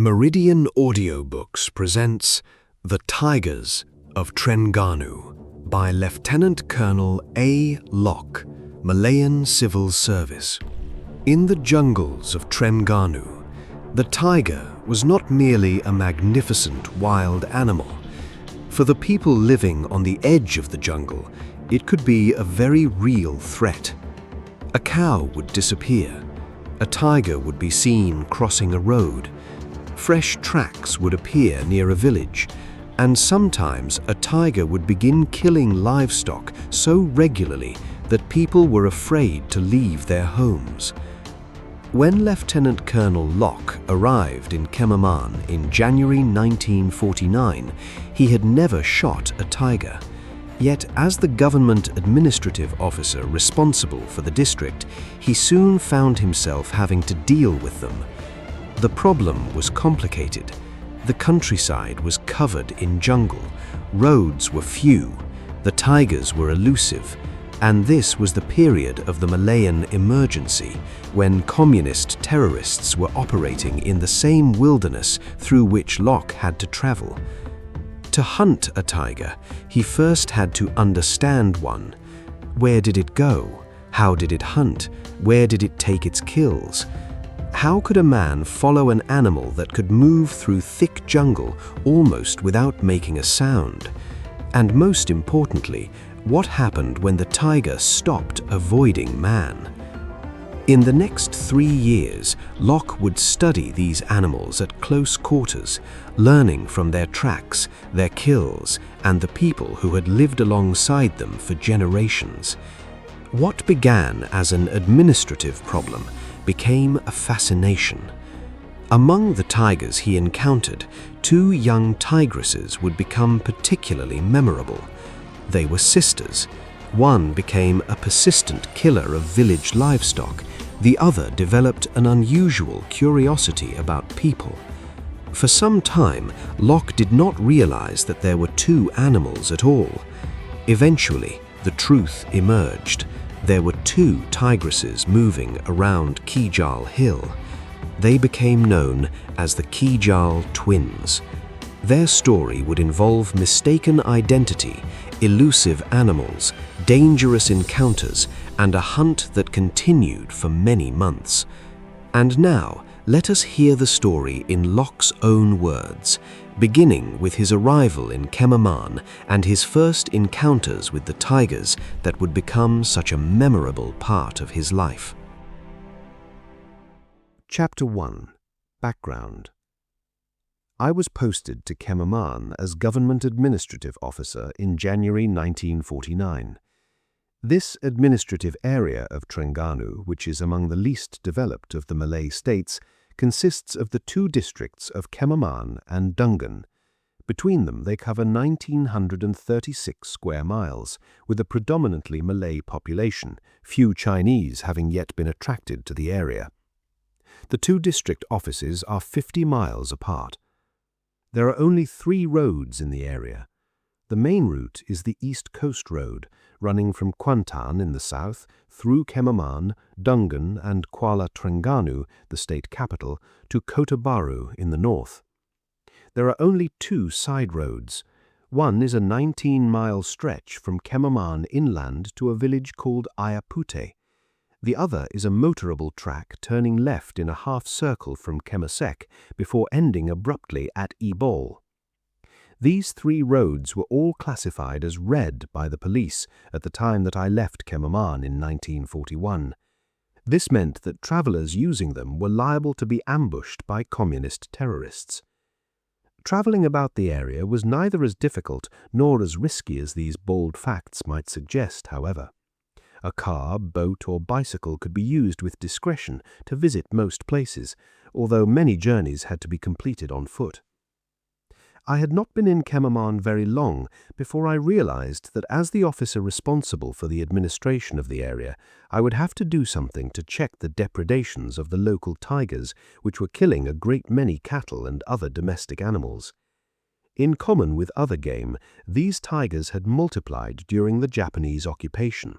Meridian Audiobooks presents The Tigers of Trengganu by Lieutenant Colonel A. Locke, Malayan Civil Service. In the jungles of Trengganu, the tiger was not merely a magnificent wild animal. For the people living on the edge of the jungle, it could be a very real threat. A cow would disappear. A tiger would be seen crossing a road. Fresh tracks would appear near a village, and sometimes a tiger would begin killing livestock so regularly that people were afraid to leave their homes. When Lieutenant Colonel Locke arrived in Kemaman in January 1949, he had never shot a tiger. Yet, as the government administrative officer responsible for the district, he soon found himself having to deal with them. The problem was complicated. The countryside was covered in jungle, roads were few, the tigers were elusive, and this was the period of the Malayan emergency, when communist terrorists were operating in the same wilderness through which Locke had to travel. To hunt a tiger, he first had to understand one. Where did it go? How did it hunt? Where did it take its kills? How could a man follow an animal that could move through thick jungle almost without making a sound? And most importantly, what happened when the tiger stopped avoiding man? In the next 3 years, Locke would study these animals at close quarters, learning from their tracks, their kills, and the people who had lived alongside them for generations. What began as an administrative problem became a fascination. Among the tigers he encountered, 2 young tigresses would become particularly memorable. They were sisters. One became a persistent killer of village livestock. The other developed an unusual curiosity about people. For some time, Locke did not realize that there were 2 animals at all. Eventually, the truth emerged. There were 2 tigresses moving around KIJAL Hill. They became known as the KIJAL twins. Their story would involve mistaken identity, elusive animals, dangerous encounters, and a hunt that continued for many months. And now, let us hear the story in Locke's own words, beginning with his arrival in Kemaman and his first encounters with the tigers that would become such a memorable part of his life. Chapter 1. Background. I was posted to Kemaman as Government Administrative Officer in January 1949. This administrative area of Trengganu, which is among the least developed of the Malay states, consists of the 2 districts of Kemaman and Dungan. Between them they cover 1,936 square miles, with a predominantly Malay population, few Chinese having yet been attracted to the area. The 2 district offices are 50 miles apart. There are only 3 roads in the area. The main route is the East Coast Road, running from Kuantan in the south, through Kemaman, Dungan and Kuala Trengganu, the state capital, to Kota Baru in the north. There are only 2 side roads. One is a 19-mile stretch from Kemaman inland to a village called Ayapute. The other is a motorable track turning left in a half-circle from Kemasek before ending abruptly at Ebol. These 3 roads were all classified as red by the police at the time that I left Kemaman in 1941. This meant that travelers using them were liable to be ambushed by communist terrorists. Traveling about the area was neither as difficult nor as risky as these bald facts might suggest, however. A car, boat or bicycle could be used with discretion to visit most places, although many journeys had to be completed on foot. I had not been in Kemaman very long before I realized that as the officer responsible for the administration of the area, I would have to do something to check the depredations of the local tigers, which were killing a great many cattle and other domestic animals. In common with other game, these tigers had multiplied during the Japanese occupation.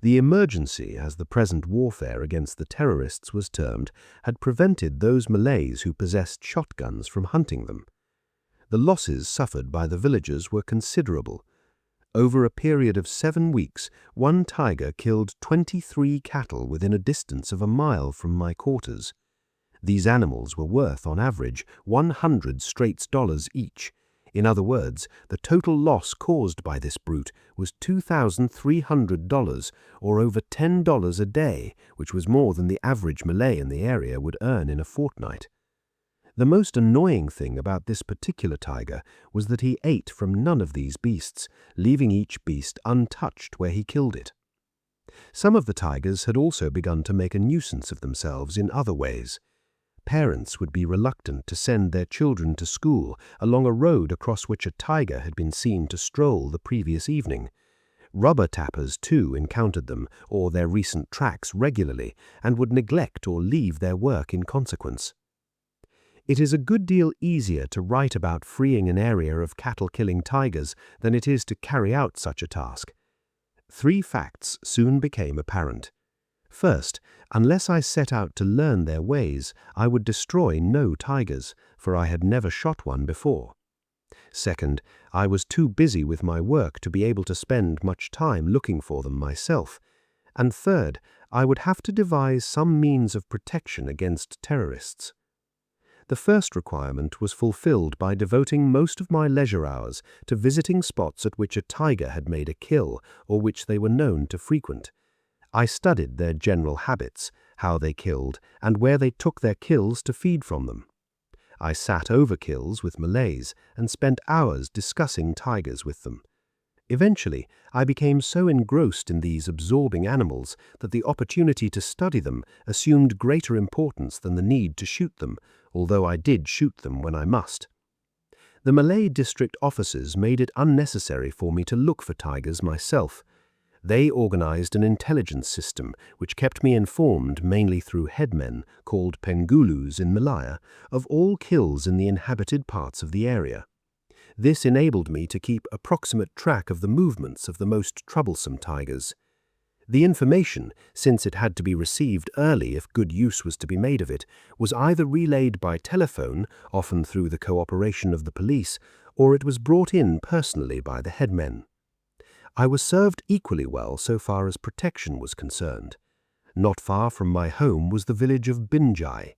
The emergency, as the present warfare against the terrorists was termed, had prevented those Malays who possessed shotguns from hunting them. The losses suffered by the villagers were considerable. Over a period of 7 weeks, one tiger killed 23 cattle within a distance of a mile from my quarters. These animals were worth, on average, 100 straight dollars each. In other words, the total loss caused by this brute was $2,300, or over $10 a day, which was more than the average Malay in the area would earn in a fortnight. The most annoying thing about this particular tiger was that he ate from none of these beasts, leaving each beast untouched where he killed it. Some of the tigers had also begun to make a nuisance of themselves in other ways. Parents would be reluctant to send their children to school along a road across which a tiger had been seen to stroll the previous evening. Rubber tappers, too, encountered them or their recent tracks regularly and would neglect or leave their work in consequence. It is a good deal easier to write about freeing an area of cattle-killing tigers than it is to carry out such a task. 3 facts soon became apparent. First, unless I set out to learn their ways, I would destroy no tigers, for I had never shot one before. Second, I was too busy with my work to be able to spend much time looking for them myself. And third, I would have to devise some means of protection against terrorists. The first requirement was fulfilled by devoting most of my leisure hours to visiting spots at which a tiger had made a kill or which they were known to frequent. I studied their general habits, how they killed, and where they took their kills to feed from them. I sat over kills with Malays and spent hours discussing tigers with them. Eventually, I became so engrossed in these absorbing animals that the opportunity to study them assumed greater importance than the need to shoot them, although I did shoot them when I must. The Malay district officers made it unnecessary for me to look for tigers myself. They organized an intelligence system which kept me informed, mainly through headmen, called penggulus in Malaya, of all kills in the inhabited parts of the area. This enabled me to keep approximate track of the movements of the most troublesome tigers. The information, since it had to be received early if good use was to be made of it, was either relayed by telephone, often through the cooperation of the police, or it was brought in personally by the headmen. I was served equally well so far as protection was concerned. Not far from my home was the village of Binjai.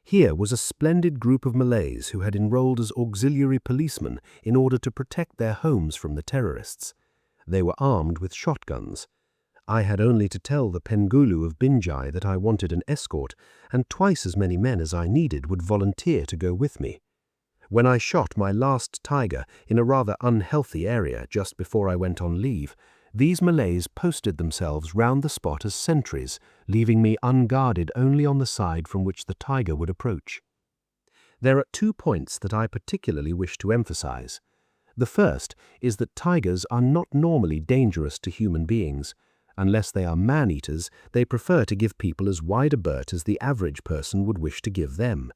Here was a splendid group of Malays who had enrolled as auxiliary policemen in order to protect their homes from the terrorists. They were armed with shotguns. I had only to tell the Penggulu of Binjai that I wanted an escort, and twice as many men as I needed would volunteer to go with me. When I shot my last tiger in a rather unhealthy area just before I went on leave, these Malays posted themselves round the spot as sentries, leaving me unguarded only on the side from which the tiger would approach. There are 2 points that I particularly wish to emphasize. The first is that tigers are not normally dangerous to human beings. Unless they are man-eaters, they prefer to give people as wide a berth as the average person would wish to give them.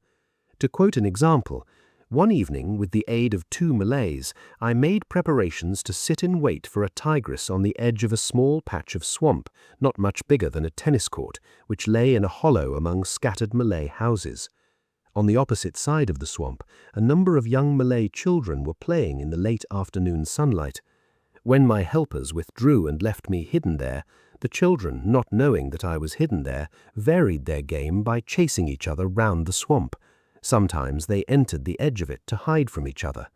To quote an example, one evening, with the aid of 2 Malays, I made preparations to sit in wait for a tigress on the edge of a small patch of swamp, not much bigger than a tennis court, which lay in a hollow among scattered Malay houses. On the opposite side of the swamp, a number of young Malay children were playing in the late afternoon sunlight. When my helpers withdrew and left me hidden there, the children, not knowing that I was hidden there, varied their game by chasing each other round the swamp. Sometimes they entered the edge of it to hide from each other.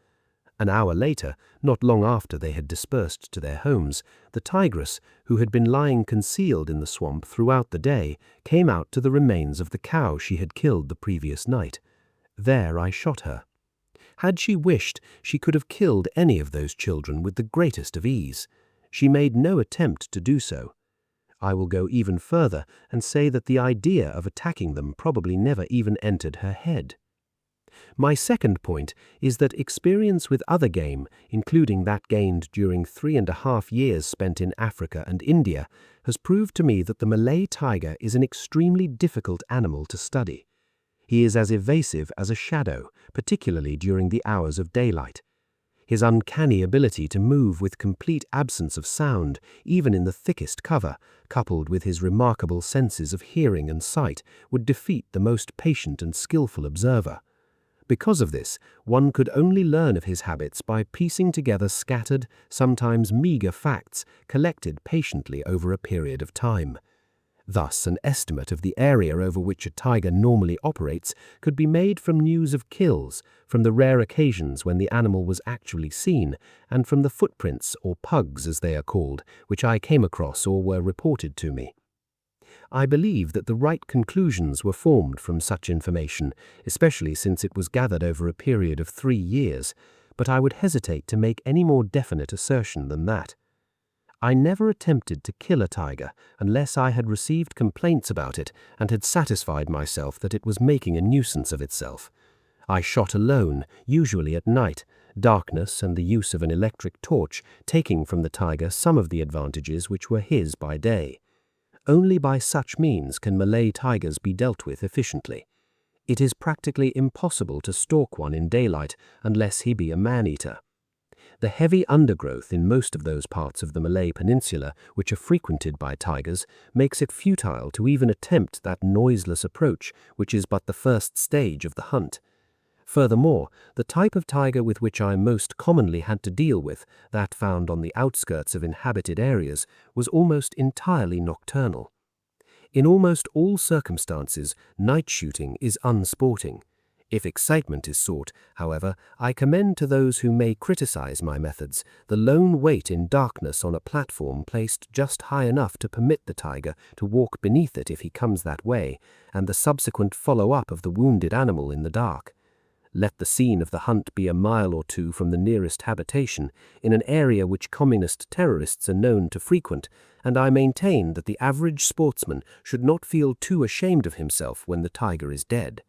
An hour later, not long after they had dispersed to their homes, the tigress, who had been lying concealed in the swamp throughout the day, came out to the remains of the cow she had killed the previous night. There I shot her. Had she wished, she could have killed any of those children with the greatest of ease. She made no attempt to do so. I will go even further and say that the idea of attacking them probably never even entered her head. My second point is that experience with other game, including that gained during 3.5 years spent in Africa and India, has proved to me that the Malay tiger is an extremely difficult animal to study. He is as evasive as a shadow, particularly during the hours of daylight. His uncanny ability to move with complete absence of sound, even in the thickest cover, coupled with his remarkable senses of hearing and sight, would defeat the most patient and skillful observer. Because of this, one could only learn of his habits by piecing together scattered, sometimes meager facts collected patiently over a period of time. Thus, an estimate of the area over which a tiger normally operates could be made from news of kills, from the rare occasions when the animal was actually seen, and from the footprints, or pugs as they are called, which I came across or were reported to me. I believe that the right conclusions were formed from such information, especially since it was gathered over a period of 3 years, but I would hesitate to make any more definite assertion than that. I never attempted to kill a tiger unless I had received complaints about it and had satisfied myself that it was making a nuisance of itself. I shot alone, usually at night, darkness and the use of an electric torch taking from the tiger some of the advantages which were his by day. Only by such means can Malay tigers be dealt with efficiently. It is practically impossible to stalk one in daylight unless he be a man-eater. The heavy undergrowth in most of those parts of the Malay Peninsula which are frequented by tigers makes it futile to even attempt that noiseless approach which is but the first stage of the hunt. Furthermore, the type of tiger with which I most commonly had to deal with, that found on the outskirts of inhabited areas, was almost entirely nocturnal. In almost all circumstances, night shooting is unsporting. If excitement is sought, however, I commend to those who may criticize my methods the lone wait in darkness on a platform placed just high enough to permit the tiger to walk beneath it if he comes that way, and the subsequent follow-up of the wounded animal in the dark. Let the scene of the hunt be a mile or two from the nearest habitation, in an area which communist terrorists are known to frequent, and I maintain that the average sportsman should not feel too ashamed of himself when the tiger is dead.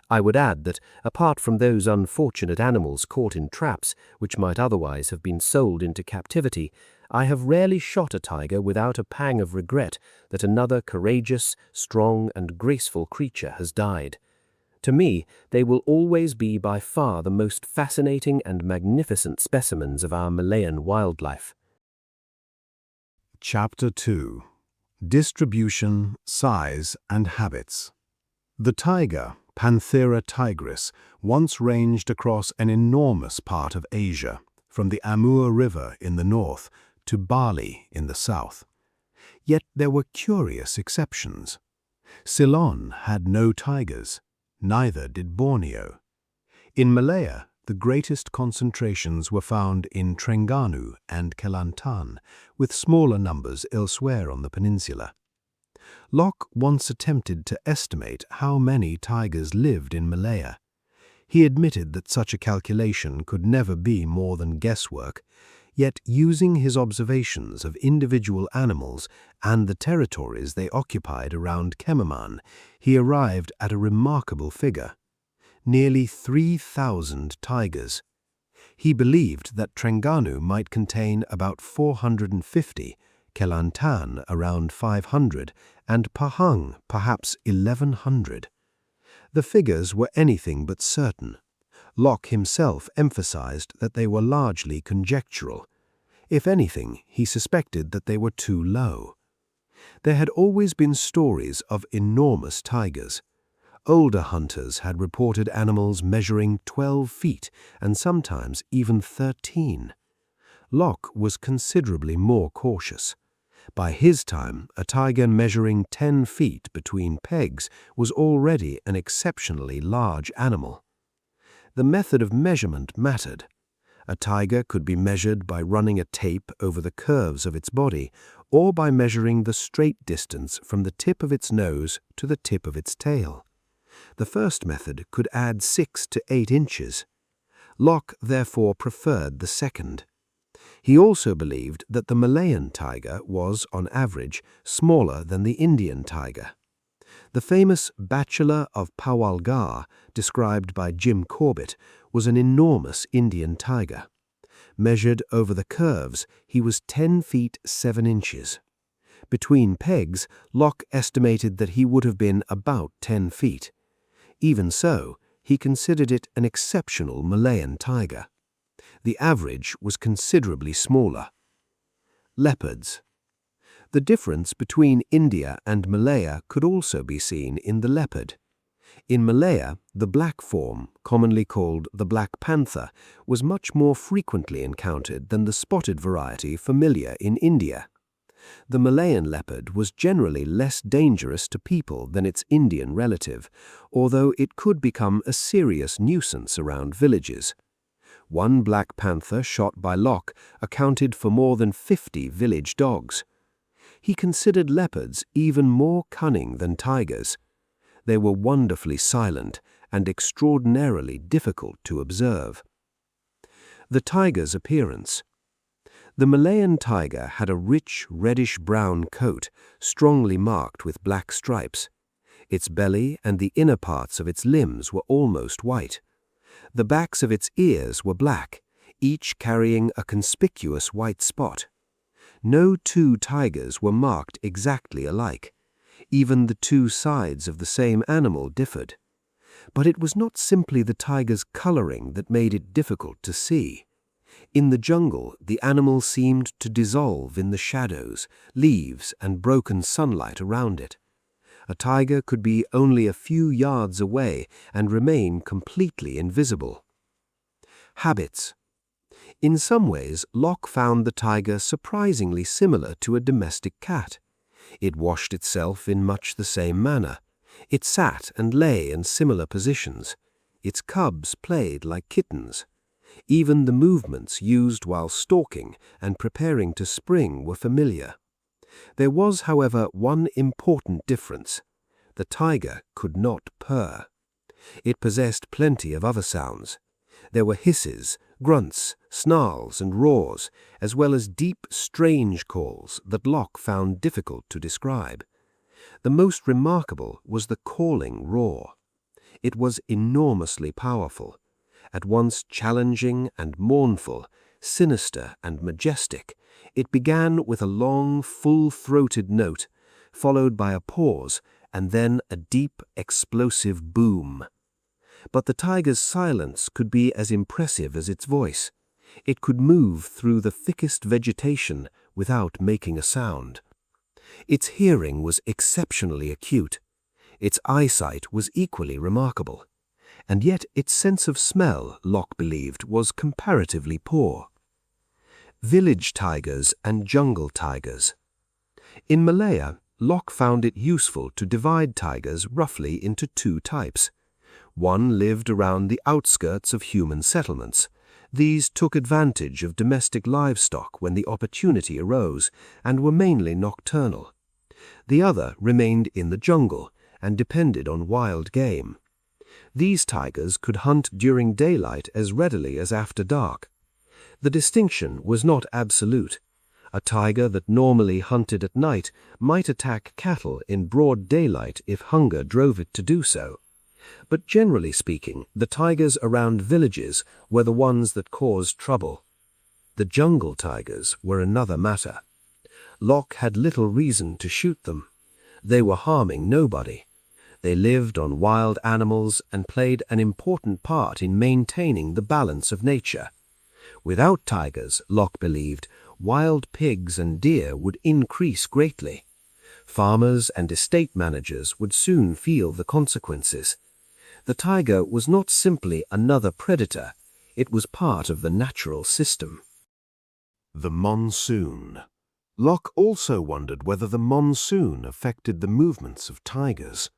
I would add that, apart from those unfortunate animals caught in traps, which might otherwise have been sold into captivity, I have rarely shot a tiger without a pang of regret that another courageous, strong, and graceful creature has died. To me, they will always be by far the most fascinating and magnificent specimens of our Malayan wildlife. Chapter 2. Distribution, Size, and Habits. The tiger, Panthera tigris, once ranged across an enormous part of Asia, from the Amur River in the north to Bali in the south. Yet there were curious exceptions. Ceylon had no tigers, neither did Borneo. In Malaya, the greatest concentrations were found in Trengganu and Kelantan, with smaller numbers elsewhere on the peninsula. Locke once attempted to estimate how many tigers lived in Malaya. He admitted that such a calculation could never be more than guesswork, yet using his observations of individual animals and the territories they occupied around Kemaman, he arrived at a remarkable figure: nearly 3,000 tigers. He believed that Trengganu might contain about 450, Kelantan around 500, and Pahang perhaps 1,100. The figures were anything but certain. Locke himself emphasized that they were largely conjectural. If anything, he suspected that they were too low. There had always been stories of enormous tigers. Older hunters had reported animals measuring 12 feet and sometimes even 13. Locke was considerably more cautious. By his time, a tiger measuring 10 feet between pegs was already an exceptionally large animal. The method of measurement mattered. A tiger could be measured by running a tape over the curves of its body, or by measuring the straight distance from the tip of its nose to the tip of its tail. The first method could add 6 to 8 inches. Locke therefore preferred the second. He also believed that the Malayan tiger was, on average, smaller than the Indian tiger. The famous Bachelor of Pawalgar, described by Jim Corbett, was an enormous Indian tiger. Measured over the curves, he was 10 feet 7 inches. Between pegs, Locke estimated that he would have been about 10 feet. Even so, he considered it an exceptional Malayan tiger. The average was considerably smaller. Leopards. The difference between India and Malaya could also be seen in the leopard. In Malaya, the black form, commonly called the black panther, was much more frequently encountered than the spotted variety familiar in India. The Malayan leopard was generally less dangerous to people than its Indian relative, although it could become a serious nuisance around villages. One black panther shot by Locke accounted for more than 50 village dogs. He considered leopards even more cunning than tigers. They were wonderfully silent and extraordinarily difficult to observe. The tiger's appearance. The Malayan tiger had a rich reddish-brown coat, strongly marked with black stripes. Its belly and the inner parts of its limbs were almost white. The backs of its ears were black, each carrying a conspicuous white spot. No two tigers were marked exactly alike. Even the two sides of the same animal differed. But it was not simply the tiger's coloring that made it difficult to see. In the jungle, the animal seemed to dissolve in the shadows, leaves, and broken sunlight around it. A tiger could be only a few yards away and remain completely invisible. Habits. In some ways, Locke found the tiger surprisingly similar to a domestic cat. It washed itself in much the same manner. It sat and lay in similar positions. Its cubs played like kittens. Even the movements used while stalking and preparing to spring were familiar. There was, however, one important difference. The tiger could not purr. It possessed plenty of other sounds. There were hisses, grunts, snarls, and roars, as well as deep, strange calls that Locke found difficult to describe. The most remarkable was the calling roar. It was enormously powerful, at once challenging and mournful, sinister and majestic. It began with a long, full-throated note, followed by a pause, and then a deep, explosive boom. But the tiger's silence could be as impressive as its voice. It could move through the thickest vegetation without making a sound. Its hearing was exceptionally acute. Its eyesight was equally remarkable. And yet its sense of smell, Locke believed, was comparatively poor. Village tigers and jungle tigers. In Malaya, Locke found it useful to divide tigers roughly into two types. One lived around the outskirts of human settlements. These took advantage of domestic livestock when the opportunity arose and were mainly nocturnal. The other remained in the jungle and depended on wild game. These tigers could hunt during daylight as readily as after dark. The distinction was not absolute. A tiger that normally hunted at night might attack cattle in broad daylight if hunger drove it to do so. But generally speaking, the tigers around villages were the ones that caused trouble. The jungle tigers were another matter. Locke had little reason to shoot them. They were harming nobody. They lived on wild animals and played an important part in maintaining the balance of nature. Without tigers, Locke believed, wild pigs and deer would increase greatly. Farmers and estate managers would soon feel the consequences. The tiger was not simply another predator, it was part of the natural system. The monsoon. Locke also wondered whether the monsoon affected the movements of tigers.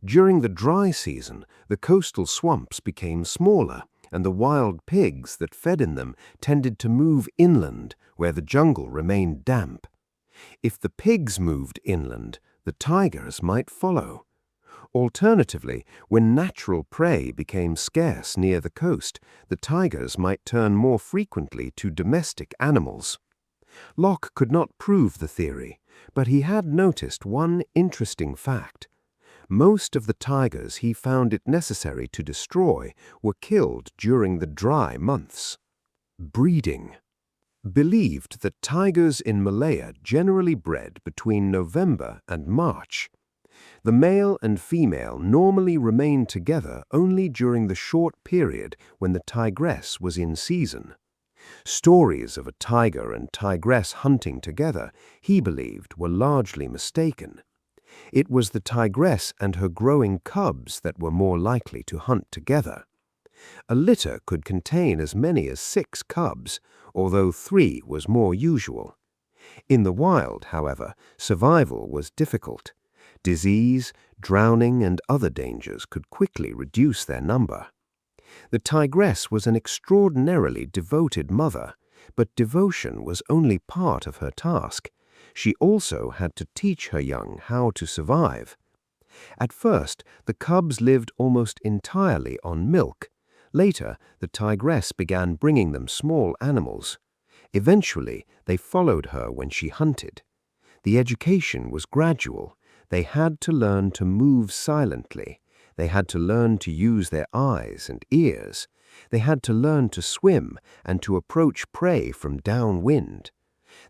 During the dry season, the coastal swamps became smaller, and the wild pigs that fed in them tended to move inland, where the jungle remained damp. If the pigs moved inland, the tigers might follow. Alternatively, when natural prey became scarce near the coast, the tigers might turn more frequently to domestic animals. Locke could not prove the theory, but he had noticed one interesting fact. Most of the tigers he found it necessary to destroy were killed during the dry months. Breeding. Believed that tigers in Malaya generally bred between November and March. The male and female normally remained together only during the short period when the tigress was in season. Stories of a tiger and tigress hunting together, he believed, were largely mistaken. It was the tigress and her growing cubs that were more likely to hunt together. A litter could contain as many as 6 cubs, although 3 was more usual. In the wild, however, survival was difficult. Disease, drowning, and other dangers could quickly reduce their number. The tigress was an extraordinarily devoted mother, but devotion was only part of her task. She also had to teach her young how to survive. At first, the cubs lived almost entirely on milk. Later, the tigress began bringing them small animals. Eventually, they followed her when she hunted. The education was gradual. They had to learn to move silently. They had to learn to use their eyes and ears. They had to learn to swim and to approach prey from downwind.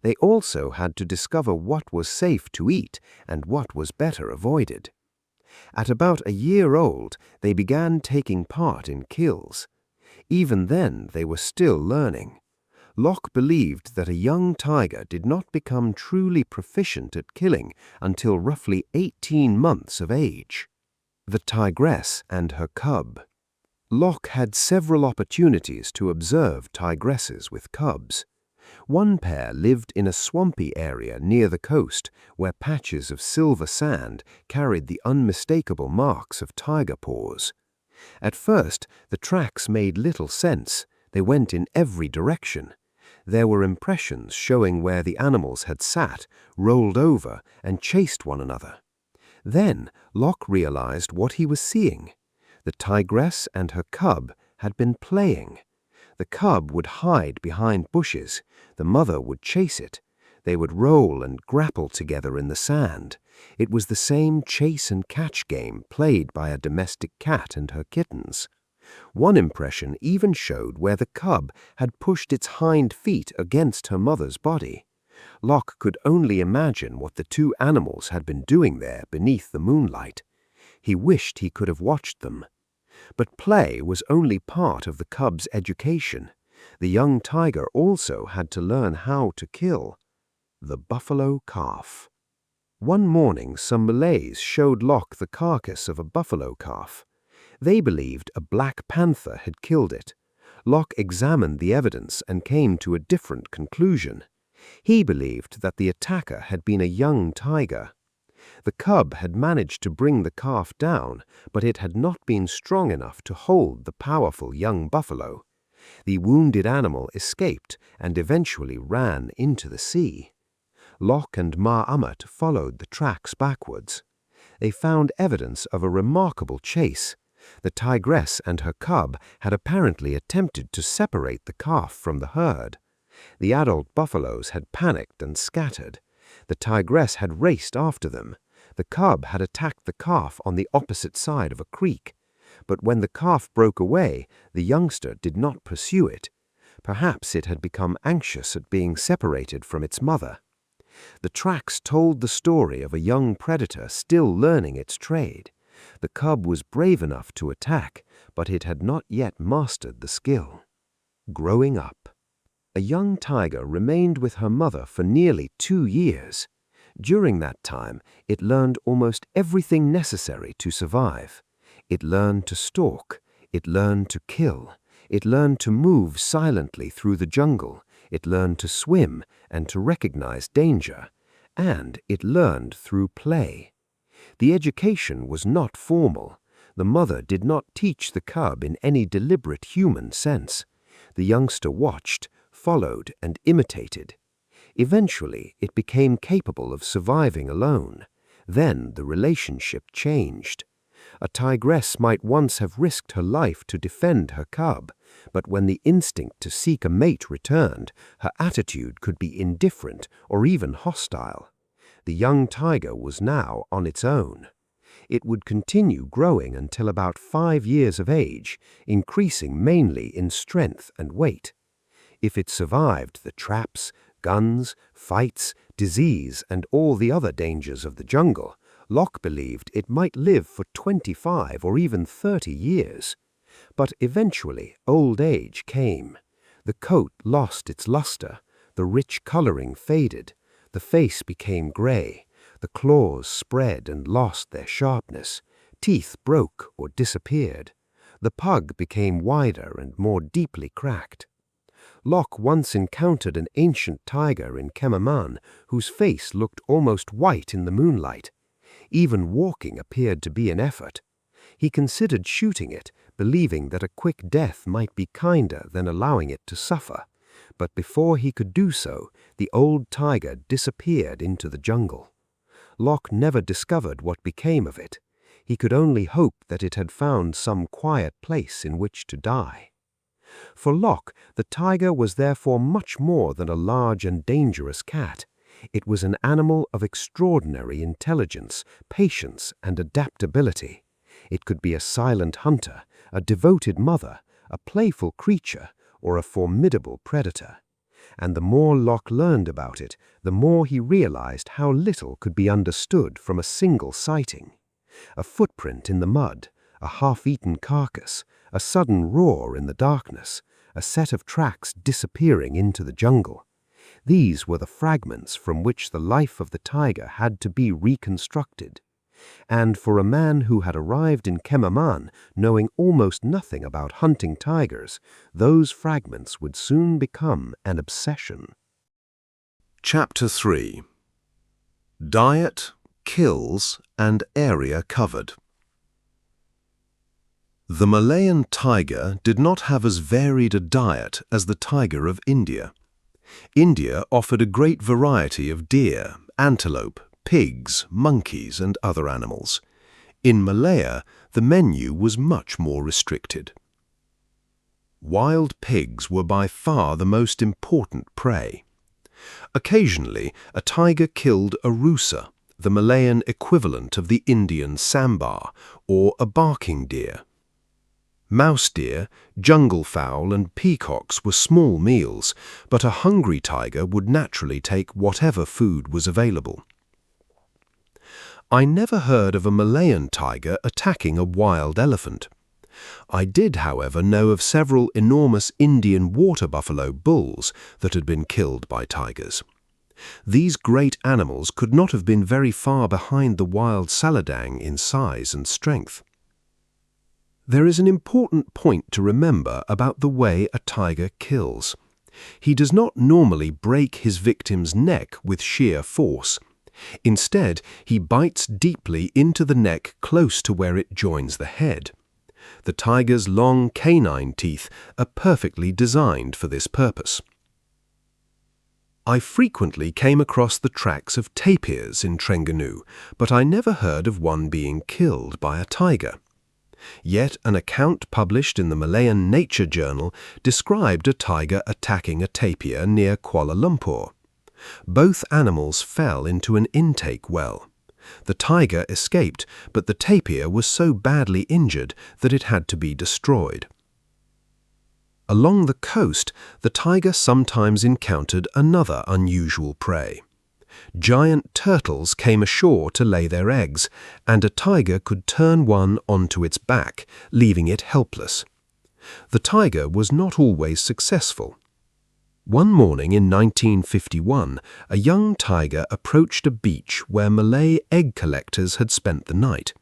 They also had to discover what was safe to eat and what was better avoided. At about a year old, they began taking part in kills. Even then, they were still learning. Locke believed that a young tiger did not become truly proficient at killing until roughly 18 months of age. The tigress and her cub. Locke had several opportunities to observe tigresses with cubs. One pair lived in a swampy area near the coast where patches of silver sand carried the unmistakable marks of tiger paws. At first, the tracks made little sense. They went in every direction. There were impressions showing where the animals had sat, rolled over, and chased one another. Then Locke realized what he was seeing. The tigress and her cub had been playing. The cub would hide behind bushes. The mother would chase it. They would roll and grapple together in the sand. It was the same chase-and-catch game played by a domestic cat and her kittens. One impression even showed where the cub had pushed its hind feet against her mother's body. Locke could only imagine what the 2 animals had been doing there beneath the moonlight. He wished he could have watched them. But play was only part of the cub's education. The young tiger also had to learn how to kill. The buffalo calf. One morning, some Malays showed Locke the carcass of a buffalo calf. They believed a black panther had killed it. Locke examined the evidence and came to a different conclusion. He believed that the attacker had been a young tiger. The cub had managed to bring the calf down, but it had not been strong enough to hold the powerful young buffalo. The wounded animal escaped and eventually ran into the sea. Locke and Ma'amat followed the tracks backwards. They found evidence of a remarkable chase. The tigress and her cub had apparently attempted to separate the calf from the herd. The adult buffaloes had panicked and scattered. The tigress had raced after them. The cub had attacked the calf on the opposite side of a creek. But when the calf broke away, the youngster did not pursue it. Perhaps it had become anxious at being separated from its mother. The tracks told the story of a young predator still learning its trade. The cub was brave enough to attack, but it had not yet mastered the skill. Growing up. A young tiger remained with her mother for nearly 2 years. During that time, it learned almost everything necessary to survive. It learned to stalk. It learned to kill. It learned to move silently through the jungle. It learned to swim and to recognize danger. And it learned through play. The education was not formal. The mother did not teach the cub in any deliberate human sense. The youngster watched, followed, and imitated. Eventually, it became capable of surviving alone. Then the relationship changed. A tigress might once have risked her life to defend her cub, but when the instinct to seek a mate returned, her attitude could be indifferent or even hostile. The young tiger was now on its own. It would continue growing until about 5 years of age, increasing mainly in strength and weight. If it survived the traps, guns, fights, disease, and all the other dangers of the jungle, Locke believed it might live for 25 or even 30 years. But eventually old age came. The coat lost its luster, the rich coloring faded, the face became gray, the claws spread and lost their sharpness, teeth broke or disappeared. The pug became wider and more deeply cracked. Locke once encountered an ancient tiger in Kemaman whose face looked almost white in the moonlight. Even walking appeared to be an effort. He considered shooting it, believing that a quick death might be kinder than allowing it to suffer. But before he could do so, the old tiger disappeared into the jungle. Locke never discovered what became of it. He could only hope that it had found some quiet place in which to die. For Locke, the tiger was therefore much more than a large and dangerous cat. It was an animal of extraordinary intelligence, patience, and adaptability. It could be a silent hunter, a devoted mother, a playful creature, or a formidable predator. And the more Locke learned about it, the more he realized how little could be understood from a single sighting. A footprint in the mud, a half-eaten carcass, a sudden roar in the darkness, a set of tracks disappearing into the jungle. These were the fragments from which the life of the tiger had to be reconstructed. And for a man who had arrived in Kemaman knowing almost nothing about hunting tigers, those fragments would soon become an obsession. Chapter 3. Diet, Kills, and Area Covered. The Malayan tiger did not have as varied a diet as the tiger of India. India offered a great variety of deer, antelope, pigs, monkeys, and other animals. In Malaya, the menu was much more restricted. Wild pigs were by far the most important prey. Occasionally, a tiger killed a rusa, the Malayan equivalent of the Indian sambar, or a barking deer. Mouse deer, jungle fowl, and peacocks were small meals, but a hungry tiger would naturally take whatever food was available. I never heard of a Malayan tiger attacking a wild elephant. I did, however, know of several enormous Indian water buffalo bulls that had been killed by tigers. These great animals could not have been very far behind the wild saladang in size and strength. There is an important point to remember about the way a tiger kills. He does not normally break his victim's neck with sheer force. Instead, he bites deeply into the neck close to where it joins the head. The tiger's long canine teeth are perfectly designed for this purpose. I frequently came across the tracks of tapirs in Trengganu, but I never heard of one being killed by a tiger. Yet an account published in the Malayan Nature Journal described a tiger attacking a tapir near Kuala Lumpur. Both animals fell into an intake well. The tiger escaped, but the tapir was so badly injured that it had to be destroyed. Along the coast, the tiger sometimes encountered another unusual prey. Giant turtles came ashore to lay their eggs, and a tiger could turn one onto its back, leaving it helpless. The tiger was not always successful. One morning in 1951, a young tiger approached a beach where Malay egg collectors had spent the night.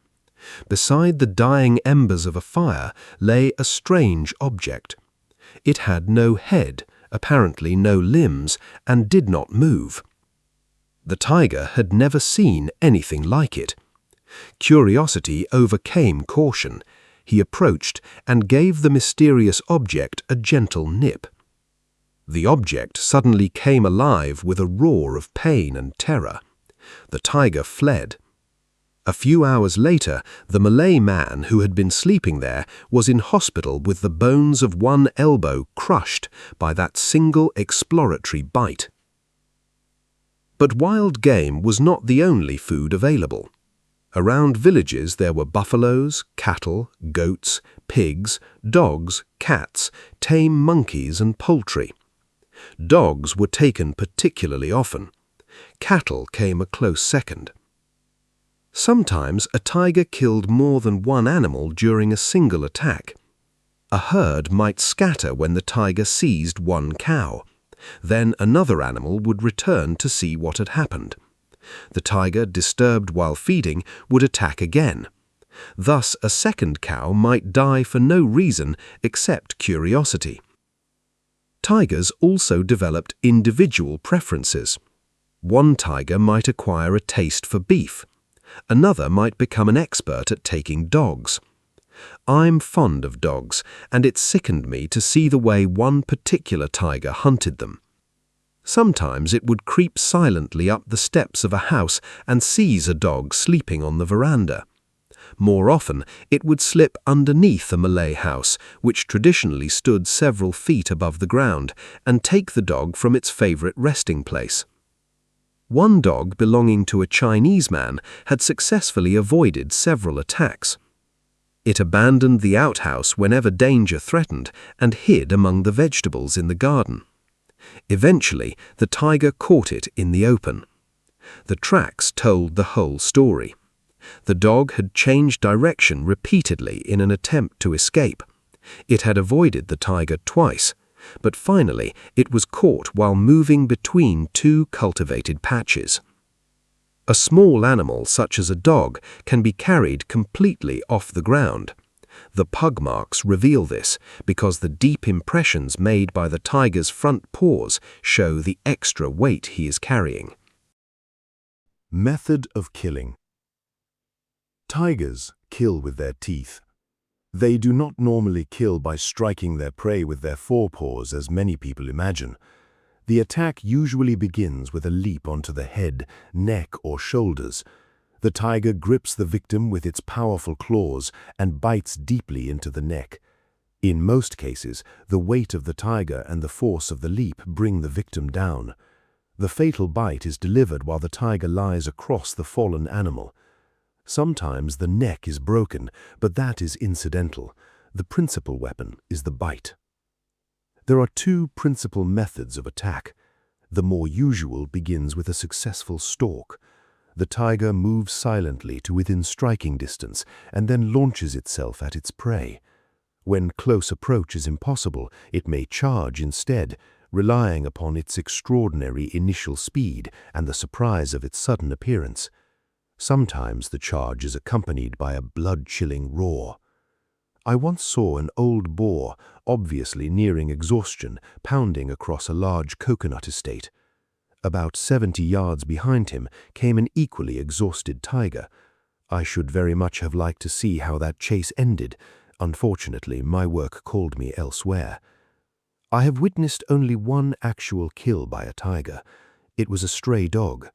Beside the dying embers of a fire lay a strange object. It had no head, apparently no limbs, and did not move. The tiger had never seen anything like it. Curiosity overcame caution. He approached and gave the mysterious object a gentle nip. The object suddenly came alive with a roar of pain and terror. The tiger fled. A few hours later, the Malay man who had been sleeping there was in hospital with the bones of one elbow crushed by that single exploratory bite. But wild game was not the only food available. Around villages there were buffaloes, cattle, goats, pigs, dogs, cats, tame monkeys, and poultry. Dogs were taken particularly often. Cattle came a close second. Sometimes a tiger killed more than one animal during a single attack. A herd might scatter when the tiger seized one cow. Then another animal would return to see what had happened. The tiger, disturbed while feeding, would attack again. Thus, a second cow might die for no reason except curiosity. Tigers also developed individual preferences. One tiger might acquire a taste for beef. Another might become an expert at taking dogs. I'm fond of dogs, and it sickened me to see the way one particular tiger hunted them. Sometimes it would creep silently up the steps of a house and seize a dog sleeping on the veranda. More often, it would slip underneath a Malay house, which traditionally stood several feet above the ground, and take the dog from its favorite resting place. One dog belonging to a Chinese man had successfully avoided several attacks. It abandoned the outhouse whenever danger threatened and hid among the vegetables in the garden. Eventually, the tiger caught it in the open. The tracks told the whole story. The dog had changed direction repeatedly in an attempt to escape. It had avoided the tiger twice, but finally it was caught while moving between two cultivated patches. A small animal such as a dog can be carried completely off the ground. The pug marks reveal this because the deep impressions made by the tiger's front paws show the extra weight he is carrying. Method of killing. Tigers kill with their teeth. They do not normally kill by striking their prey with their forepaws as many people imagine. The attack usually begins with a leap onto the head, neck, or shoulders. The tiger grips the victim with its powerful claws and bites deeply into the neck. In most cases, the weight of the tiger and the force of the leap bring the victim down. The fatal bite is delivered while the tiger lies across the fallen animal. Sometimes the neck is broken, but that is incidental. The principal weapon is the bite. There are two principal methods of attack. The more usual begins with a successful stalk. The tiger moves silently to within striking distance and then launches itself at its prey. When close approach is impossible, it may charge instead, relying upon its extraordinary initial speed and the surprise of its sudden appearance. Sometimes the charge is accompanied by a blood-chilling roar. I once saw an old boar, obviously nearing exhaustion, pounding across a large coconut estate. About 70 yards behind him came an equally exhausted tiger. I should very much have liked to see how that chase ended. Unfortunately, my work called me elsewhere. I have witnessed only one actual kill by a tiger. It was a stray dog.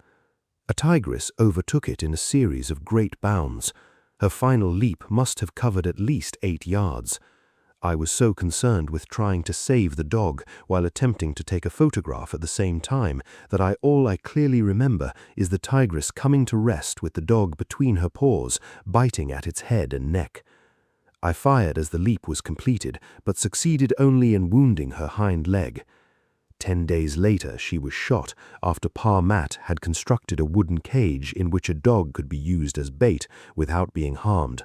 A tigress overtook it in a series of great bounds. Her final leap must have covered at least 8 yards. I was so concerned with trying to save the dog while attempting to take a photograph at the same time that all I clearly remember is the tigress coming to rest with the dog between her paws, biting at its head and neck. I fired as the leap was completed, but succeeded only in wounding her hind leg. 10 days later, she was shot after Pa Matt had constructed a wooden cage in which a dog could be used as bait without being harmed.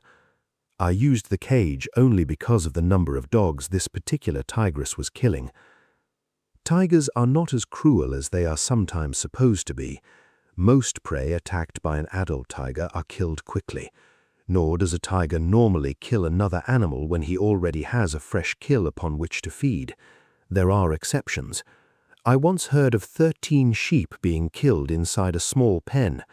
I used the cage only because of the number of dogs this particular tigress was killing. Tigers are not as cruel as they are sometimes supposed to be. Most prey attacked by an adult tiger are killed quickly. Nor does a tiger normally kill another animal when he already has a fresh kill upon which to feed. There are exceptions. I once heard of 13 sheep being killed inside a small pen.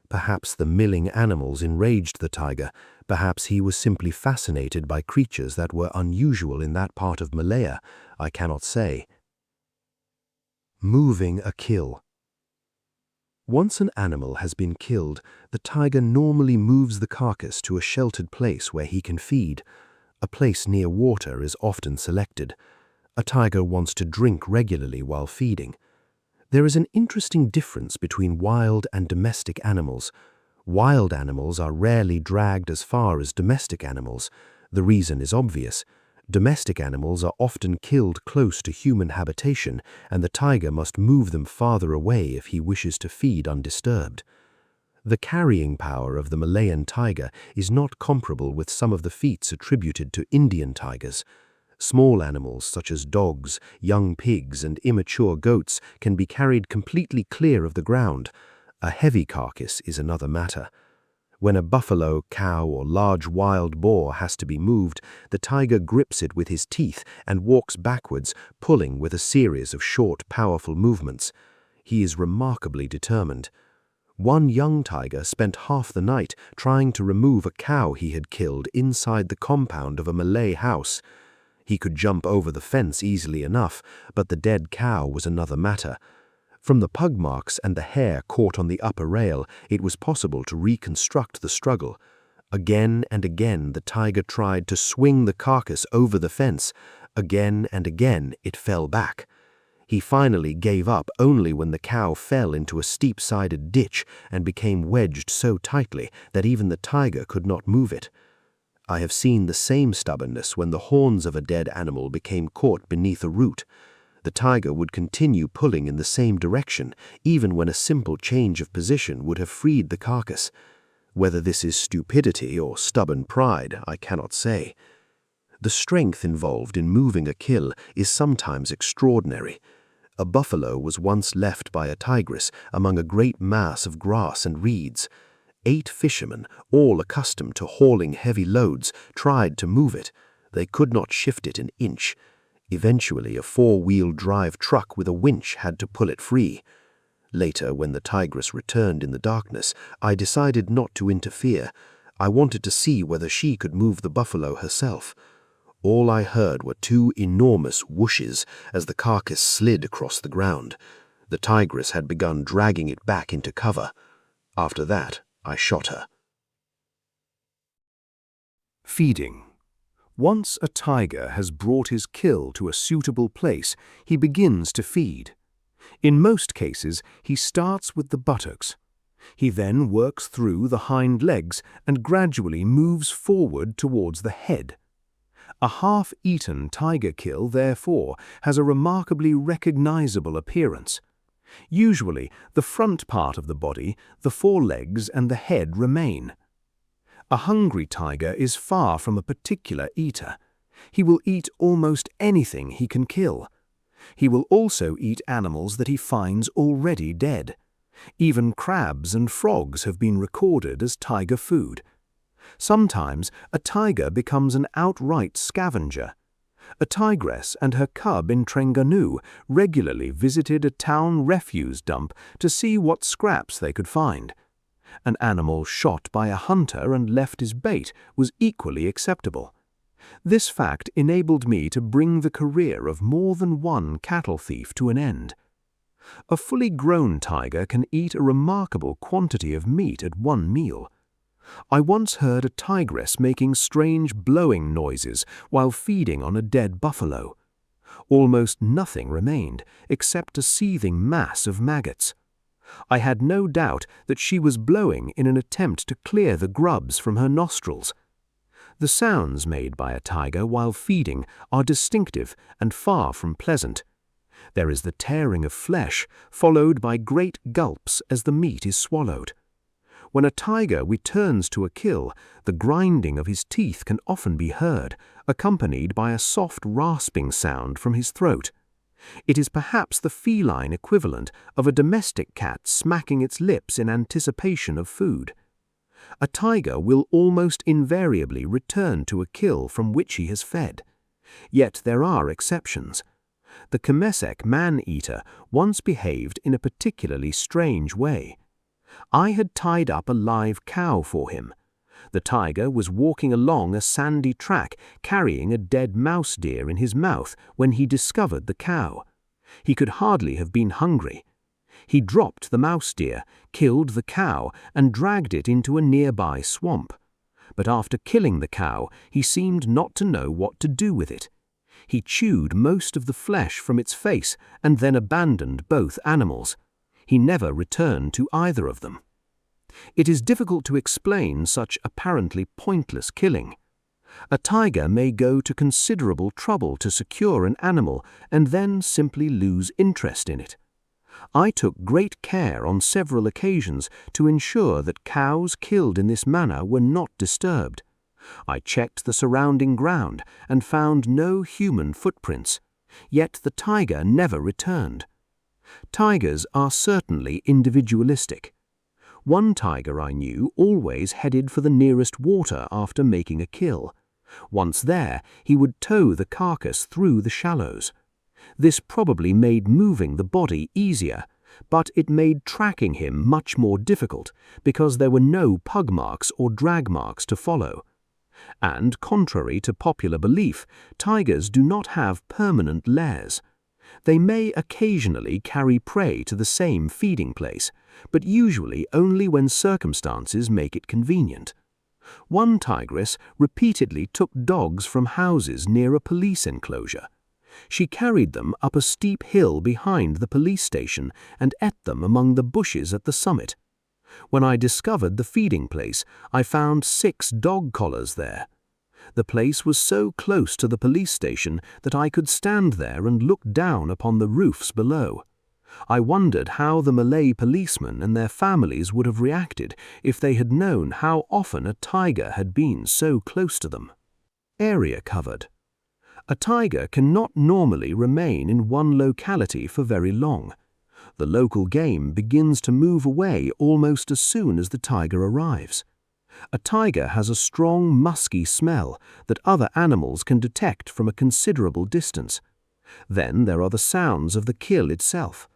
Perhaps the milling animals enraged the tiger. Perhaps he was simply fascinated by creatures that were unusual in that part of Malaya. I cannot say. Moving a kill. Once an animal has been killed, the tiger normally moves the carcass to a sheltered place where he can feed. A place near water is often selected. A tiger wants to drink regularly while feeding. There is an interesting difference between wild and domestic animals. Wild animals are rarely dragged as far as domestic animals. The reason is obvious. Domestic animals are often killed close to human habitation, and the tiger must move them farther away if he wishes to feed undisturbed. The carrying power of the Malayan tiger is not comparable with some of the feats attributed to Indian tigers. Small animals such as dogs, young pigs, and immature goats can be carried completely clear of the ground. A heavy carcass is another matter. When a buffalo, cow, or large wild boar has to be moved, the tiger grips it with his teeth and walks backwards, pulling with a series of short, powerful movements. He is remarkably determined. One young tiger spent half the night trying to remove a cow he had killed inside the compound of a Malay house. He could jump over the fence easily enough, but the dead cow was another matter. From the pug marks and the hair caught on the upper rail, it was possible to reconstruct the struggle. Again and again the tiger tried to swing the carcass over the fence. Again and again it fell back. He finally gave up only when the cow fell into a steep-sided ditch and became wedged so tightly that even the tiger could not move it. I have seen the same stubbornness when the horns of a dead animal became caught beneath a root. The tiger would continue pulling in the same direction, even when a simple change of position would have freed the carcass. Whether this is stupidity or stubborn pride, I cannot say. The strength involved in moving a kill is sometimes extraordinary. A buffalo was once left by a tigress among a great mass of grass and reeds. 8 fishermen, all accustomed to hauling heavy loads, tried to move it. They could not shift it an inch. Eventually, a 4-wheel drive truck with a winch had to pull it free. Later, when the tigress returned in the darkness, I decided not to interfere. I wanted to see whether she could move the buffalo herself. All I heard were 2 enormous whooshes as the carcass slid across the ground. The tigress had begun dragging it back into cover. After that, I shot her. Feeding. Once a tiger has brought his kill to a suitable place, he begins to feed. In most cases, he starts with the buttocks. He then works through the hind legs and gradually moves forward towards the head. A half-eaten tiger kill, therefore, has a remarkably recognizable appearance. Usually, the front part of the body, the forelegs, and the head remain. A hungry tiger is far from a particular eater. He will eat almost anything he can kill. He will also eat animals that he finds already dead. Even crabs and frogs have been recorded as tiger food. Sometimes a tiger becomes an outright scavenger. A tigress and her cub in Trengganu regularly visited a town refuse dump to see what scraps they could find. An animal shot by a hunter and left as bait was equally acceptable. This fact enabled me to bring the career of more than one cattle thief to an end. A fully grown tiger can eat a remarkable quantity of meat at one meal. I once heard a tigress making strange blowing noises while feeding on a dead buffalo. Almost nothing remained except a seething mass of maggots. I had no doubt that she was blowing in an attempt to clear the grubs from her nostrils. The sounds made by a tiger while feeding are distinctive and far from pleasant. There is the tearing of flesh, followed by great gulps as the meat is swallowed. When a tiger returns to a kill, the grinding of his teeth can often be heard, accompanied by a soft rasping sound from his throat. It is perhaps the feline equivalent of a domestic cat smacking its lips in anticipation of food. A tiger will almost invariably return to a kill from which he has fed. Yet there are exceptions. The Khemesek man-eater once behaved in a particularly strange way. I had tied up a live cow for him. The tiger was walking along a sandy track carrying a dead mouse deer in his mouth when he discovered the cow. He could hardly have been hungry. He dropped the mouse deer, killed the cow, and dragged it into a nearby swamp. But after killing the cow, he seemed not to know what to do with it. He chewed most of the flesh from its face and then abandoned both animals. He never returned to either of them. It is difficult to explain such apparently pointless killing. A tiger may go to considerable trouble to secure an animal and then simply lose interest in it. I took great care on several occasions to ensure that cows killed in this manner were not disturbed. I checked the surrounding ground and found no human footprints, yet the tiger never returned. Tigers are certainly individualistic. One tiger I knew always headed for the nearest water after making a kill. Once there, he would tow the carcass through the shallows. This probably made moving the body easier, but it made tracking him much more difficult because there were no pug marks or drag marks to follow. And, contrary to popular belief, tigers do not have permanent lairs. They may occasionally carry prey to the same feeding place, but usually only when circumstances make it convenient. One tigress repeatedly took dogs from houses near a police enclosure. She carried them up a steep hill behind the police station and ate them among the bushes at the summit. When I discovered the feeding place, I found 6 dog collars there. The place was so close to the police station that I could stand there and look down upon the roofs below. I wondered how the Malay policemen and their families would have reacted if they had known how often a tiger had been so close to them. Area covered. A tiger cannot normally remain in one locality for very long. The local game begins to move away almost as soon as the tiger arrives. A tiger has a strong, musky smell that other animals can detect from a considerable distance. Then there are the sounds of the kill itself.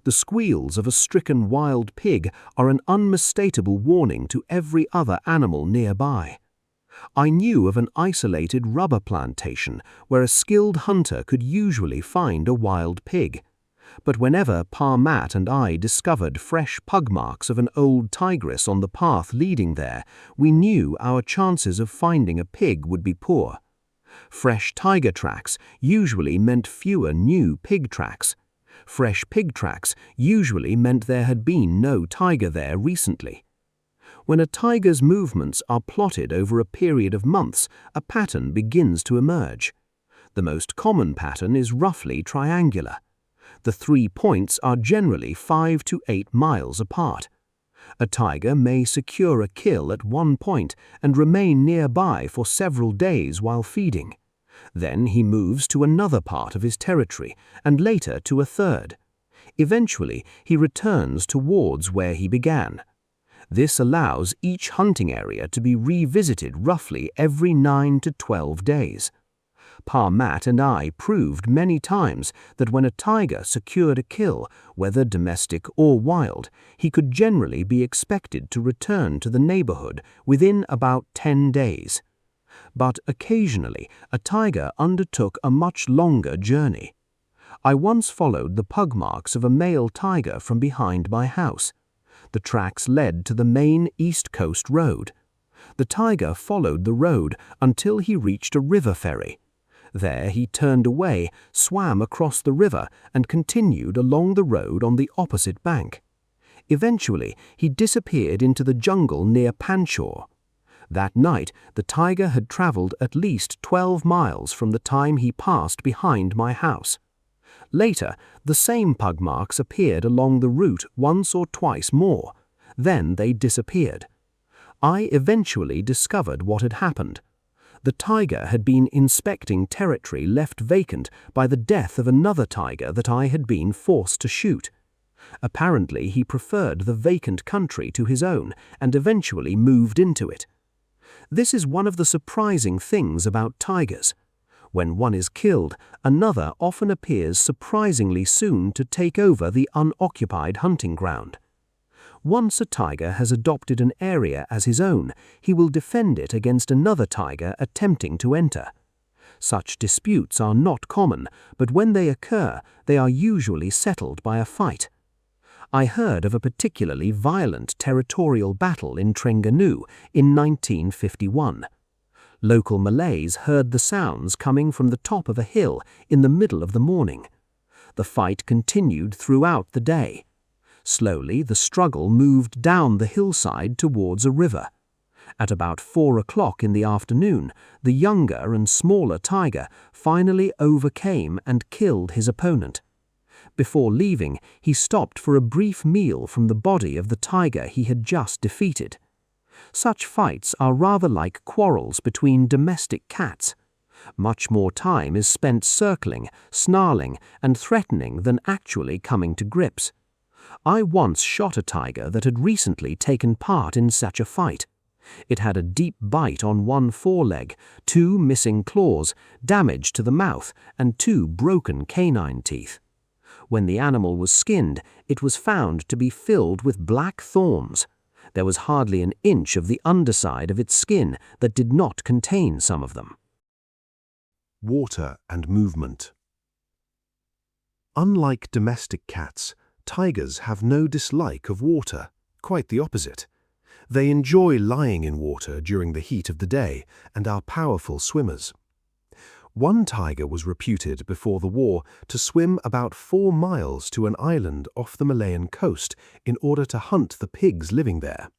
The squeals of a stricken wild pig are an unmistakable warning to every other animal nearby. I knew of an isolated rubber plantation where a skilled hunter could usually find a wild pig. But whenever Pa Matt and I discovered fresh pug marks of an old tigress on the path leading there, we knew our chances of finding a pig would be poor. Fresh tiger tracks usually meant fewer new pig tracks. Fresh pig tracks usually meant there had been no tiger there recently. When a tiger's movements are plotted over a period of months, a pattern begins to emerge. The most common pattern is roughly triangular. The 3 points are generally 5 to 8 miles apart. A tiger may secure a kill at one point and remain nearby for several days while feeding. Then he moves to another part of his territory and later to a third. Eventually, he returns towards where he began. This allows each hunting area to be revisited roughly every 9 to 12 days. Pa Matt and I proved many times that when a tiger secured a kill, whether domestic or wild, he could generally be expected to return to the neighborhood within about 10 days. But occasionally, a tiger undertook a much longer journey. I once followed the pug marks of a male tiger from behind my house. The tracks led to the main East Coast Road. The tiger followed the road until he reached a river ferry. There he turned away, swam across the river, and continued along the road on the opposite bank. Eventually, he disappeared into the jungle near Panchor. That night, the tiger had traveled at least 12 miles from the time he passed behind my house. Later, the same pug marks appeared along the route once or twice more. Then they disappeared. I eventually discovered what had happened. The tiger had been inspecting territory left vacant by the death of another tiger that I had been forced to shoot. Apparently, he preferred the vacant country to his own and eventually moved into it. This is one of the surprising things about tigers. When one is killed, another often appears surprisingly soon to take over the unoccupied hunting ground. Once a tiger has adopted an area as his own, he will defend it against another tiger attempting to enter. Such disputes are not common, but when they occur, they are usually settled by a fight. I heard of a particularly violent territorial battle in Trengganu in 1951. Local Malays heard the sounds coming from the top of a hill in the middle of the morning. The fight continued throughout the day. Slowly, the struggle moved down the hillside towards a river. At about 4 o'clock in the afternoon, the younger and smaller tiger finally overcame and killed his opponent. Before leaving, he stopped for a brief meal from the body of the tiger he had just defeated. Such fights are rather like quarrels between domestic cats. Much more time is spent circling, snarling, and threatening than actually coming to grips. I once shot a tiger that had recently taken part in such a fight. It had a deep bite on one foreleg, 2 missing claws, damage to the mouth, and 2 broken canine teeth. When the animal was skinned, it was found to be filled with black thorns. There was hardly an inch of the underside of its skin that did not contain some of them. Water and movement. Unlike domestic cats, tigers have no dislike of water, quite the opposite. They enjoy lying in water during the heat of the day and are powerful swimmers. One tiger was reputed before the war to swim about 4 miles to an island off the Malayan coast in order to hunt the pigs living there.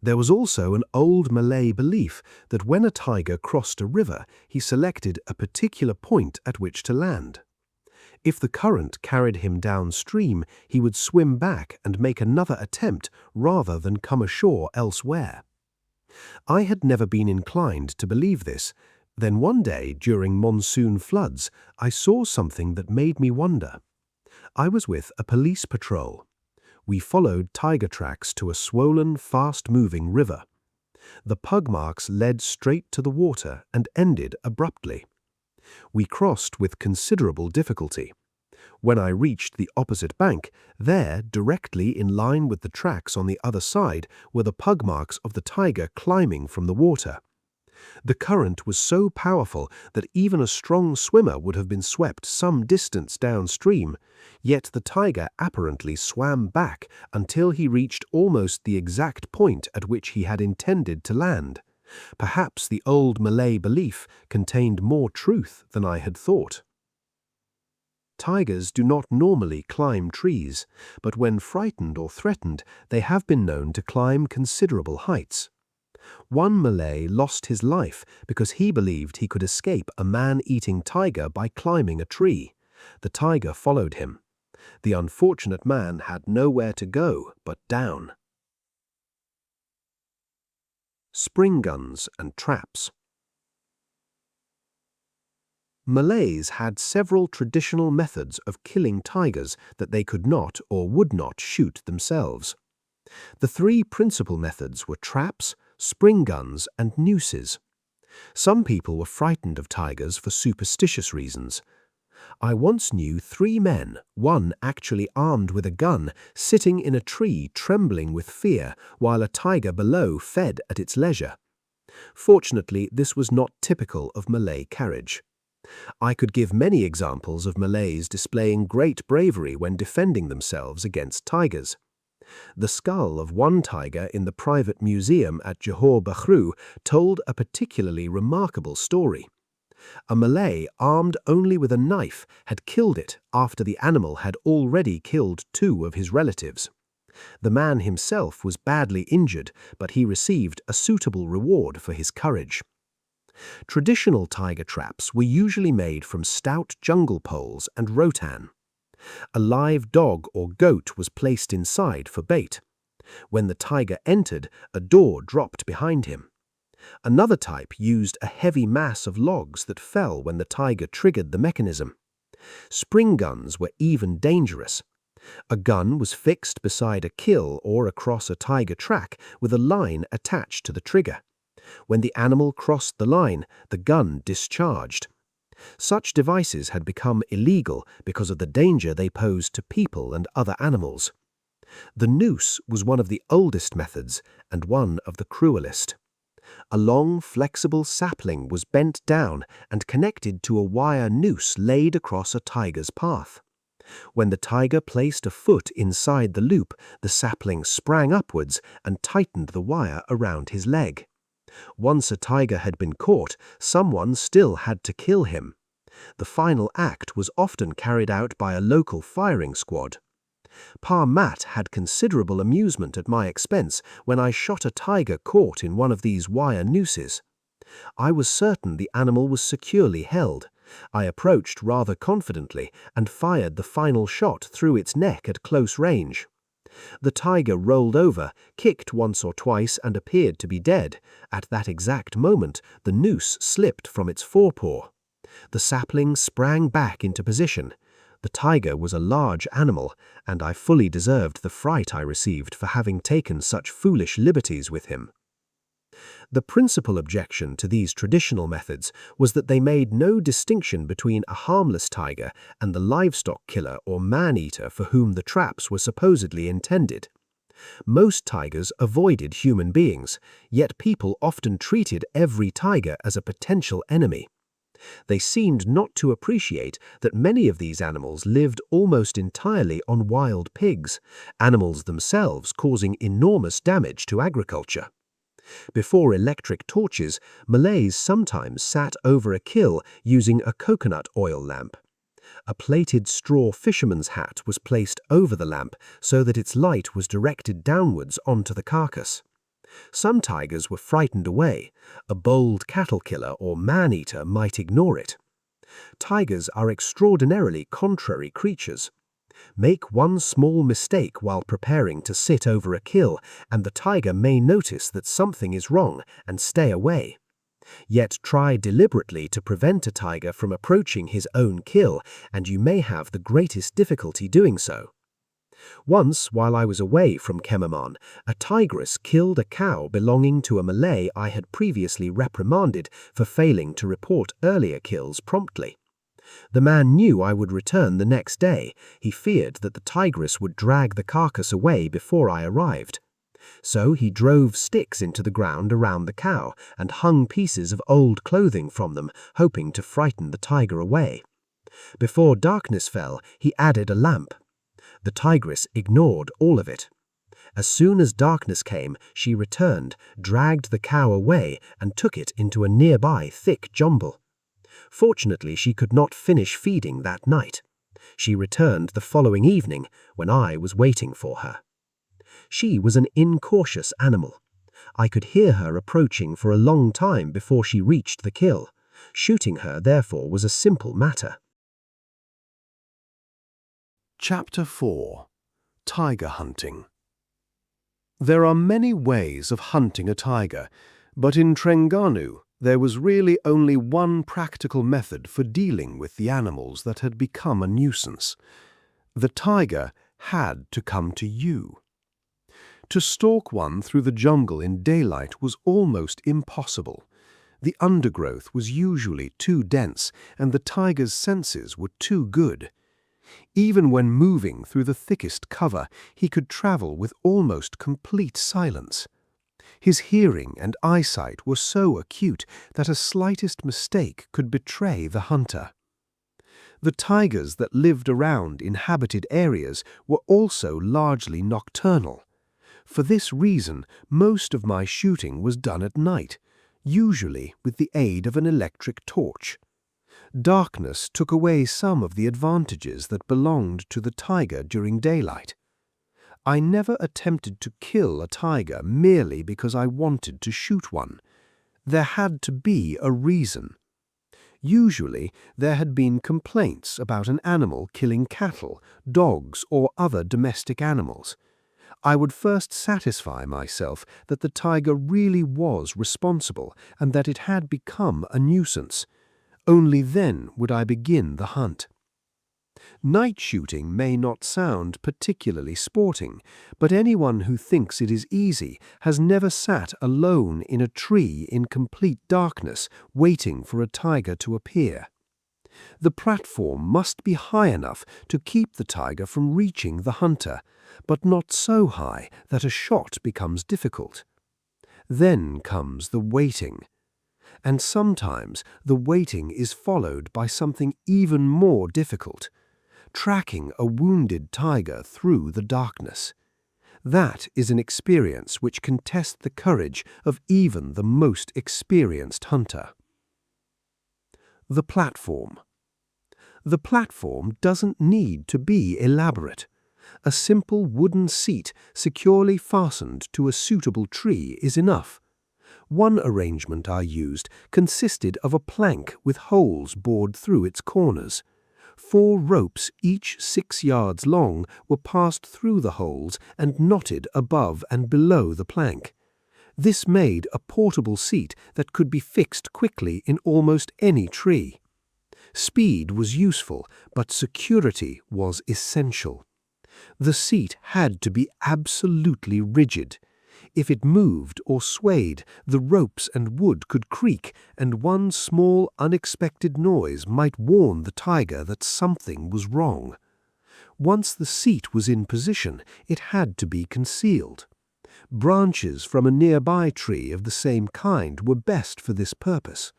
There was also an old Malay belief that when a tiger crossed a river, he selected a particular point at which to land. If the current carried him downstream, he would swim back and make another attempt rather than come ashore elsewhere. I had never been inclined to believe this. Then one day, during monsoon floods, I saw something that made me wonder. I was with a police patrol. We followed tiger tracks to a swollen, fast-moving river. The pug marks led straight to the water and ended abruptly. We crossed with considerable difficulty. When I reached the opposite bank, there, directly in line with the tracks on the other side, were the pug marks of the tiger climbing from the water. The current was so powerful that even a strong swimmer would have been swept some distance downstream, yet the tiger apparently swam back until he reached almost the exact point at which he had intended to land. Perhaps the old Malay belief contained more truth than I had thought. Tigers do not normally climb trees, but when frightened or threatened, they have been known to climb considerable heights. One Malay lost his life because he believed he could escape a man-eating tiger by climbing a tree. The tiger followed him. The unfortunate man had nowhere to go but down. Spring guns and traps. Malays had several traditional methods of killing tigers that they could not or would not shoot themselves. The 3 principal methods were traps, spring guns, and nooses. Some people were frightened of tigers for superstitious reasons. I once knew 3 men, one actually armed with a gun, sitting in a tree trembling with fear while a tiger below fed at its leisure. Fortunately, this was not typical of Malay carriage. I could give many examples of Malays displaying great bravery when defending themselves against tigers. The skull of one tiger in the private museum at Johor Bahru told a particularly remarkable story. A Malay, armed only with a knife, had killed it after the animal had already killed 2 of his relatives. The man himself was badly injured, but he received a suitable reward for his courage. Traditional tiger traps were usually made from stout jungle poles and rotan. A live dog or goat was placed inside for bait. When the tiger entered, a door dropped behind him. Another type used a heavy mass of logs that fell when the tiger triggered the mechanism. Spring guns were even dangerous. A gun was fixed beside a kill or across a tiger track with a line attached to the trigger. When the animal crossed the line, the gun discharged. Such devices had become illegal because of the danger they posed to people and other animals. The noose was one of the oldest methods and one of the cruelest. A long, flexible sapling was bent down and connected to a wire noose laid across a tiger's path. When the tiger placed a foot inside the loop, the sapling sprang upwards and tightened the wire around his leg. Once a tiger had been caught, someone still had to kill him. The final act was often carried out by a local firing squad. Pa Mat had considerable amusement at my expense when I shot a tiger caught in one of these wire nooses. I was certain the animal was securely held. I approached rather confidently and fired the final shot through its neck at close range. The tiger rolled over, kicked once or twice, and appeared to be dead. At that exact moment, the noose slipped from its forepaw. The sapling sprang back into position. The tiger was a large animal, and I fully deserved the fright I received for having taken such foolish liberties with him. The principal objection to these traditional methods was that they made no distinction between a harmless tiger and the livestock killer or man-eater for whom the traps were supposedly intended. Most tigers avoided human beings, yet people often treated every tiger as a potential enemy. They seemed not to appreciate that many of these animals lived almost entirely on wild pigs, animals themselves causing enormous damage to agriculture. Before electric torches, Malays sometimes sat over a kill using a coconut oil lamp. A plated straw fisherman's hat was placed over the lamp so that its light was directed downwards onto the carcass. Some tigers were frightened away. A bold cattle killer or man-eater might ignore it. Tigers are extraordinarily contrary creatures. Make one small mistake while preparing to sit over a kill, and the tiger may notice that something is wrong and stay away. Yet try deliberately to prevent a tiger from approaching his own kill, and you may have the greatest difficulty doing so. Once, while I was away from Kemaman, a tigress killed a cow belonging to a Malay I had previously reprimanded for failing to report earlier kills promptly. The man knew I would return the next day. He feared that the tigress would drag the carcass away before I arrived. So he drove sticks into the ground around the cow and hung pieces of old clothing from them, hoping to frighten the tiger away. Before darkness fell, he added a lamp. The tigress ignored all of it. As soon as darkness came, she returned, dragged the cow away, and took it into a nearby thick jungle. Fortunately, she could not finish feeding that night. She returned the following evening when I was waiting for her. She was an incautious animal. I could hear her approaching for a long time before she reached the kill. Shooting her, therefore, was a simple matter. Chapter 4. Tiger Hunting. There are many ways of hunting a tiger, but in Trengganu there was really only one practical method for dealing with the animals that had become a nuisance. The tiger had to come to you. To stalk one through the jungle in daylight was almost impossible. The undergrowth was usually too dense, and the tiger's senses were too good. Even when moving through the thickest cover, he could travel with almost complete silence. His hearing and eyesight were so acute that a slightest mistake could betray the hunter. The tigers that lived around inhabited areas were also largely nocturnal. For this reason, most of my shooting was done at night, usually with the aid of an electric torch. Darkness took away some of the advantages that belonged to the tiger during daylight. I never attempted to kill a tiger merely because I wanted to shoot one. There had to be a reason. Usually, there had been complaints about an animal killing cattle, dogs, or other domestic animals. I would first satisfy myself that the tiger really was responsible and that it had become a nuisance. Only then would I begin the hunt. Night shooting may not sound particularly sporting, but anyone who thinks it is easy has never sat alone in a tree in complete darkness waiting for a tiger to appear. The platform must be high enough to keep the tiger from reaching the hunter, but not so high that a shot becomes difficult. Then comes the waiting. And sometimes the waiting is followed by something even more difficult: tracking a wounded tiger through the darkness. That is an experience which can test the courage of even the most experienced hunter. The platform. The platform doesn't need to be elaborate. A simple wooden seat securely fastened to a suitable tree is enough. One arrangement I used consisted of a plank with holes bored through its corners. 4 ropes, each 6 yards long, were passed through the holes and knotted above and below the plank. This made a portable seat that could be fixed quickly in almost any tree. Speed was useful, but security was essential. The seat had to be absolutely rigid. If it moved or swayed, the ropes and wood could creak, and one small, unexpected noise might warn the tiger that something was wrong. Once the seat was in position, it had to be concealed. Branches from a nearby tree of the same kind were best for this purpose.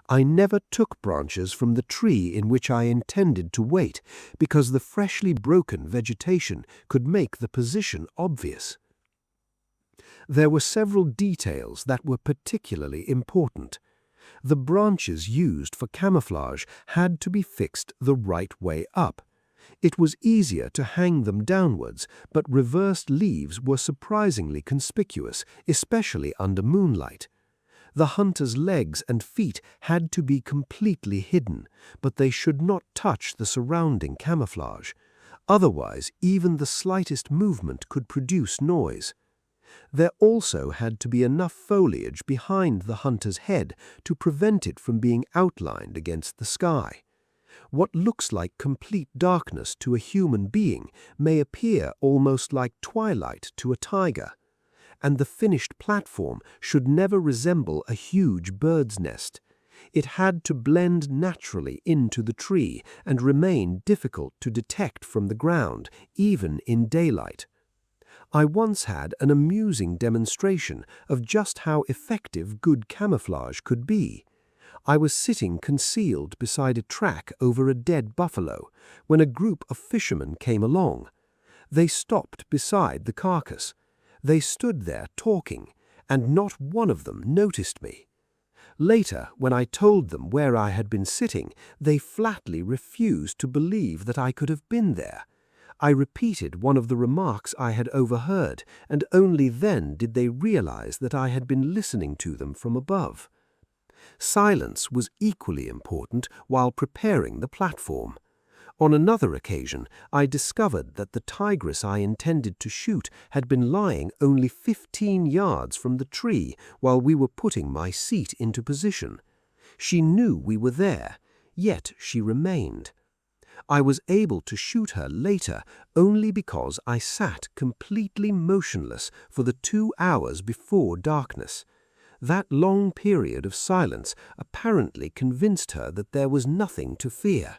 I never took branches from the tree in which I intended to wait, because the freshly broken vegetation could make the position obvious. There were several details that were particularly important. The branches used for camouflage had to be fixed the right way up. It was easier to hang them downwards, but reversed leaves were surprisingly conspicuous, especially under moonlight. The hunter's legs and feet had to be completely hidden, but they should not touch the surrounding camouflage. Otherwise, even the slightest movement could produce noise. There also had to be enough foliage behind the hunter's head to prevent it from being outlined against the sky. What looks like complete darkness to a human being may appear almost like twilight to a tiger. And the finished platform should never resemble a huge bird's nest. It had to blend naturally into the tree and remain difficult to detect from the ground, even in daylight. I once had an amusing demonstration of just how effective good camouflage could be. I was sitting concealed beside a track over a dead buffalo when a group of fishermen came along. They stopped beside the carcass. They stood there talking, and not one of them noticed me. Later, when I told them where I had been sitting, they flatly refused to believe that I could have been there. I repeated one of the remarks I had overheard, and only then did they realize that I had been listening to them from above. Silence was equally important while preparing the platform. On another occasion, I discovered that the tigress I intended to shoot had been lying only 15 yards from the tree while we were putting my seat into position. She knew we were there, yet she remained. I was able to shoot her later only because I sat completely motionless for the 2 hours before darkness. That long period of silence apparently convinced her that there was nothing to fear.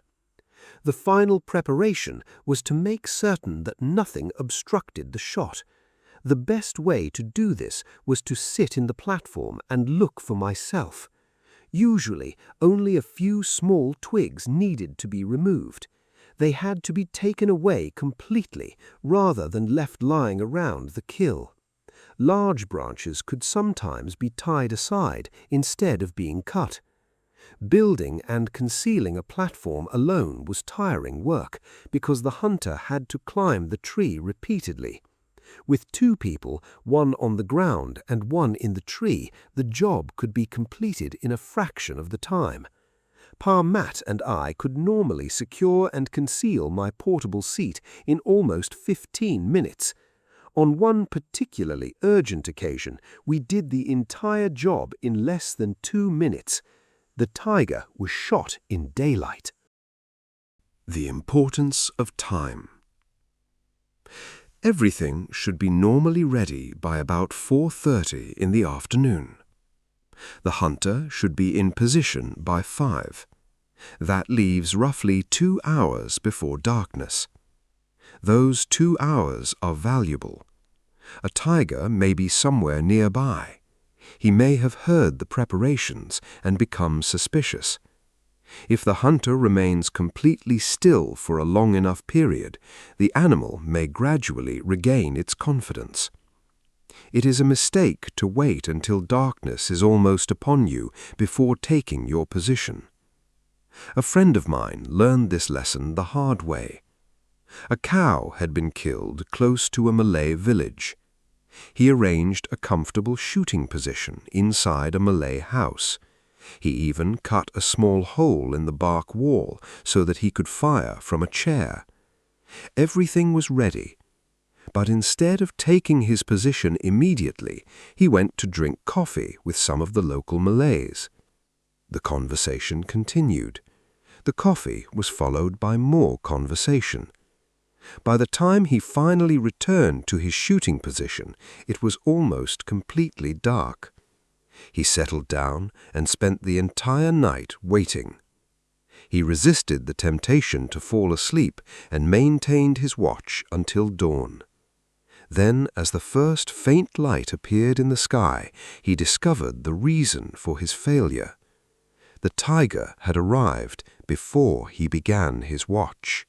The final preparation was to make certain that nothing obstructed the shot. The best way to do this was to sit in the platform and look for myself. Usually, only a few small twigs needed to be removed. They had to be taken away completely rather than left lying around the kill. Large branches could sometimes be tied aside instead of being cut. Building and concealing a platform alone was tiring work because the hunter had to climb the tree repeatedly. With 2 people, one on the ground and one in the tree, the job could be completed in a fraction of the time. Pa Matt and I could normally secure and conceal my portable seat in almost 15 minutes. On one particularly urgent occasion, we did the entire job in less than 2 minutes. The tiger was shot in daylight. The importance of time. Everything should be normally ready by about 4:30 in the afternoon. The hunter should be in position by 5. That leaves roughly 2 hours before darkness. Those 2 hours are valuable. A tiger may be somewhere nearby. He may have heard the preparations and become suspicious. If the hunter remains completely still for a long enough period, the animal may gradually regain its confidence. It is a mistake to wait until darkness is almost upon you before taking your position. A friend of mine learned this lesson the hard way. A cow had been killed close to a Malay village. He arranged a comfortable shooting position inside a Malay house. He even cut a small hole in the bark wall so that he could fire from a chair. Everything was ready, but instead of taking his position immediately, he went to drink coffee with some of the local Malays. The conversation continued. The coffee was followed by more conversation. By the time he finally returned to his shooting position, it was almost completely dark. He settled down and spent the entire night waiting. He resisted the temptation to fall asleep and maintained his watch until dawn. Then, as the first faint light appeared in the sky, he discovered the reason for his failure. The tiger had arrived before he began his watch.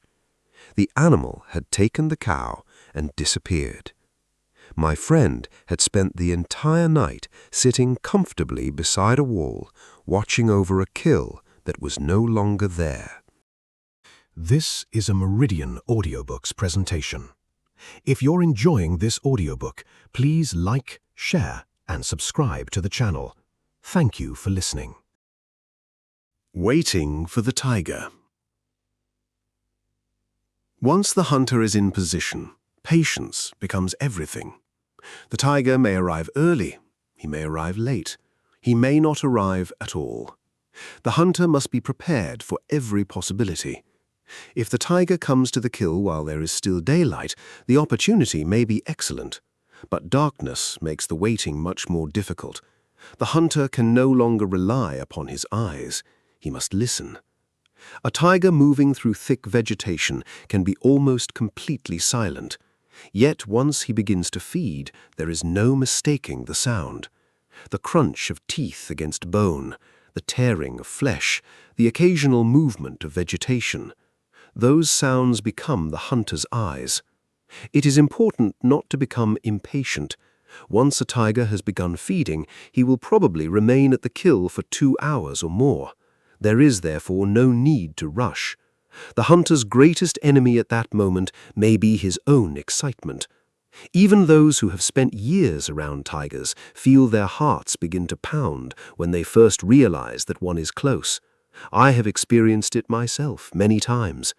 The animal had taken the cow and disappeared. My friend had spent the entire night sitting comfortably beside a wall, watching over a kill that was no longer there. This is a Meridian Audiobooks presentation. If you're enjoying this audiobook, please like, share, and subscribe to the channel. Thank you for listening. Waiting for the tiger. Once the hunter is in position, patience becomes everything. The tiger may arrive early, he may arrive late, he may not arrive at all. The hunter must be prepared for every possibility. If the tiger comes to the kill while there is still daylight, the opportunity may be excellent, but darkness makes the waiting much more difficult. The hunter can no longer rely upon his eyes, he must listen. A tiger moving through thick vegetation can be almost completely silent. Yet once he begins to feed, there is no mistaking the sound. The crunch of teeth against bone, the tearing of flesh, the occasional movement of vegetation. Those sounds become the hunter's eyes. It is important not to become impatient. Once a tiger has begun feeding, he will probably remain at the kill for 2 hours or more. There is therefore no need to rush. The hunter's greatest enemy at that moment may be his own excitement. Even those who have spent years around tigers feel their hearts begin to pound when they first realize that one is close. I have experienced it myself many times.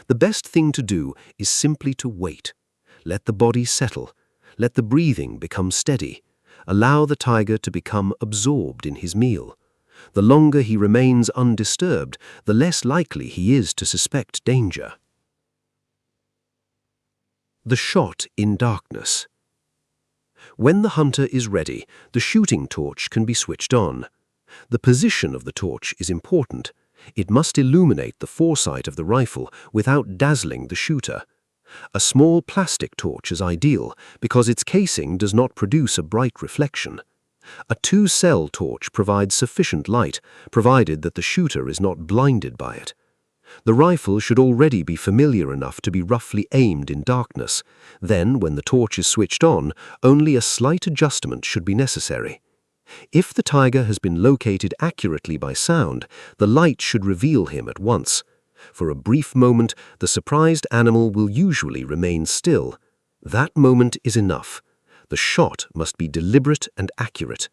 The best thing to do is simply to wait. Let the body settle. Let the breathing become steady. Allow the tiger to become absorbed in his meal. The longer he remains undisturbed, the less likely he is to suspect danger. The shot in darkness. When the hunter is ready, the shooting torch can be switched on. The position of the torch is important. It must illuminate the foresight of the rifle without dazzling the shooter. A small plastic torch is ideal because its casing does not produce a bright reflection. A 2-cell torch provides sufficient light, provided that the shooter is not blinded by it. The rifle should already be familiar enough to be roughly aimed in darkness. Then, when the torch is switched on, only a slight adjustment should be necessary. If the tiger has been located accurately by sound, the light should reveal him at once. For a brief moment, the surprised animal will usually remain still. That moment is enough. The shot must be deliberate and accurate.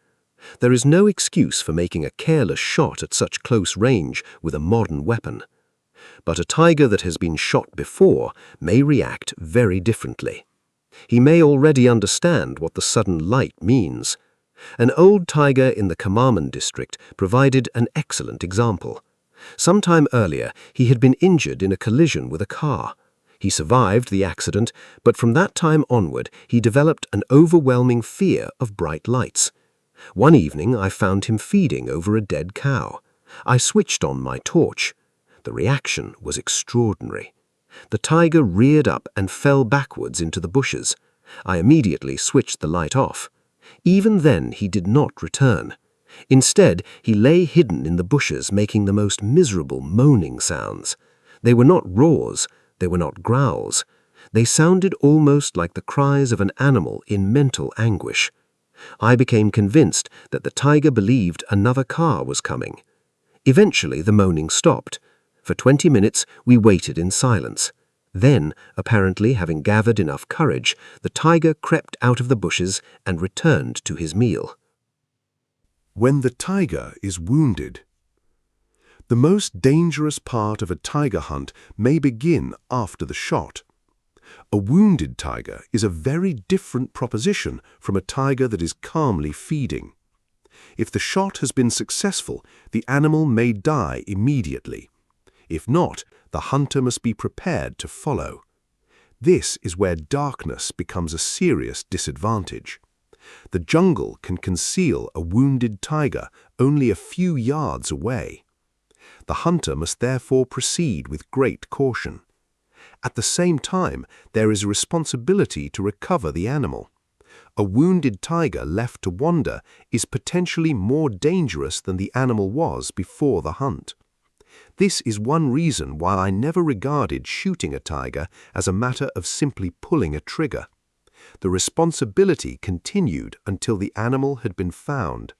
There is no excuse for making a careless shot at such close range with a modern weapon. But a tiger that has been shot before may react very differently. He may already understand what the sudden light means. An old tiger in the Kemaman district provided an excellent example. Some time earlier, he had been injured in a collision with a car. He survived the accident, but from that time onward, he developed an overwhelming fear of bright lights. One evening, I found him feeding over a dead cow. I switched on my torch. The reaction was extraordinary. The tiger reared up and fell backwards into the bushes. I immediately switched the light off. Even then, he did not return. Instead, he lay hidden in the bushes, making the most miserable moaning sounds. They were not roars. They were not growls. They sounded almost like the cries of an animal in mental anguish. I became convinced that the tiger believed another car was coming. Eventually, the moaning stopped. For 20 minutes, we waited in silence. Then, apparently having gathered enough courage, the tiger crept out of the bushes and returned to his meal. When the tiger is wounded. The most dangerous part of a tiger hunt may begin after the shot. A wounded tiger is a very different proposition from a tiger that is calmly feeding. If the shot has been successful, the animal may die immediately. If not, the hunter must be prepared to follow. This is where darkness becomes a serious disadvantage. The jungle can conceal a wounded tiger only a few yards away. The hunter must therefore proceed with great caution. At the same time, there is a responsibility to recover the animal. A wounded tiger left to wander is potentially more dangerous than the animal was before the hunt. This is one reason why I never regarded shooting a tiger as a matter of simply pulling a trigger. The responsibility continued until the animal had been found.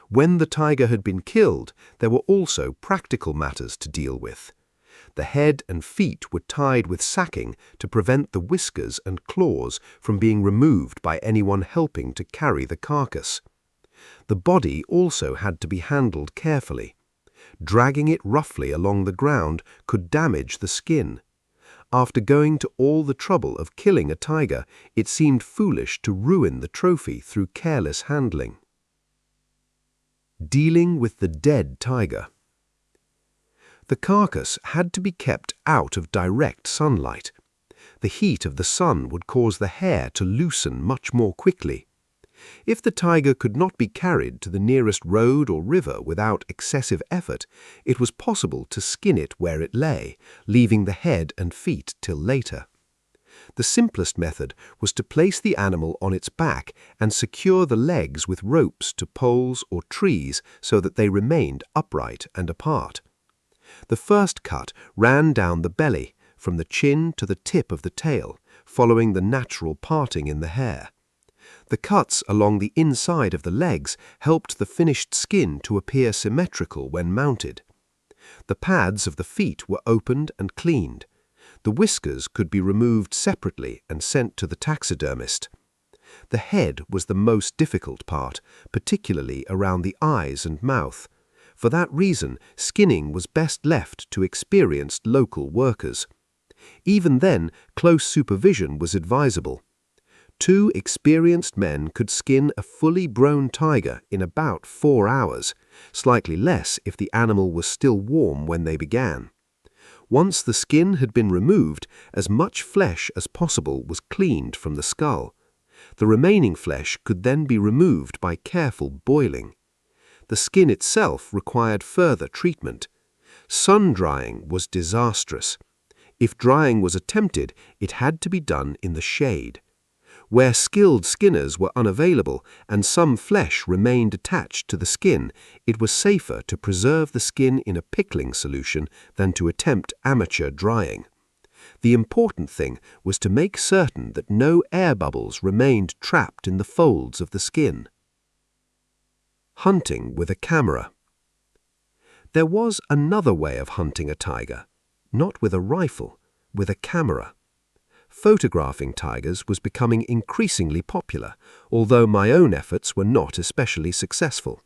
When the tiger had been killed, there were also practical matters to deal with. The head and feet were tied with sacking to prevent the whiskers and claws from being removed by anyone helping to carry the carcass. The body also had to be handled carefully. Dragging it roughly along the ground could damage the skin. After going to all the trouble of killing a tiger, it seemed foolish to ruin the trophy through careless handling. Dealing with the dead tiger. The carcass had to be kept out of direct sunlight. The heat of the sun would cause the hair to loosen much more quickly. If the tiger could not be carried to the nearest road or river without excessive effort, it was possible to skin it where it lay, leaving the head and feet till later. The simplest method was to place the animal on its back and secure the legs with ropes to poles or trees so that they remained upright and apart. The first cut ran down the belly, from the chin to the tip of the tail, following the natural parting in the hair. The cuts along the inside of the legs helped the finished skin to appear symmetrical when mounted. The pads of the feet were opened and cleaned. The whiskers could be removed separately and sent to the taxidermist. The head was the most difficult part, particularly around the eyes and mouth. For that reason, skinning was best left to experienced local workers. Even then, close supervision was advisable. 2 experienced men could skin a fully grown tiger in about 4 hours, slightly less if the animal was still warm when they began. Once the skin had been removed, as much flesh as possible was cleaned from the skull. The remaining flesh could then be removed by careful boiling. The skin itself required further treatment. Sun-drying was disastrous. If drying was attempted, it had to be done in the shade. Where skilled skinners were unavailable and some flesh remained attached to the skin, it was safer to preserve the skin in a pickling solution than to attempt amateur drying. The important thing was to make certain that no air bubbles remained trapped in the folds of the skin. Hunting with a camera. There was another way of hunting a tiger, not with a rifle, with a camera. Photographing tigers was becoming increasingly popular, although my own efforts were not especially successful.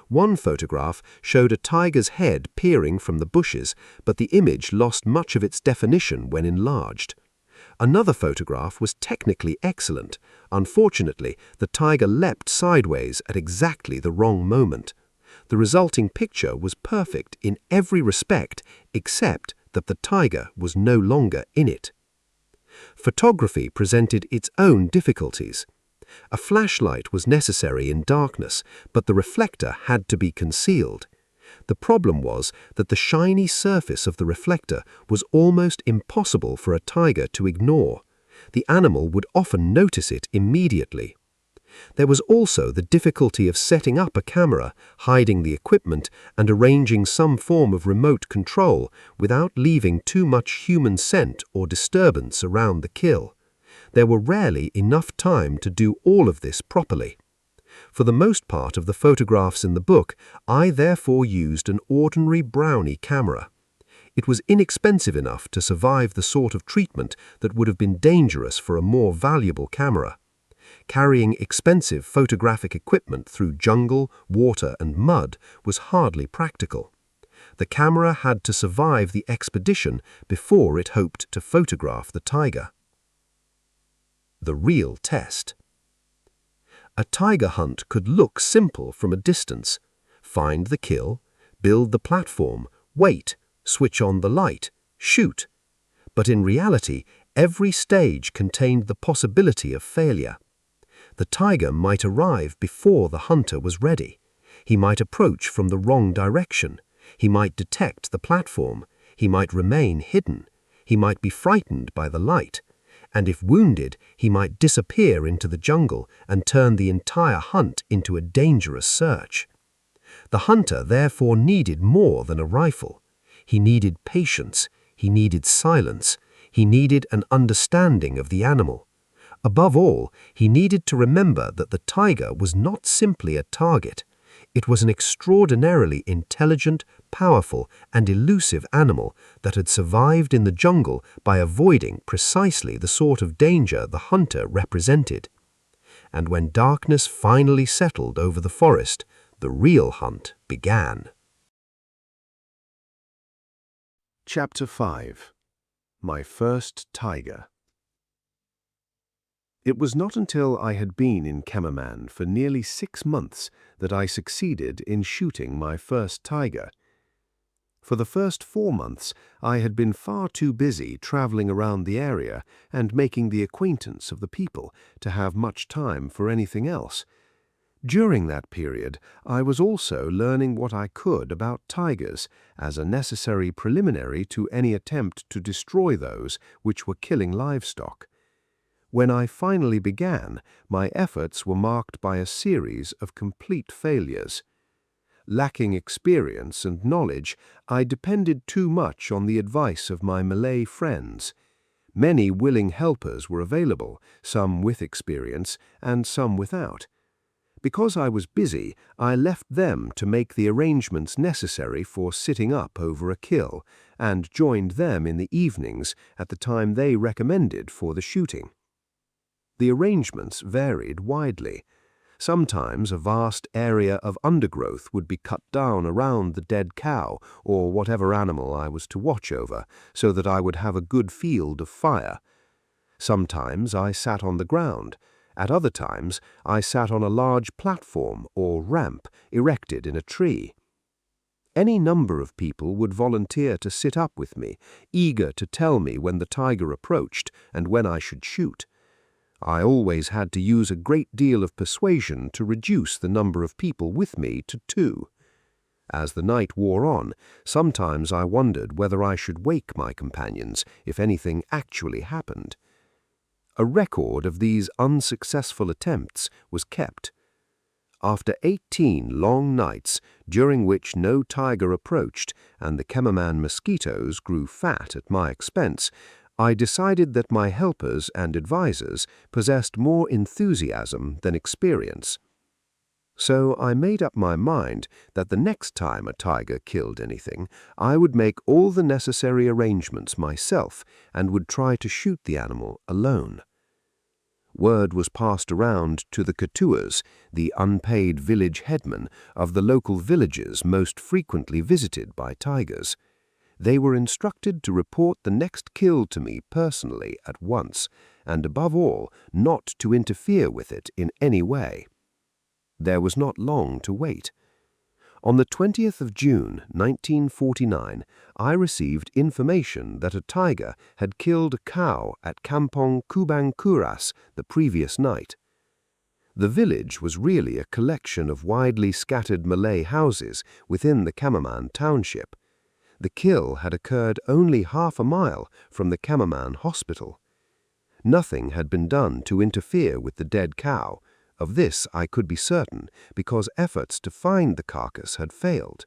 One photograph showed a tiger's head peering from the bushes, but the image lost much of its definition when enlarged. Another photograph was technically excellent. Unfortunately, the tiger leapt sideways at exactly the wrong moment. The resulting picture was perfect in every respect except that the tiger was no longer in it. Photography presented its own difficulties. A flashlight was necessary in darkness, but the reflector had to be concealed. The problem was that the shiny surface of the reflector was almost impossible for a tiger to ignore. The animal would often notice it immediately. There was also the difficulty of setting up a camera, hiding the equipment, and arranging some form of remote control without leaving too much human scent or disturbance around the kill. There were rarely enough time to do all of this properly. For the most part of the photographs in the book, I therefore used an ordinary Brownie camera. It was inexpensive enough to survive the sort of treatment that would have been dangerous for a more valuable camera. Carrying expensive photographic equipment through jungle, water, and mud was hardly practical. The camera had to survive the expedition before it hoped to photograph the tiger. The real test. A tiger hunt could look simple from a distance. Find the kill, build the platform, wait, switch on the light, shoot. But in reality, every stage contained the possibility of failure. The tiger might arrive before the hunter was ready. He might approach from the wrong direction. He might detect the platform. He might remain hidden. He might be frightened by the light. And if wounded, he might disappear into the jungle and turn the entire hunt into a dangerous search. The hunter therefore needed more than a rifle. He needed patience. He needed silence. He needed an understanding of the animal. Above all, he needed to remember that the tiger was not simply a target. It was an extraordinarily intelligent, powerful, and elusive animal that had survived in the jungle by avoiding precisely the sort of danger the hunter represented. And when darkness finally settled over the forest, the real hunt began. Chapter 5. My First Tiger. It was not until I had been in Kemaman for nearly 6 months that I succeeded in shooting my first tiger. For the first 4 months, I had been far too busy traveling around the area and making the acquaintance of the people to have much time for anything else. During that period, I was also learning what I could about tigers as a necessary preliminary to any attempt to destroy those which were killing livestock. When I finally began, my efforts were marked by a series of complete failures. Lacking experience and knowledge, I depended too much on the advice of my Malay friends. Many willing helpers were available, some with experience and some without. Because I was busy, I left them to make the arrangements necessary for sitting up over a kill, and joined them in the evenings at the time they recommended for the shooting. The arrangements varied widely. Sometimes a vast area of undergrowth would be cut down around the dead cow or whatever animal I was to watch over, so that I would have a good field of fire. Sometimes I sat on the ground. At other times, I sat on a large platform or ramp erected in a tree. Any number of people would volunteer to sit up with me, eager to tell me when the tiger approached and when I should shoot. I always had to use a great deal of persuasion to reduce the number of people with me to 2. As the night wore on, sometimes I wondered whether I should wake my companions if anything actually happened. A record of these unsuccessful attempts was kept. After 18 long nights, during which no tiger approached and the Kemaman mosquitoes grew fat at my expense, I decided that my helpers and advisers possessed more enthusiasm than experience. So I made up my mind that the next time a tiger killed anything, I would make all the necessary arrangements myself and would try to shoot the animal alone. Word was passed around to the ketuas, the unpaid village headmen of the local villages most frequently visited by tigers. They were instructed to report the next kill to me personally at once, and above all, not to interfere with it in any way. There was not long to wait. On the 20th of June, 1949, I received information that a tiger had killed a cow at Kampong Kubang Kuras the previous night. The village was really a collection of widely scattered Malay houses within the Kemaman township. The kill had occurred only half a mile from the Kemaman hospital. Nothing had been done to interfere with the dead cow. Of this I could be certain, because efforts to find the carcass had failed.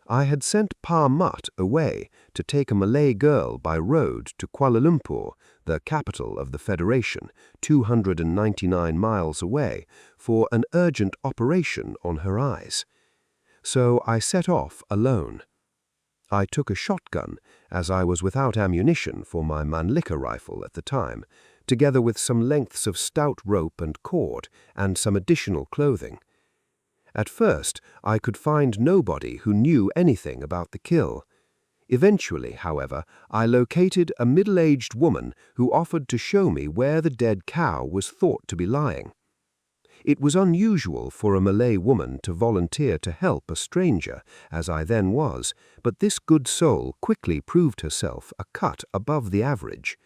I had sent Pa Mat away to take a Malay girl by road to Kuala Lumpur, the capital of the Federation, 299 miles away, for an urgent operation on her eyes. So I set off alone. I took a shotgun, as I was without ammunition for my Mannlicher rifle at the time, together with some lengths of stout rope and cord and some additional clothing. At first, I could find nobody who knew anything about the kill. Eventually, however, I located a middle-aged woman who offered to show me where the dead cow was thought to be lying. It was unusual for a Malay woman to volunteer to help a stranger, as I then was, but this good soul quickly proved herself a cut above the average.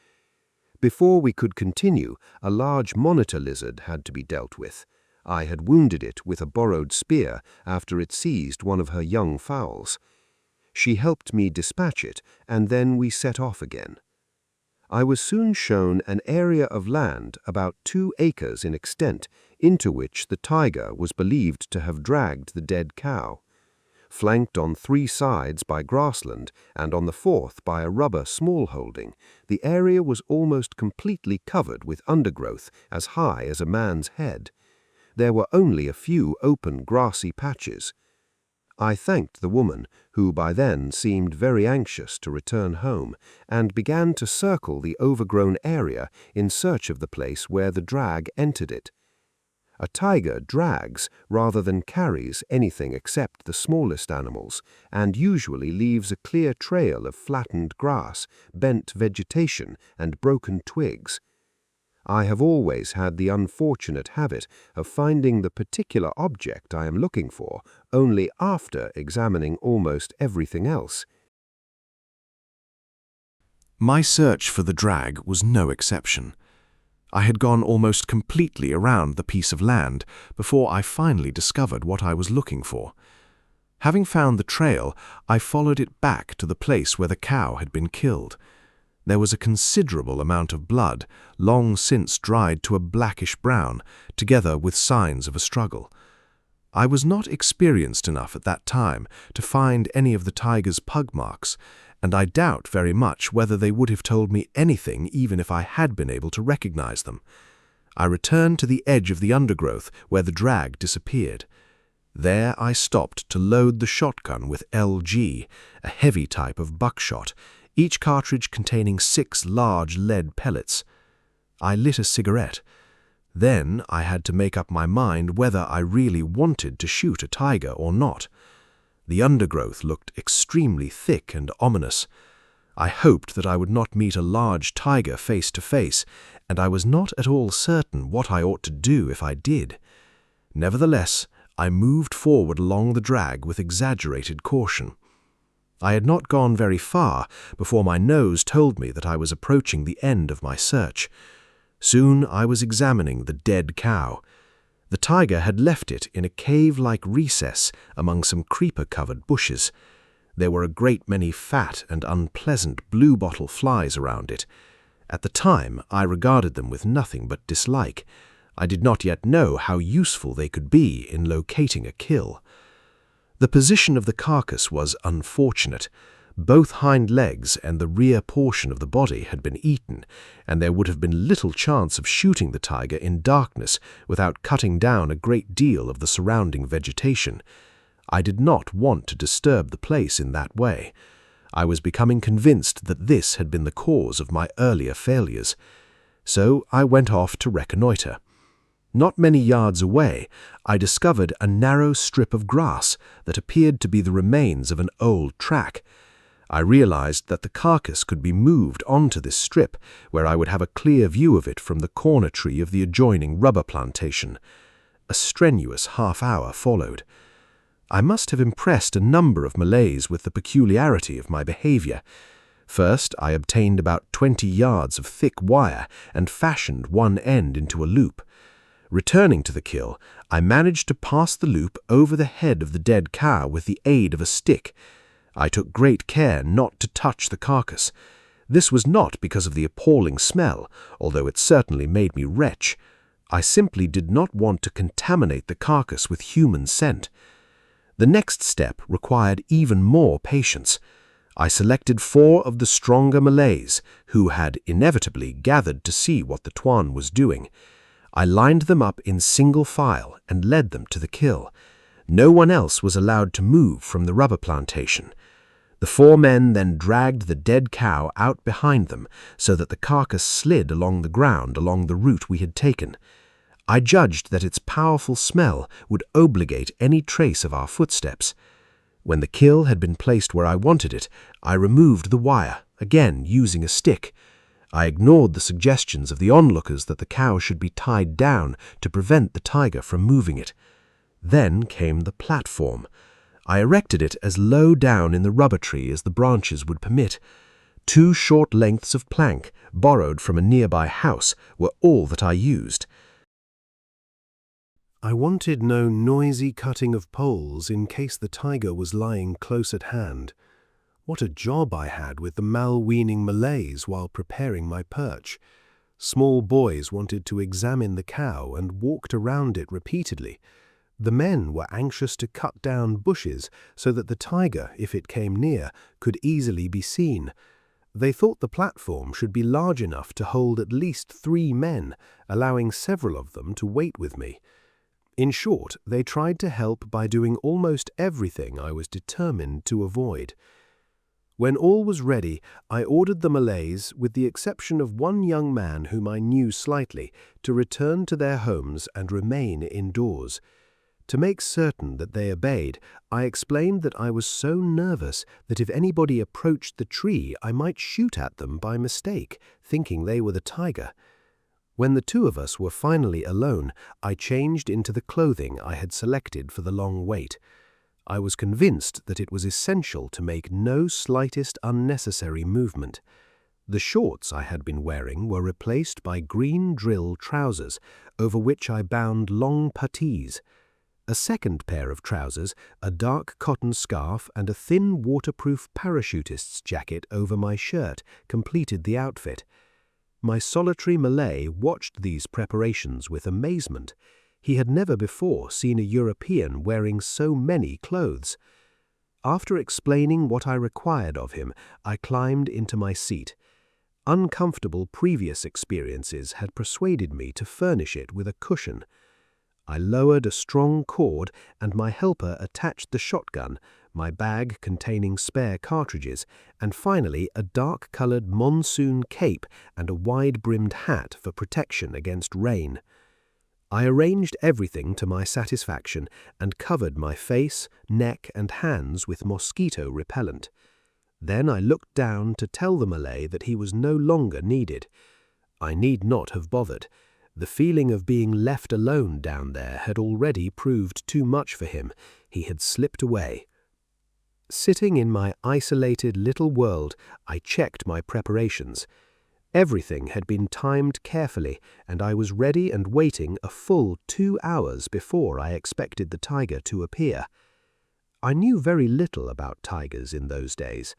Before we could continue, a large monitor lizard had to be dealt with. I had wounded it with a borrowed spear after it seized one of her young fowls. She helped me dispatch it, and then we set off again. I was soon shown an area of land about 2 acres in extent, into which the tiger was believed to have dragged the dead cow. Flanked on 3 sides by grassland and on the 4th by a rubber smallholding, the area was almost completely covered with undergrowth as high as a man's head. There were only a few open grassy patches. I thanked the woman, who by then seemed very anxious to return home, and began to circle the overgrown area in search of the place where the drag entered it. A tiger drags rather than carries anything except the smallest animals, and usually leaves a clear trail of flattened grass, bent vegetation, and broken twigs. I have always had the unfortunate habit of finding the particular object I am looking for only after examining almost everything else. My search for the drag was no exception. I had gone almost completely around the piece of land before I finally discovered what I was looking for. Having found the trail, I followed it back to the place where the cow had been killed. There was a considerable amount of blood, long since dried to a blackish brown, together with signs of a struggle. I was not experienced enough at that time to find any of the tiger's pug marks, and I doubt very much whether they would have told me anything even if I had been able to recognize them. I returned to the edge of the undergrowth where the drag disappeared. There I stopped to load the shotgun with LG, a heavy type of buckshot, each cartridge containing 6 large lead pellets. I lit a cigarette. Then I had to make up my mind whether I really wanted to shoot a tiger or not. The undergrowth looked extremely thick and ominous. I hoped that I would not meet a large tiger face to face, and I was not at all certain what I ought to do if I did. Nevertheless, I moved forward along the drag with exaggerated caution. I had not gone very far before my nose told me that I was approaching the end of my search. Soon I was examining the dead cow. The tiger had left it in a cave-like recess among some creeper-covered bushes. There were a great many fat and unpleasant bluebottle flies around it. At the time, I regarded them with nothing but dislike. I did not yet know how useful they could be in locating a kill. The position of the carcass was unfortunate. Both hind legs and the rear portion of the body had been eaten, and there would have been little chance of shooting the tiger in darkness without cutting down a great deal of the surrounding vegetation. I did not want to disturb the place in that way. I was becoming convinced that this had been the cause of my earlier failures. So I went off to reconnoiter. Not many yards away, I discovered a narrow strip of grass that appeared to be the remains of an old track. I realized that the carcass could be moved onto this strip, where I would have a clear view of it from the corner tree of the adjoining rubber plantation. A strenuous half-hour followed. I must have impressed a number of Malays with the peculiarity of my behavior. First, I obtained about 20 yards of thick wire and fashioned one end into a loop. Returning to the kill, I managed to pass the loop over the head of the dead cow with the aid of a stick. I took great care not to touch the carcass. This was not because of the appalling smell, although it certainly made me retch. I simply did not want to contaminate the carcass with human scent. The next step required even more patience. I selected 4 of the stronger Malays, who had inevitably gathered to see what the Tuan was doing. I lined them up in single file and led them to the kill. No one else was allowed to move from the rubber plantation. The 4 men then dragged the dead cow out behind them so that the carcass slid along the ground along the route we had taken. I judged that its powerful smell would obligate any trace of our footsteps. When the kill had been placed where I wanted it, I removed the wire, again using a stick. I ignored the suggestions of the onlookers that the cow should be tied down to prevent the tiger from moving it. Then came the platform. I erected it as low down in the rubber tree as the branches would permit. 2 short lengths of plank, borrowed from a nearby house, were all that I used. I wanted no noisy cutting of poles in case the tiger was lying close at hand. What a job I had with the mal-weaning Malays while preparing my perch. Small boys wanted to examine the cow and walked around it repeatedly. The men were anxious to cut down bushes so that the tiger, if it came near, could easily be seen. They thought the platform should be large enough to hold at least 3 men, allowing several of them to wait with me. In short, they tried to help by doing almost everything I was determined to avoid. When all was ready, I ordered the Malays, with the exception of 1 young man whom I knew slightly, to return to their homes and remain indoors. To make certain that they obeyed, I explained that I was so nervous that if anybody approached the tree, I might shoot at them by mistake, thinking they were the tiger. When the 2 of us were finally alone, I changed into the clothing I had selected for the long wait. I was convinced that it was essential to make no slightest unnecessary movement. The shorts I had been wearing were replaced by green drill trousers, over which I bound long puttees. A second pair of trousers, a dark cotton scarf, and a thin waterproof parachutist's jacket over my shirt completed the outfit. My solitary Malay watched these preparations with amazement. He had never before seen a European wearing so many clothes. After explaining what I required of him, I climbed into my seat. Uncomfortable previous experiences had persuaded me to furnish it with a cushion. I lowered a strong cord, and my helper attached the shotgun, my bag containing spare cartridges, and finally a dark-colored monsoon cape and a wide-brimmed hat for protection against rain. I arranged everything to my satisfaction and covered my face, neck, and hands with mosquito repellent. Then I looked down to tell the Malay that he was no longer needed. I need not have bothered. The feeling of being left alone down there had already proved too much for him. He had slipped away. Sitting in my isolated little world, I checked my preparations. Everything had been timed carefully, and I was ready and waiting a full 2 hours before I expected the tiger to appear. I knew very little about tigers in those days.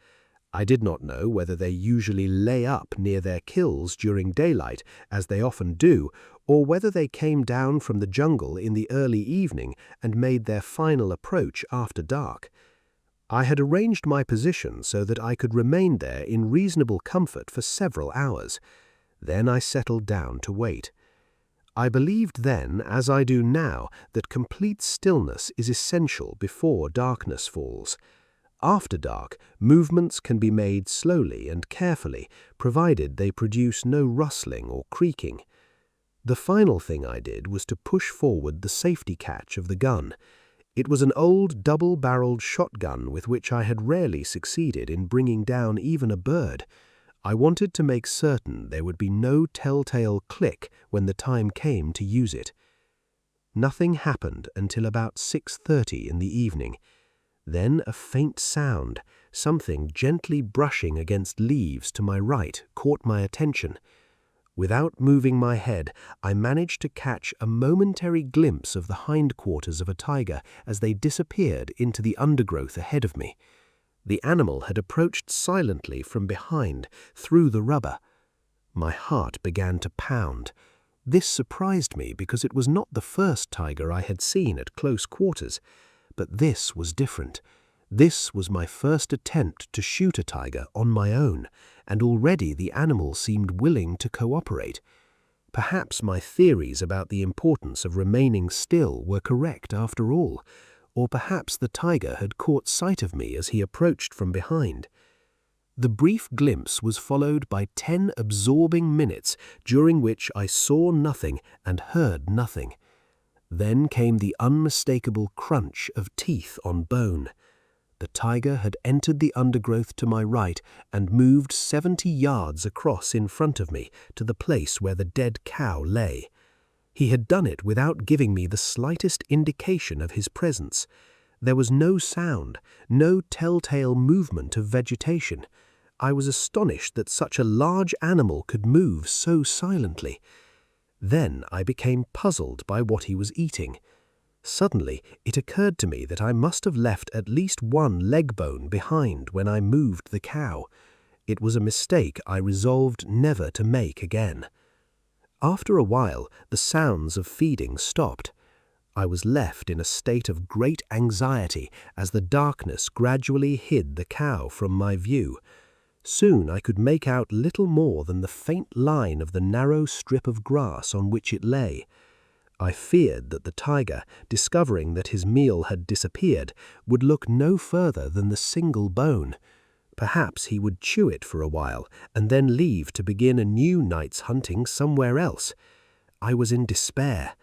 I did not know whether they usually lay up near their kills during daylight, as they often do, or whether they came down from the jungle in the early evening and made their final approach after dark. I had arranged my position so that I could remain there in reasonable comfort for several hours. Then I settled down to wait. I believed then, as I do now, that complete stillness is essential before darkness falls. After dark, movements can be made slowly and carefully, provided they produce no rustling or creaking. The final thing I did was to push forward the safety catch of the gun. It was an old double-barreled shotgun with which I had rarely succeeded in bringing down even a bird. I wanted to make certain there would be no telltale click when the time came to use it. Nothing happened until about 6:30 in the evening. Then a faint sound, something gently brushing against leaves to my right, caught my attention. Without moving my head, I managed to catch a momentary glimpse of the hindquarters of a tiger as they disappeared into the undergrowth ahead of me. The animal had approached silently from behind, through the rubber. My heart began to pound. This surprised me because it was not the first tiger I had seen at close quarters. But this was different. This was my first attempt to shoot a tiger on my own, and already the animal seemed willing to cooperate. Perhaps my theories about the importance of remaining still were correct after all. or perhaps the tiger had caught sight of me as he approached from behind. The brief glimpse was followed by 10 absorbing minutes during which I saw nothing and heard nothing. Then came the unmistakable crunch of teeth on bone. The tiger had entered the undergrowth to my right and moved 70 yards across in front of me to the place where the dead cow lay. He had done it without giving me the slightest indication of his presence. There was no sound, no telltale movement of vegetation. I was astonished that such a large animal could move so silently. Then I became puzzled by what he was eating. Suddenly, it occurred to me that I must have left at least one leg bone behind when I moved the cow. It was a mistake I resolved never to make again. After a while, the sounds of feeding stopped. I was left in a state of great anxiety as the darkness gradually hid the cow from my view. Soon I could make out little more than the faint line of the narrow strip of grass on which it lay. I feared that the tiger, discovering that his meal had disappeared, would look no further than the single bone. Perhaps he would chew it for a while and then leave to begin a new night's hunting somewhere else. I was in despair.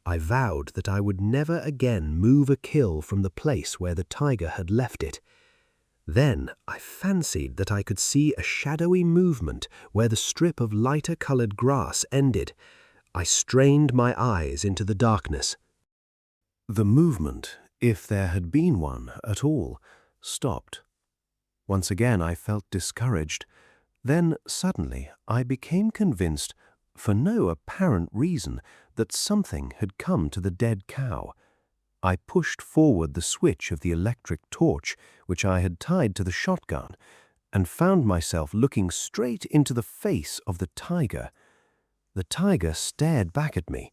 I vowed that I would never again move a kill from the place where the tiger had left it. Then I fancied that I could see a shadowy movement where the strip of lighter-colored grass ended. I strained my eyes into the darkness. The movement, if there had been one at all, stopped. Once again I felt discouraged. Then suddenly I became convinced, for no apparent reason, that something had come to the dead cow. I pushed forward the switch of the electric torch, which I had tied to the shotgun, and found myself looking straight into the face of the tiger. The tiger stared back at me.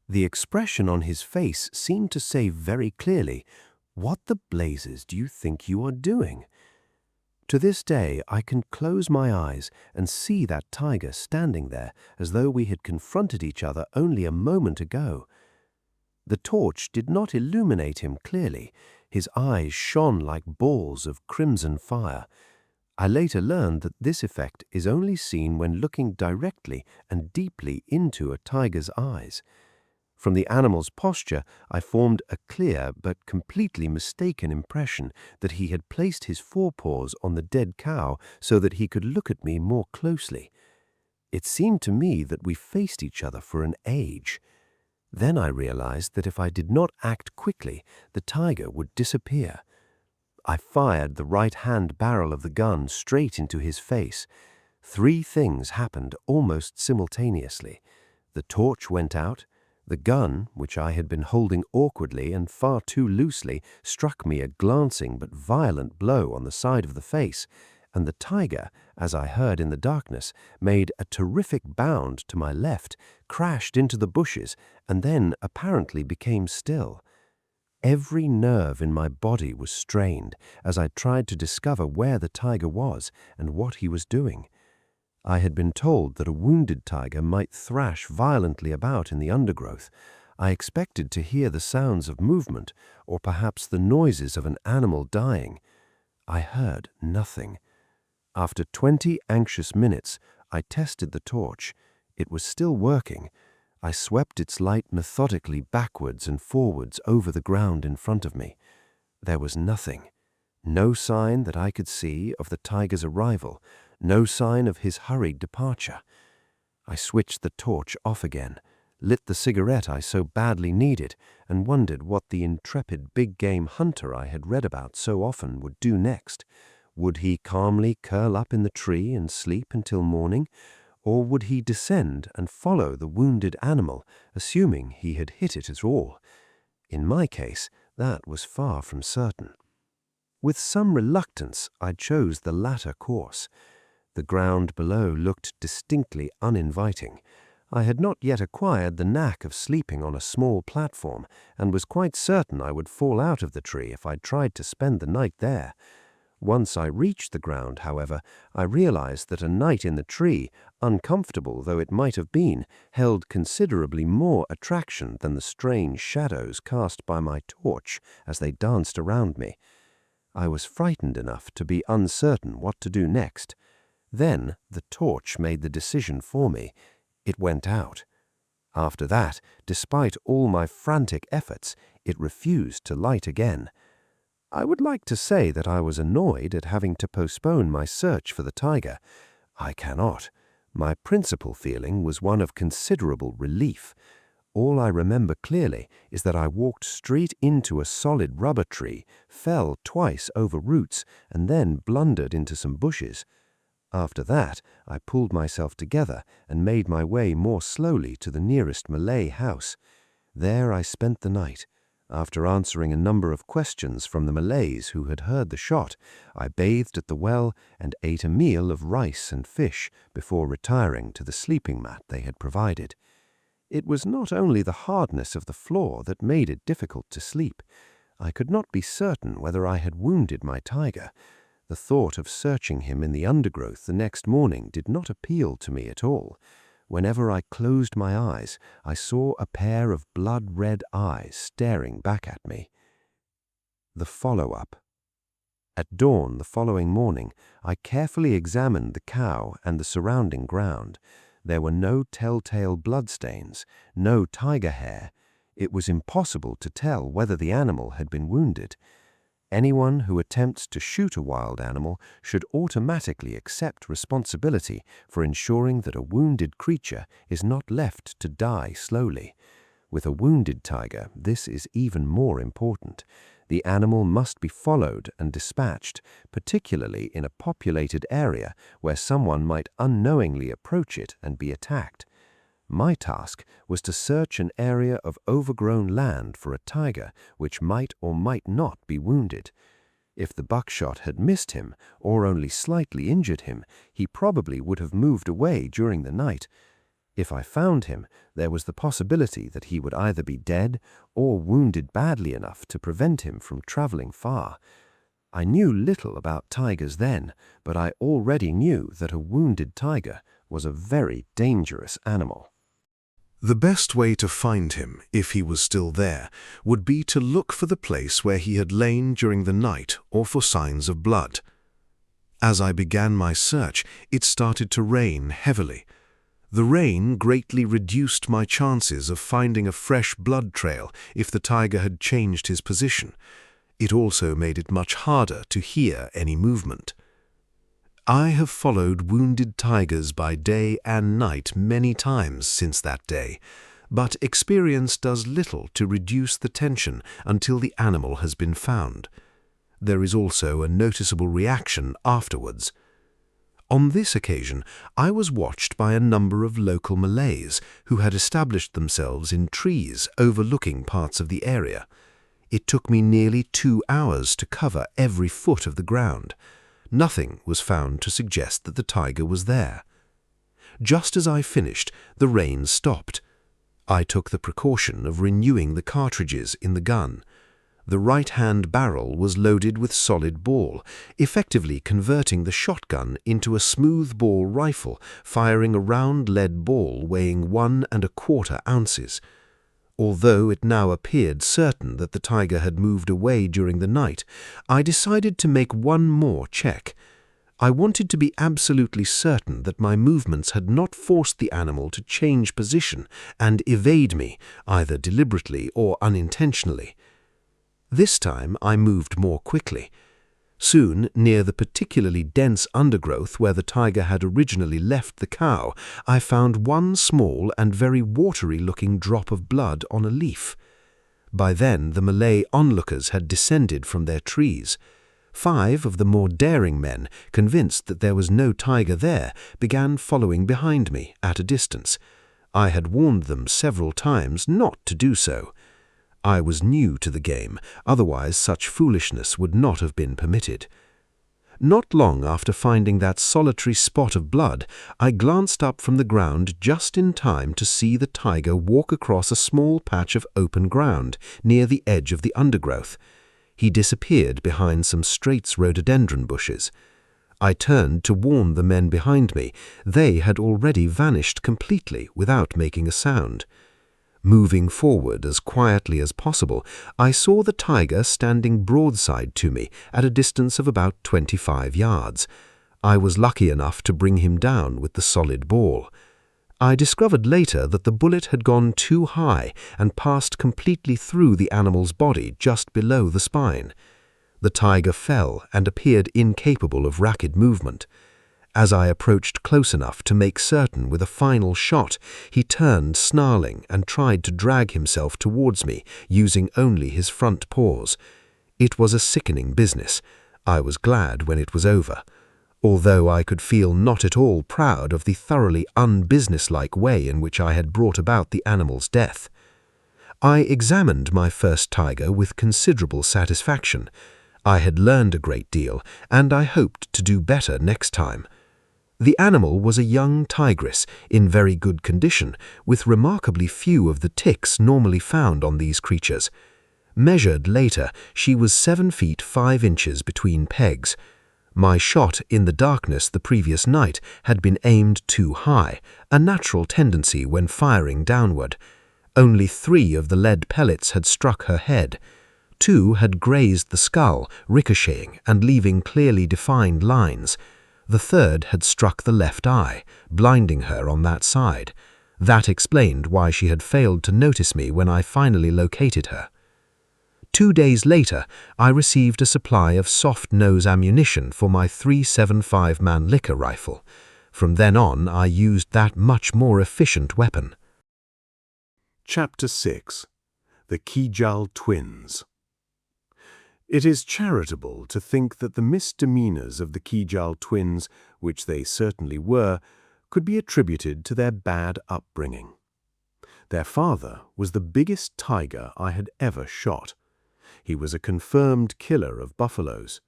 The expression on his face seemed to say very clearly, "What the blazes do you think you are doing?" To this day I can close my eyes and see that tiger standing there as though we had confronted each other only a moment ago. The torch did not illuminate him clearly. His eyes shone like balls of crimson fire. I later learned that this effect is only seen when looking directly and deeply into a tiger's eyes. From the animal's posture, I formed a clear but completely mistaken impression that he had placed his forepaws on the dead cow so that he could look at me more closely. It seemed to me that we faced each other for an age. Then I realized that if I did not act quickly, the tiger would disappear. I fired the right-hand barrel of the gun straight into his face. 3 things happened almost simultaneously. The torch went out. The gun, which I had been holding awkwardly and far too loosely, struck me a glancing but violent blow on the side of the face, and the tiger, as I heard in the darkness, made a terrific bound to my left, crashed into the bushes, and then apparently became still. Every nerve in my body was strained as I tried to discover where the tiger was and what he was doing. I had been told that a wounded tiger might thrash violently about in the undergrowth. I expected to hear the sounds of movement, or perhaps the noises of an animal dying. I heard nothing. After 20 anxious minutes, I tested the torch. It was still working. I swept its light methodically backwards and forwards over the ground in front of me. There was nothing. No sign that I could see of the tiger's arrival, no sign of his hurried departure. I switched the torch off again, lit the cigarette I so badly needed, and wondered what the intrepid big-game hunter I had read about so often would do next. Would he calmly curl up in the tree and sleep until morning, or would he descend and follow the wounded animal, assuming he had hit it at all? In my case, that was far from certain. With some reluctance, I chose the latter course. The ground below looked distinctly uninviting. I had not yet acquired the knack of sleeping on a small platform, and was quite certain I would fall out of the tree if I tried to spend the night there. Once I reached the ground, however, I realized that a night in the tree, uncomfortable though it might have been, held considerably more attraction than the strange shadows cast by my torch as they danced around me. I was frightened enough to be uncertain what to do next. Then the torch made the decision for me. It went out. After that, despite all my frantic efforts, it refused to light again. I would like to say that I was annoyed at having to postpone my search for the tiger. I cannot. My principal feeling was one of considerable relief. All I remember clearly is that I walked straight into a solid rubber tree, fell twice over roots, and then blundered into some bushes. After that, I pulled myself together and made my way more slowly to the nearest Malay house. There I spent the night. After answering a number of questions from the Malays who had heard the shot, I bathed at the well and ate a meal of rice and fish before retiring to the sleeping mat they had provided. It was not only the hardness of the floor that made it difficult to sleep. I could not be certain whether I had wounded my tiger. The thought of searching him in the undergrowth the next morning did not appeal to me at all. Whenever I closed my eyes, I saw a pair of blood-red eyes staring back at me. The follow-up. At dawn the following morning, I carefully examined the cow and the surrounding ground. There were no telltale bloodstains, no tiger hair. It was impossible to tell whether the animal had been wounded. Anyone who attempts to shoot a wild animal should automatically accept responsibility for ensuring that a wounded creature is not left to die slowly. With a wounded tiger, this is even more important. The animal must be followed and dispatched, particularly in a populated area where someone might unknowingly approach it and be attacked. My task was to search an area of overgrown land for a tiger which might or might not be wounded. If the buckshot had missed him or only slightly injured him, he probably would have moved away during the night. If I found him, there was the possibility that he would either be dead or wounded badly enough to prevent him from traveling far. I knew little about tigers then, but I already knew that a wounded tiger was a very dangerous animal. The best way to find him, if he was still there, would be to look for the place where he had lain during the night or for signs of blood. As I began my search, it started to rain heavily. The rain greatly reduced my chances of finding a fresh blood trail if the tiger had changed his position. It also made it much harder to hear any movement. I have followed wounded tigers by day and night many times since that day, but experience does little to reduce the tension until the animal has been found. There is also a noticeable reaction afterwards. On this occasion, I was watched by a number of local Malays who had established themselves in trees overlooking parts of the area. It took me nearly 2 hours to cover every foot of the ground. Nothing was found to suggest that the tiger was there. Just as I finished, the rain stopped. I took the precaution of renewing the cartridges in the gun. The right-hand barrel was loaded with solid ball, effectively converting the shotgun into a smooth-bore rifle, firing a round lead ball weighing 1¼ ounces. Although it now appeared certain that the tiger had moved away during the night, I decided to make one more check. I wanted to be absolutely certain that my movements had not forced the animal to change position and evade me, either deliberately or unintentionally. This time I moved more quickly. Soon, near the particularly dense undergrowth where the tiger had originally left the cow, I found one small and very watery-looking drop of blood on a leaf. By then the Malay onlookers had descended from their trees. 5 of the more daring men, convinced that there was no tiger there, began following behind me at a distance. I had warned them several times not to do so. I was new to the game, otherwise such foolishness would not have been permitted. Not long after finding that solitary spot of blood, I glanced up from the ground just in time to see the tiger walk across a small patch of open ground near the edge of the undergrowth. he disappeared behind some Straits rhododendron bushes. I turned to warn the men behind me. They had already vanished completely without making a sound. Moving forward as quietly as possible, I saw the tiger standing broadside to me at a distance of about 25 yards. I was lucky enough to bring him down with the solid ball. I discovered later that the bullet had gone too high and passed completely through the animal's body just below the spine. The tiger fell and appeared incapable of rapid movement. As I approached close enough to make certain with a final shot, he turned snarling and tried to drag himself towards me, using only his front paws. It was a sickening business. I was glad when it was over, although I could feel not at all proud of the thoroughly unbusinesslike way in which I had brought about the animal's death. I examined my first tiger with considerable satisfaction. I had learned a great deal, and I hoped to do better next time. The animal was a young tigress in very good condition, with remarkably few of the ticks normally found on these creatures. Measured later, she was 7 feet 5 inches between pegs. My shot in the darkness the previous night had been aimed too high, a natural tendency when firing downward. Only 3 of the lead pellets had struck her head. 2 had grazed the skull, ricocheting and leaving clearly defined lines. The 3rd had struck the left eye, blinding her on that side. That explained why she had failed to notice me when I finally located her. 2 days later, I received a supply of soft-nose ammunition for my .375 Mannlicher rifle. From then on, I used that much more efficient weapon. Chapter 6. The KIJAL Twins. It is charitable to think that the misdemeanors of the KIJAL twins, which they certainly were, could be attributed to their bad upbringing. Their father was the biggest tiger I had ever shot. He was a confirmed killer of buffaloes.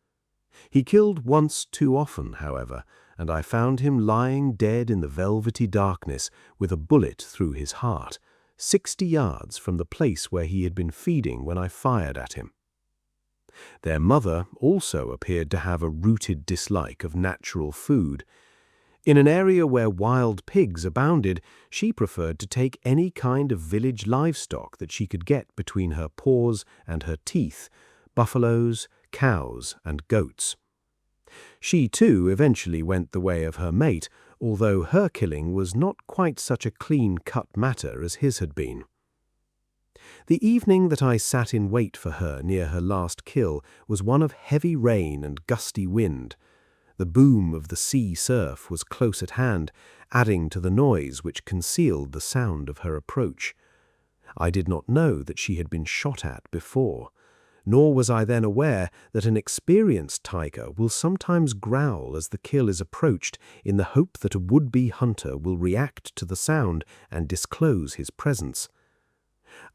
He killed once too often, however, and I found him lying dead in the velvety darkness with a bullet through his heart, 60 yards from the place where he had been feeding when I fired at him. Their mother also appeared to have a rooted dislike of natural food. In an area where wild pigs abounded, she preferred to take any kind of village livestock that she could get between her paws and her teeth, buffaloes, cows, and goats. She, too, eventually went the way of her mate, although her killing was not quite such a clean-cut matter as his had been. The evening that I sat in wait for her near her last kill was one of heavy rain and gusty wind. The boom of the sea surf was close at hand, adding to the noise which concealed the sound of her approach. I did not know that she had been shot at before, nor was I then aware that an experienced tiger will sometimes growl as the kill is approached in the hope that a would-be hunter will react to the sound and disclose his presence.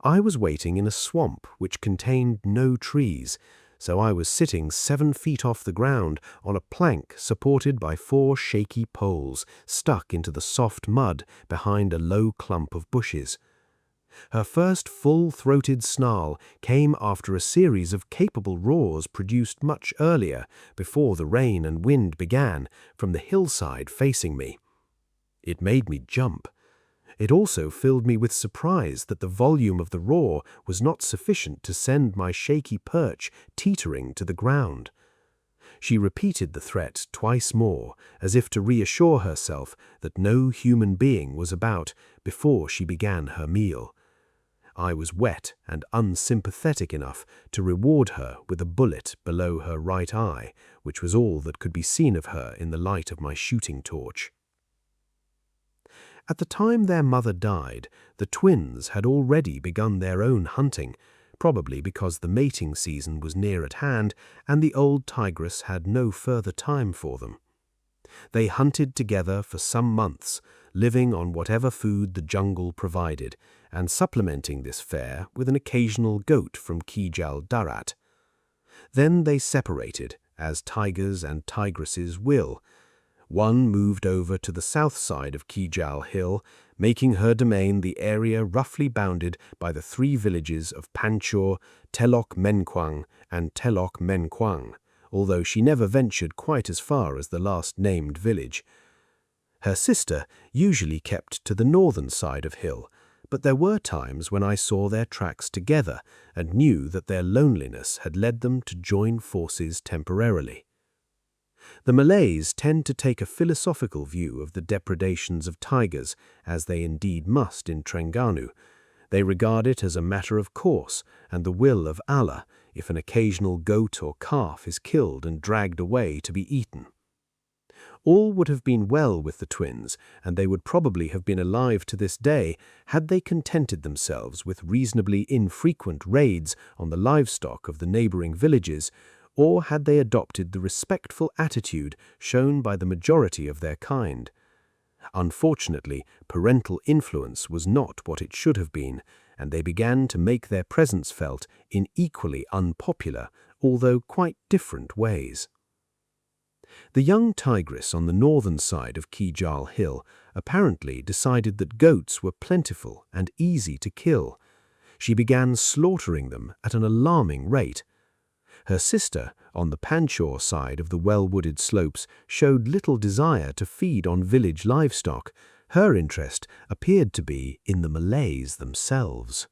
I was waiting in a swamp which contained no trees, so I was sitting 7 feet off the ground on a plank supported by 4 shaky poles stuck into the soft mud behind a low clump of bushes. Her first full-throated snarl came after a series of capable roars produced much earlier, before the rain and wind began, from the hillside facing me. It made me jump. It also filled me with surprise that the volume of the roar was not sufficient to send my shaky perch teetering to the ground. She repeated the threat twice more, as if to reassure herself that no human being was about before she began her meal. I was wet and unsympathetic enough to reward her with a bullet below her right eye, which was all that could be seen of her in the light of my shooting torch. At the time their mother died, the twins had already begun their own hunting, probably because the mating season was near at hand and the old tigress had no further time for them. They hunted together for some months, living on whatever food the jungle provided, and supplementing this fare with an occasional goat from KIJAL Darat. Then they separated, as tigers and tigresses will. One moved over to the south side of KIJAL Hill, making her domain the area roughly bounded by the three villages of Panchor, Telok Menkwang, and Telok Menkwang, although she never ventured quite as far as the last-named village. Her sister usually kept to the northern side of Hill, but there were times when I saw their tracks together and knew that their loneliness had led them to join forces temporarily. The Malays tend to take a philosophical view of the depredations of tigers, as they indeed must in Trengganu. They regard it as a matter of course and the will of Allah if an occasional goat or calf is killed and dragged away to be eaten. All would have been well with the twins, and they would probably have been alive to this day had they contented themselves with reasonably infrequent raids on the livestock of the neighboring villages, or had they adopted the respectful attitude shown by the majority of their kind. Unfortunately, parental influence was not what it should have been, and they began to make their presence felt in equally unpopular, although quite different ways. The young tigress on the northern side of KIJAL Hill apparently decided that goats were plentiful and easy to kill. She began slaughtering them at an alarming rate. Her sister, on the Panchor side of the well-wooded slopes, showed little desire to feed on village livestock. Her interest appeared to be in the Malays themselves.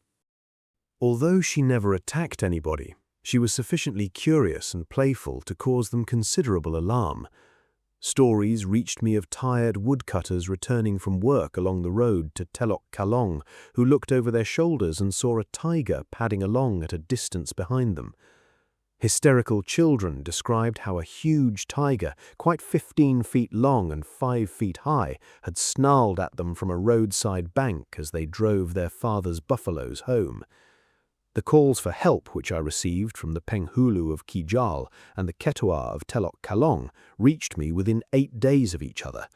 Although she never attacked anybody, she was sufficiently curious and playful to cause them considerable alarm. Stories reached me of tired woodcutters returning from work along the road to Telok Kalong, who looked over their shoulders and saw a tiger padding along at a distance behind them. Hysterical children described how a huge tiger, quite 15 feet long and 5 feet high, had snarled at them from a roadside bank as they drove their father's buffaloes home. The calls for help which I received from the Penghulu of KIJAL and the Ketua of Telok Kalong reached me within 8 days of each other.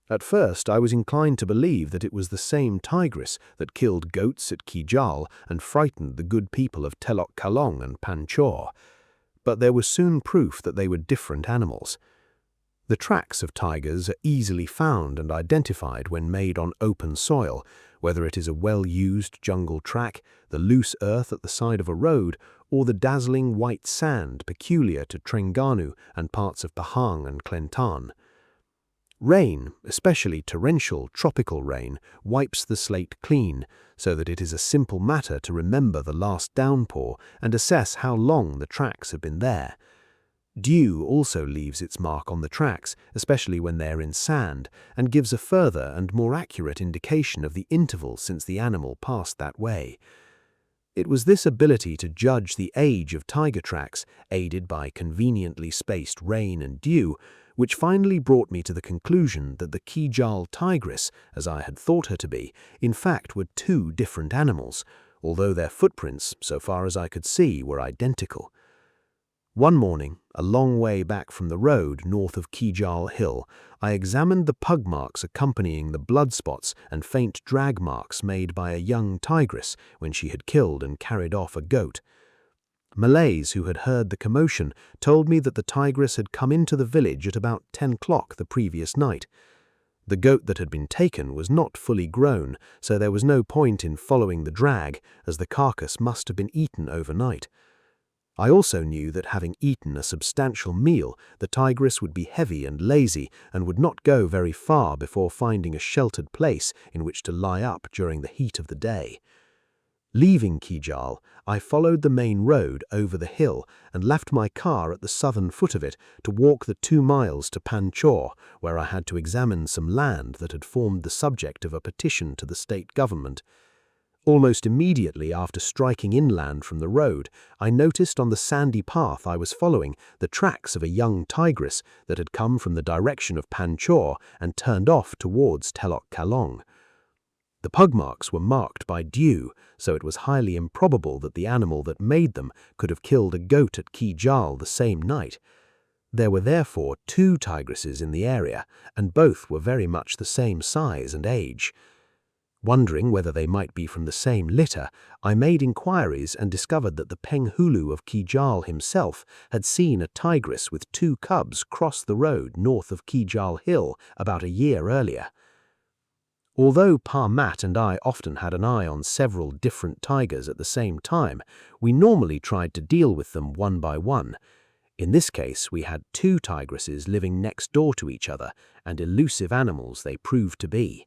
At first I was inclined to believe that it was the same tigress that killed goats at KIJAL and frightened the good people of Telok Kalong and Panchor, but there was soon proof that they were different animals. The tracks of tigers are easily found and identified when made on open soil, whether it is a well-used jungle track, the loose earth at the side of a road, or the dazzling white sand peculiar to Trengganu and parts of Pahang and Kelantan. Rain, especially torrential tropical rain, wipes the slate clean, so that it is a simple matter to remember the last downpour and assess how long the tracks have been there. Dew also leaves its mark on the tracks, especially when they are in sand, and gives a further and more accurate indication of the interval since the animal passed that way. It was this ability to judge the age of tiger tracks, aided by conveniently spaced rain and dew, which finally brought me to the conclusion that the KIJAL tigress, as I had thought her to be, in fact were two different animals, although their footprints, so far as I could see, were identical. One morning, a long way back from the road north of KIJAL Hill, I examined the pug marks accompanying the blood spots and faint drag marks made by a young tigress when she had killed and carried off a goat. Malays who had heard the commotion told me that the tigress had come into the village at about 10 o'clock the previous night. The goat that had been taken was not fully grown, so there was no point in following the drag, as the carcass must have been eaten overnight. I also knew that having eaten a substantial meal, the tigress would be heavy and lazy and would not go very far before finding a sheltered place in which to lie up during the heat of the day. Leaving KIJAL, I followed the main road over the hill and left my car at the southern foot of it to walk the 2 miles to Panchor, where I had to examine some land that had formed the subject of a petition to the state government. Almost immediately after striking inland from the road, I noticed on the sandy path I was following the tracks of a young tigress that had come from the direction of Panchor and turned off towards Telok Kalong. The pug marks were marked by dew, so it was highly improbable that the animal that made them could have killed a goat at KIJAL the same night. There were therefore 2 tigresses in the area, and both were very much the same size and age. Wondering whether they might be from the same litter, I made inquiries and discovered that the Penghulu of KIJAL himself had seen a tigress with 2 cubs cross the road north of KIJAL Hill about a year earlier. Although Pa Mat and I often had an eye on several different tigers at the same time, we normally tried to deal with them one by one. In this case, we had 2 tigresses living next door to each other, and elusive animals they proved to be.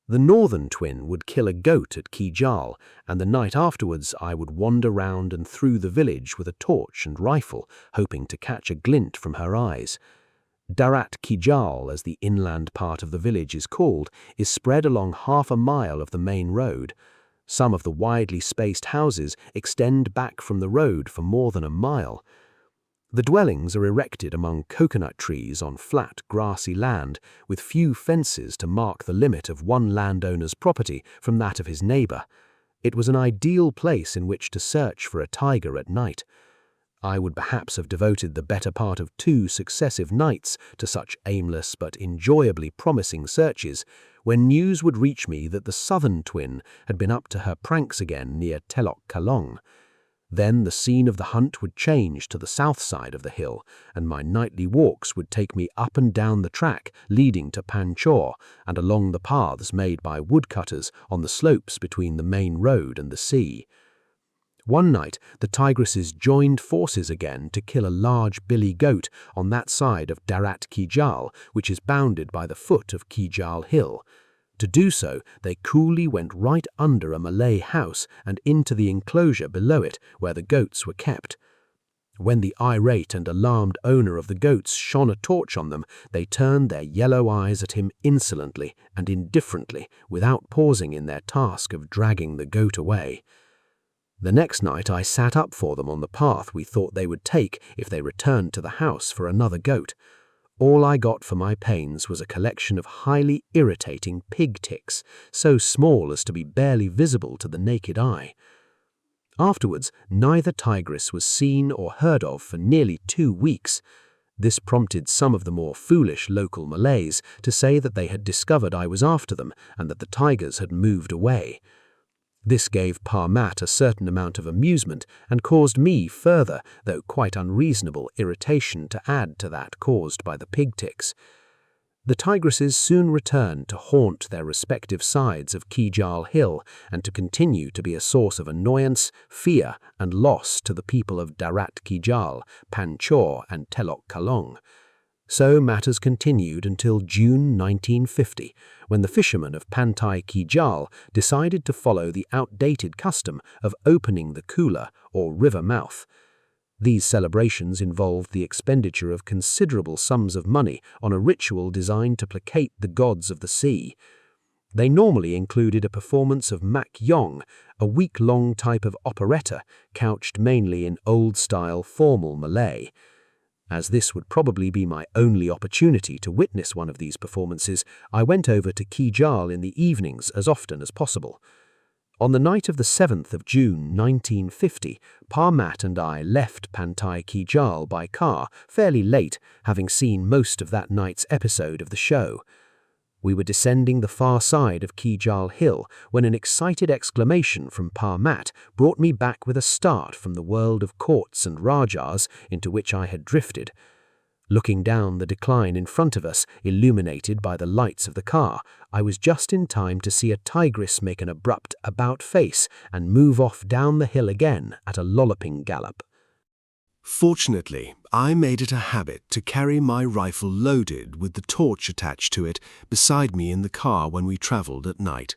The northern twin would kill a goat at KIJAL, and the night afterwards I would wander round and through the village with a torch and rifle, hoping to catch a glint from her eyes. Darat KIJAL, as the inland part of the village is called, is spread along half a mile of the main road. Some of the widely spaced houses extend back from the road for more than a mile. The dwellings are erected among coconut trees on flat, grassy land, with few fences to mark the limit of one landowner's property from that of his neighbor. It was an ideal place in which to search for a tiger at night. I would perhaps have devoted the better part of 2 successive nights to such aimless but enjoyably promising searches, when news would reach me that the southern twin had been up to her pranks again near Telok Kalong. Then the scene of the hunt would change to the south side of the hill, and my nightly walks would take me up and down the track leading to Panchor and along the paths made by woodcutters on the slopes between the main road and the sea. One night, the tigresses joined forces again to kill a large billy goat on that side of Darat KIJAL, which is bounded by the foot of KIJAL Hill. To do so, they coolly went right under a Malay house and into the enclosure below it, where the goats were kept. When the irate and alarmed owner of the goats shone a torch on them, they turned their yellow eyes at him insolently and indifferently, without pausing in their task of dragging the goat away. The next night I sat up for them on the path we thought they would take if they returned to the house for another goat. All I got for my pains was a collection of highly irritating pig ticks, so small as to be barely visible to the naked eye. Afterwards, neither tigress was seen or heard of for nearly 2 weeks. This prompted some of the more foolish local Malays to say that they had discovered I was after them and that the tigers had moved away. This gave Pa Mat a certain amount of amusement and caused me further, though quite unreasonable, irritation to add to that caused by the pig ticks. The tigresses soon returned to haunt their respective sides of KIJAL Hill and to continue to be a source of annoyance, fear, and loss to the people of Darat KIJAL, Panchor, and Telok Kalong. So matters continued until June 1950, when the fishermen of Pantai KIJAL decided to follow the outdated custom of opening the Kula, or river mouth. These celebrations involved the expenditure of considerable sums of money on a ritual designed to placate the gods of the sea. They normally included a performance of Mak Yong, a week-long type of operetta couched mainly in old-style formal Malay. As this would probably be my only opportunity to witness one of these performances, I went over to KIJAL in the evenings as often as possible. On the night of the 7th of June 1950, Pa Mat and I left Pantai KIJAL by car fairly late, having seen most of that night's episode of the show. We were descending the far side of KIJAL Hill when an excited exclamation from Pa Mat brought me back with a start from the world of courts and rajahs into which I had drifted. Looking down the decline in front of us, illuminated by the lights of the car, I was just in time to see a tigress make an abrupt about-face and move off down the hill again at a lolloping gallop. Fortunately, I made it a habit to carry my rifle loaded with the torch attached to it beside me in the car when we travelled at night.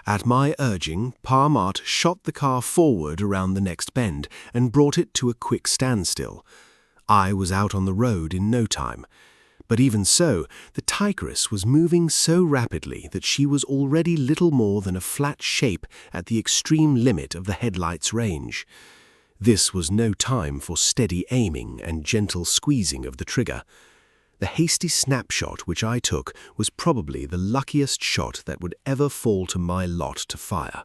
At my urging, Pa Mat shot the car forward around the next bend and brought it to a quick standstill. I was out on the road in no time. But even so, the tigress was moving so rapidly that she was already little more than a flat shape at the extreme limit of the headlight's range. This was no time for steady aiming and gentle squeezing of the trigger. The hasty snapshot which I took was probably the luckiest shot that would ever fall to my lot to fire.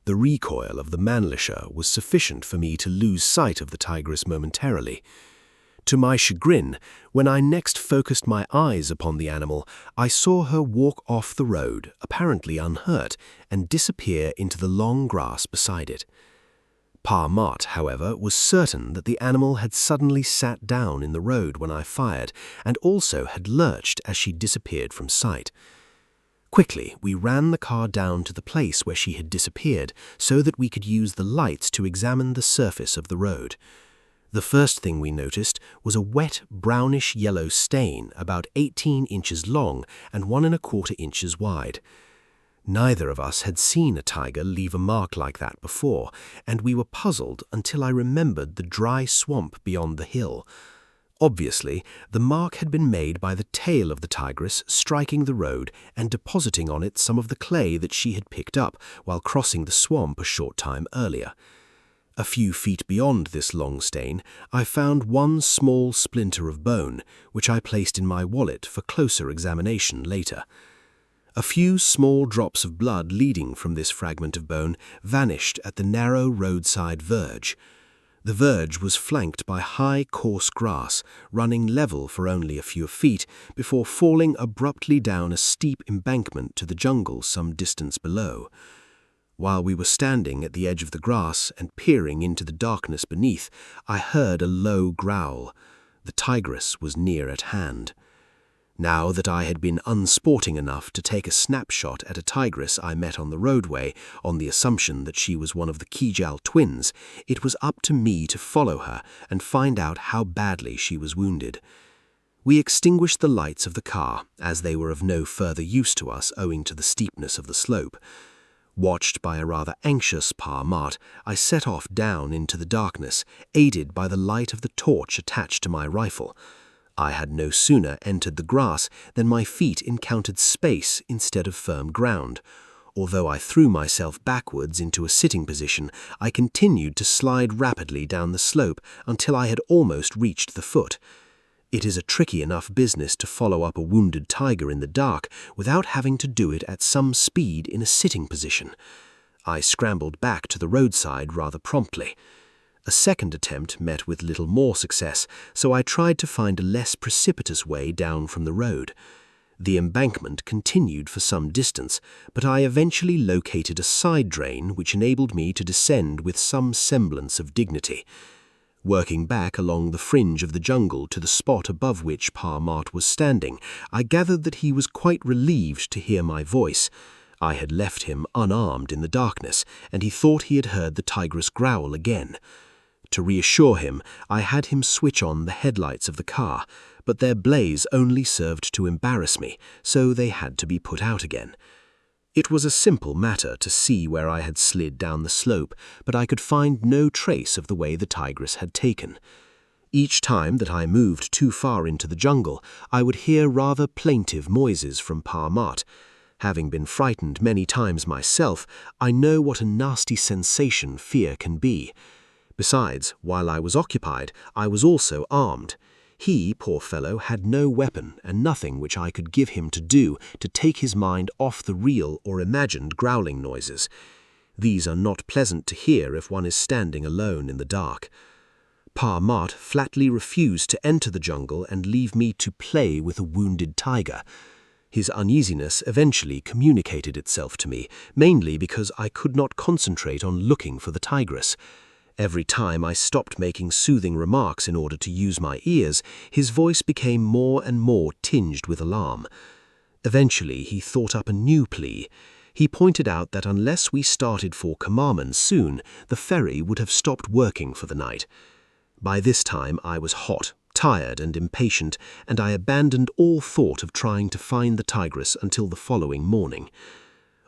The recoil of the Mannlicher was sufficient for me to lose sight of the tigress momentarily. To my chagrin, when I next focused my eyes upon the animal, I saw her walk off the road, apparently unhurt, and disappear into the long grass beside it. Pa Mott, however, was certain that the animal had suddenly sat down in the road when I fired, and also had lurched as she disappeared from sight. Quickly, we ran the car down to the place where she had disappeared so that we could use the lights to examine the surface of the road. The first thing we noticed was a wet, brownish-yellow stain about 18 inches long and 1¼ inches wide. Neither of us had seen a tiger leave a mark like that before, and we were puzzled until I remembered the dry swamp beyond the hill. Obviously, the mark had been made by the tail of the tigress striking the road and depositing on it some of the clay that she had picked up while crossing the swamp a short time earlier. A few feet beyond this long stain, I found one small splinter of bone, which I placed in my wallet for closer examination later. A few small drops of blood leading from this fragment of bone vanished at the narrow roadside verge. The verge was flanked by high, coarse grass, running level for only a few feet before falling abruptly down a steep embankment to the jungle some distance below. While we were standing at the edge of the grass and peering into the darkness beneath, I heard a low growl. The tigress was near at hand. Now that I had been unsporting enough to take a snapshot at a tigress I met on the roadway on the assumption that she was one of the KIJAL twins, it was up to me to follow her and find out how badly she was wounded. We extinguished the lights of the car, as they were of no further use to us owing to the steepness of the slope. Watched by a rather anxious Pa Mott, I set off down into the darkness, aided by the light of the torch attached to my rifle. I had no sooner entered the grass than my feet encountered space instead of firm ground. Although I threw myself backwards into a sitting position, I continued to slide rapidly down the slope until I had almost reached the foot. It is a tricky enough business to follow up a wounded tiger in the dark without having to do it at some speed in a sitting position. I scrambled back to the roadside rather promptly. A second attempt met with little more success, so I tried to find a less precipitous way down from the road. The embankment continued for some distance, but I eventually located a side drain which enabled me to descend with some semblance of dignity. Working back along the fringe of the jungle to the spot above which Pa Mott was standing, I gathered that he was quite relieved to hear my voice. I had left him unarmed in the darkness, and he thought he had heard the tigress growl again. To reassure him, I had him switch on the headlights of the car, but their blaze only served to embarrass me, so they had to be put out again. It was a simple matter to see where I had slid down the slope, but I could find no trace of the way the tigress had taken. Each time that I moved too far into the jungle, I would hear rather plaintive noises from Pa Mott. Having been frightened many times myself, I know what a nasty sensation fear can be. Besides, while I was occupied, I was also armed. He, poor fellow, had no weapon and nothing which I could give him to do to take his mind off the real or imagined growling noises. These are not pleasant to hear if one is standing alone in the dark. Pa Mott flatly refused to enter the jungle and leave me to play with a wounded tiger. His uneasiness eventually communicated itself to me, mainly because I could not concentrate on looking for the tigress. Every time I stopped making soothing remarks in order to use my ears, his voice became more and more tinged with alarm. Eventually, he thought up a new plea. He pointed out that unless we started for Kamaman soon, the ferry would have stopped working for the night. By this time, I was hot, tired and impatient, and I abandoned all thought of trying to find the tigress until the following morning.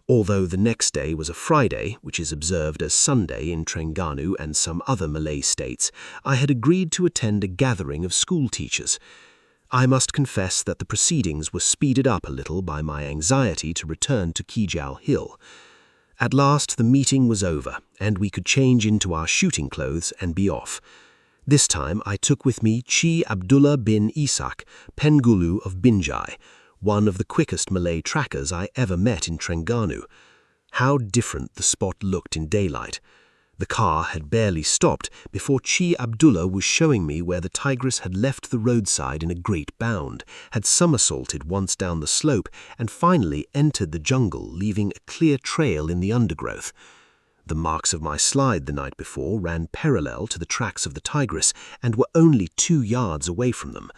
Although the next day was a Friday, which is observed as Sunday in Trengganu and some other Malay states, I had agreed to attend a gathering of school teachers. I must confess that the proceedings were speeded up a little by my anxiety to return to KIJAL Hill. At last the meeting was over, and we could change into our shooting clothes and be off. This time I took with me Chi Abdullah bin Ishaq, Penghulu of Binjai, one of the quickest Malay trackers I ever met in Trengganu. How different the spot looked in daylight. The car had barely stopped before Chi Abdullah was showing me where the tigress had left the roadside in a great bound, had somersaulted once down the slope, and finally entered the jungle, leaving a clear trail in the undergrowth. The marks of my slide the night before ran parallel to the tracks of the tigress and were only 2 yards away from them.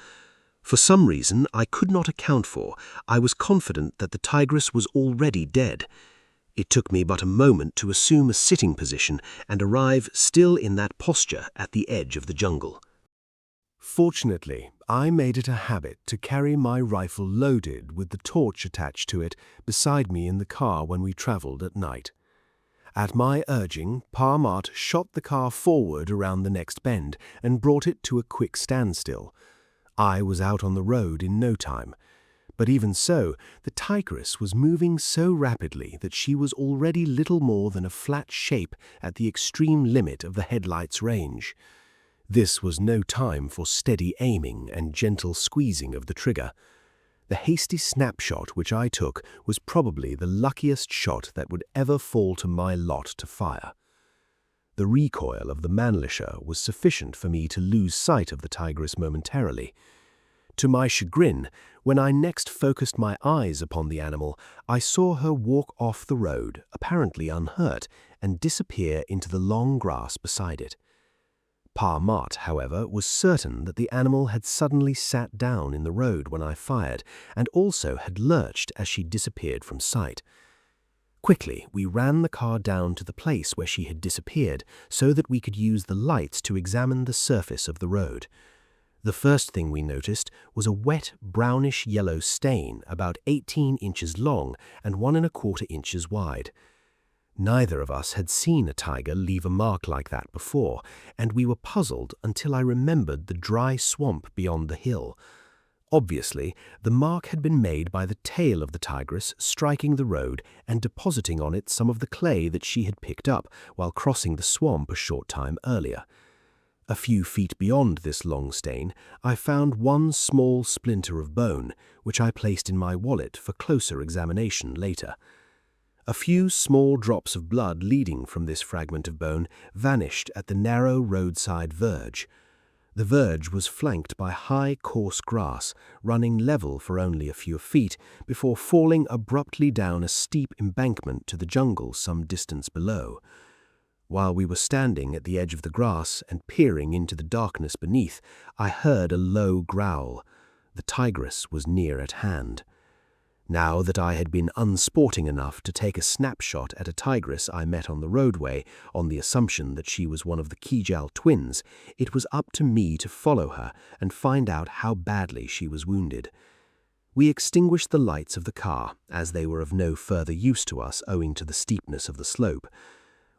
For some reason I could not account for, I was confident that the tigress was already dead. It took me but a moment to assume a sitting position and arrive still in that posture at the edge of the jungle. Fortunately, I made it a habit to carry my rifle loaded with the torch attached to it beside me in the car when we traveled at night. At my urging, Parmat shot the car forward around the next bend and brought it to a quick standstill. I was out on the road in no time. But even so, the tigress was moving so rapidly that she was already little more than a flat shape at the extreme limit of the headlight's range. This was no time for steady aiming and gentle squeezing of the trigger. The hasty snapshot which I took was probably the luckiest shot that would ever fall to my lot to fire. The recoil of the Mannlicher was sufficient for me to lose sight of the tigress momentarily. To my chagrin, when I next focused my eyes upon the animal, I saw her walk off the road, apparently unhurt, and disappear into the long grass beside it. Parmat, however, was certain that the animal had suddenly sat down in the road when I fired, and also had lurched as she disappeared from sight. Quickly, we ran the car down to the place where she had disappeared so that we could use the lights to examine the surface of the road. The first thing we noticed was a wet, brownish-yellow stain about 18 inches long and 1¼ inches wide. Neither of us had seen a tiger leave a mark like that before, and we were puzzled until I remembered the dry swamp beyond the hill. Obviously, the mark had been made by the tail of the tigress striking the road and depositing on it some of the clay that she had picked up while crossing the swamp a short time earlier. A few feet beyond this long stain, I found one small splinter of bone, which I placed in my wallet for closer examination later. A few small drops of blood leading from this fragment of bone vanished at the narrow roadside verge. The verge was flanked by high, coarse grass, running level for only a few feet before falling abruptly down a steep embankment to the jungle some distance below. While we were standing at the edge of the grass and peering into the darkness beneath, I heard a low growl. The tigress was near at hand. Now that I had been unsporting enough to take a snapshot at a tigress I met on the roadway on the assumption that she was one of the KIJAL twins, it was up to me to follow her and find out how badly she was wounded. We extinguished the lights of the car, as they were of no further use to us owing to the steepness of the slope.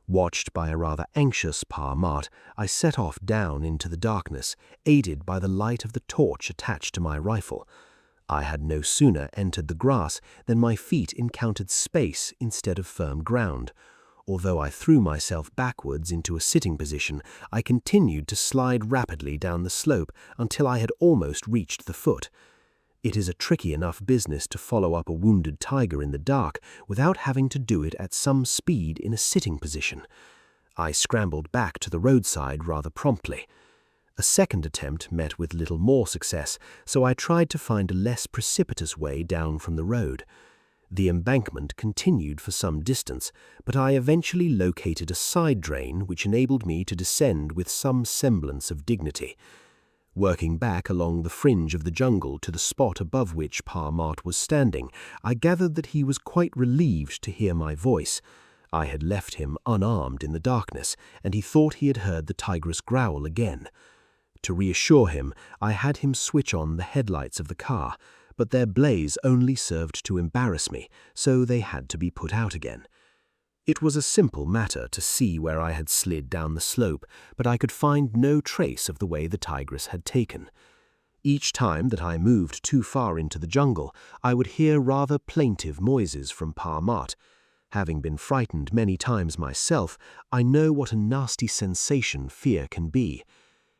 Watched by a rather anxious Parmat, I set off down into the darkness, aided by the light of the torch attached to my rifle. I had no sooner entered the grass than my feet encountered space instead of firm ground. Although I threw myself backwards into a sitting position, I continued to slide rapidly down the slope until I had almost reached the foot. It is a tricky enough business to follow up a wounded tiger in the dark without having to do it at some speed in a sitting position. I scrambled back to the roadside rather promptly. A second attempt met with little more success, so I tried to find a less precipitous way down from the road. The embankment continued for some distance, but I eventually located a side drain which enabled me to descend with some semblance of dignity. Working back along the fringe of the jungle to the spot above which Parmat was standing, I gathered that he was quite relieved to hear my voice. I had left him unarmed in the darkness, and he thought he had heard the tigress growl again. To reassure him, I had him switch on the headlights of the car, but their blaze only served to embarrass me, so they had to be put out again. It was a simple matter to see where I had slid down the slope, but I could find no trace of the way the tigress had taken. Each time that I moved too far into the jungle, I would hear rather plaintive noises from Parmat. Having been frightened many times myself, I know what a nasty sensation fear can be.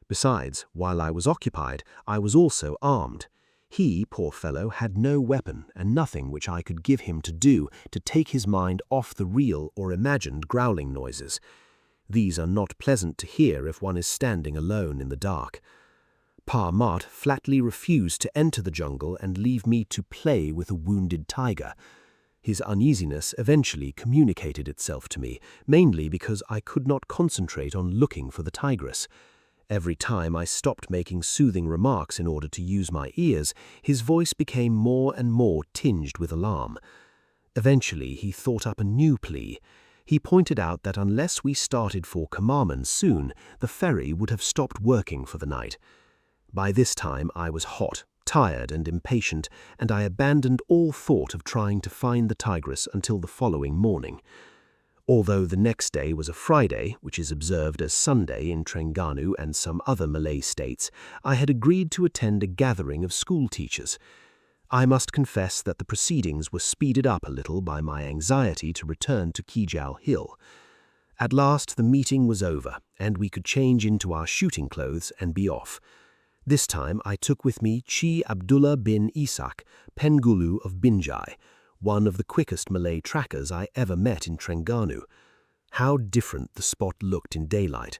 Besides, while I was occupied, I was also armed. He, poor fellow, had no weapon and nothing which I could give him to do to take his mind off the real or imagined growling noises. These are not pleasant to hear if one is standing alone in the dark. Pa Mat flatly refused to enter the jungle and leave me to play with a wounded tiger. His uneasiness eventually communicated itself to me, mainly because I could not concentrate on looking for the tigress. Every time I stopped making soothing remarks in order to use my ears, his voice became more and more tinged with alarm. Eventually, he thought up a new plea. He pointed out that unless we started for Kamaman soon, the ferry would have stopped working for the night. By this time, I was hot, tired, and impatient, and I abandoned all thought of trying to find the tigress until the following morning. Although the next day was a Friday, which is observed as Sunday in Trengganu and some other Malay states, I had agreed to attend a gathering of school teachers. I must confess that the proceedings were speeded up a little by my anxiety to return to KIJAL Hill. At last the meeting was over, and we could change into our shooting clothes and be off. This time I took with me Chi Abdullah bin Ishaq, Penghulu of Binjai, one of the quickest Malay trackers I ever met in Trengganu. How different the spot looked in daylight.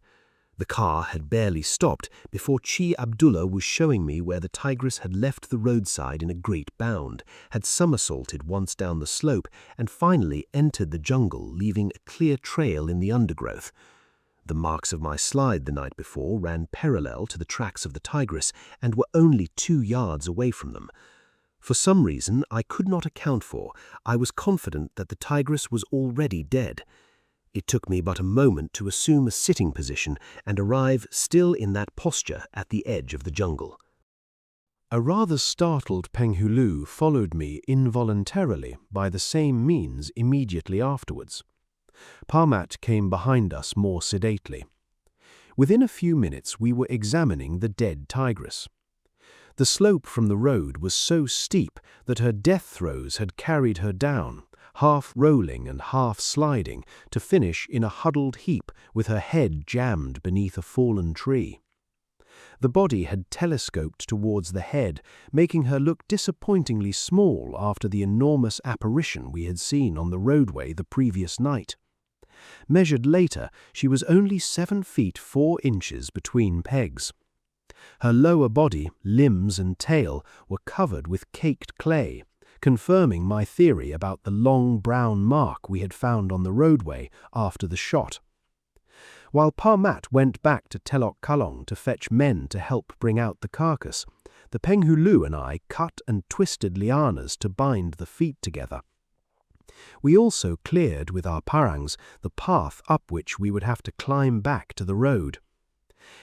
The car had barely stopped before Chi Abdullah was showing me where the tigress had left the roadside in a great bound, had somersaulted once down the slope, and finally entered the jungle, leaving a clear trail in the undergrowth. The marks of my slide the night before ran parallel to the tracks of the tigress and were only 2 yards away from them. For some reason I could not account for, I was confident that the tigress was already dead. It took me but a moment to assume a sitting position and arrive still in that posture at the edge of the jungle. A rather startled Penghulu followed me involuntarily by the same means immediately afterwards. Pa Mat came behind us more sedately. Within a few minutes we were examining the dead tigress. The slope from the road was so steep that her death throes had carried her down, half rolling and half sliding, to finish in a huddled heap with her head jammed beneath a fallen tree. The body had telescoped towards the head, making her look disappointingly small after the enormous apparition we had seen on the roadway the previous night. Measured later, she was only 7 feet 4 inches between pegs. Her lower body, limbs and tail were covered with caked clay, confirming my theory about the long brown mark we had found on the roadway after the shot. While Pa Mat went back to Telok Kalong to fetch men to help bring out the carcass, the Penghulu and I cut and twisted lianas to bind the feet together. We also cleared with our parangs the path up which we would have to climb back to the road.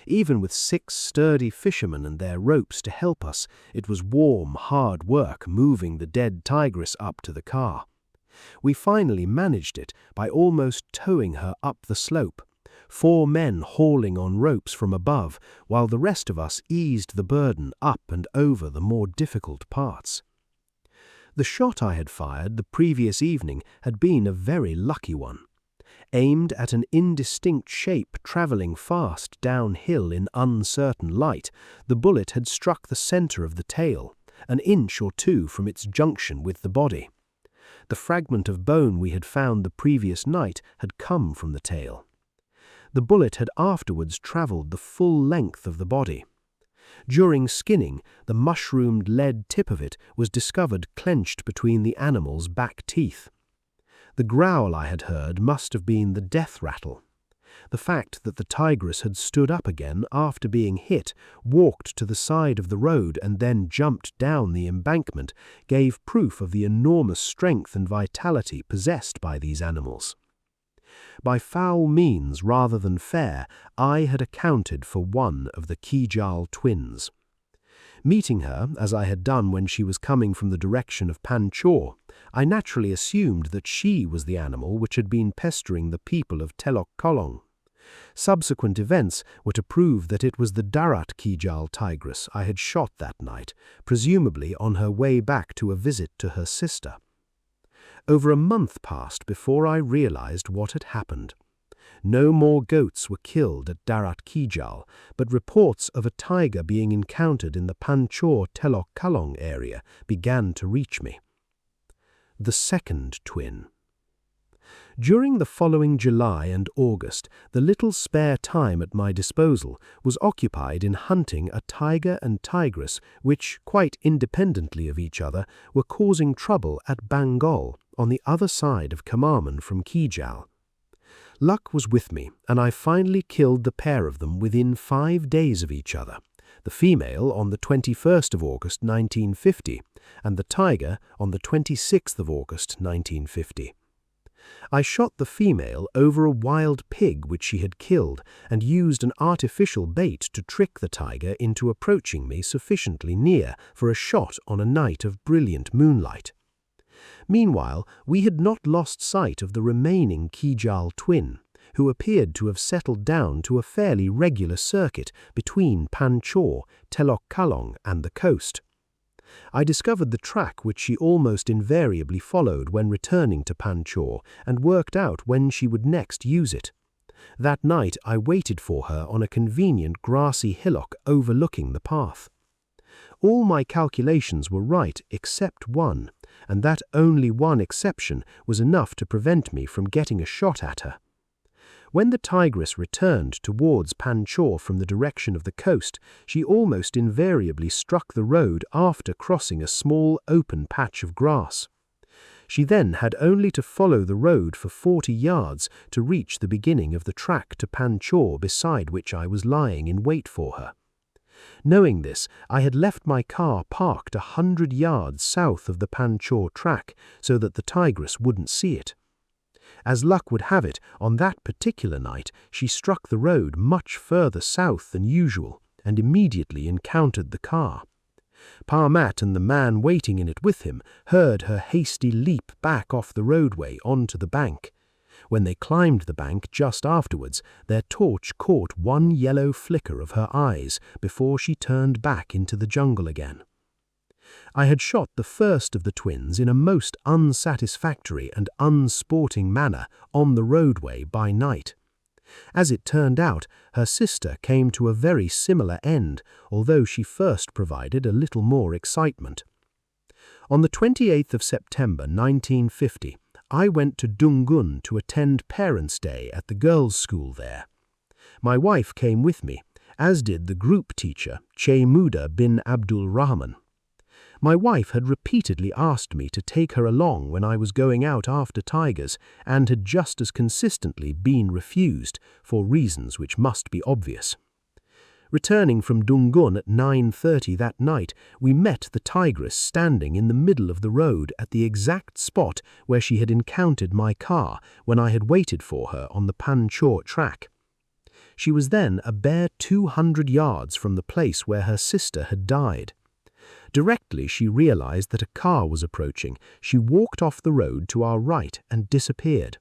Even with 6 sturdy fishermen and their ropes to help us, it was warm, hard work moving the dead tigress up to the car. We finally managed it by almost towing her up the slope, 4 men hauling on ropes from above, while the rest of us eased the burden up and over the more difficult parts. The shot I had fired the previous evening had been a very lucky one. Aimed at an indistinct shape travelling fast downhill in uncertain light, the bullet had struck the centre of the tail, an inch or 2 from its junction with the body. The fragment of bone we had found the previous night had come from the tail. The bullet had afterwards travelled the full length of the body. During skinning, the mushroomed lead tip of it was discovered clenched between the animal's back teeth. The growl I had heard must have been the death rattle. The fact that the tigress had stood up again after being hit, walked to the side of the road and then jumped down the embankment gave proof of the enormous strength and vitality possessed by these animals. By foul means rather than fair, I had accounted for one of the KIJAL twins. Meeting her, as I had done when she was coming from the direction of Panchor, I naturally assumed that she was the animal which had been pestering the people of Telok Kalong. Subsequent events were to prove that it was the Darat KIJAL tigress I had shot that night, presumably on her way back to a visit to her sister. Over a month passed before I realized what had happened. No more goats were killed at Darat KIJAL, but reports of a tiger being encountered in the Panchor Telok Kalong area began to reach me. The second twin. During the following July and August, the little spare time at my disposal was occupied in hunting a tiger and tigress which, quite independently of each other, were causing trouble at Bengal, on the other side of Kemaman from KIJAL. Luck was with me, and I finally killed the pair of them within 5 days of each other, the female on the 21st of August 1950, and the tiger on the 26th of August 1950. I shot the female over a wild pig which she had killed and used an artificial bait to trick the tiger into approaching me sufficiently near for a shot on a night of brilliant moonlight. Meanwhile, we had not lost sight of the remaining KIJAL twin, who appeared to have settled down to a fairly regular circuit between Panchor, Telok Kalong and the coast. I discovered the track which she almost invariably followed when returning to Panchor and worked out when she would next use it. That night I waited for her on a convenient grassy hillock overlooking the path. All my calculations were right except one, and that only one exception was enough to prevent me from getting a shot at her. When the tigress returned towards Panchor from the direction of the coast, she almost invariably struck the road after crossing a small open patch of grass. She then had only to follow the road for 40 yards to reach the beginning of the track to Panchor beside which I was lying in wait for her. Knowing this, I had left my car parked 100 yards south of the Panchor track so that the tigress wouldn't see it. As luck would have it, on that particular night she struck the road much further south than usual and immediately encountered the car. Parmat and the man waiting in it with him heard her hasty leap back off the roadway onto the bank. When they climbed the bank just afterwards, their torch caught one yellow flicker of her eyes before she turned back into the jungle again. I had shot the first of the twins in a most unsatisfactory and unsporting manner on the roadway by night. As it turned out, her sister came to a very similar end, although she first provided a little more excitement. On the 28th of September 1950, I went to Dungun to attend Parents' Day at the girls' school there. My wife came with me, as did the group teacher, Muda bin Abdul Rahman. My wife had repeatedly asked me to take her along when I was going out after tigers and had just as consistently been refused, for reasons which must be obvious. Returning from Dungun at 9:30 that night, we met the tigress standing in the middle of the road at the exact spot where she had encountered my car when I had waited for her on the Panchor track. She was then a bare 200 yards from the place where her sister had died. Directly she realized that a car was approaching, she walked off the road to our right and disappeared.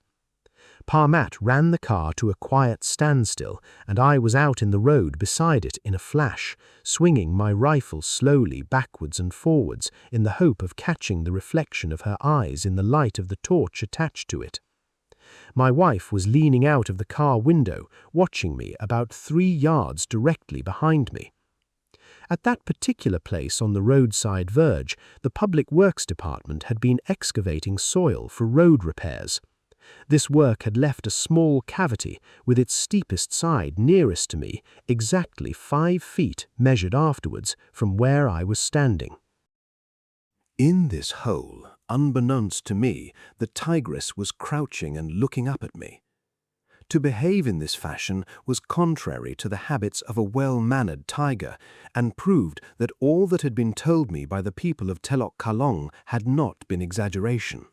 Parmat ran the car to a quiet standstill, and I was out in the road beside it in a flash, swinging my rifle slowly backwards and forwards in the hope of catching the reflection of her eyes in the light of the torch attached to it. My wife was leaning out of the car window, watching me about 3 yards directly behind me. At that particular place on the roadside verge, the Public Works Department had been excavating soil for road repairs. This work had left a small cavity with its steepest side nearest to me, exactly 5 feet measured afterwards from where I was standing. In this hole, unbeknownst to me, the tigress was crouching and looking up at me. To behave in this fashion was contrary to the habits of a well-mannered tiger, and proved that all that had been told me by the people of Telok Kalong had not been exaggeration.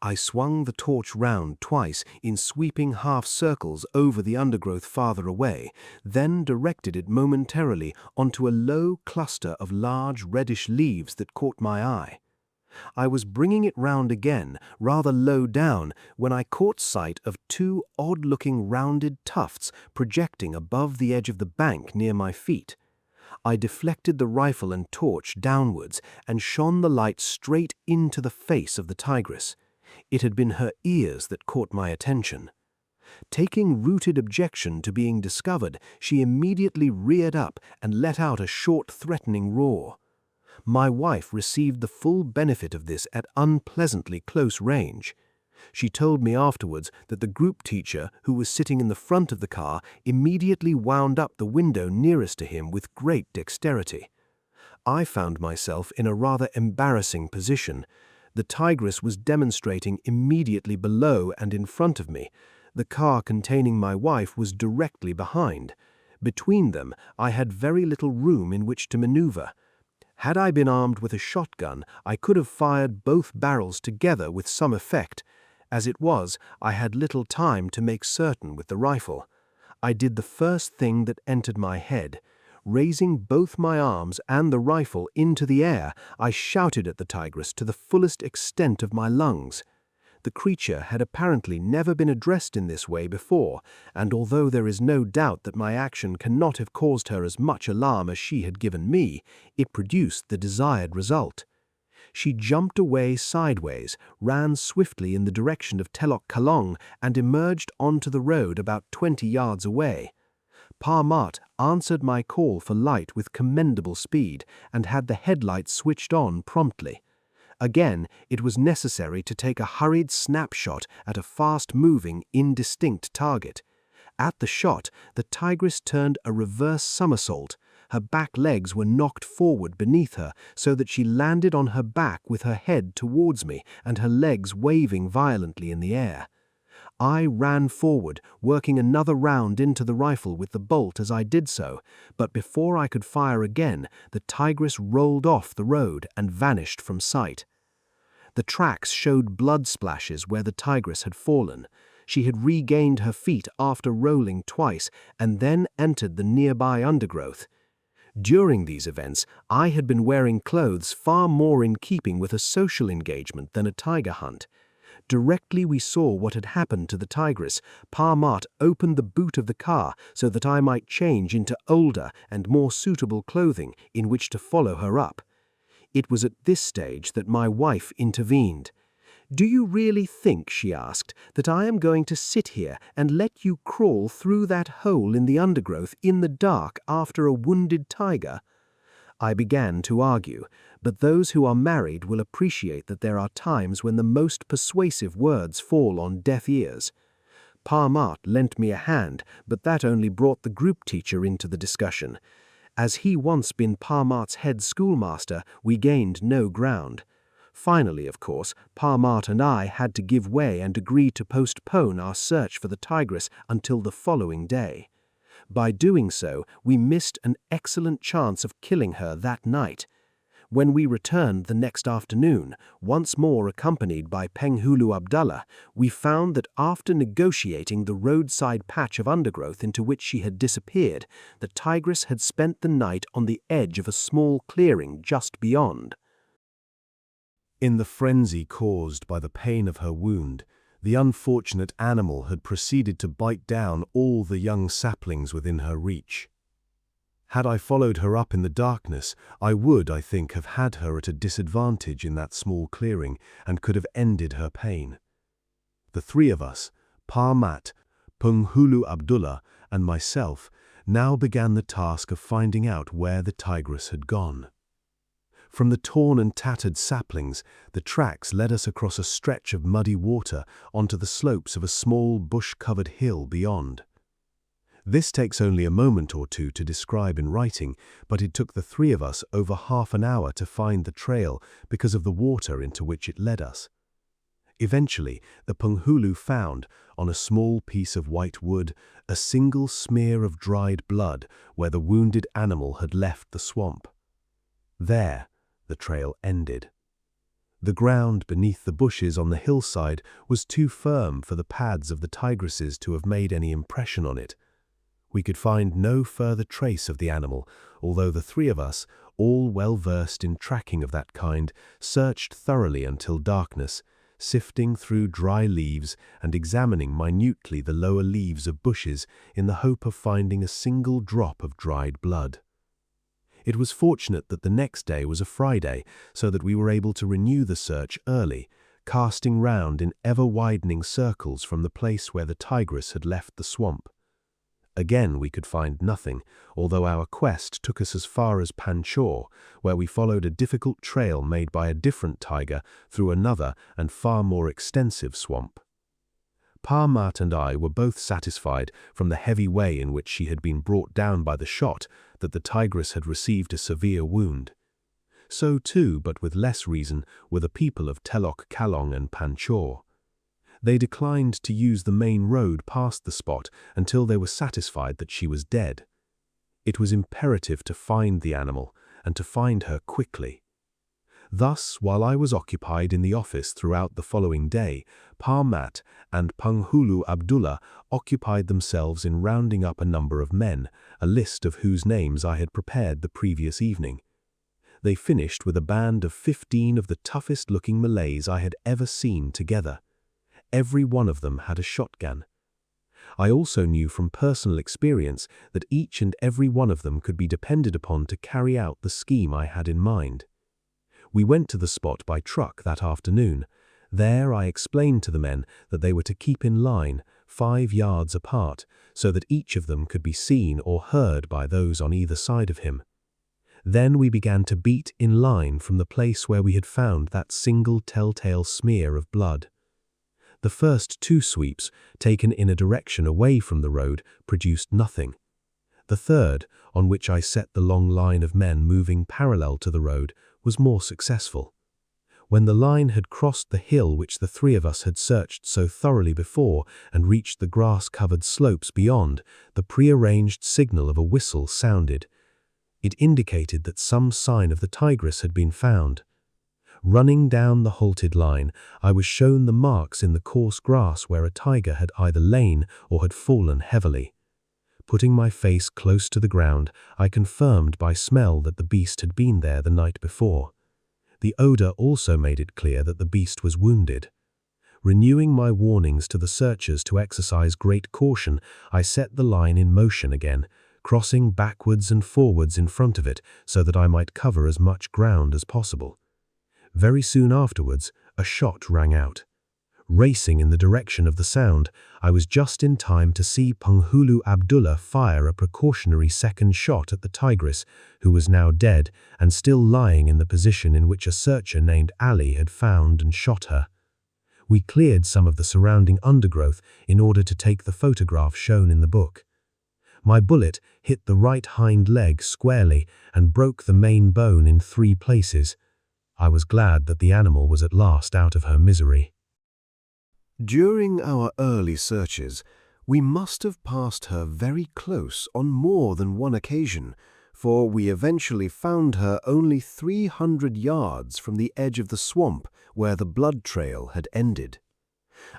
I swung the torch round twice in sweeping half-circles over the undergrowth farther away, then directed it momentarily onto a low cluster of large reddish leaves that caught my eye. I was bringing it round again, rather low down, when I caught sight of 2 odd-looking rounded tufts projecting above the edge of the bank near my feet. I deflected the rifle and torch downwards and shone the light straight into the face of the tigress. It had been her ears that caught my attention. Taking rooted objection to being discovered, she immediately reared up and let out a short, threatening roar. My wife received the full benefit of this at unpleasantly close range. She told me afterwards that the group teacher, who was sitting in the front of the car, immediately wound up the window nearest to him with great dexterity. I found myself in a rather embarrassing position. The tigress was demonstrating immediately below and in front of me. The car containing my wife was directly behind. Between them, I had very little room in which to maneuver. Had I been armed with a shotgun, I could have fired both barrels together with some effect. As it was, I had little time to make certain with the rifle. I did the first thing that entered my head. Raising both my arms and the rifle into the air, I shouted at the tigress to the fullest extent of my lungs. The creature had apparently never been addressed in this way before, and although there is no doubt that my action cannot have caused her as much alarm as she had given me, it produced the desired result. She jumped away sideways, ran swiftly in the direction of Telok Kalong, and emerged onto the road about 20 yards away. Pa Mat answered my call for light with commendable speed, and had the headlights switched on promptly. Again, it was necessary to take a hurried snapshot at a fast-moving, indistinct target. At the shot, the tigress turned a reverse somersault. Her back legs were knocked forward beneath her, so that she landed on her back with her head towards me and her legs waving violently in the air. I ran forward, working another round into the rifle with the bolt as I did so, but before I could fire again, the tigress rolled off the road and vanished from sight. The tracks showed blood splashes where the tigress had fallen. She had regained her feet after rolling twice and then entered the nearby undergrowth. During these events, I had been wearing clothes far more in keeping with a social engagement than a tiger hunt. Directly we saw what had happened to the tigress, Pa Mat opened the boot of the car so that I might change into older and more suitable clothing in which to follow her up. It was at this stage that my wife intervened. "Do you really think," she asked, "that I am going to sit here and let you crawl through that hole in the undergrowth in the dark after a wounded tiger?" I began to argue, but those who are married will appreciate that there are times when the most persuasive words fall on deaf ears. Pa Mat lent me a hand, but that only brought the group teacher into the discussion. As he once been Pa Mat's head schoolmaster, we gained no ground. Finally, of course, Pa Mat and I had to give way and agree to postpone our search for the tigress until the following day. By doing so, we missed an excellent chance of killing her that night. When we returned the next afternoon, once more accompanied by Penghulu Abdullah, we found that after negotiating the roadside patch of undergrowth into which she had disappeared, the tigress had spent the night on the edge of a small clearing just beyond. In the frenzy caused by the pain of her wound, the unfortunate animal had proceeded to bite down all the young saplings within her reach. Had I followed her up in the darkness, I would, I think, have had her at a disadvantage in that small clearing and could have ended her pain. The three of us, Pa Mat, Penghulu Abdullah, and myself, now began the task of finding out where the tigress had gone. From the torn and tattered saplings, the tracks led us across a stretch of muddy water onto the slopes of a small bush-covered hill beyond. This takes only a moment or two to describe in writing, but it took the three of us over half an hour to find the trail because of the water into which it led us. Eventually, the Penghulu found, on a small piece of white wood, a single smear of dried blood where the wounded animal had left the swamp. There, the trail ended. The ground beneath the bushes on the hillside was too firm for the pads of the tigresses to have made any impression on it. We could find no further trace of the animal, although the three of us, all well versed in tracking of that kind, searched thoroughly until darkness, sifting through dry leaves and examining minutely the lower leaves of bushes in the hope of finding a single drop of dried blood. It was fortunate that the next day was a Friday, so that we were able to renew the search early, casting round in ever-widening circles from the place where the tigress had left the swamp. Again we could find nothing, although our quest took us as far as Panchor, where we followed a difficult trail made by a different tiger through another and far more extensive swamp. Pa Mat and I were both satisfied from the heavy way in which she had been brought down by the shot that the tigress had received a severe wound. So too, but with less reason, were the people of Telok Kalong and Panchor. They declined to use the main road past the spot until they were satisfied that she was dead. It was imperative to find the animal, and to find her quickly. Thus, while I was occupied in the office throughout the following day, Pa Mat and Penghulu Abdullah occupied themselves in rounding up a number of men, a list of whose names I had prepared the previous evening. They finished with a band of 15 of the toughest-looking Malays I had ever seen together. Every one of them had a shotgun. I also knew from personal experience that each and every one of them could be depended upon to carry out the scheme I had in mind. We went to the spot by truck that afternoon. There I explained to the men that they were to keep in line 5 yards apart so that each of them could be seen or heard by those on either side of him. Then we began to beat in line from the place where we had found that single telltale smear of blood. The first 2 sweeps, taken in a direction away from the road, produced nothing. The third, on which I set the long line of men moving parallel to the road, was more successful. When the line had crossed the hill which the 3 of us had searched so thoroughly before and reached the grass-covered slopes beyond, the prearranged signal of a whistle sounded. It indicated that some sign of the tigress had been found. Running down the halted line, I was shown the marks in the coarse grass where a tiger had either lain or had fallen heavily. Putting my face close to the ground, I confirmed by smell that the beast had been there the night before. The odor also made it clear that the beast was wounded. Renewing my warnings to the searchers to exercise great caution, I set the line in motion again, crossing backwards and forwards in front of it so that I might cover as much ground as possible. Very soon afterwards, a shot rang out. Racing in the direction of the sound, I was just in time to see Penghulu Abdullah fire a precautionary second shot at the tigress, who was now dead and still lying in the position in which a searcher named Ali had found and shot her. We cleared some of the surrounding undergrowth in order to take the photograph shown in the book. My bullet hit the right hind leg squarely and broke the main bone in 3 places. I was glad that the animal was at last out of her misery. During our early searches, we must have passed her very close on more than one occasion, for we eventually found her only 300 yards from the edge of the swamp where the blood trail had ended.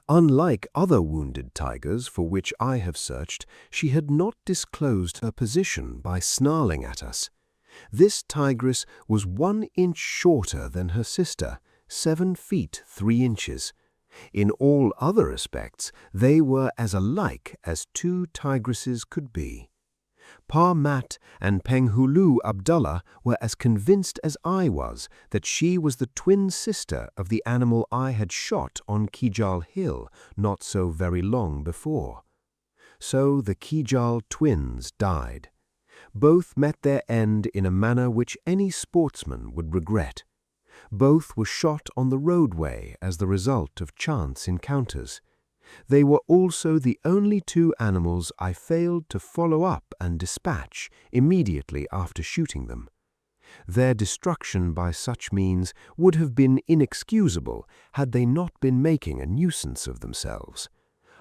Unlike other wounded tigers for which I have searched, she had not disclosed her position by snarling at us. This tigress was 1 inch shorter than her sister, 7 feet 3 inches. In all other respects, they were as alike as 2 tigresses could be. Pa Mat and Penghulu Abdullah were as convinced as I was that she was the twin sister of the animal I had shot on KIJAL Hill not so very long before. So the KIJAL twins died. Both met their end in a manner which any sportsman would regret. Both were shot on the roadway as the result of chance encounters. They were also the only 2 animals I failed to follow up and dispatch immediately after shooting them. Their destruction by such means would have been inexcusable had they not been making a nuisance of themselves.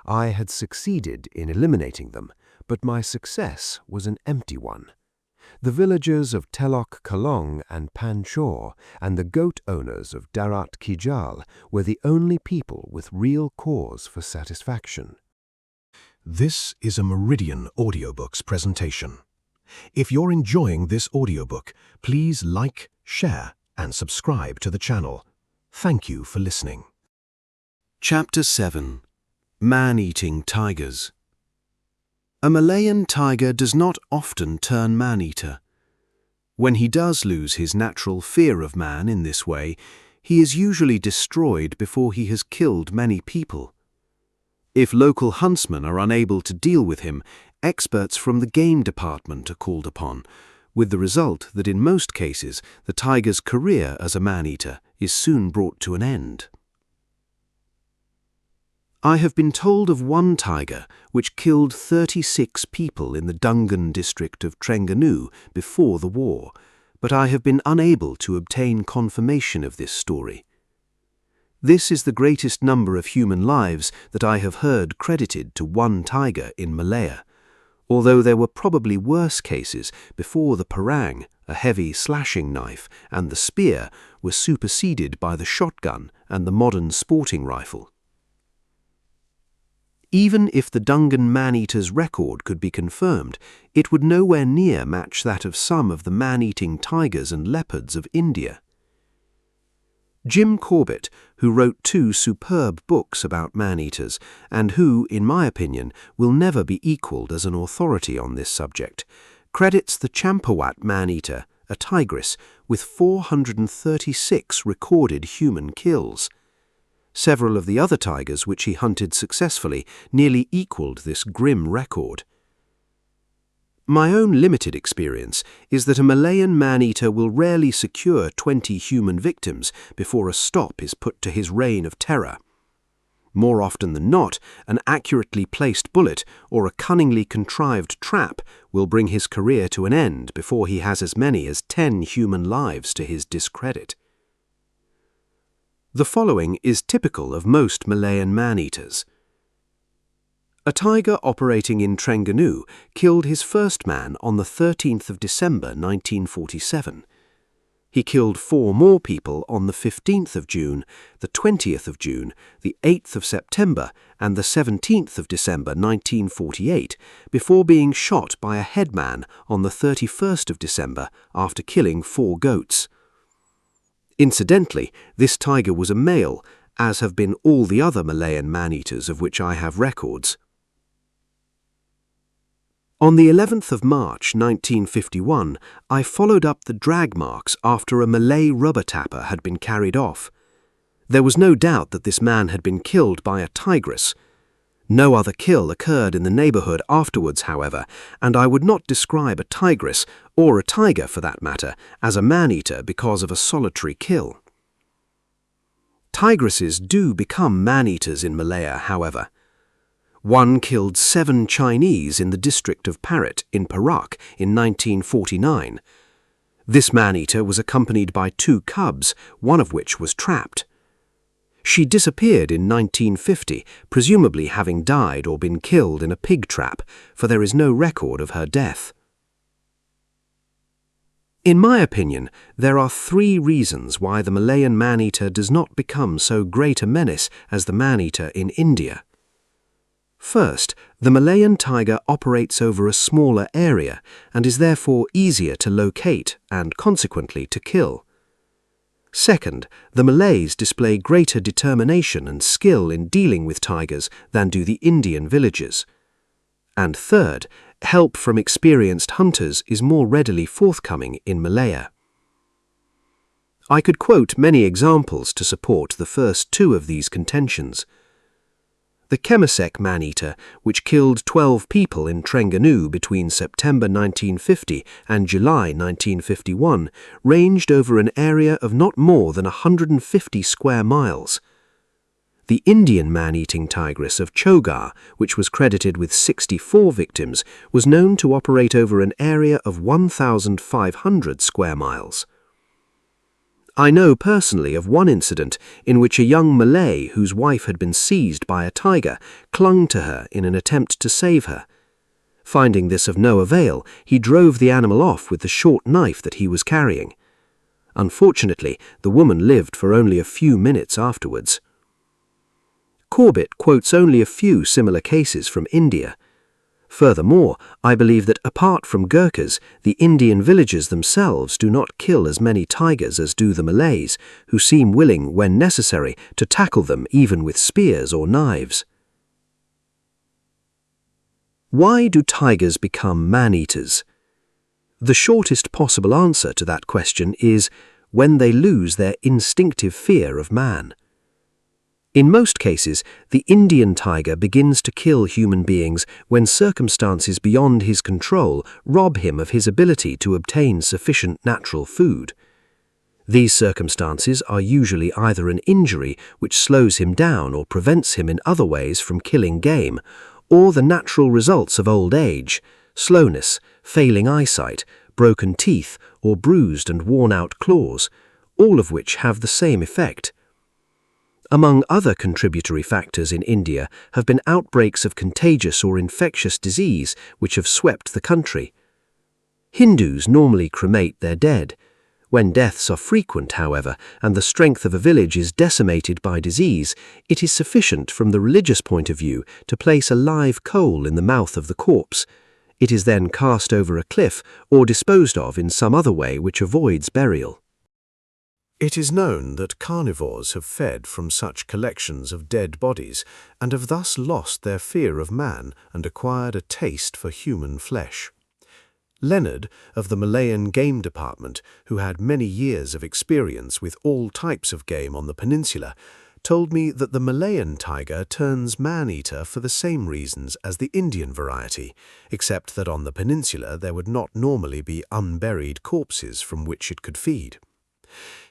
I had succeeded in eliminating them, but my success was an empty one. The villagers of Telok Kalong and Panchor and the goat owners of Darat KIJAL were the only people with real cause for satisfaction. This is a Meridian Audiobooks presentation. If you're enjoying this audiobook, please like, share, and subscribe to the channel. Thank you for listening. Chapter 7. Man-Eating Tigers. A Malayan tiger does not often turn man-eater. When he does lose his natural fear of man in this way, he is usually destroyed before he has killed many people. If local huntsmen are unable to deal with him, experts from the game department are called upon, with the result that in most cases the tiger's career as a man-eater is soon brought to an end. I have been told of one tiger which killed 36 people in the Dungan district of Trengganu before the war, but I have been unable to obtain confirmation of this story. This is the greatest number of human lives that I have heard credited to one tiger in Malaya, although there were probably worse cases before the parang, a heavy slashing knife, and the spear were superseded by the shotgun and the modern sporting rifle. Even if the Dungan man-eater's record could be confirmed, it would nowhere near match that of some of the man-eating tigers and leopards of India. Jim Corbett, who wrote 2 superb books about man-eaters, and who, in my opinion, will never be equalled as an authority on this subject, credits the Champawat man-eater, a tigress, with 436 recorded human kills. Several of the other tigers which he hunted successfully nearly equalled this grim record. My own limited experience is that a Malayan man-eater will rarely secure 20 human victims before a stop is put to his reign of terror. More often than not, an accurately placed bullet or a cunningly contrived trap will bring his career to an end before he has as many as 10 human lives to his discredit. The following is typical of most Malayan man-eaters. A tiger operating in Trengganu killed his first man on the 13th of December 1947. He killed 4 more people on the 15th of June, the 20th of June, the 8th of September, and the 17th of December 1948, before being shot by a headman on the 31st of December after killing 4 goats. Incidentally, this tiger was a male, as have been all the other Malayan man-eaters of which I have records. On the 11th of March 1951, I followed up the drag marks after a Malay rubber tapper had been carried off. There was no doubt that this man had been killed by a tigress. No other kill occurred in the neighborhood afterwards, however, and I would not describe a tigress, or a tiger for that matter, as a man-eater because of a solitary kill. Tigresses do become man-eaters in Malaya, however. One killed 7 Chinese in the district of Parit in Perak in 1949. This man-eater was accompanied by 2 cubs, one of which was trapped. She disappeared in 1950, presumably having died or been killed in a pig trap, for there is no record of her death. In my opinion, there are 3 reasons why the Malayan man-eater does not become so great a menace as the man-eater in India. First, the Malayan tiger operates over a smaller area and is therefore easier to locate and consequently to kill. Second, the Malays display greater determination and skill in dealing with tigers than do the Indian villagers. And third, help from experienced hunters is more readily forthcoming in Malaya. I could quote many examples to support the first 2 of these contentions. The Kemasek man-eater, which killed 12 people in Trengganu between September 1950 and July 1951, ranged over an area of not more than 150 square miles. The Indian man-eating tigress of Chogar, which was credited with 64 victims, was known to operate over an area of 1,500 square miles. I know personally of one incident in which a young Malay whose wife had been seized by a tiger clung to her in an attempt to save her. Finding this of no avail, he drove the animal off with the short knife that he was carrying. Unfortunately, the woman lived for only a few minutes afterwards. Corbett quotes only a few similar cases from India. Furthermore, I believe that apart from Gurkhas, the Indian villagers themselves do not kill as many tigers as do the Malays, who seem willing, when necessary, to tackle them even with spears or knives. Why do tigers become man-eaters? The shortest possible answer to that question is when they lose their instinctive fear of man. In most cases, the Indian tiger begins to kill human beings when circumstances beyond his control rob him of his ability to obtain sufficient natural food. These circumstances are usually either an injury which slows him down or prevents him in other ways from killing game, or the natural results of old age, slowness, failing eyesight, broken teeth, or bruised and worn-out claws, all of which have the same effect. Among other contributory factors in India have been outbreaks of contagious or infectious disease which have swept the country. Hindus normally cremate their dead. When deaths are frequent, however, and the strength of a village is decimated by disease, it is sufficient from the religious point of view to place a live coal in the mouth of the corpse. It is then cast over a cliff or disposed of in some other way which avoids burial. It is known that carnivores have fed from such collections of dead bodies and have thus lost their fear of man and acquired a taste for human flesh. Leonard, of the Malayan Game Department, who had many years of experience with all types of game on the peninsula, told me that the Malayan tiger turns man-eater for the same reasons as the Indian variety, except that on the peninsula there would not normally be unburied corpses from which it could feed.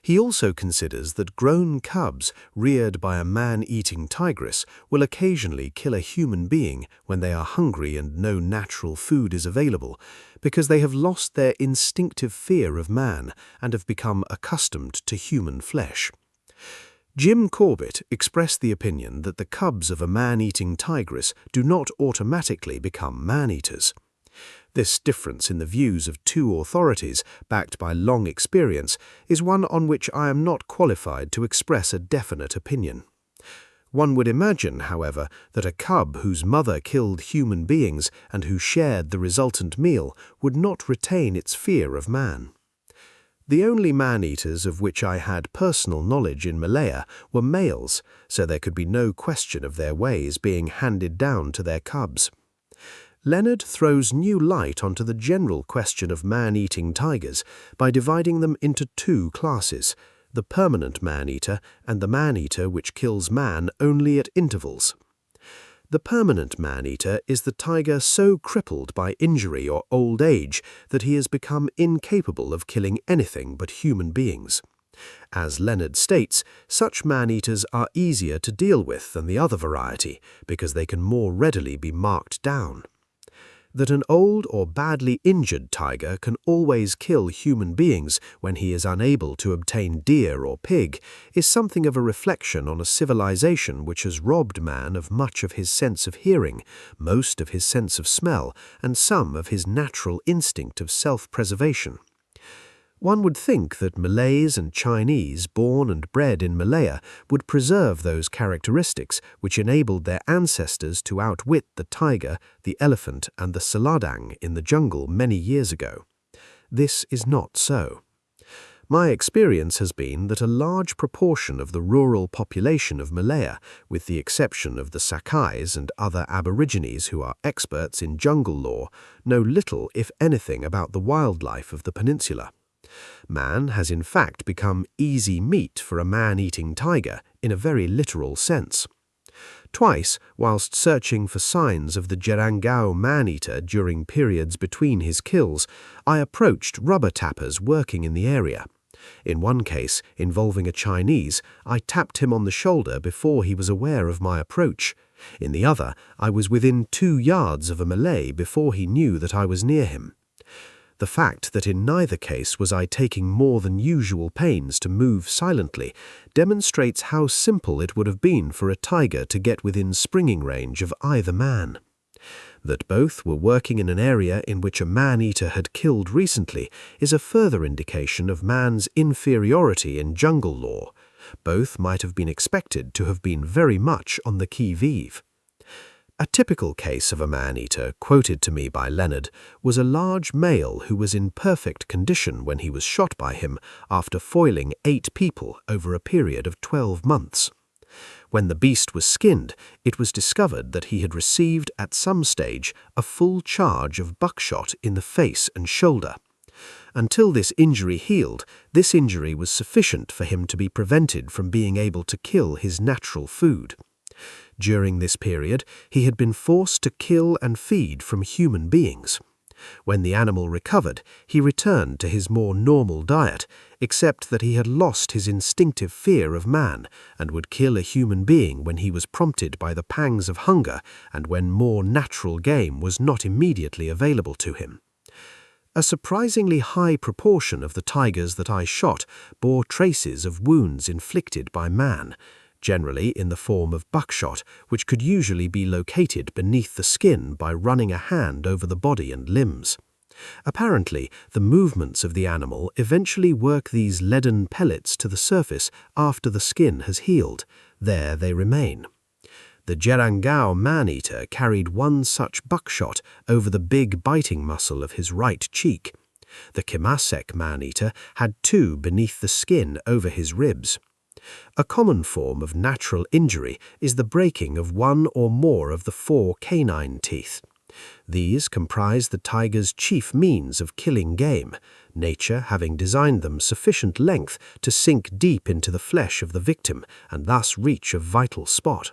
He also considers that grown cubs reared by a man-eating tigress will occasionally kill a human being when they are hungry and no natural food is available, because they have lost their instinctive fear of man and have become accustomed to human flesh. Jim Corbett expressed the opinion that the cubs of a man-eating tigress do not automatically become man-eaters. This difference in the views of two authorities, backed by long experience, is one on which I am not qualified to express a definite opinion. One would imagine, however, that a cub whose mother killed human beings and who shared the resultant meal would not retain its fear of man. The only man-eaters of which I had personal knowledge in Malaya were males, so there could be no question of their ways being handed down to their cubs. Leonard throws new light onto the general question of man-eating tigers by dividing them into two classes, the permanent man-eater and the man-eater which kills man only at intervals. The permanent man-eater is the tiger so crippled by injury or old age that he has become incapable of killing anything but human beings. As Leonard states, such man-eaters are easier to deal with than the other variety because they can more readily be marked down. That an old or badly injured tiger can always kill human beings when he is unable to obtain deer or pig is something of a reflection on a civilization which has robbed man of much of his sense of hearing, most of his sense of smell, and some of his natural instinct of self-preservation. One would think that Malays and Chinese born and bred in Malaya would preserve those characteristics which enabled their ancestors to outwit the tiger, the elephant, and the seladang in the jungle many years ago. This is not so. My experience has been that a large proportion of the rural population of Malaya, with the exception of the Sakais and other aborigines who are experts in jungle lore, know little, if anything, about the wildlife of the peninsula. Man has in fact become easy meat for a man-eating tiger in a very literal sense. Twice, whilst searching for signs of the JERANGAU man-eater during periods between his kills, I approached rubber tappers working in the area. In one case, involving a Chinese, I tapped him on the shoulder before he was aware of my approach. In the other, I was within 2 yards of a Malay before he knew that I was near him. The fact that in neither case was I taking more than usual pains to move silently demonstrates how simple it would have been for a tiger to get within springing range of either man. That both were working in an area in which a man-eater had killed recently is a further indication of man's inferiority in jungle lore. Both might have been expected to have been very much on the qui-vive. A typical case of a man-eater, quoted to me by Leonard, was a large male who was in perfect condition when he was shot by him after foiling 8 people over a period of 12 months. When the beast was skinned, it was discovered that he had received at some stage a full charge of buckshot in the face and shoulder. Until this injury healed, this injury was sufficient for him to be prevented from being able to kill his natural food. During this period, he had been forced to kill and feed from human beings. When the animal recovered, he returned to his more normal diet, except that he had lost his instinctive fear of man and would kill a human being when he was prompted by the pangs of hunger and when more natural game was not immediately available to him. A surprisingly high proportion of the tigers that I shot bore traces of wounds inflicted by man, generally in the form of buckshot, which could usually be located beneath the skin by running a hand over the body and limbs. Apparently, the movements of the animal eventually work these leaden pellets to the surface after the skin has healed. There they remain. The JERANGAU man-eater carried one such buckshot over the big biting muscle of his right cheek. The Kimasek man-eater had two beneath the skin over his ribs. A common form of natural injury is the breaking of one or more of the 4 canine teeth. These comprise the tiger's chief means of killing game, nature having designed them sufficient length to sink deep into the flesh of the victim and thus reach a vital spot.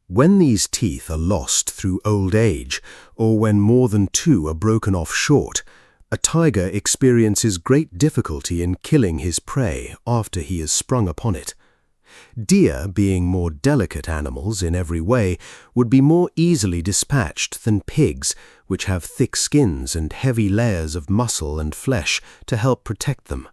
When these teeth are lost through old age, or when more than 2 are broken off short, a tiger experiences great difficulty in killing his prey after he has sprung upon it. Deer, being more delicate animals in every way, would be more easily dispatched than pigs, which have thick skins and heavy layers of muscle and flesh to help protect them.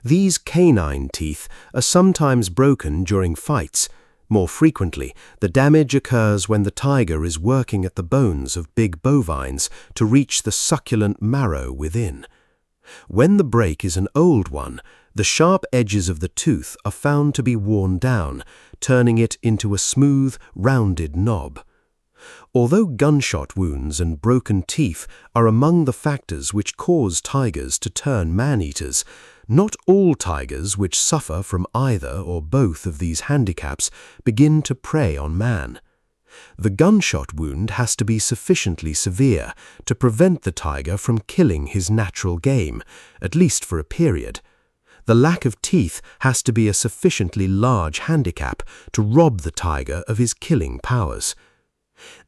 These canine teeth are sometimes broken during fights. More frequently, the damage occurs when the tiger is working at the bones of big bovines to reach the succulent marrow within. When the break is an old one, the sharp edges of the tooth are found to be worn down, turning it into a smooth, rounded knob. Although gunshot wounds and broken teeth are among the factors which cause tigers to turn man-eaters, not all tigers which suffer from either or both of these handicaps begin to prey on man. The gunshot wound has to be sufficiently severe to prevent the tiger from killing his natural game, at least for a period. The lack of teeth has to be a sufficiently large handicap to rob the tiger of his killing powers.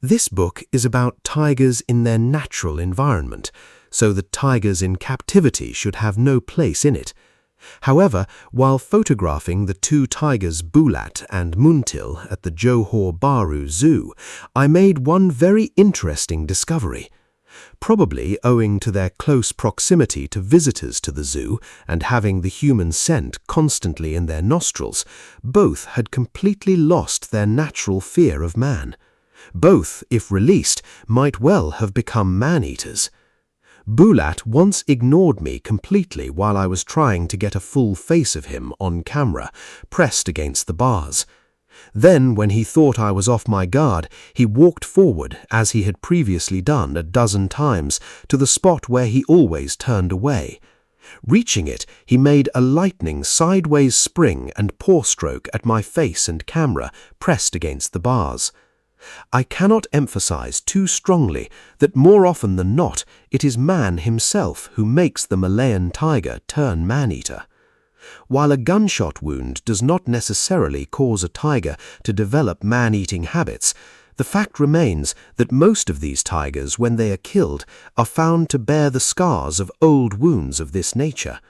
This book is about tigers in their natural environment, so that tigers in captivity should have no place in it. However, while photographing the 2 tigers Bulat and Muntil at the Johor Bahru Zoo, I made one very interesting discovery. Probably owing to their close proximity to visitors to the zoo and having the human scent constantly in their nostrils, both had completely lost their natural fear of man. Both, if released, might well have become man-eaters. Bulat once ignored me completely while I was trying to get a full face of him on camera, pressed against the bars. Then, when he thought I was off my guard, he walked forward, as he had previously done a dozen times, to the spot where he always turned away. Reaching it, he made a lightning sideways spring and paw stroke at my face and camera, pressed against the bars. I cannot emphasize too strongly that more often than not, it is man himself who makes the Malayan tiger turn man-eater. While a gunshot wound does not necessarily cause a tiger to develop man-eating habits, the fact remains that most of these tigers, when they are killed, are found to bear the scars of old wounds of this nature.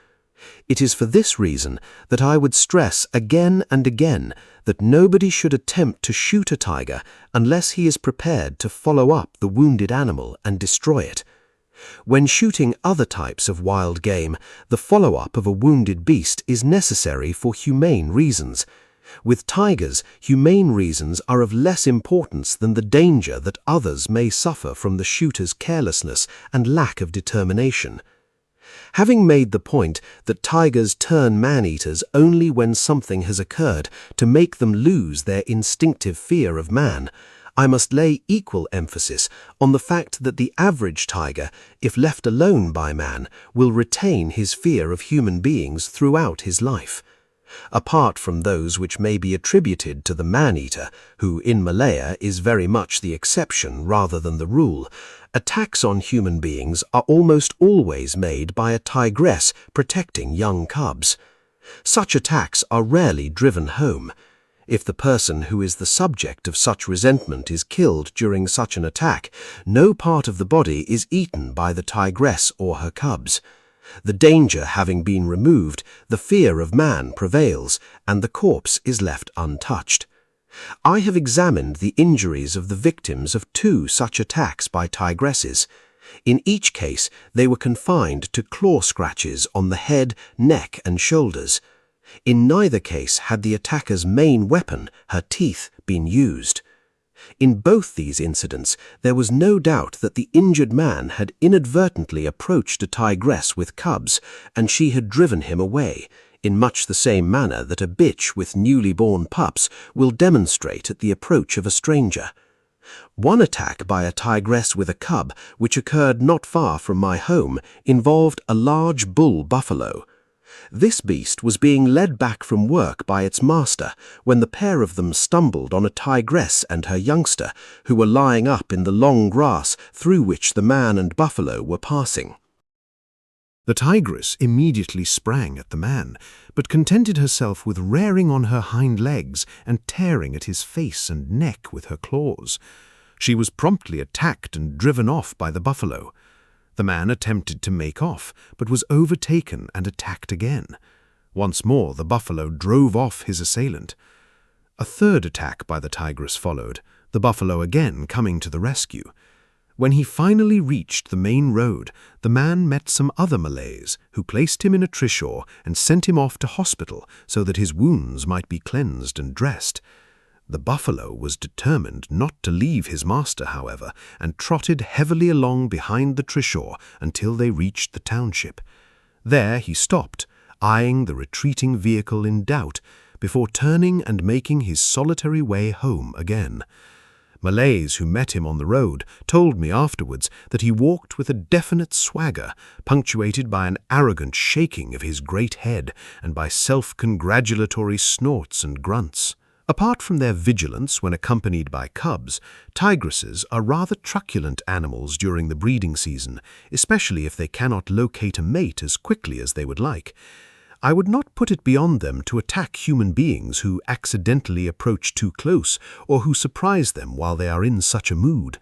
It is for this reason that I would stress again and again that nobody should attempt to shoot a tiger unless he is prepared to follow up the wounded animal and destroy it. When shooting other types of wild game, the follow-up of a wounded beast is necessary for humane reasons. With tigers, humane reasons are of less importance than the danger that others may suffer from the shooter's carelessness and lack of determination. Having made the point that tigers turn man-eaters only when something has occurred to make them lose their instinctive fear of man, I must lay equal emphasis on the fact that the average tiger, if left alone by man, will retain his fear of human beings throughout his life. Apart from those which may be attributed to the man-eater, who in Malaya is very much the exception rather than the rule, Attacks on human beings are almost always made by a tigress protecting young cubs. Such attacks are rarely driven home. If the person who is the subject of such resentment is killed during such an attack, no part of the body is eaten by the tigress or her cubs. The danger having been removed, the fear of man prevails, and the corpse is left untouched. I have examined the injuries of the victims of 2 such attacks by tigresses. In each case, they were confined to claw scratches on the head, neck, and shoulders. In neither case had the attacker's main weapon, her teeth, been used. In both these incidents, there was no doubt that the injured man had inadvertently approached a tigress with cubs, and she had driven him away, in much the same manner that a bitch with newly born pups will demonstrate at the approach of a stranger. One attack by a tigress with a cub, which occurred not far from my home, involved a large bull buffalo. This beast was being led back from work by its master when the pair of them stumbled on a tigress and her youngster, who were lying up in the long grass through which the man and buffalo were passing. The tigress immediately sprang at the man, but contented herself with rearing on her hind legs and tearing at his face and neck with her claws. She was promptly attacked and driven off by the buffalo. The man attempted to make off, but was overtaken and attacked again. Once more the buffalo drove off his assailant. A third attack by the tigress followed, the buffalo again coming to the rescue. When he finally reached the main road, the man met some other Malays, who placed him in a trishaw and sent him off to hospital so that his wounds might be cleansed and dressed. The buffalo was determined not to leave his master, however, and trotted heavily along behind the trishaw until they reached the township. There he stopped, eyeing the retreating vehicle in doubt, before turning and making his solitary way home again. Malays who met him on the road told me afterwards that he walked with a definite swagger, punctuated by an arrogant shaking of his great head and by self-congratulatory snorts and grunts. Apart from their vigilance when accompanied by cubs, tigresses are rather truculent animals during the breeding season, especially if they cannot locate a mate as quickly as they would like. I would not put it beyond them to attack human beings who accidentally approach too close or who surprise them while they are in such a mood.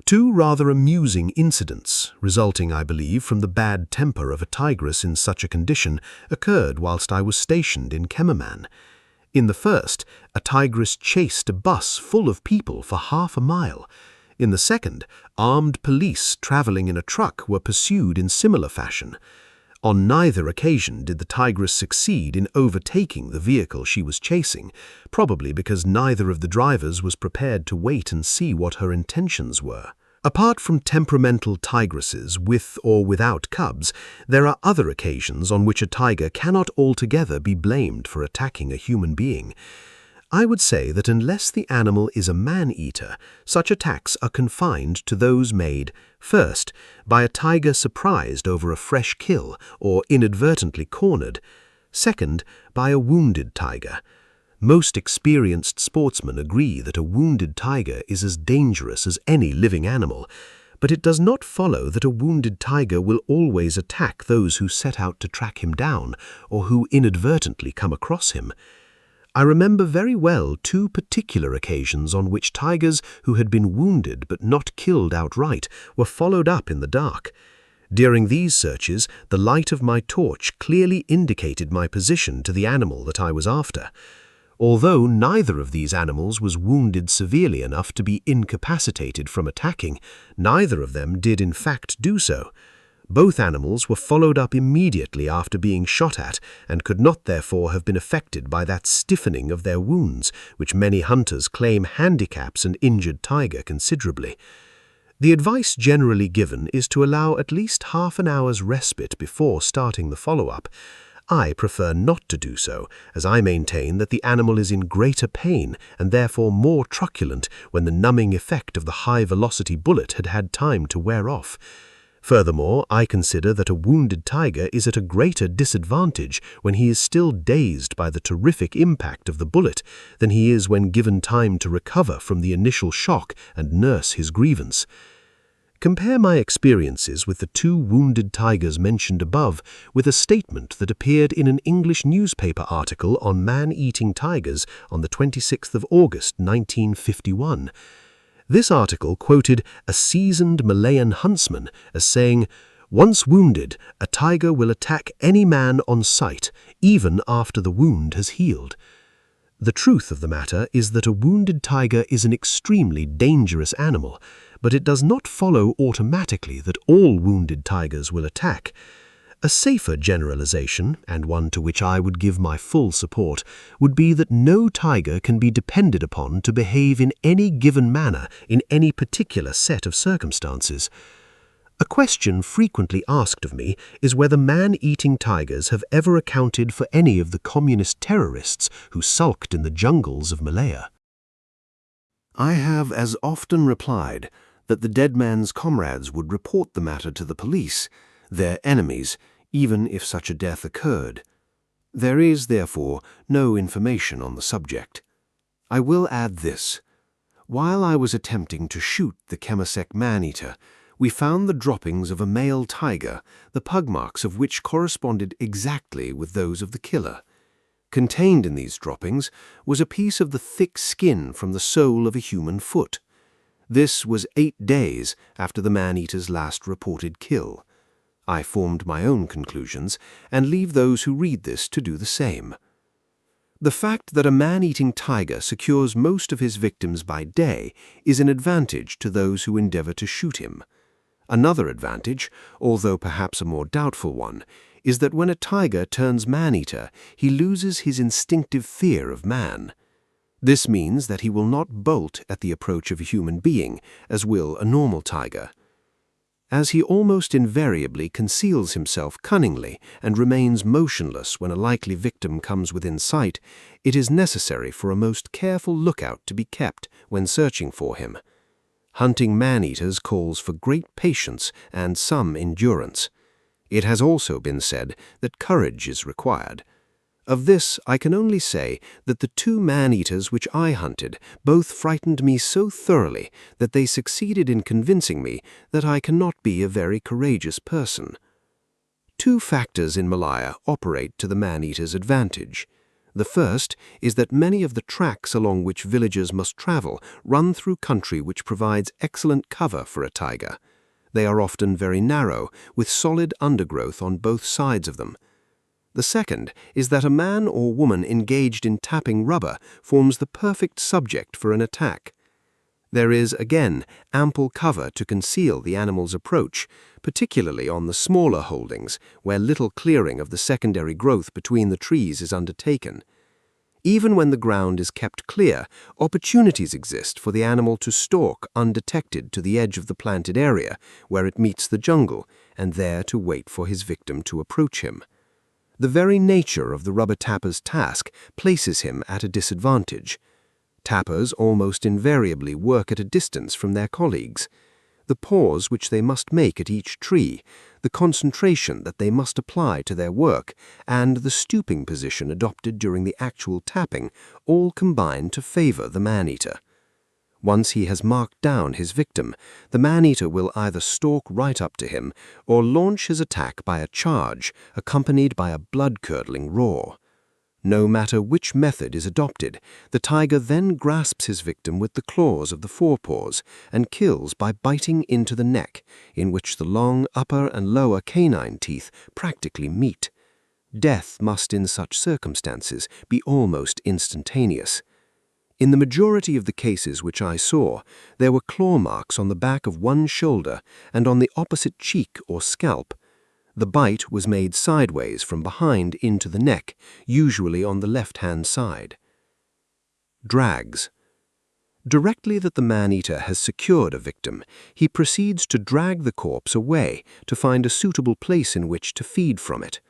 2 rather amusing incidents, resulting, I believe, from the bad temper of a tigress in such a condition, occurred whilst I was stationed in Kemaman. In the first, a tigress chased a bus full of people for half a mile. In the second, armed police travelling in a truck were pursued in similar fashion. On neither occasion did the tigress succeed in overtaking the vehicle she was chasing, probably because neither of the drivers was prepared to wait and see what her intentions were. Apart from temperamental tigresses with or without cubs, there are other occasions on which a tiger cannot altogether be blamed for attacking a human being. I would say that unless the animal is a man-eater, such attacks are confined to those made, first, by a tiger surprised over a fresh kill or inadvertently cornered, second, by a wounded tiger. Most experienced sportsmen agree that a wounded tiger is as dangerous as any living animal, but it does not follow that a wounded tiger will always attack those who set out to track him down or who inadvertently come across him. I remember very well 2 particular occasions on which tigers who had been wounded but not killed outright were followed up in the dark. During these searches, the light of my torch clearly indicated my position to the animal that I was after. Although neither of these animals was wounded severely enough to be incapacitated from attacking, neither of them did in fact do so. Both animals were followed up immediately after being shot at and could not therefore have been affected by that stiffening of their wounds, which many hunters claim handicaps an injured tiger considerably. The advice generally given is to allow at least half an hour's respite before starting the follow-up. I prefer not to do so, as I maintain that the animal is in greater pain and therefore more truculent when the numbing effect of the high-velocity bullet had had time to wear off. Furthermore, I consider that a wounded tiger is at a greater disadvantage when he is still dazed by the terrific impact of the bullet than he is when given time to recover from the initial shock and nurse his grievance. Compare my experiences with the 2 wounded tigers mentioned above with a statement that appeared in an English newspaper article on man-eating tigers on the 26th of August 1951. This article quoted a seasoned Malayan huntsman as saying, "Once wounded, a tiger will attack any man on sight, even after the wound has healed." The truth of the matter is that a wounded tiger is an extremely dangerous animal, but it does not follow automatically that all wounded tigers will attack. A safer generalization, and one to which I would give my full support, would be that no tiger can be depended upon to behave in any given manner in any particular set of circumstances. A question frequently asked of me is whether man-eating tigers have ever accounted for any of the communist terrorists who sulked in the jungles of Malaya. I have as often replied that the dead man's comrades would report the matter to the police, their enemies, even if such a death occurred. There is, therefore, no information on the subject. I will add this. While I was attempting to shoot the Kemasek man-eater, we found the droppings of a male tiger, the pug marks of which corresponded exactly with those of the killer. Contained in these droppings was a piece of the thick skin from the sole of a human foot. This was 8 days after the man-eater's last reported kill. I formed my own conclusions and leave those who read this to do the same. The fact that a man-eating tiger secures most of his victims by day is an advantage to those who endeavor to shoot him. Another advantage, although perhaps a more doubtful one, is that when a tiger turns man-eater, he loses his instinctive fear of man. This means that he will not bolt at the approach of a human being, as will a normal tiger. As he almost invariably conceals himself cunningly and remains motionless when a likely victim comes within sight, it is necessary for a most careful lookout to be kept when searching for him. Hunting man-eaters calls for great patience and some endurance. It has also been said that courage is required. Of this I can only say that the 2 man-eaters which I hunted both frightened me so thoroughly that they succeeded in convincing me that I cannot be a very courageous person. 2 factors in Malaya operate to the man-eater's advantage. The first is that many of the tracks along which villagers must travel run through country which provides excellent cover for a tiger. They are often very narrow, with solid undergrowth on both sides of them. The second is that a man or woman engaged in tapping rubber forms the perfect subject for an attack. There is, again, ample cover to conceal the animal's approach, particularly on the smaller holdings, where little clearing of the secondary growth between the trees is undertaken. Even when the ground is kept clear, opportunities exist for the animal to stalk undetected to the edge of the planted area, where it meets the jungle, and there to wait for his victim to approach him. The very nature of the rubber tapper's task places him at a disadvantage. Tappers almost invariably work at a distance from their colleagues. The pause which they must make at each tree, the concentration that they must apply to their work, and the stooping position adopted during the actual tapping all combine to favor the man-eater. Once he has marked down his victim, the man-eater will either stalk right up to him or launch his attack by a charge accompanied by a blood-curdling roar. No matter which method is adopted, the tiger then grasps his victim with the claws of the forepaws and kills by biting into the neck, in which the long upper and lower canine teeth practically meet. Death must in such circumstances be almost instantaneous. In the majority of the cases which I saw, there were claw marks on the back of one shoulder and on the opposite cheek or scalp. The bite was made sideways from behind into the neck, usually on the left-hand side. Drags. Directly that the man-eater has secured a victim, he proceeds to drag the corpse away to find a suitable place in which to feed from it.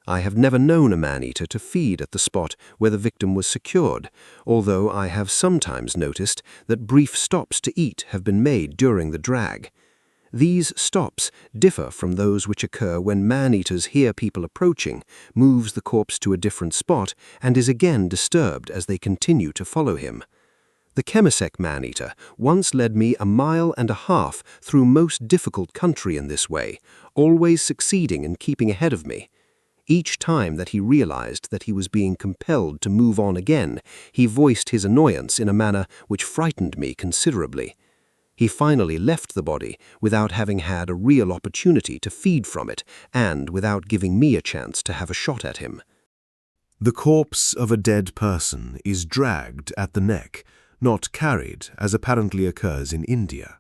I have never known a man-eater to feed at the spot where the victim was secured, although I have sometimes noticed that brief stops to eat have been made during the drag. These stops differ from those which occur when man-eaters hear people approaching, moves the corpse to a different spot, and is again disturbed as they continue to follow him. The Chemisek man-eater once led me 1.5 miles through most difficult country in this way, always succeeding in keeping ahead of me. Each time that he realized that he was being compelled to move on again, he voiced his annoyance in a manner which frightened me considerably. He finally left the body without having had a real opportunity to feed from it and without giving me a chance to have a shot at him. The corpse of a dead person is dragged at the neck, not carried, as apparently occurs in India.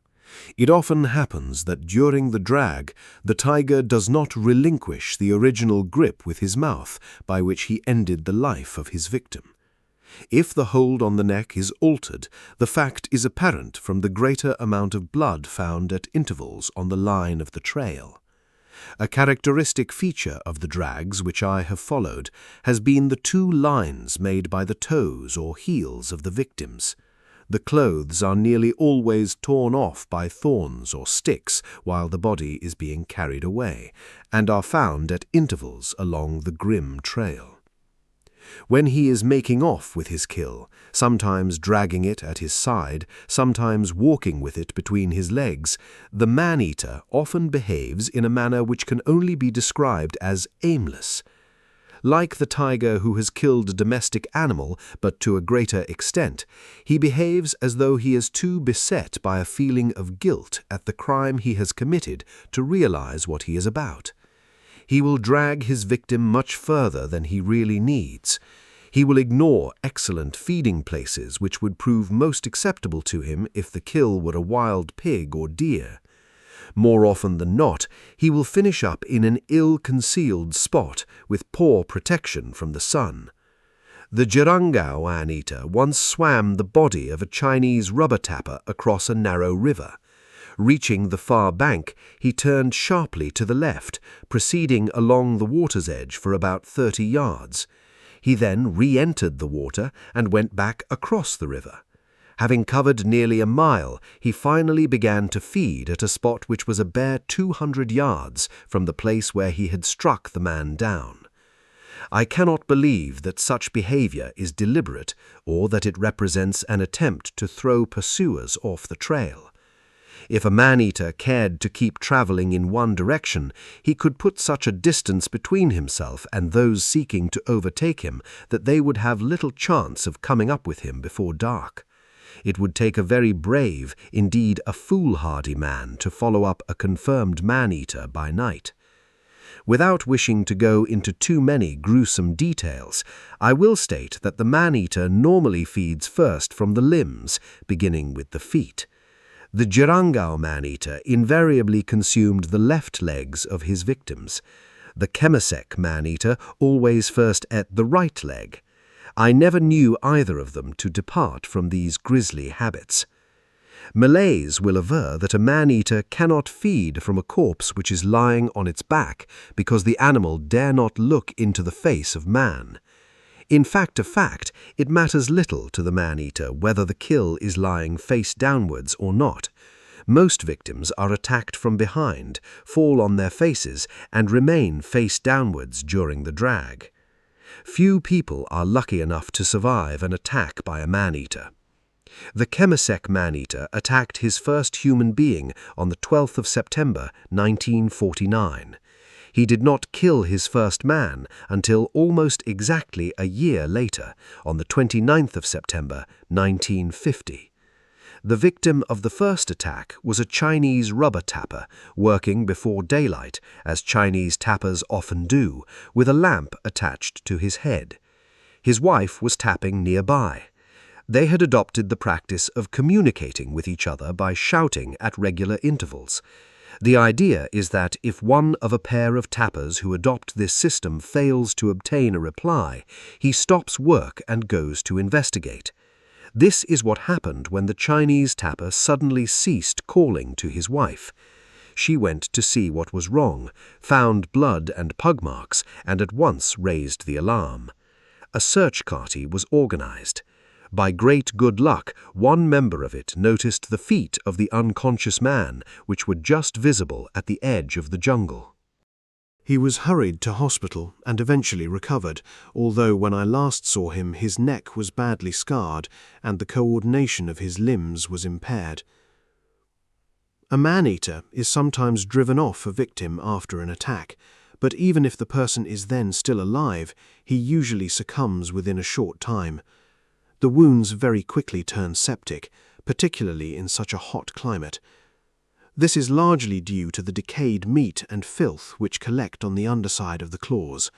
It often happens that during the drag, the tiger does not relinquish the original grip with his mouth by which he ended the life of his victim. If the hold on the neck is altered, the fact is apparent from the greater amount of blood found at intervals on the line of the trail. A characteristic feature of the drags which I have followed has been the 2 lines made by the toes or heels of the victims. The clothes are nearly always torn off by thorns or sticks while the body is being carried away, and are found at intervals along the grim trail. When he is making off with his kill, sometimes dragging it at his side, sometimes walking with it between his legs, the man-eater often behaves in a manner which can only be described as aimless. Like the tiger who has killed a domestic animal, but to a greater extent, he behaves as though he is too beset by a feeling of guilt at the crime he has committed to realize what he is about. He will drag his victim much further than he really needs. He will ignore excellent feeding places which would prove most acceptable to him if the kill were a wild pig or deer. More often than not, he will finish up in an ill-concealed spot with poor protection from the sun. The JERANGAU man-eater once swam the body of a Chinese rubber tapper across a narrow river. Reaching the far bank, he turned sharply to the left, proceeding along the water's edge for about 30 yards. He then re-entered the water and went back across the river. Having covered nearly 1 mile, he finally began to feed at a spot which was a bare 200 yards from the place where he had struck the man down. I cannot believe that such behavior is deliberate or that it represents an attempt to throw pursuers off the trail. If a man-eater cared to keep traveling in one direction, he could put such a distance between himself and those seeking to overtake him that they would have little chance of coming up with him before dark. It would take a very brave, indeed a foolhardy man to follow up a confirmed man-eater by night. Without wishing to go into too many gruesome details, I will state that the man-eater normally feeds first from the limbs, beginning with the feet. The JERANGAU man-eater invariably consumed the left legs of his victims. The Chemisek man-eater always first ate the right leg. I never knew either of them to depart from these grisly habits. Malays will aver that a man-eater cannot feed from a corpse which is lying on its back because the animal dare not look into the face of man. In fact, it matters little to the man-eater whether the kill is lying face downwards or not. Most victims are attacked from behind, fall on their faces, and remain face downwards during the drag. Few people are lucky enough to survive an attack by a man-eater. The Chemisek man-eater attacked his first human being on the 12th of September, 1949. He did not kill his first man until almost exactly a year later, on the 29th of September, 1950. The victim of the first attack was a Chinese rubber tapper working before daylight, as Chinese tappers often do, with a lamp attached to his head. His wife was tapping nearby. They had adopted the practice of communicating with each other by shouting at regular intervals. The idea is that if one of a pair of tappers who adopt this system fails to obtain a reply, he stops work and goes to investigate. This is what happened when the Chinese tapper suddenly ceased calling to his wife. She went to see what was wrong, found blood and pug marks, and at once raised the alarm. A search party was organized. By great good luck, one member of it noticed the feet of the unconscious man, which were just visible at the edge of the jungle. He was hurried to hospital and eventually recovered, although when I last saw him his neck was badly scarred and the coordination of his limbs was impaired. A man-eater is sometimes driven off a victim after an attack, but even if the person is then still alive, he usually succumbs within a short time. The wounds very quickly turn septic, particularly in such a hot climate. This is largely due to the decayed meat and filth which collect on the underside of the claws.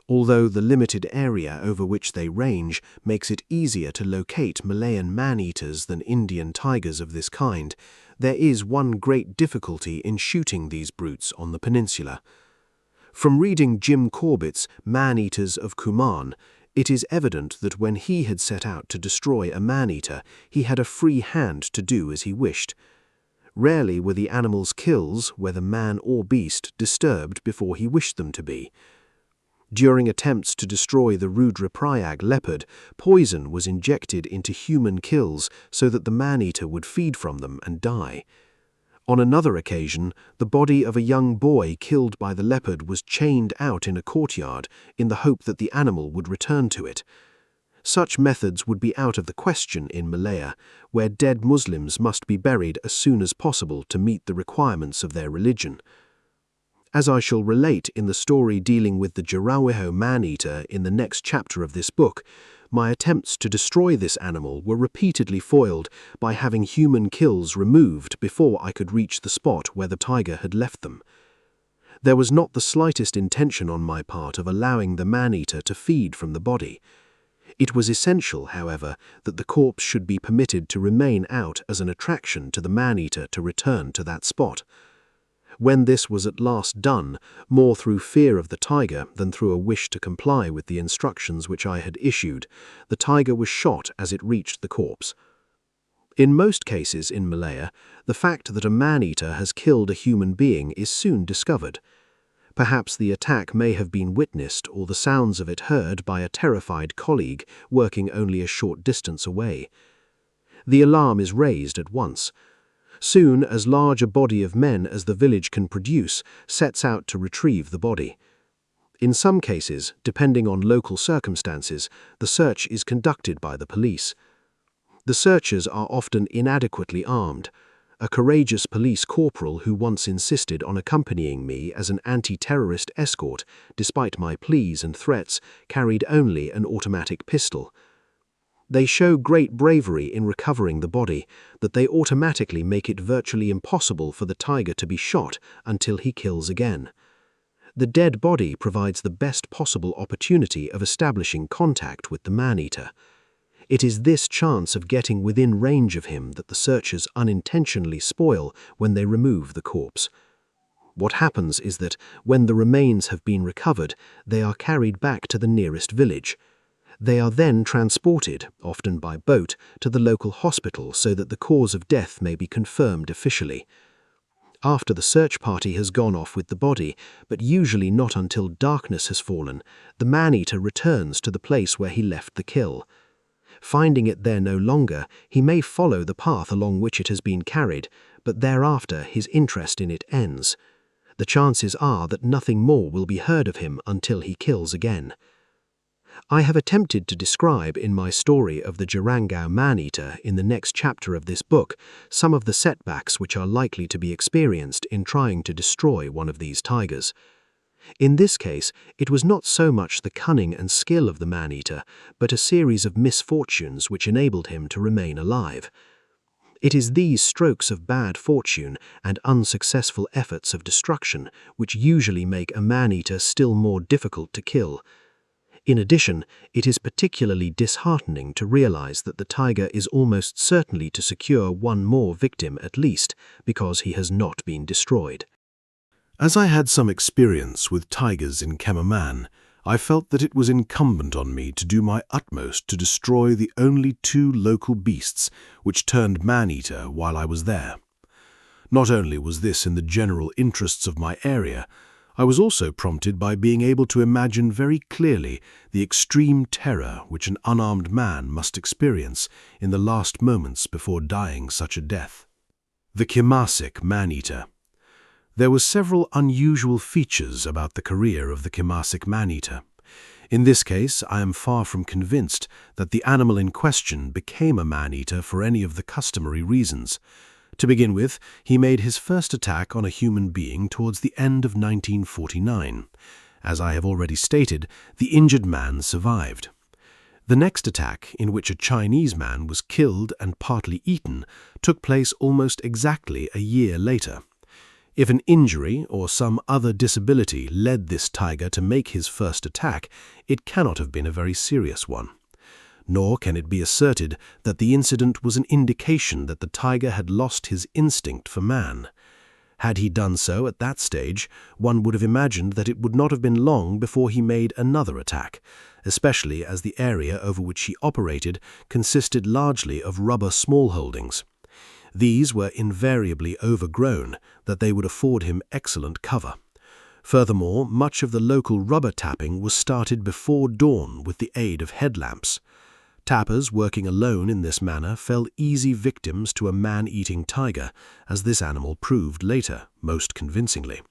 Although the limited area over which they range makes it easier to locate Malayan man-eaters than Indian tigers of this kind, there is one great difficulty in shooting these brutes on the peninsula. From reading Jim Corbett's Man-Eaters of Kuman, it is evident that when he had set out to destroy a man-eater, he had a free hand to do as he wished. Rarely were the animal's kills, whether man or beast, disturbed before he wished them to be. During attempts to destroy the Rudraprayag leopard, poison was injected into human kills so that the man-eater would feed from them and die. On another occasion, the body of a young boy killed by the leopard was chained out in a courtyard in the hope that the animal would return to it. Such methods would be out of the question in Malaya, where dead Muslims must be buried as soon as possible to meet the requirements of their religion. As I shall relate in the story dealing with the JERANGAU man-eater in the next chapter of this book, my attempts to destroy this animal were repeatedly foiled by having human kills removed before I could reach the spot where the tiger had left them. There was not the slightest intention on my part of allowing the man-eater to feed from the body. It was essential, however, that the corpse should be permitted to remain out as an attraction to the man-eater to return to that spot. When this was at last done, more through fear of the tiger than through a wish to comply with the instructions which I had issued, the tiger was shot as it reached the corpse. In most cases in Malaya, the fact that a man-eater has killed a human being is soon discovered. Perhaps the attack may have been witnessed or the sounds of it heard by a terrified colleague working only a short distance away. The alarm is raised at once. Soon as large a body of men as the village can produce sets out to retrieve the body. In some cases, depending on local circumstances, the search is conducted by the police. The searchers are often inadequately armed. A courageous police corporal who once insisted on accompanying me as an anti-terrorist escort, despite my pleas and threats, carried only an automatic pistol. They show great bravery in recovering the body, that they automatically make it virtually impossible for the tiger to be shot until he kills again. The dead body provides the best possible opportunity of establishing contact with the man-eater. It is this chance of getting within range of him that the searchers unintentionally spoil when they remove the corpse. What happens is that, when the remains have been recovered, they are carried back to the nearest village. They are then transported, often by boat, to the local hospital so that the cause of death may be confirmed officially. After the search party has gone off with the body, but usually not until darkness has fallen, the man-eater returns to the place where he left the kill. Finding it there no longer, he may follow the path along which it has been carried, but thereafter his interest in it ends. The chances are that nothing more will be heard of him until he kills again. I have attempted to describe in my story of the JERANGAU man-eater in the next chapter of this book some of the setbacks which are likely to be experienced in trying to destroy one of these tigers. In this case, it was not so much the cunning and skill of the man-eater, but a series of misfortunes which enabled him to remain alive. It is these strokes of bad fortune and unsuccessful efforts of destruction which usually make a man-eater still more difficult to kill. In addition, it is particularly disheartening to realize that the tiger is almost certainly to secure one more victim at least, because he has not been destroyed. As I had some experience with tigers in Kemaman, I felt that it was incumbent on me to do my utmost to destroy the only two local beasts which turned man-eater while I was there. Not only was this in the general interests of my area, I was also prompted by being able to imagine very clearly the extreme terror which an unarmed man must experience in the last moments before dying such a death. The Kimasik man-eater. There were several unusual features about the career of the Kimasic man-eater. In this case, I am far from convinced that the animal in question became a man-eater for any of the customary reasons. To begin with, he made his first attack on a human being towards the end of 1949. As I have already stated, the injured man survived. The next attack, in which a Chinese man was killed and partly eaten, took place almost exactly a year later. If an injury or some other disability led this tiger to make his first attack, it cannot have been a very serious one. Nor can it be asserted that the incident was an indication that the tiger had lost his instinct for man. Had he done so at that stage, one would have imagined that it would not have been long before he made another attack, especially as the area over which he operated consisted largely of rubber smallholdings. These were invariably overgrown, that they would afford him excellent cover. Furthermore, much of the local rubber tapping was started before dawn with the aid of headlamps. Tappers working alone in this manner fell easy victims to a man-eating tiger, as this animal proved later, most convincingly.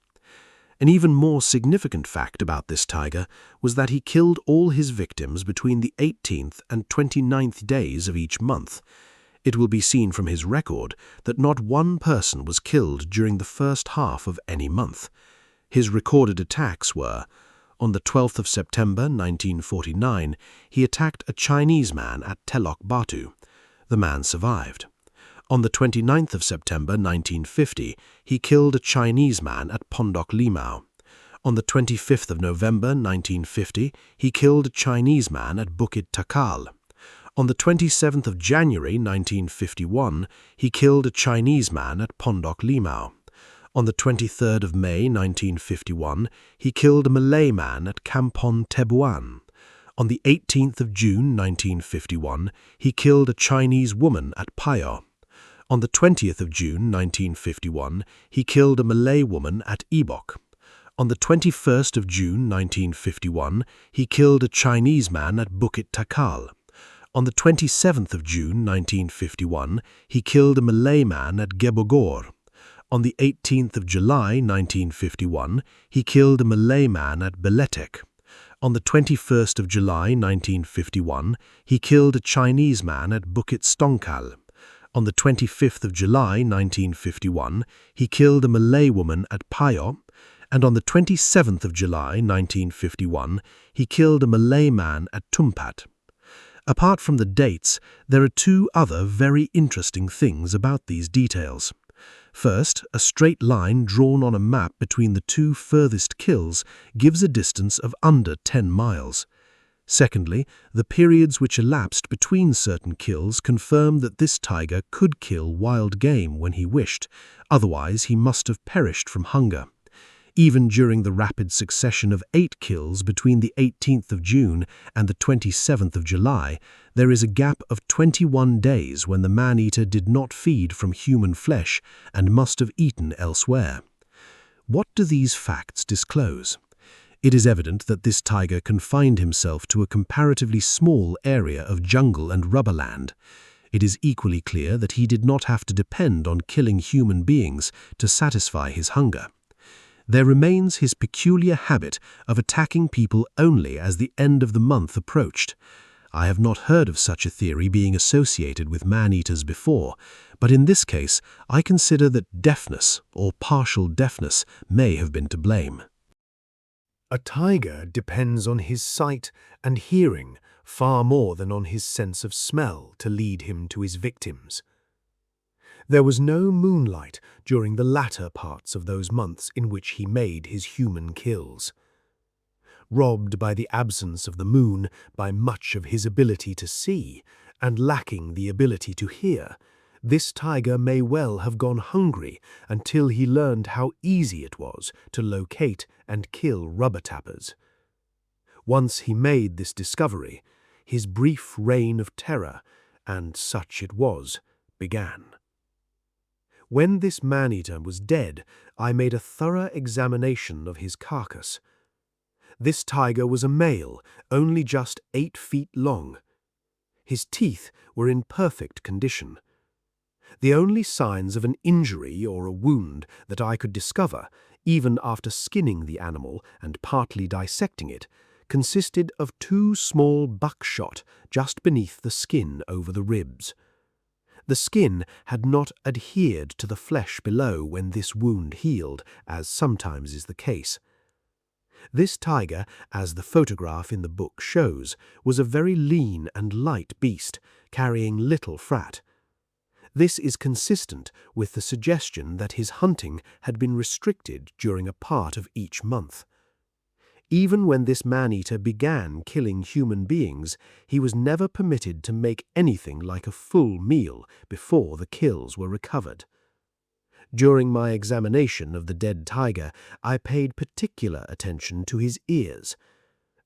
An even more significant fact about this tiger was that he killed all his victims between the 18th and 29th days of each month. It will be seen from his record that not one person was killed during the first half of any month. His recorded attacks were: on the 12th of September 1949, he attacked a Chinese man at Telok Batu. The man survived. On the 29th of September 1950, he killed a Chinese man at Pondok Limau. On the 25th of November 1950, he killed a Chinese man at Bukit Takal. On the 27th of January 1951, he killed a Chinese man at Pondok Limau. On the 23rd of May 1951, he killed a Malay man at Kampong Tebuan. On the 18th of June 1951, he killed a Chinese woman at Payo. On the 20th of June 1951, he killed a Malay woman at Ibok. On the 21st of June 1951, he killed a Chinese man at Bukit Takal. On the 27th of June 1951, he killed a Malay man at Gebogor. On the 18th of July 1951, he killed a Malay man at Beletek. On the 21st of July 1951, he killed a Chinese man at Bukit Stongkal. On the 25th of July 1951, he killed a Malay woman at Payo. And on the 27th of July 1951, he killed a Malay man at Tumpat. Apart from the dates, there are two other very interesting things about these details. First, a straight line drawn on a map between the two furthest kills gives a distance of under 10 miles. Secondly, the periods which elapsed between certain kills confirm that this tiger could kill wild game when he wished, otherwise he must have perished from hunger. Even during the rapid succession of 8 kills between the 18th of June and the 27th of July, there is a gap of 21 days when the man-eater did not feed from human flesh and must have eaten elsewhere. What do these facts disclose? It is evident that this tiger confined himself to a comparatively small area of jungle and rubberland. It is equally clear that he did not have to depend on killing human beings to satisfy his hunger. There remains his peculiar habit of attacking people only as the end of the month approached. I have not heard of such a theory being associated with man-eaters before, but in this case I consider that deafness or partial deafness may have been to blame. A tiger depends on his sight and hearing far more than on his sense of smell to lead him to his victims. There was no moonlight during the latter parts of those months in which he made his human kills. Robbed by the absence of the moon by much of his ability to see, and lacking the ability to hear, this tiger may well have gone hungry until he learned how easy it was to locate and kill rubber tappers. Once he made this discovery, his brief reign of terror, and such it was, began. When this man-eater was dead, I made a thorough examination of his carcass. This tiger was a male, only just 8 feet long. His teeth were in perfect condition. The only signs of an injury or a wound that I could discover, even after skinning the animal and partly dissecting it, consisted of 2 small buckshot just beneath the skin over the ribs. The skin had not adhered to the flesh below when this wound healed, as sometimes is the case. This tiger, as the photograph in the book shows, was a very lean and light beast, carrying little fat. This is consistent with the suggestion that his hunting had been restricted during a part of each month. Even when this man-eater began killing human beings, he was never permitted to make anything like a full meal before the kills were recovered. During my examination of the dead tiger, I paid particular attention to his ears.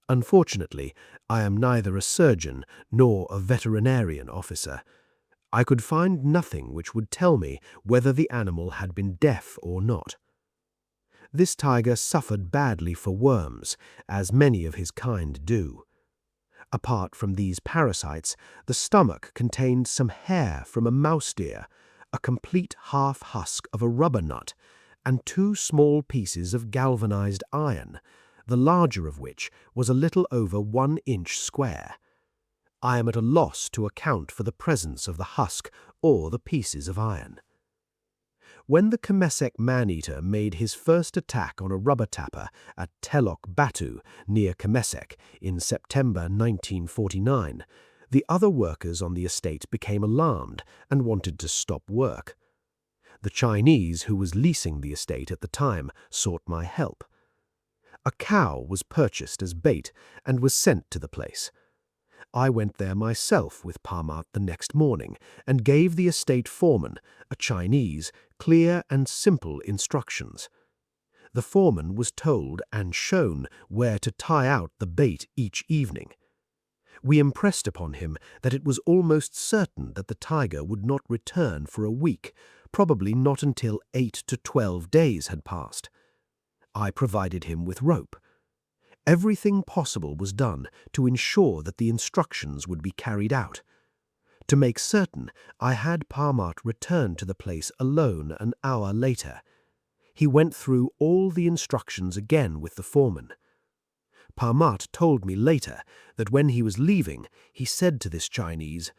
Unfortunately, I am neither a surgeon nor a veterinarian officer. I could find nothing which would tell me whether the animal had been deaf or not. This tiger suffered badly for worms, as many of his kind do. Apart from these parasites, the stomach contained some hair from a mouse deer, a complete half-husk of a rubber nut, and 2 small pieces of galvanized iron, the larger of which was a little over 1 inch square. I am at a loss to account for the presence of the husk or the pieces of iron. When the Kemesek man-eater made his first attack on a rubber tapper at Telok Batu near Kemesek in September 1949, the other workers on the estate became alarmed and wanted to stop work. The Chinese who was leasing the estate at the time sought my help. A cow was purchased as bait and was sent to the place. I went there myself with Parmat the next morning and gave the estate foreman, a Chinese, clear and simple instructions. The foreman was told and shown where to tie out the bait each evening. We impressed upon him that it was almost certain that the tiger would not return for a week, probably not until 8 to 12 days had passed. I provided him with rope. Everything possible was done to ensure that the instructions would be carried out. To make certain, I had Parmat return to the place alone an hour later. He went through all the instructions again with the foreman. Parmat told me later that when he was leaving, he said to this Chinese,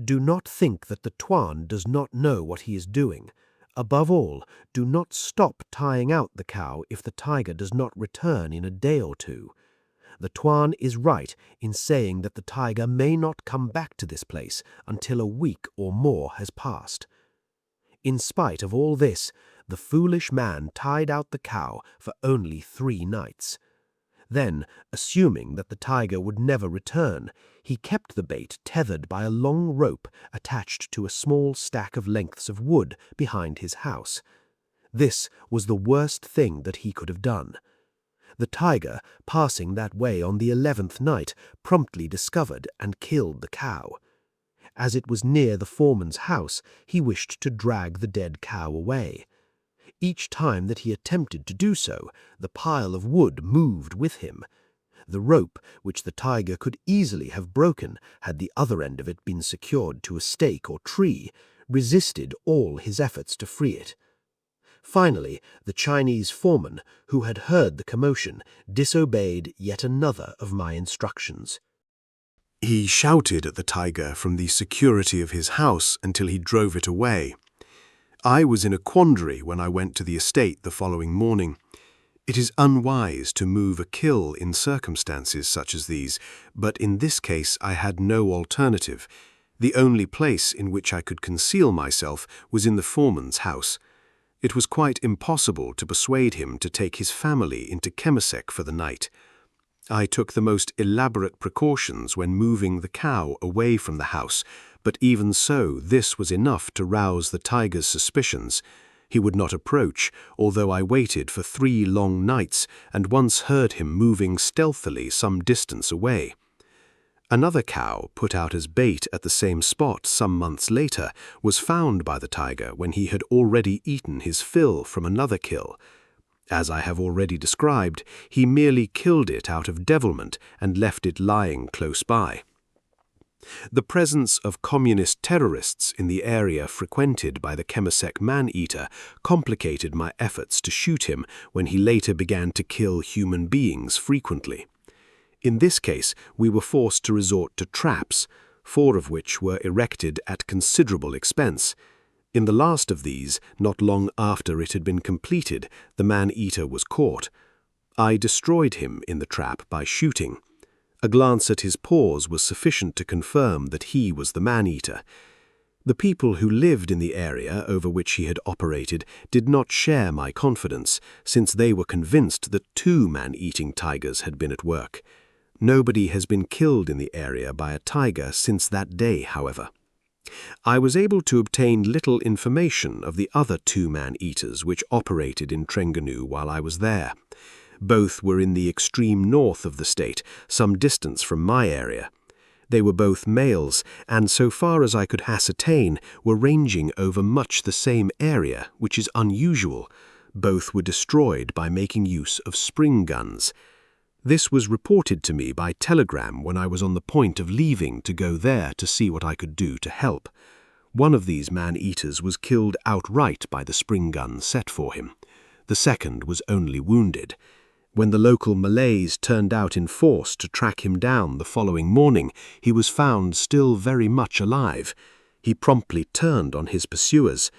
"Do not think that the Tuan does not know what he is doing. Above all, do not stop tying out the cow if the tiger does not return in a day or 2. The Tuan is right in saying that the tiger may not come back to this place until a week or more has passed." In spite of all this, the foolish man tied out the cow for only 3 nights. Then, assuming that the tiger would never return, he kept the bait tethered by a long rope attached to a small stack of lengths of wood behind his house. This was the worst thing that he could have done. The tiger, passing that way on the 11th night, promptly discovered and killed the cow. As it was near the foreman's house, he wished to drag the dead cow away. Each time that he attempted to do so, the pile of wood moved with him. The rope, which the tiger could easily have broken had the other end of it been secured to a stake or tree, resisted all his efforts to free it. Finally, the Chinese foreman, who had heard the commotion, disobeyed yet another of my instructions. He shouted at the tiger from the security of his house until he drove it away. I was in a quandary when I went to the estate the following morning. It is unwise to move a kill in circumstances such as these, but in this case I had no alternative. The only place in which I could conceal myself was in the foreman's house. It was quite impossible to persuade him to take his family into Kemesek for the night. I took the most elaborate precautions when moving the cow away from the house, but even so, this was enough to rouse the tiger's suspicions. He would not approach, although I waited for 3 long nights and once heard him moving stealthily some distance away. Another cow, put out as bait at the same spot some months later, was found by the tiger when he had already eaten his fill from another kill. As I have already described, he merely killed it out of devilment and left it lying close by. The presence of communist terrorists in the area frequented by the Kemasek man-eater complicated my efforts to shoot him when he later began to kill human beings frequently. In this case, we were forced to resort to traps, 4 of which were erected at considerable expense. In the last of these, not long after it had been completed, the man-eater was caught. I destroyed him in the trap by shooting. A glance at his paws was sufficient to confirm that he was the man-eater. The people who lived in the area over which he had operated did not share my confidence, since they were convinced that 2 man-eating tigers had been at work. Nobody has been killed in the area by a tiger since that day, however. I was able to obtain little information of the other 2 man-eaters which operated in Trengganu while I was there. Both were in the extreme north of the state, some distance from my area. They were both males, and so far as I could ascertain, were ranging over much the same area, which is unusual. Both were destroyed by making use of spring guns. This was reported to me by telegram when I was on the point of leaving to go there to see what I could do to help. One of these man-eaters was killed outright by the spring gun set for him. The second was only wounded. When the local Malays turned out in force to track him down the following morning, he was found still very much alive. He promptly turned on his pursuers.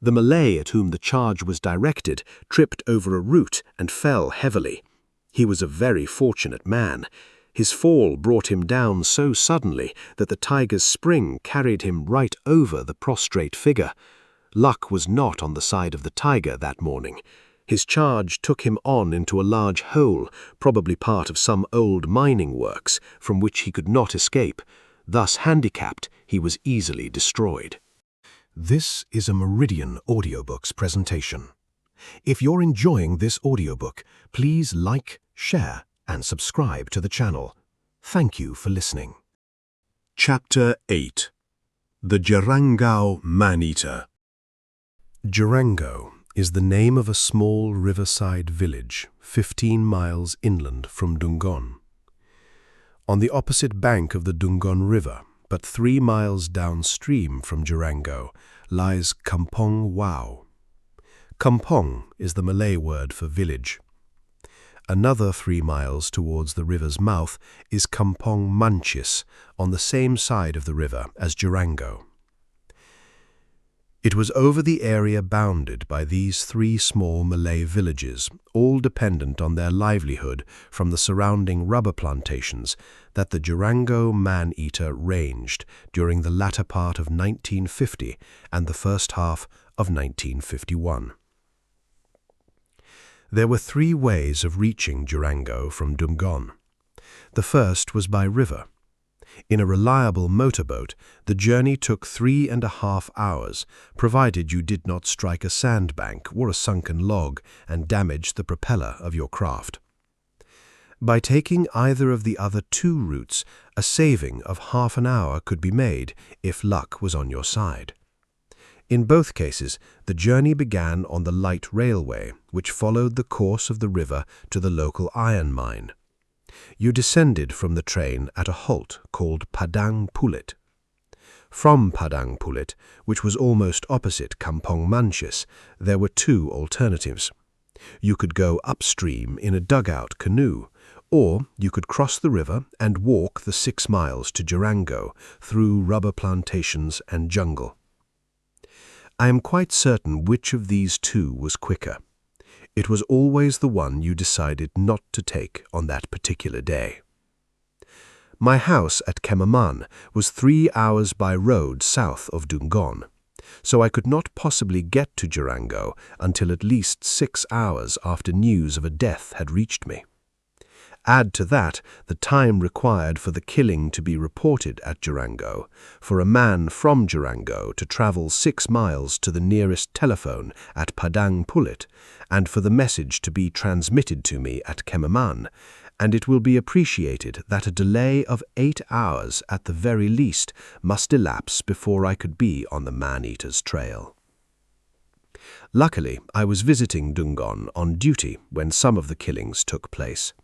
The Malay at whom the charge was directed tripped over a root and fell heavily. He was a very fortunate man. His fall brought him down so suddenly that the tiger's spring carried him right over the prostrate figure. Luck was not on the side of the tiger that morning. His charge took him on into a large hole, probably part of some old mining works, from which he could not escape. Thus handicapped, he was easily destroyed. This is a Meridian Audiobooks presentation. If you're enjoying this audiobook, please like, share, and subscribe to the channel. Thank you for listening. Chapter 8. The JERANGAU Man-Eater. JERANGAU is the name of a small riverside village 15 miles inland from Dungon. On the opposite bank of the Dungon River, but 3 miles downstream from JERANGAU, lies Kampong Wau. Kampong is the Malay word for village. Another 3 miles towards the river's mouth is Kampong Manchis, on the same side of the river as JERANGAU. It was over the area bounded by these 3 small Malay villages, all dependent on their livelihood from the surrounding rubber plantations, that the JERANGAU man-eater ranged during the latter part of 1950 and the first half of 1951. There were 3 ways of reaching JERANGAU from Dungon. The first was by river. In a reliable motorboat, the journey took 3.5 hours, provided you did not strike a sandbank or a sunken log and damage the propeller of your craft. By taking either of the other 2 routes, a saving of half an hour could be made if luck was on your side. In both cases, the journey began on the light railway, which followed the course of the river to the local iron mine. You descended from the train at a halt called Padang Pulit. From Padang Pulit, which was almost opposite Kampong Manchis, there were 2 alternatives. You could go upstream in a dugout canoe, or you could cross the river and walk the 6 miles to JERANGAU through rubber plantations and jungle. I am quite certain which of these 2 was quicker. It was always the one you decided not to take on that particular day. My house at Kemaman was 3 hours by road south of Dungon, so I could not possibly get to JERANGAU until at least 6 hours after news of a death had reached me. Add to that the time required for the killing to be reported at JERANGAU, for a man from JERANGAU to travel 6 miles to the nearest telephone at Padang Pulit, and for the message to be transmitted to me at Kemaman, and it will be appreciated that a delay of 8 hours at the very least must elapse before I could be on the man-eater's trail. Luckily, I was visiting Dungon on duty when some of the killings took place.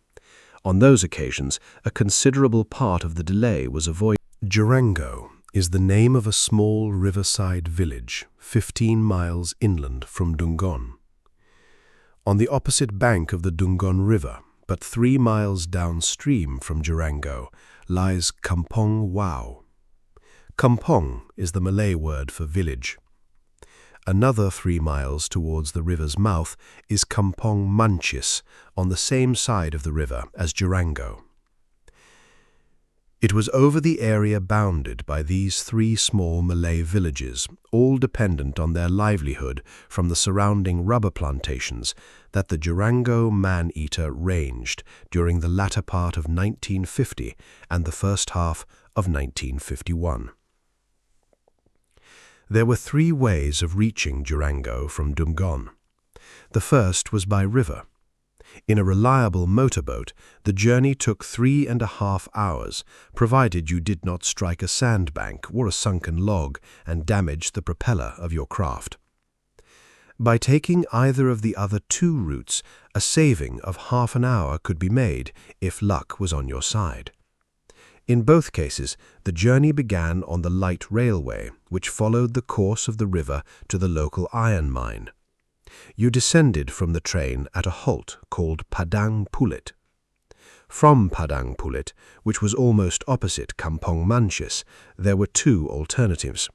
On those occasions, a considerable part of the delay was avoided. JERANGAU is the name of a small riverside village 15 miles inland from Dungon. On the opposite bank of the Dungon River, but 3 miles downstream from JERANGAU, lies Kampong Wau. Kampong is the Malay word for village. Another 3 miles towards the river's mouth is Kampong Manchis, on the same side of the river as JERANGAU. It was over the area bounded by these 3 small Malay villages, all dependent on their livelihood from the surrounding rubber plantations, that the JERANGAU man-eater ranged during the latter part of 1950 and the first half of 1951. There were 3 ways of reaching JERANGAU from Dungon. The first was by river. In a reliable motorboat, the journey took 3.5 hours, provided you did not strike a sandbank or a sunken log and damage the propeller of your craft. By taking either of the other 2 routes, a saving of half an hour could be made if luck was on your side. In both cases, the journey began on the light railway, which followed the course of the river to the local iron mine. You descended from the train at a halt called Padang Pulit. From Padang Pulit, which was almost opposite Kampong Manchis, there were 2 alternatives.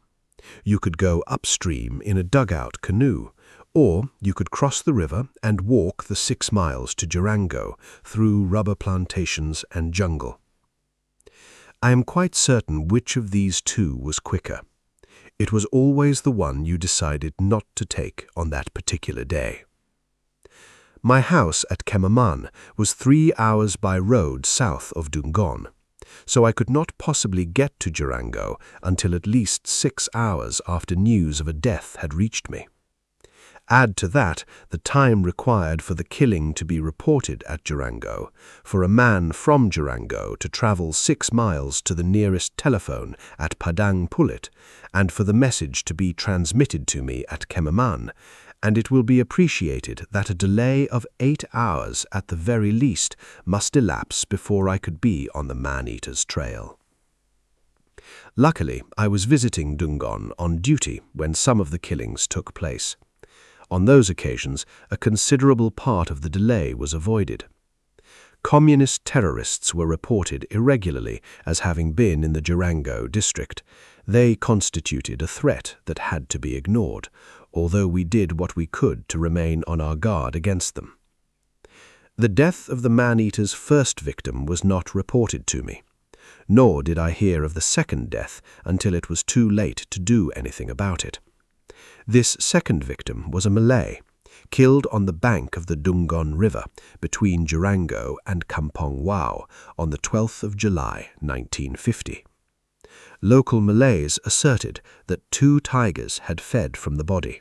You could go upstream in a dugout canoe, or you could cross the river and walk the 6 miles to JERANGAU through rubber plantations and jungle. I am quite certain which of these 2 was quicker. It was always the one you decided not to take on that particular day. My house at Kemaman was 3 hours by road south of Dungon, so I could not possibly get to JERANGAU until at least 6 hours after news of a death had reached me. Add to that the time required for the killing to be reported at JERANGAU, for a man from JERANGAU to travel 6 miles to the nearest telephone at Padang Pulit, and for the message to be transmitted to me at Kemaman, and it will be appreciated that a delay of 8 hours at the very least must elapse before I could be on the man-eater's trail. Luckily, I was visiting Dungon on duty when some of the killings took place. On those occasions, a considerable part of the delay was avoided. Communist terrorists were reported irregularly as having been in the JERANGAU district. They constituted a threat that had to be ignored, although we did what we could to remain on our guard against them. The death of the man-eater's first victim was not reported to me, nor did I hear of the second death until it was too late to do anything about it. This second victim was a Malay, killed on the bank of the Dungon River between JERANGAU and Kampong Wau on the 12th of July, 1950. Local Malays asserted that 2 tigers had fed from the body.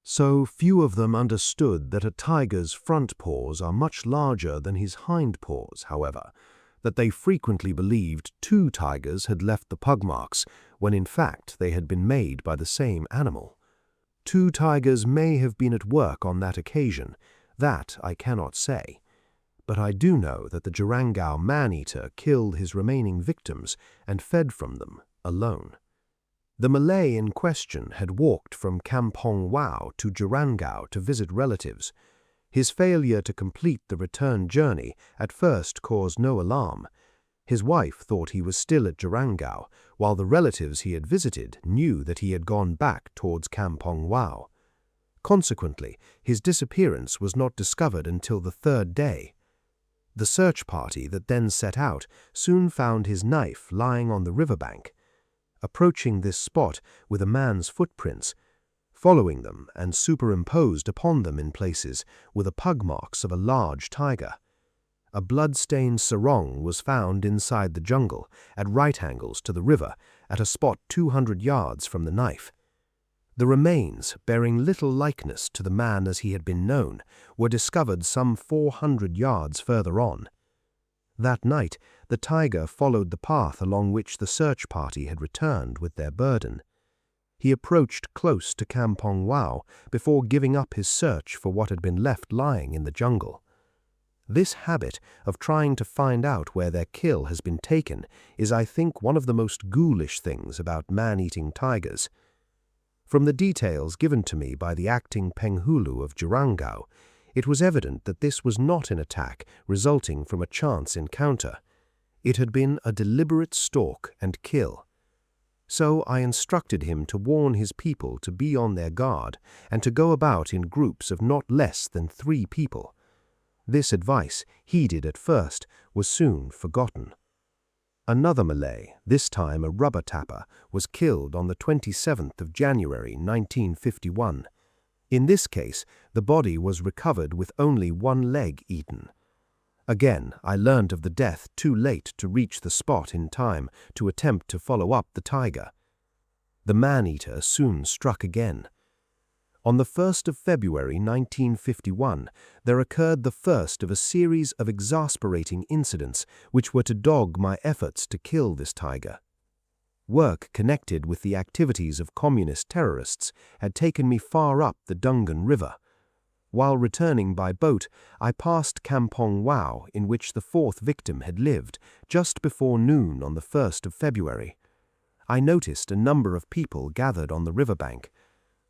So few of them understood that a tiger's front paws are much larger than his hind paws, however, that they frequently believed 2 tigers had left the pug marks, when in fact they had been made by the same animal. 2 tigers may have been at work on that occasion, that I cannot say, but I do know that the JERANGAU man-eater killed his remaining victims and fed from them alone. The Malay in question had walked from Kampong Wau to JERANGAU to visit relatives. His failure to complete the return journey at first caused no alarm. His wife thought he was still at JERANGAU, while the relatives he had visited knew that he had gone back towards Kampong Wau. Consequently, his disappearance was not discovered until the 3rd day. The search party that then set out soon found his knife lying on the riverbank. Approaching this spot with a man's footprints, following them and superimposed upon them in places were the pug marks of a large tiger. A blood-stained sarong was found inside the jungle, at right angles to the river, at a spot 200 yards from the knife. The remains, bearing little likeness to the man as he had been known, were discovered some 400 yards further on. That night, the tiger followed the path along which the search party had returned with their burden. He approached close to Kampong Wau before giving up his search for what had been left lying in the jungle. This habit of trying to find out where their kill has been taken is, I think, one of the most ghoulish things about man-eating tigers. From the details given to me by the acting Penghulu of JERANGAU, it was evident that this was not an attack resulting from a chance encounter. It had been a deliberate stalk and kill. So I instructed him to warn his people to be on their guard and to go about in groups of not less than 3 people. This advice, heeded at first, was soon forgotten. Another Malay, this time a rubber tapper, was killed on the 27th of January 1951. In this case, the body was recovered with only one leg eaten. Again, I learned of the death too late to reach the spot in time to attempt to follow up the tiger. The man-eater soon struck again. On the 1st of February 1951, there occurred the first of a series of exasperating incidents which were to dog my efforts to kill this tiger. Work connected with the activities of communist terrorists had taken me far up the Dungan River. While returning by boat, I passed Kampong Wau, in which the 4th victim had lived, just before noon on the 1st of February. I noticed a number of people gathered on the riverbank.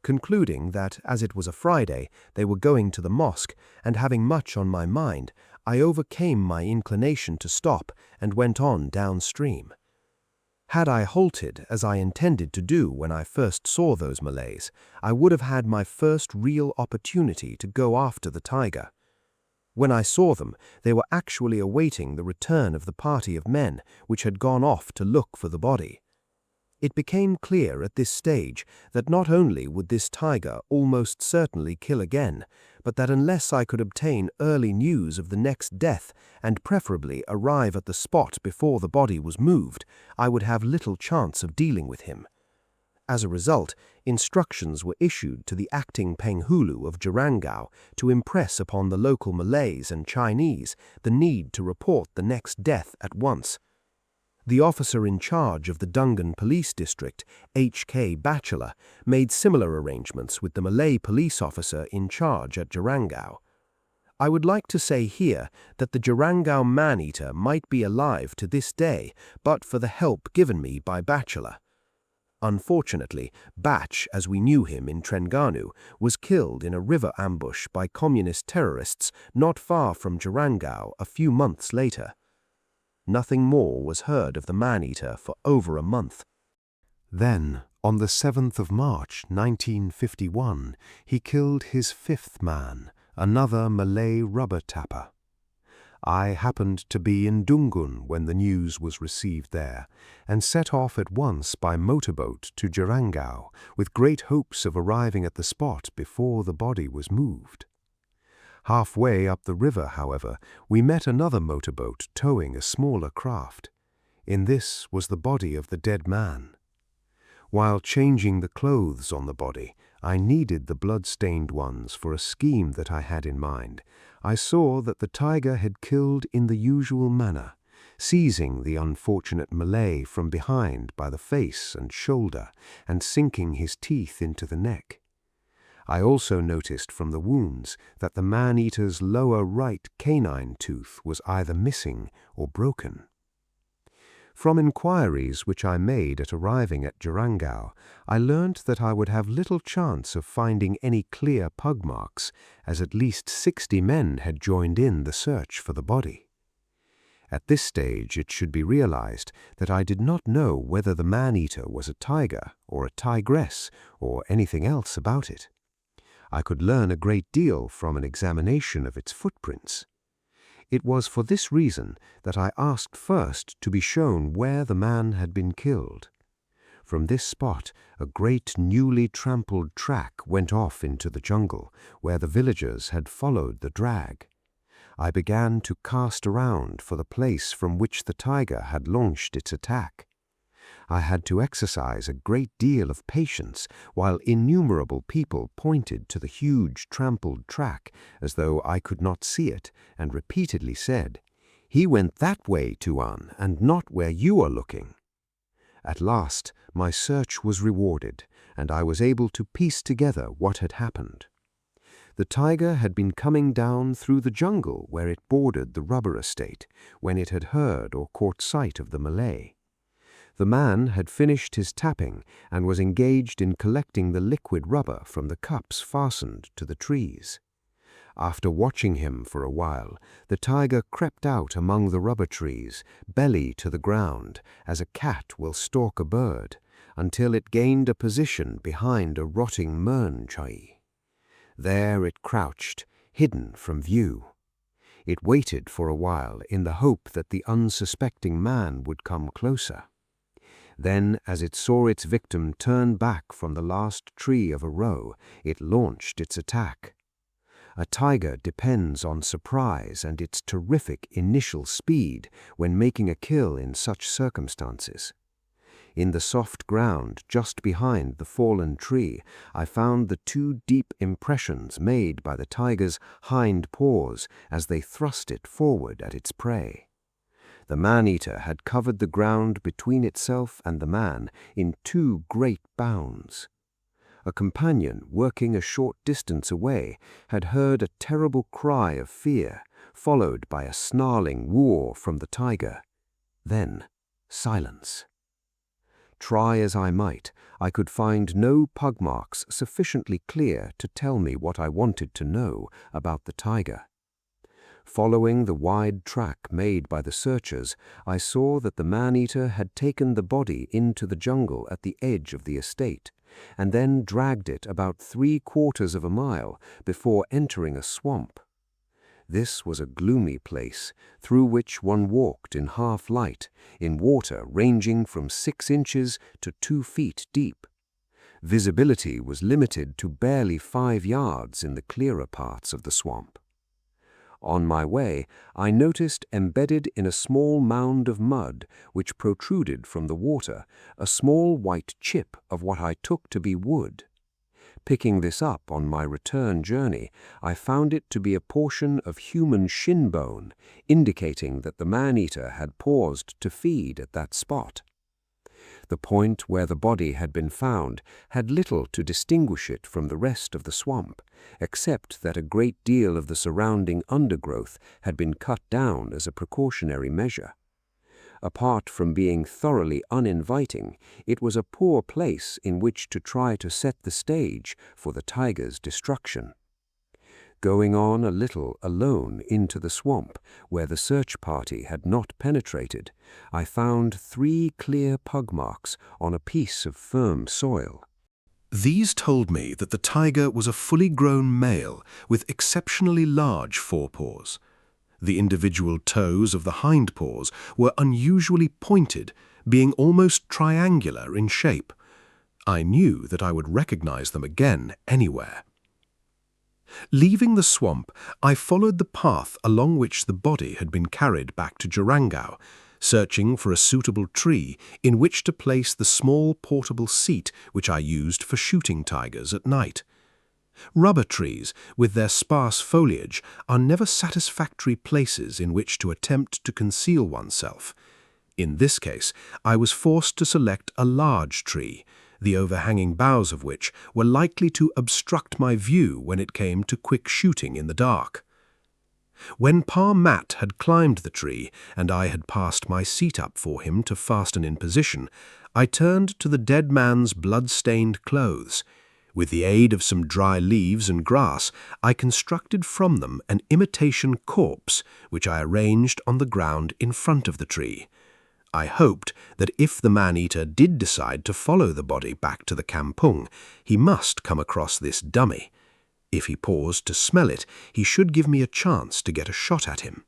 Concluding that, as it was a Friday, they were going to the mosque, and having much on my mind, I overcame my inclination to stop and went on downstream. Had I halted, as I intended to do when I first saw those Malays, I would have had my first real opportunity to go after the tiger. When I saw them, they were actually awaiting the return of the party of men which had gone off to look for the body. It became clear at this stage that not only would this tiger almost certainly kill again, but that unless I could obtain early news of the next death and preferably arrive at the spot before the body was moved, I would have little chance of dealing with him. As a result, instructions were issued to the acting Penghulu of JERANGAU to impress upon the local Malays and Chinese the need to report the next death at once. The officer in charge of the Dungan Police District, H.K. Batchelor, made similar arrangements with the Malay police officer in charge at JERANGAU. I would like to say here that the JERANGAU man-eater might be alive to this day but for the help given me by Batchelor. Unfortunately, Batch, as we knew him in Trengganu, was killed in a river ambush by communist terrorists not far from JERANGAU a few months later. Nothing more was heard of the man-eater for over a month. Then, on the 7th of March 1951, he killed his 5th man, another Malay rubber tapper. I happened to be in Dungun when the news was received there, and set off at once by motorboat to JERANGAU, with great hopes of arriving at the spot before the body was moved. Halfway up the river, however, we met another motorboat towing a smaller craft. In this was the body of the dead man. While changing the clothes on the body, I needed the blood-stained ones for a scheme that I had in mind. I saw that the tiger had killed in the usual manner, seizing the unfortunate Malay from behind by the face and shoulder and sinking his teeth into the neck. I also noticed from the wounds that the man-eater's lower right canine tooth was either missing or broken. From inquiries which I made at arriving at JERANGAU, I learnt that I would have little chance of finding any clear pug marks, as at least 60 men had joined in the search for the body. At this stage it should be realized that I did not know whether the man-eater was a tiger or a tigress or anything else about it. I could learn a great deal from an examination of its footprints. It was for this reason that I asked first to be shown where the man had been killed. From this spot, a great newly trampled track went off into the jungle, where the villagers had followed the drag. I began to cast around for the place from which the tiger had launched its attack. I had to exercise a great deal of patience while innumerable people pointed to the huge trampled track as though I could not see it, and repeatedly said, "He went that way, Tuan, and not where you are looking." At last my search was rewarded, and I was able to piece together what had happened. The tiger had been coming down through the jungle where it bordered the rubber estate when it had heard or caught sight of the Malay. The man had finished his tapping and was engaged in collecting the liquid rubber from the cups fastened to the trees. After watching him for a while, the tiger crept out among the rubber trees, belly to the ground, as a cat will stalk a bird, until it gained a position behind a rotting mern tree. There it crouched, hidden from view. It waited for a while in the hope that the unsuspecting man would come closer. Then, as it saw its victim turn back from the last tree of a row, it launched its attack. A tiger depends on surprise and its terrific initial speed when making a kill in such circumstances. In the soft ground just behind the fallen tree, I found the 2 deep impressions made by the tiger's hind paws as they thrust it forward at its prey. The man-eater had covered the ground between itself and the man in 2 great bounds. A companion working a short distance away had heard a terrible cry of fear, followed by a snarling roar from the tiger. Then silence. Try as I might, I could find no pug marks sufficiently clear to tell me what I wanted to know about the tiger. Following the wide track made by the searchers, I saw that the man-eater had taken the body into the jungle at the edge of the estate, and then dragged it about 3/4 of a mile before entering a swamp. This was a gloomy place, through which one walked in half-light, in water ranging from 6 inches to 2 feet deep. Visibility was limited to barely 5 yards in the clearer parts of the swamp. On my way, I noticed embedded in a small mound of mud which protruded from the water a small white chip of what I took to be wood. Picking this up on my return journey, I found it to be a portion of human shin bone, indicating that the man-eater had paused to feed at that spot. The point where the body had been found had little to distinguish it from the rest of the swamp, except that a great deal of the surrounding undergrowth had been cut down as a precautionary measure. Apart from being thoroughly uninviting, it was a poor place in which to try to set the stage for the tiger's destruction. Going on a little alone into the swamp, where the search party had not penetrated, I found 3 clear pug marks on a piece of firm soil. These told me that the tiger was a fully grown male with exceptionally large forepaws. The individual toes of the hind paws were unusually pointed, being almost triangular in shape. I knew that I would recognize them again anywhere. Leaving the swamp, I followed the path along which the body had been carried back to JERANGAU, searching for a suitable tree in which to place the small portable seat which I used for shooting tigers at night. Rubber trees, with their sparse foliage, are never satisfactory places in which to attempt to conceal oneself. In this case, I was forced to select a large tree, the overhanging boughs of which were likely to obstruct my view when it came to quick shooting in the dark. When Pa Matt had climbed the tree and I had passed my seat up for him to fasten in position, I turned to the dead man's blood-stained clothes. With the aid of some dry leaves and grass, I constructed from them an imitation corpse, which I arranged on the ground in front of the tree. I hoped that if the man-eater did decide to follow the body back to the kampung, he must come across this dummy. If he paused to smell it, he should give me a chance to get a shot at him.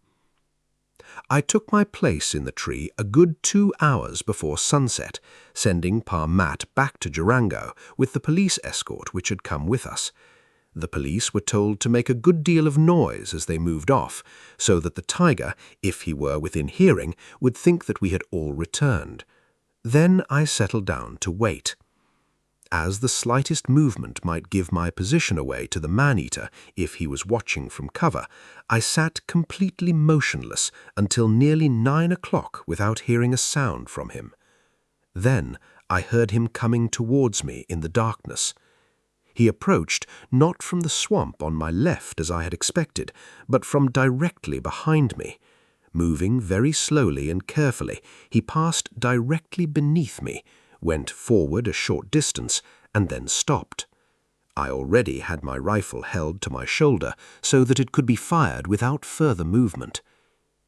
I took my place in the tree a good 2 hours before sunset, sending Pa Matt back to JERANGAU with the police escort which had come with us. The police were told to make a good deal of noise as they moved off, so that the tiger, if he were within hearing, would think that we had all returned. Then I settled down to wait. As the slightest movement might give my position away to the man-eater if he was watching from cover, I sat completely motionless until nearly 9 o'clock without hearing a sound from him. Then I heard him coming towards me in the darkness. He approached not from the swamp on my left as I had expected, but from directly behind me. Moving very slowly and carefully, he passed directly beneath me, went forward a short distance, and then stopped. I already had my rifle held to my shoulder so that it could be fired without further movement.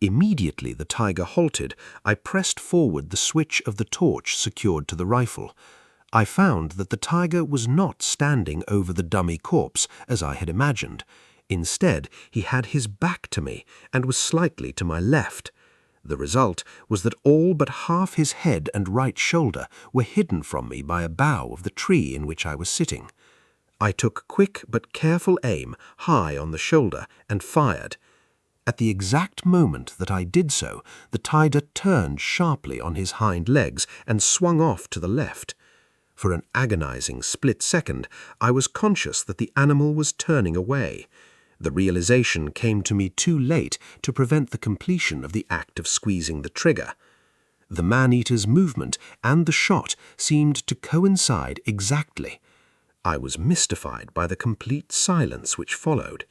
Immediately the tiger halted, I pressed forward the switch of the torch secured to the rifle. I found that the tiger was not standing over the dummy corpse, as I had imagined. Instead, he had his back to me and was slightly to my left. The result was that all but half his head and right shoulder were hidden from me by a bough of the tree in which I was sitting. I took quick but careful aim high on the shoulder and fired. At the exact moment that I did so, the tiger turned sharply on his hind legs and swung off to the left. For an agonizing split second, I was conscious that the animal was turning away. The realization came to me too late to prevent the completion of the act of squeezing the trigger. The man-eater's movement and the shot seemed to coincide exactly. I was mystified by the complete silence which followed.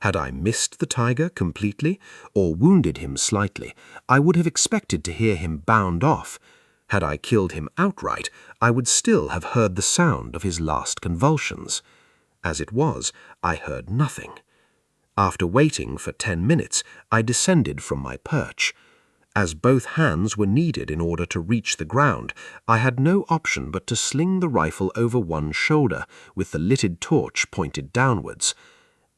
Had I missed the tiger completely, or wounded him slightly, I would have expected to hear him bound off. Had I killed him outright, I would still have heard the sound of his last convulsions. As it was, I heard nothing. After waiting for 10 minutes, I descended from my perch. As both hands were needed in order to reach the ground, I had no option but to sling the rifle over one shoulder, with the lighted torch pointed downwards.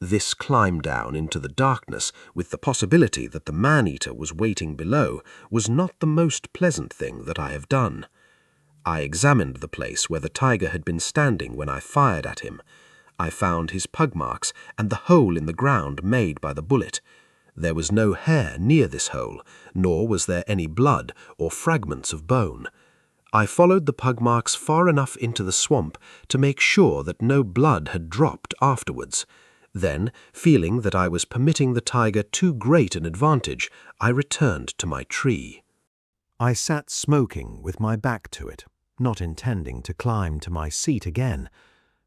This climb down into the darkness, with the possibility that the man-eater was waiting below, was not the most pleasant thing that I have done. I examined the place where the tiger had been standing when I fired at him. I found his pug marks and the hole in the ground made by the bullet. There was no hair near this hole, nor was there any blood or fragments of bone. I followed the pug marks far enough into the swamp to make sure that no blood had dropped afterwards. Then, feeling that I was permitting the tiger too great an advantage, I returned to my tree. I sat smoking with my back to it, not intending to climb to my seat again,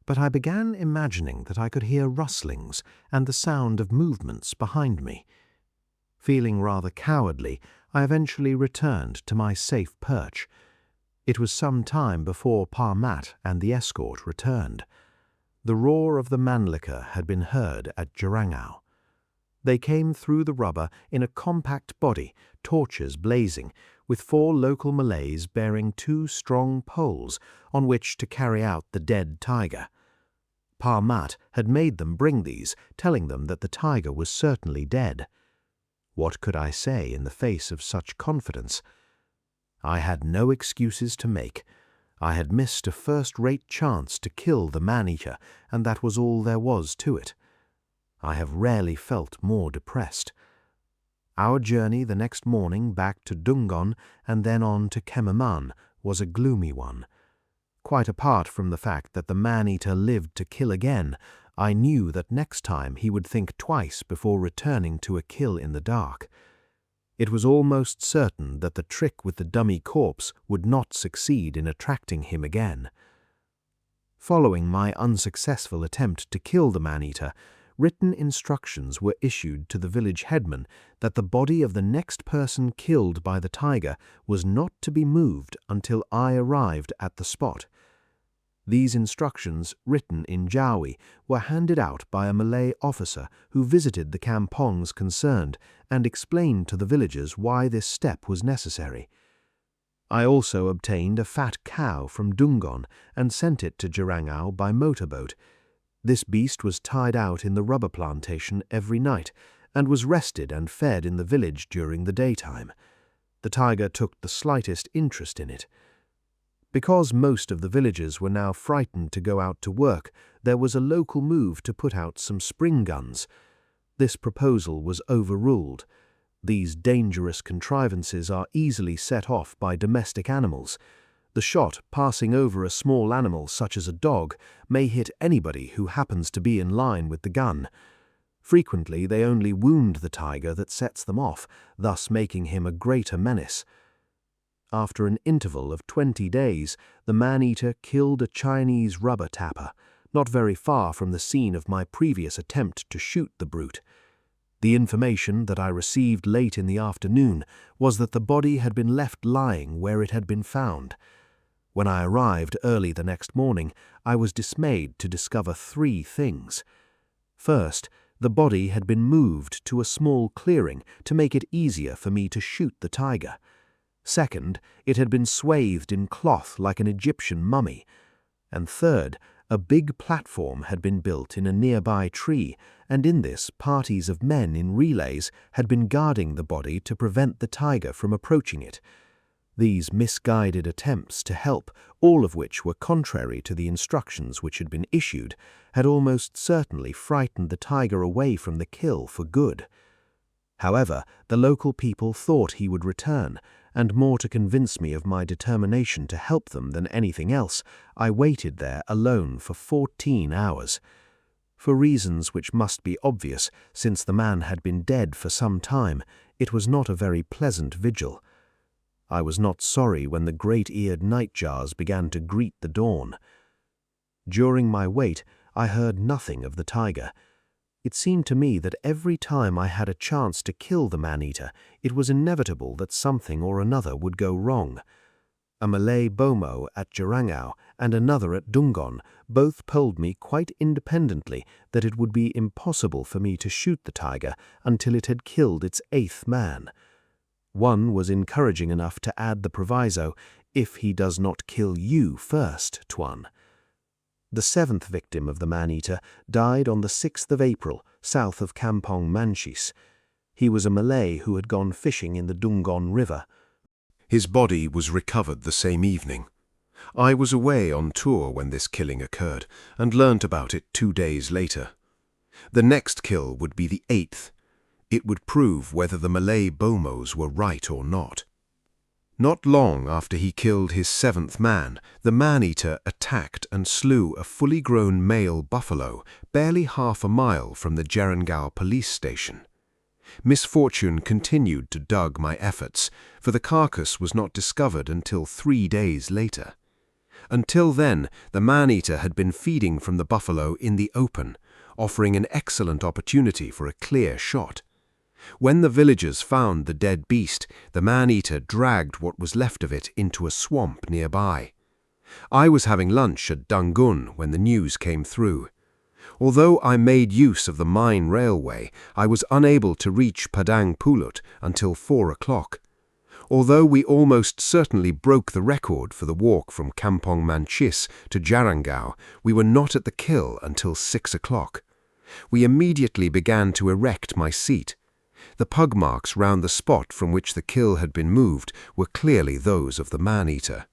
but I began imagining that I could hear rustlings and the sound of movements behind me. Feeling rather cowardly, I eventually returned to my safe perch. It was some time before Parmat and the escort returned. The roar of the Mannlicher had been heard at JERANGAU. They came through the rubber in a compact body, torches blazing, with 4 local Malays bearing 2 strong poles on which to carry out the dead tiger. Parmat had made them bring these, telling them that the tiger was certainly dead. What could I say in the face of such confidence? I had no excuses to make. I had missed a first-rate chance to kill the man-eater, and that was all there was to it. I have rarely felt more depressed. Our journey the next morning back to Dungon and then on to Kemaman was a gloomy one. Quite apart from the fact that the man-eater lived to kill again, I knew that next time he would think twice before returning to a kill in the dark. It was almost certain that the trick with the dummy corpse would not succeed in attracting him again. Following my unsuccessful attempt to kill the man-eater, written instructions were issued to the village headman that the body of the next person killed by the tiger was not to be moved until I arrived at the spot. These instructions, written in Jawi, were handed out by a Malay officer who visited the kampongs concerned and explained to the villagers why this step was necessary. I also obtained a fat cow from Dungon and sent it to JERANGAU by motorboat. This beast was tied out in the rubber plantation every night and was rested and fed in the village during the daytime. The tiger took the slightest interest in it. Because most of the villagers were now frightened to go out to work, there was a local move to put out some spring guns. This proposal was overruled. These dangerous contrivances are easily set off by domestic animals. The shot passing over a small animal such as a dog may hit anybody who happens to be in line with the gun. Frequently they only wound the tiger that sets them off, thus making him a greater menace. After an interval of 20 days, the man-eater killed a Chinese rubber tapper, not very far from the scene of my previous attempt to shoot the brute. The information that I received late in the afternoon was that the body had been left lying where it had been found. When I arrived early the next morning, I was dismayed to discover 3 things. First, the body had been moved to a small clearing to make it easier for me to shoot the tiger. Second, it had been swathed in cloth like an Egyptian mummy. And third, a big platform had been built in a nearby tree, and in this parties of men in relays had been guarding the body to prevent the tiger from approaching it. These misguided attempts to help, all of which were contrary to the instructions which had been issued, had almost certainly frightened the tiger away from the kill for good. However, the local people thought he would return, and more to convince me of my determination to help them than anything else, I waited there alone for 14 hours. For reasons which must be obvious, since the man had been dead for some time, it was not a very pleasant vigil. I was not sorry when the great-eared nightjars began to greet the dawn. During my wait, I heard nothing of the tiger. It seemed to me that every time I had a chance to kill the man-eater, it was inevitable that something or another would go wrong. A Malay bomo at JERANGAU and another at Dungon both told me quite independently that it would be impossible for me to shoot the tiger until it had killed its 8th man. One was encouraging enough to add the proviso, "If he does not kill you first, Tuan." The 7th victim of the man-eater died on the 6th of April, south of Kampong Manchis. He was a Malay who had gone fishing in the Dungon River. His body was recovered the same evening. I was away on tour when this killing occurred and learnt about it 2 days later. The next kill would be the 8th. It would prove whether the Malay bomos were right or not. Not long after he killed his 7th man, the man-eater attacked and slew a fully grown male buffalo barely half a mile from the JERANGAU police station. Misfortune continued to dog my efforts, for the carcass was not discovered until 3 days later. Until then, the man-eater had been feeding from the buffalo in the open, offering an excellent opportunity for a clear shot. When the villagers found the dead beast, the man-eater dragged what was left of it into a swamp nearby. I was having lunch at Dungun when the news came through. Although I made use of the mine railway, I was unable to reach Padang Pulut until 4 o'clock. Although we almost certainly broke the record for the walk from Kampong Manchis to JERANGAU, we were not at the kill until 6 o'clock. We immediately began to erect my seat. The pug marks round the spot from which the kill had been moved were clearly those of the man-eater.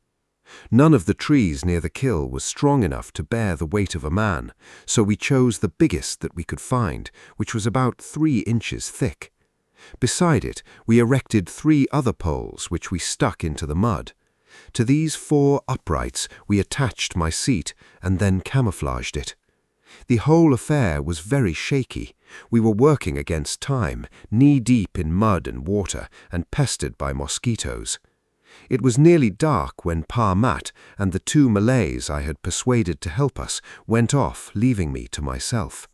None of the trees near the kill was strong enough to bear the weight of a man, so we chose the biggest that we could find, which was about 3 inches thick. Beside it, we erected 3 other poles which we stuck into the mud. To these 4 uprights we attached my seat and then camouflaged it. The whole affair was very shaky. We were working against time, knee-deep in mud and water, and pestered by mosquitoes. It was nearly dark when Pa Mat and the 2 Malays I had persuaded to help us went off, leaving me to myself.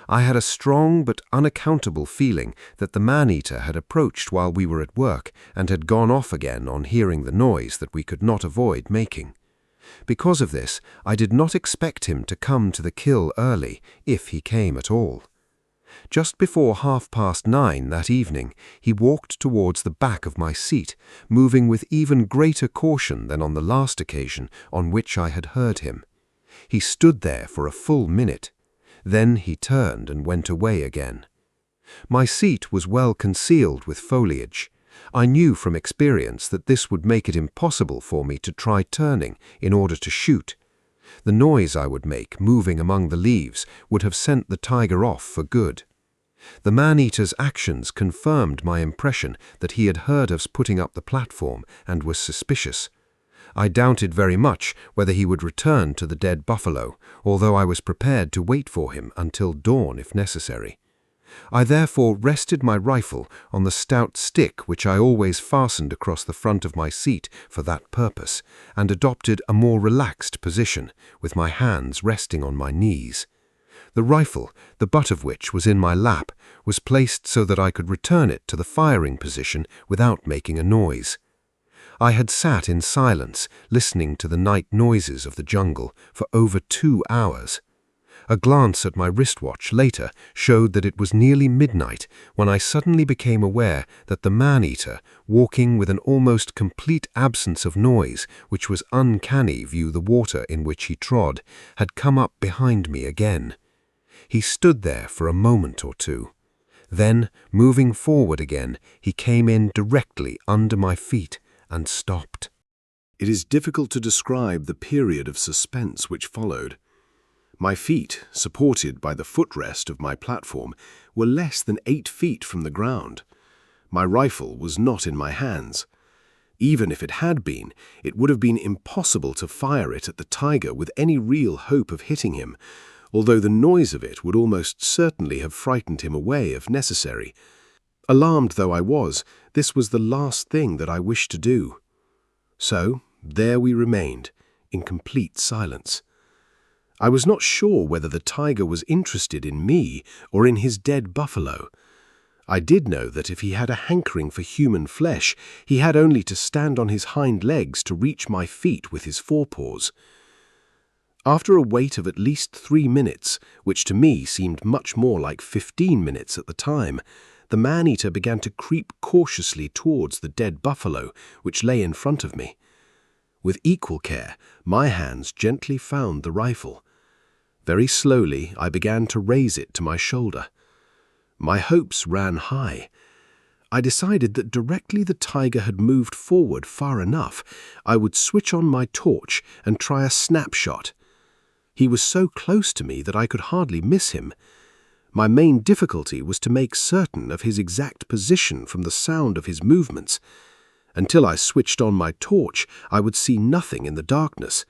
I had a strong but unaccountable feeling that the man-eater had approached while we were at work and had gone off again on hearing the noise that we could not avoid making. Because of this, I did not expect him to come to the kill early, if he came at all. Just before 9:30 that evening, he walked towards the back of my seat, moving with even greater caution than on the last occasion on which I had heard him. He stood there for a full minute. Then he turned and went away again. My seat was well concealed with foliage. I knew from experience that this would make it impossible for me to try turning in order to shoot. The noise I would make moving among the leaves would have sent the tiger off for good. The man-eater's actions confirmed my impression that he had heard us putting up the platform and was suspicious. I doubted very much whether he would return to the dead buffalo, although I was prepared to wait for him until dawn if necessary. I therefore rested my rifle on the stout stick which I always fastened across the front of my seat for that purpose, and adopted a more relaxed position, with my hands resting on my knees. The rifle, the butt of which was in my lap, was placed so that I could return it to the firing position without making a noise. I had sat in silence, listening to the night noises of the jungle for over 2 hours. A glance at my wristwatch later showed that it was nearly midnight when I suddenly became aware that the man-eater, walking with an almost complete absence of noise, which was uncanny view the water in which he trod, had come up behind me again. He stood there for a moment or two. Then, moving forward again, he came in directly under my feet and stopped. It is difficult to describe the period of suspense which followed. My feet, supported by the footrest of my platform, were less than 8 feet from the ground. My rifle was not in my hands. Even if it had been, it would have been impossible to fire it at the tiger with any real hope of hitting him, although the noise of it would almost certainly have frightened him away if necessary. Alarmed though I was, this was the last thing that I wished to do. So, there we remained, in complete silence. I was not sure whether the tiger was interested in me or in his dead buffalo. I did know that if he had a hankering for human flesh, he had only to stand on his hind legs to reach my feet with his forepaws. After a wait of at least 3 minutes, which to me seemed much more like 15 minutes at the time, the man-eater began to creep cautiously towards the dead buffalo, which lay in front of me. With equal care, my hands gently found the rifle. Very slowly, I began to raise it to my shoulder. My hopes ran high. I decided that directly the tiger had moved forward far enough, I would switch on my torch and try a snapshot. He was so close to me that I could hardly miss him. My main difficulty was to make certain of his exact position from the sound of his movements. Until I switched on my torch, I would see nothing in the darkness.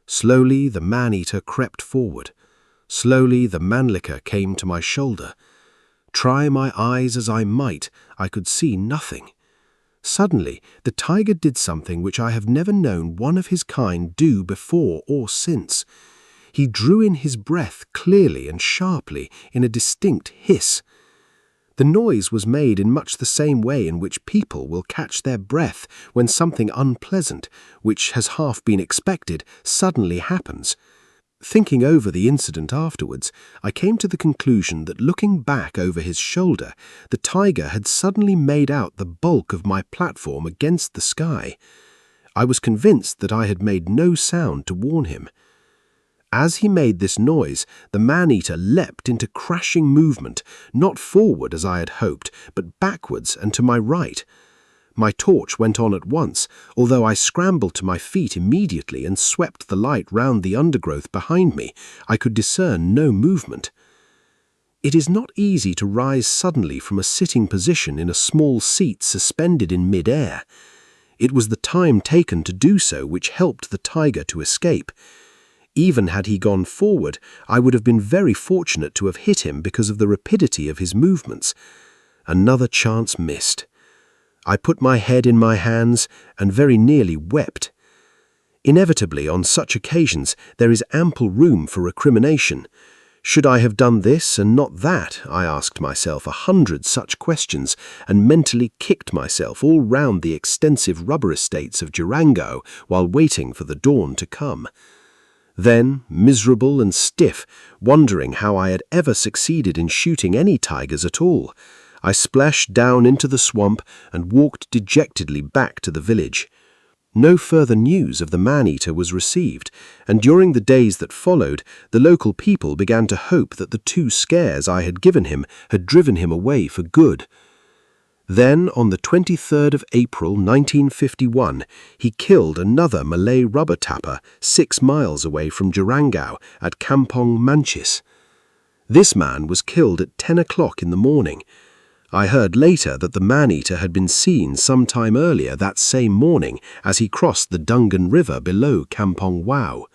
Slowly the man-eater crept forward. Slowly the mannlicher came to my shoulder. Try my eyes as I might, I could see nothing. Suddenly, the tiger did something which I have never known one of his kind do before or since. He drew in his breath clearly and sharply in a distinct hiss. The noise was made in much the same way in which people will catch their breath when something unpleasant, which has half been expected, suddenly happens. Thinking over the incident afterwards, I came to the conclusion that looking back over his shoulder, the tiger had suddenly made out the bulk of my platform against the sky. I was convinced that I had made no sound to warn him. As he made this noise, the man-eater leapt into crashing movement, not forward as I had hoped, but backwards and to my right. My torch went on at once, although I scrambled to my feet immediately and swept the light round the undergrowth behind me. I could discern no movement. It is not easy to rise suddenly from a sitting position in a small seat suspended in mid-air. It was the time taken to do so which helped the tiger to escape. Even had he gone forward, I would have been very fortunate to have hit him because of the rapidity of his movements. Another chance missed. I put my head in my hands and very nearly wept. Inevitably, on such occasions, there is ample room for recrimination. Should I have done this and not that? I asked myself 100 such questions and mentally kicked myself all round the extensive rubber estates of JERANGAU while waiting for the dawn to come. Then, miserable and stiff, wondering how I had ever succeeded in shooting any tigers at all, I splashed down into the swamp and walked dejectedly back to the village. No further news of the man-eater was received, and during the days that followed, the local people began to hope that the 2 scares I had given him had driven him away for good. Then, on the 23rd of April 1951, he killed another Malay rubber tapper 6 miles away from JERANGAU at Kampong Manchis. This man was killed at 10 o'clock in the morning. I heard later that the man-eater had been seen some time earlier that same morning as he crossed the Dungan River below Kampong Wau.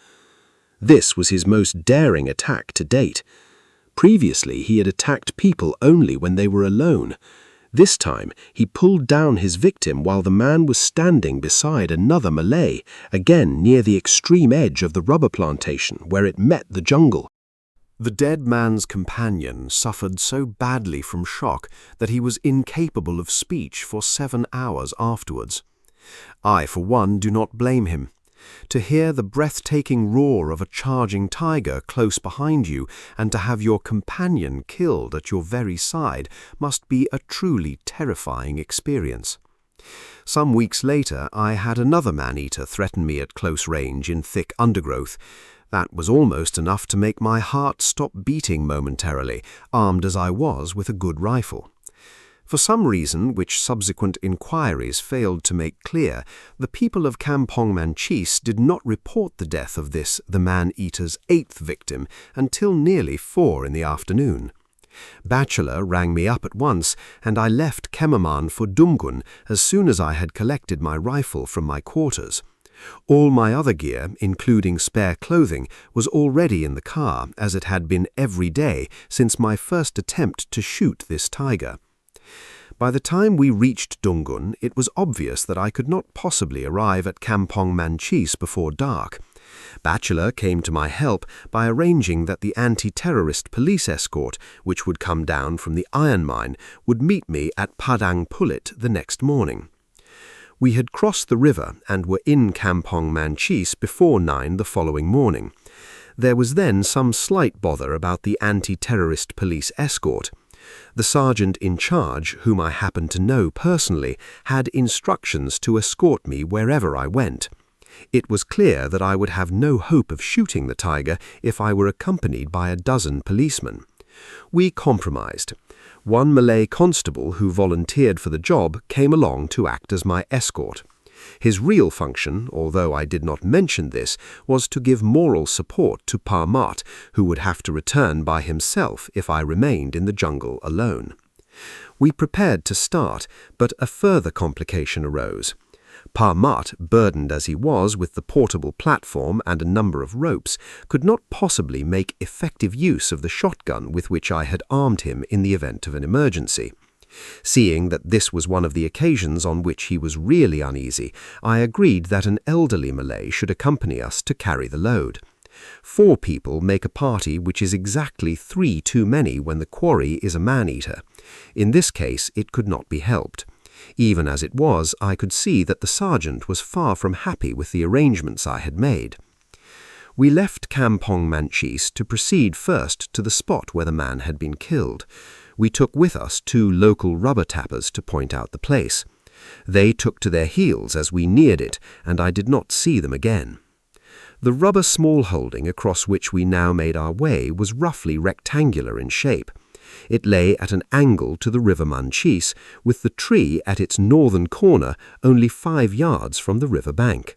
This was his most daring attack to date. Previously, he had attacked people only when they were alone. This time, he pulled down his victim while the man was standing beside another Malay, again near the extreme edge of the rubber plantation where it met the jungle. The dead man's companion suffered so badly from shock that he was incapable of speech for 7 hours afterwards. I, for one, do not blame him. To hear the breathtaking roar of a charging tiger close behind you and to have your companion killed at your very side must be a truly terrifying experience. Some weeks later, I had another man-eater threaten me at close range in thick undergrowth. That was almost enough to make my heart stop beating momentarily, armed as I was with a good rifle. For some reason, which subsequent inquiries failed to make clear, the people of Kampong Manchis did not report the death of the man-eater's 8th victim until nearly 4 in the afternoon. Bachelor rang me up at once, and I left Kemaman for Dumgun as soon as I had collected my rifle from my quarters. All my other gear, including spare clothing, was already in the car, as it had been every day since my first attempt to shoot this tiger. By the time we reached Dungun, it was obvious that I could not possibly arrive at Kampong Manchis before dark. Bachelor came to my help by arranging that the anti-terrorist police escort, which would come down from the iron mine, would meet me at Padang Pulit the next morning. We had crossed the river and were in Kampong Manchis before 9 the following morning. There was then some slight bother about the anti-terrorist police escort. The sergeant in charge, whom I happened to know personally, had instructions to escort me wherever I went. It was clear that I would have no hope of shooting the tiger if I were accompanied by a dozen policemen. We compromised. One Malay constable who volunteered for the job came along to act as my escort. His real function, although I did not mention this, was to give moral support to Parmat, who would have to return by himself if I remained in the jungle alone. We prepared to start, but a further complication arose. Parmat, burdened as he was with the portable platform and a number of ropes, could not possibly make effective use of the shotgun with which I had armed him in the event of an emergency. Seeing that this was one of the occasions on which he was really uneasy, I agreed that an elderly Malay should accompany us to carry the load. 4 people make a party which is exactly 3 too many when the quarry is a man-eater. In this case, it could not be helped. Even as it was, I could see that the sergeant was far from happy with the arrangements I had made. We left Kampong Manchis to proceed first to the spot where the man had been killed. We took with us 2 local rubber tappers to point out the place. They took to their heels as we neared it, and I did not see them again. The rubber small holding across which we now made our way was roughly rectangular in shape. It lay at an angle to the river Manchis, with the tree at its northern corner only 5 yards from the river bank.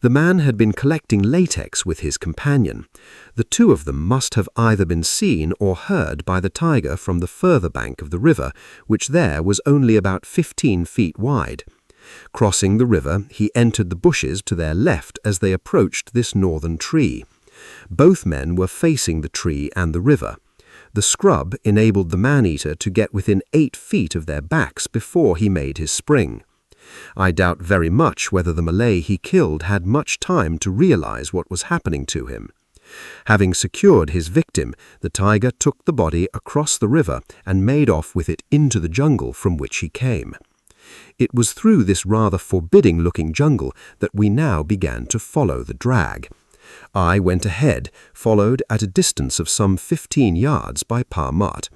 The man had been collecting latex with his companion. The 2 of them must have either been seen or heard by the tiger from the further bank of the river, which there was only about 15 feet wide. Crossing the river, he entered the bushes to their left as they approached this northern tree. Both men were facing the tree and the river. The scrub enabled the man-eater to get within 8 feet of their backs before he made his spring. I doubt very much whether the Malay he killed had much time to realize what was happening to him. Having secured his victim, the tiger took the body across the river and made off with it into the jungle from which he came. It was through this rather forbidding-looking jungle that we now began to follow the drag. I went ahead, followed at a distance of some 15 yards by Parmat.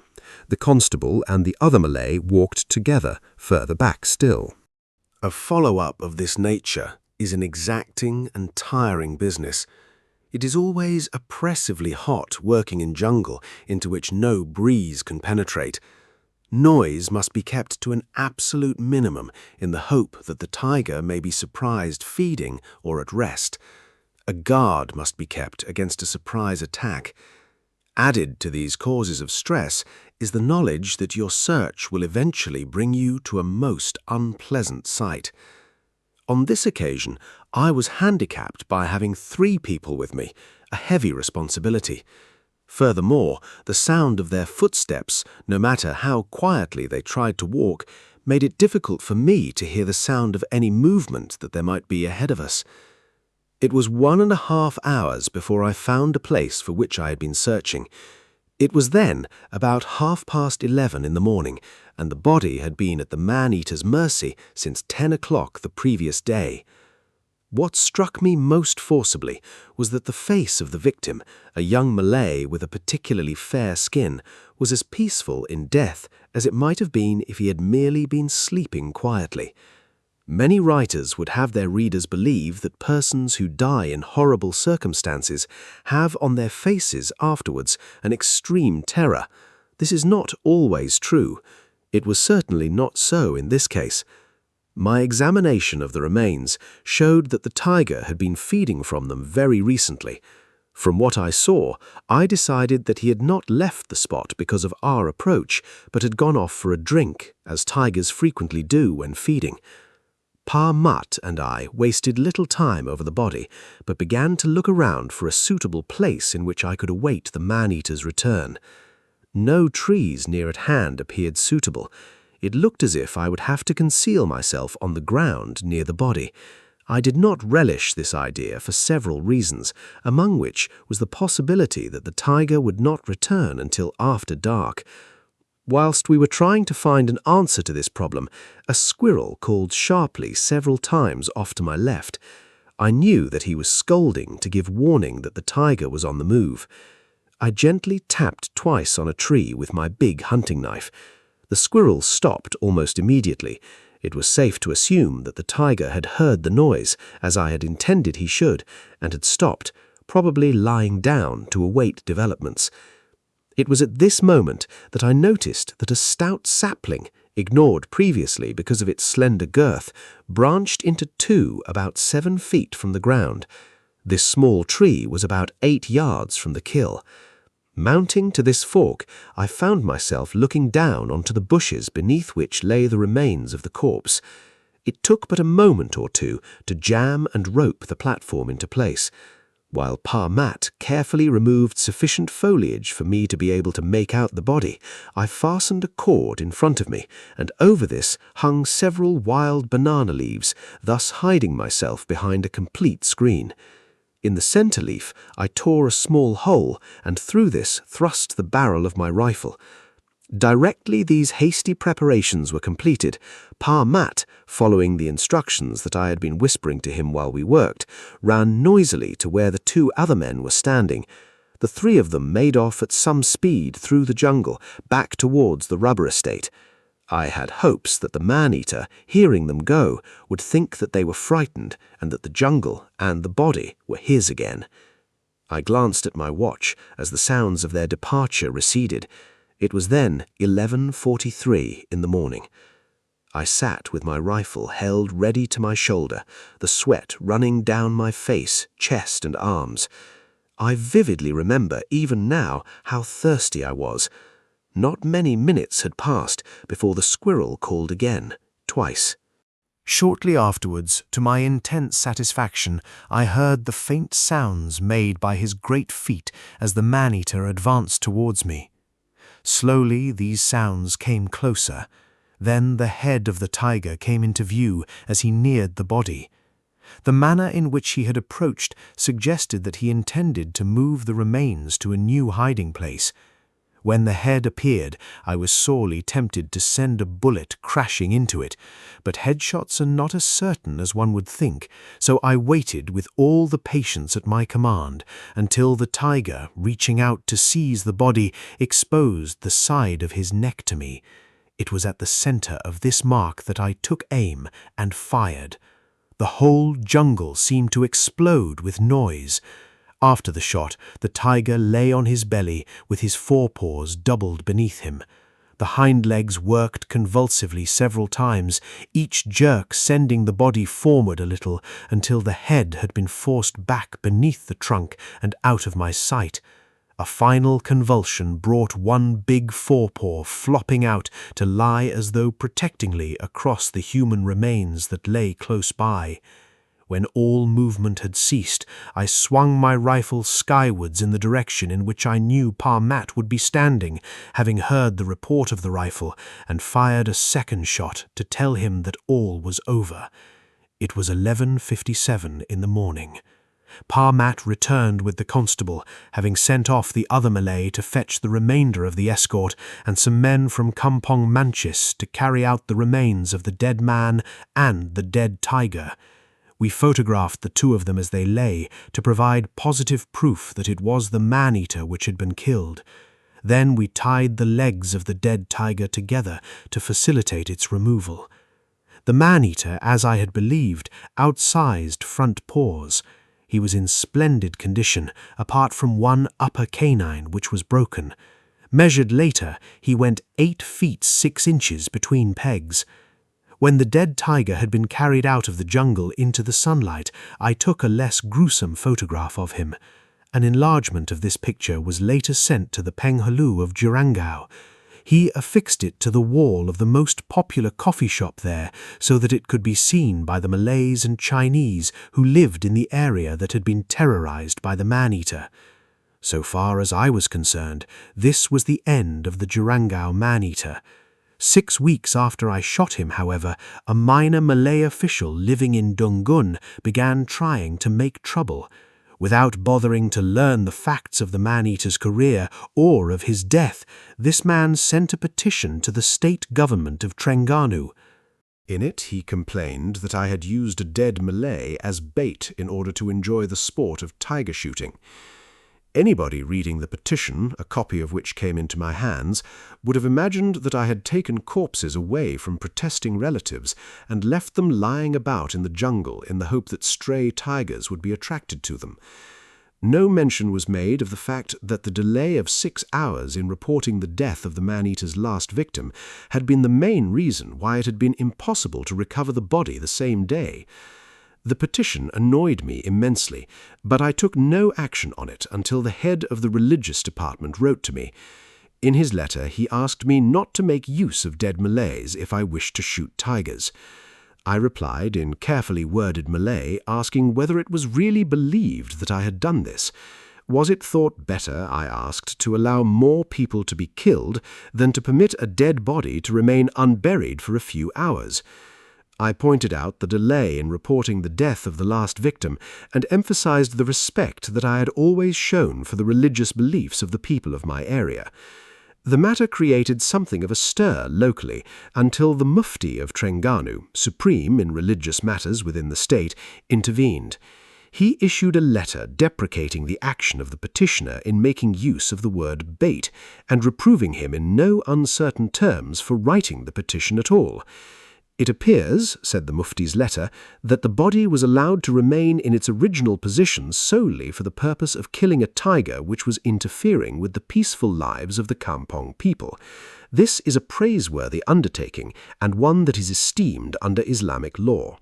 The constable and the other Malay walked together, further back still. A follow-up of this nature is an exacting and tiring business. It is always oppressively hot working in jungle into which no breeze can penetrate. Noise must be kept to an absolute minimum in the hope that the tiger may be surprised feeding or at rest. A guard must be kept against a surprise attack. Added to these causes of stress is the knowledge that your search will eventually bring you to a most unpleasant sight. On this occasion, I was handicapped by having 3 people with me, a heavy responsibility. Furthermore, the sound of their footsteps, no matter how quietly they tried to walk, made it difficult for me to hear the sound of any movement that there might be ahead of us. It was 1.5 hours before I found a place for which I had been searching. It was then about 11:30 in the morning, and the body had been at the man-eater's mercy since 10 o'clock the previous day. What struck me most forcibly was that the face of the victim, a young Malay with a particularly fair skin, was as peaceful in death as it might have been if he had merely been sleeping quietly. Many writers would have their readers believe that persons who die in horrible circumstances have on their faces afterwards an extreme terror. This is not always true. It was certainly not so in this case. My examination of the remains showed that the tiger had been feeding from them very recently. From what I saw, I decided that he had not left the spot because of our approach, but had gone off for a drink, as tigers frequently do when feeding. Pa Mutt and I wasted little time over the body, but began to look around for a suitable place in which I could await the man-eater's return. No trees near at hand appeared suitable. It looked as if I would have to conceal myself on the ground near the body. I did not relish this idea for several reasons, among which was the possibility that the tiger would not return until after dark. Whilst we were trying to find an answer to this problem, a squirrel called sharply several times off to my left. I knew that he was scolding to give warning that the tiger was on the move. I gently tapped twice on a tree with my big hunting knife. The squirrel stopped almost immediately. It was safe to assume that the tiger had heard the noise, as I had intended he should, and had stopped, probably lying down to await developments. It was at this moment that I noticed that a stout sapling, ignored previously because of its slender girth, branched into two about 7 feet from the ground. This small tree was about 8 yards from the kill. Mounting to this fork, I found myself looking down onto the bushes beneath which lay the remains of the corpse. It took but a moment or two to jam and rope the platform into place. While Pa Mat carefully removed sufficient foliage for me to be able to make out the body, I fastened a cord in front of me, and over this hung several wild banana leaves, thus hiding myself behind a complete screen. In the center leaf, I tore a small hole, and through this thrust the barrel of my rifle. Directly these hasty preparations were completed, Pa Mat, following the instructions that I had been whispering to him while we worked, ran noisily to where the 2 other men were standing. The 3 of them made off at some speed through the jungle, back towards the rubber estate. I had hopes that the man-eater, hearing them go, would think that they were frightened and that the jungle and the body were his again. I glanced at my watch as the sounds of their departure receded. It was then 11:43 in the morning. I sat with my rifle held ready to my shoulder, the sweat running down my face, chest, and arms. I vividly remember even now how thirsty I was. Not many minutes had passed before the squirrel called again, twice. Shortly afterwards, to my intense satisfaction, I heard the faint sounds made by his great feet as the man-eater advanced towards me. Slowly these sounds came closer. Then the head of the tiger came into view as he neared the body. The manner in which he had approached suggested that he intended to move the remains to a new hiding place. When the head appeared, I was sorely tempted to send a bullet crashing into it, but headshots are not as certain as one would think, so I waited with all the patience at my command until the tiger, reaching out to seize the body, exposed the side of his neck to me. It was at the center of this mark that I took aim and fired. The whole jungle seemed to explode with noise. After the shot, the tiger lay on his belly with his forepaws doubled beneath him. The hind legs worked convulsively several times, each jerk sending the body forward a little until the head had been forced back beneath the trunk and out of my sight. A final convulsion brought one big forepaw flopping out to lie as though protectingly across the human remains that lay close by. When all movement had ceased, I swung my rifle skywards in the direction in which I knew Pa Mat would be standing, having heard the report of the rifle, and fired a second shot to tell him that all was over. It was 11:57 in the morning. Pa Mat returned with the constable, having sent off the other Malay to fetch the remainder of the escort and some men from Kampong Manchis to carry out the remains of the dead man and the dead tiger. We photographed the two of them as they lay to provide positive proof that it was the man-eater which had been killed. Then we tied the legs of the dead tiger together to facilitate its removal. The man-eater, as I had believed, outsized front paws. He was in splendid condition, apart from one upper canine which was broken. Measured later, he went 8 feet 6 inches between pegs. When the dead tiger had been carried out of the jungle into the sunlight, I took a less gruesome photograph of him. An enlargement of this picture was later sent to the Penghulu of JERANGAU. He affixed it to the wall of the most popular coffee shop there so that it could be seen by the Malays and Chinese who lived in the area that had been terrorized by the man-eater. So far as I was concerned, this was the end of the JERANGAU man-eater. 6 weeks after I shot him, however, a minor Malay official living in Dungun began trying to make trouble. Without bothering to learn the facts of the man-eater's career or of his death, this man sent a petition to the state government of Trengganu. In it, he complained that I had used a dead Malay as bait in order to enjoy the sport of tiger shooting. Anybody reading the petition, a copy of which came into my hands, would have imagined that I had taken corpses away from protesting relatives and left them lying about in the jungle in the hope that stray tigers would be attracted to them. No mention was made of the fact that the delay of 6 hours in reporting the death of the man-eater's last victim had been the main reason why it had been impossible to recover the body the same day. The petition annoyed me immensely, but I took no action on it until the head of the religious department wrote to me. In his letter, he asked me not to make use of dead Malays if I wished to shoot tigers. I replied in carefully worded Malay, asking whether it was really believed that I had done this. Was it thought better, I asked, to allow more people to be killed than to permit a dead body to remain unburied for a few hours? I pointed out the delay in reporting the death of the last victim and emphasized the respect that I had always shown for the religious beliefs of the people of my area. The matter created something of a stir locally until the Mufti of Trengganu, supreme in religious matters within the state, intervened. He issued a letter deprecating the action of the petitioner in making use of the word bait and reproving him in no uncertain terms for writing the petition at all. It appears, said the Mufti's letter, that the body was allowed to remain in its original position solely for the purpose of killing a tiger which was interfering with the peaceful lives of the Kampong people. This is a praiseworthy undertaking and one that is esteemed under Islamic law.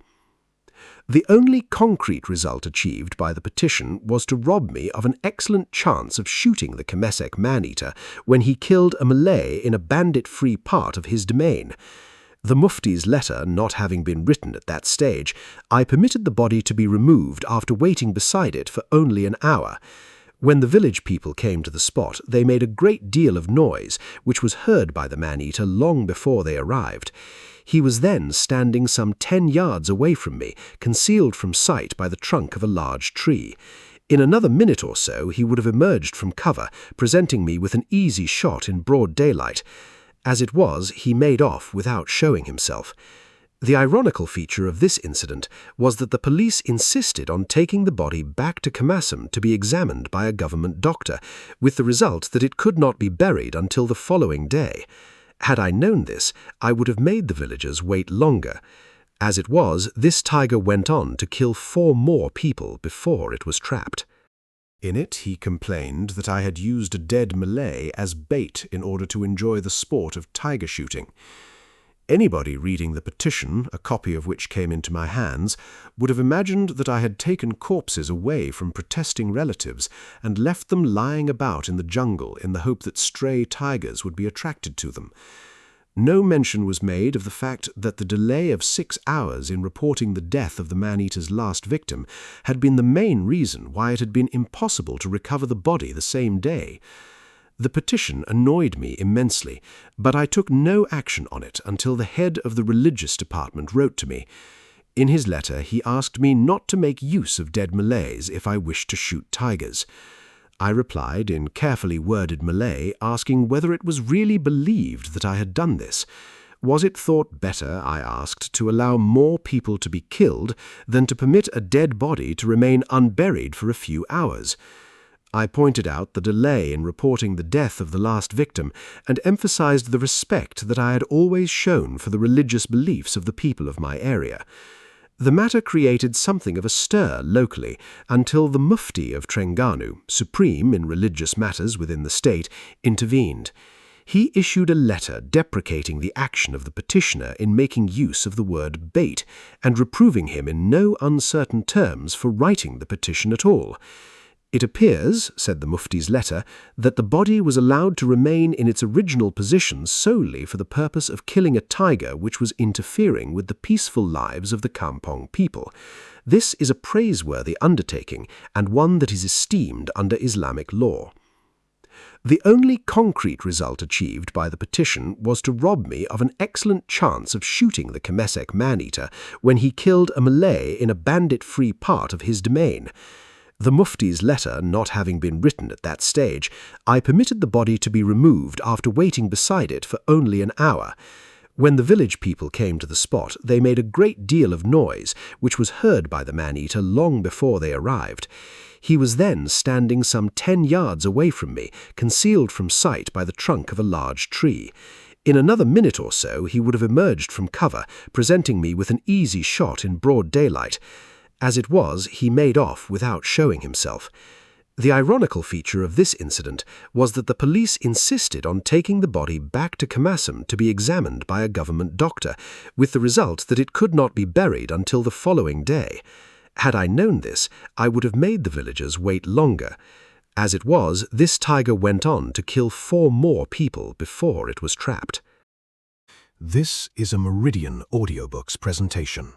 The only concrete result achieved by the petition was to rob me of an excellent chance of shooting the Kemesek man-eater when he killed a Malay in a bandit-free part of his domain. The Mufti's letter not having been written at that stage, I permitted the body to be removed after waiting beside it for only an hour. When the village people came to the spot, they made a great deal of noise, which was heard by the man-eater long before they arrived. He was then standing some 10 yards away from me, concealed from sight by the trunk of a large tree. In another minute or so, he would have emerged from cover, presenting me with an easy shot in broad daylight. As it was, he made off without showing himself. The ironical feature of this incident was that the police insisted on taking the body back to Kamasam to be examined by a government doctor, with the result that it could not be buried until the following day. Had I known this, I would have made the villagers wait longer. As it was, this tiger went on to kill 4 more people before it was trapped. In it, he complained that I had used a dead Malay as bait in order to enjoy the sport of tiger shooting. Anybody reading the petition, a copy of which came into my hands, would have imagined that I had taken corpses away from protesting relatives and left them lying about in the jungle in the hope that stray tigers would be attracted to them. No mention was made of the fact that the delay of 6 hours in reporting the death of the man-eater's last victim had been the main reason why it had been impossible to recover the body the same day. The petition annoyed me immensely, but I took no action on it until the head of the religious department wrote to me. In his letter, he asked me not to make use of dead Malays if I wished to shoot tigers. I replied in carefully worded Malay, asking whether it was really believed that I had done this. Was it thought better, I asked, to allow more people to be killed than to permit a dead body to remain unburied for a few hours? I pointed out the delay in reporting the death of the last victim and emphasized the respect that I had always shown for the religious beliefs of the people of my area. The matter created something of a stir locally until the Mufti of Trengganu, supreme in religious matters within the state, intervened. He issued a letter deprecating the action of the petitioner in making use of the word bait and reproving him in no uncertain terms for writing the petition at all. It appears, said the Mufti's letter, that the body was allowed to remain in its original position solely for the purpose of killing a tiger which was interfering with the peaceful lives of the Kampong people. This is a praiseworthy undertaking and one that is esteemed under Islamic law. The only concrete result achieved by the petition was to rob me of an excellent chance of shooting the Kemesek man-eater when he killed a Malay in a bandit-free part of his domain. The Mufti's letter not having been written at that stage, I permitted the body to be removed after waiting beside it for only an hour. When the village people came to the spot, they made a great deal of noise, which was heard by the man-eater long before they arrived. He was then standing some 10 yards away from me, concealed from sight by the trunk of a large tree. In another minute or so, he would have emerged from cover, presenting me with an easy shot in broad daylight. As it was, he made off without showing himself. The ironical feature of this incident was that the police insisted on taking the body back to Kamasam to be examined by a government doctor, with the result that it could not be buried until the following day. Had I known this, I would have made the villagers wait longer. As it was, this tiger went on to kill 4 more people before it was trapped. This is a Meridian Audiobooks presentation.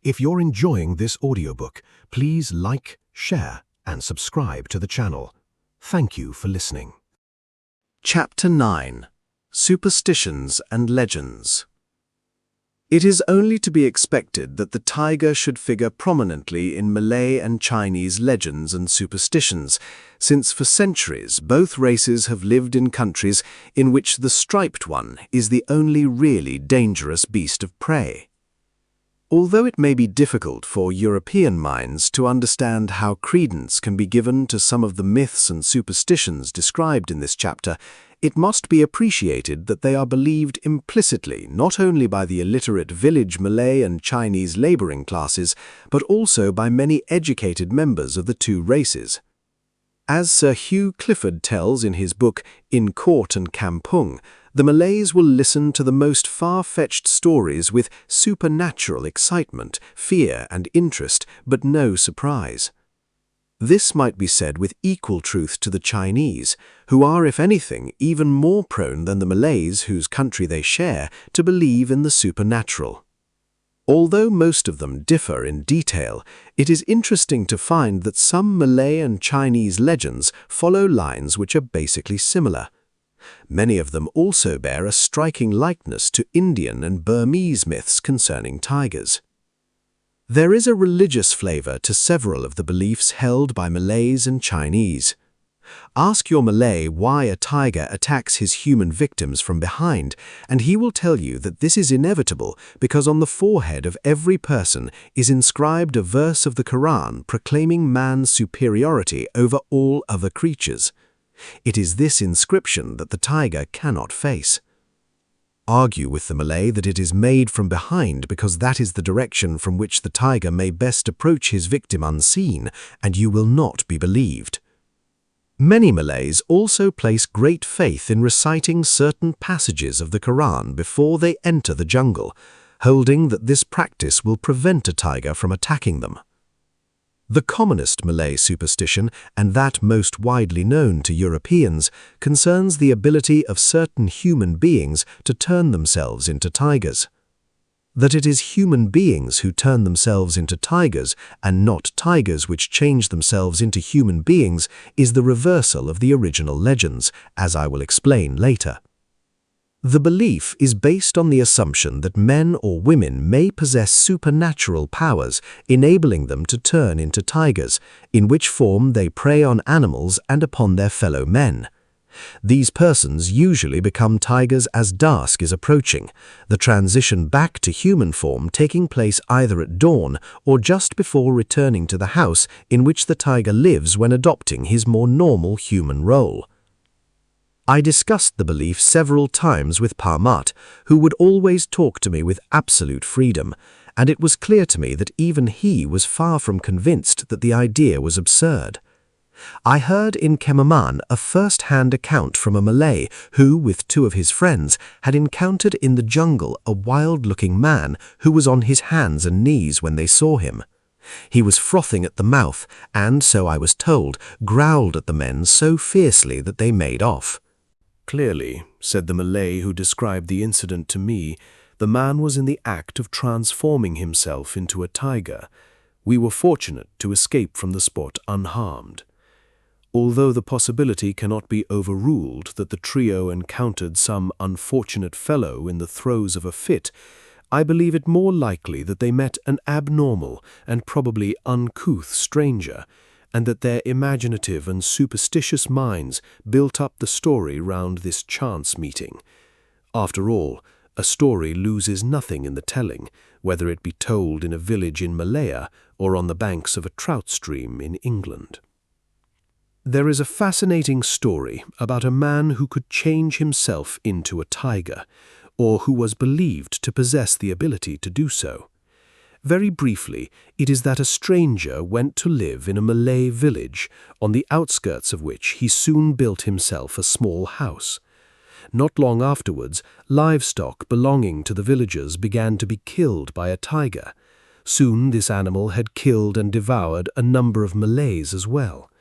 If you're enjoying this audiobook, please like, share, and subscribe to the channel. Thank you for listening. Chapter 9. Superstitions and Legends. It is only to be expected that the tiger should figure prominently in Malay and Chinese legends and superstitions, since for centuries both races have lived in countries in which the striped one is the only really dangerous beast of prey. Although it may be difficult for European minds to understand how credence can be given to some of the myths and superstitions described in this chapter, it must be appreciated that they are believed implicitly not only by the illiterate village Malay and Chinese laboring classes, but also by many educated members of the two races. As Sir Hugh Clifford tells in his book In Court and Kampung, the Malays will listen to the most far-fetched stories with supernatural excitement, fear and interest, but no surprise. This might be said with equal truth to the Chinese, who are, if anything, even more prone than the Malays whose country they share to believe in the supernatural. Although most of them differ in detail, it is interesting to find that some Malay and Chinese legends follow lines which are basically similar. Many of them also bear a striking likeness to Indian and Burmese myths concerning tigers. There is a religious flavor to several of the beliefs held by Malays and Chinese. Ask your Malay why a tiger attacks his human victims from behind, and he will tell you that this is inevitable because on the forehead of every person is inscribed a verse of the Quran proclaiming man's superiority over all other creatures. It is this inscription that the tiger cannot face. Argue with the Malay that it is made from behind because that is the direction from which the tiger may best approach his victim unseen, and you will not be believed. Many Malays also place great faith in reciting certain passages of the Quran before they enter the jungle, holding that this practice will prevent a tiger from attacking them. The commonest Malay superstition, and that most widely known to Europeans, concerns the ability of certain human beings to turn themselves into tigers. That it is human beings who turn themselves into tigers and not tigers which change themselves into human beings is the reversal of the original legends, as I will explain later. The belief is based on the assumption that men or women may possess supernatural powers, enabling them to turn into tigers, in which form they prey on animals and upon their fellow men. These persons usually become tigers as dusk is approaching, the transition back to human form taking place either at dawn or just before returning to the house in which the tiger lives when adopting his more normal human role. I discussed the belief several times with Parmat, who would always talk to me with absolute freedom, and it was clear to me that even he was far from convinced that the idea was absurd. I heard in Kemaman a first-hand account from a Malay who, with two of his friends, had encountered in the jungle a wild-looking man who was on his hands and knees when they saw him. He was frothing at the mouth and, so I was told, growled at the men so fiercely that they made off. Clearly, said the Malay who described the incident to me, the man was in the act of transforming himself into a tiger. We were fortunate to escape from the spot unharmed. Although the possibility cannot be overruled that the trio encountered some unfortunate fellow in the throes of a fit, I believe it more likely that they met an abnormal and probably uncouth stranger, and that their imaginative and superstitious minds built up the story round this chance meeting. After all, a story loses nothing in the telling, whether it be told in a village in Malaya or on the banks of a trout stream in England. There is a fascinating story about a man who could change himself into a tiger, or who was believed to possess the ability to do so. Very briefly, it is that a stranger went to live in a Malay village, on the outskirts of which he soon built himself a small house. Not long afterwards, livestock belonging to the villagers began to be killed by a tiger. Soon this animal had killed and devoured a number of Malays as well.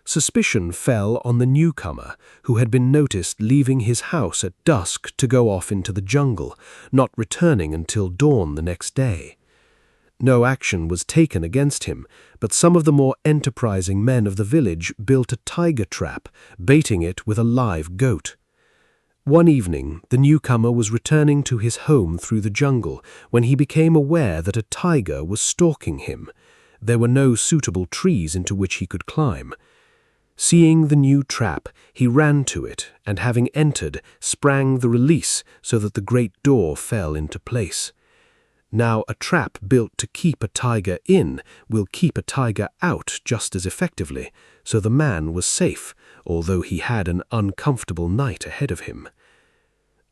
Suspicion fell on the newcomer, who had been noticed leaving his house at dusk to go off into the jungle, not returning until dawn the next day. No action was taken against him, but some of the more enterprising men of the village built a tiger trap, baiting it with a live goat. One evening, the newcomer was returning to his home through the jungle when he became aware that a tiger was stalking him. There were no suitable trees into which he could climb. Seeing the new trap, he ran to it, and having entered, sprang the release so that the great door fell into place. Now, a trap built to keep a tiger in will keep a tiger out just as effectively, so the man was safe, although he had an uncomfortable night ahead of him.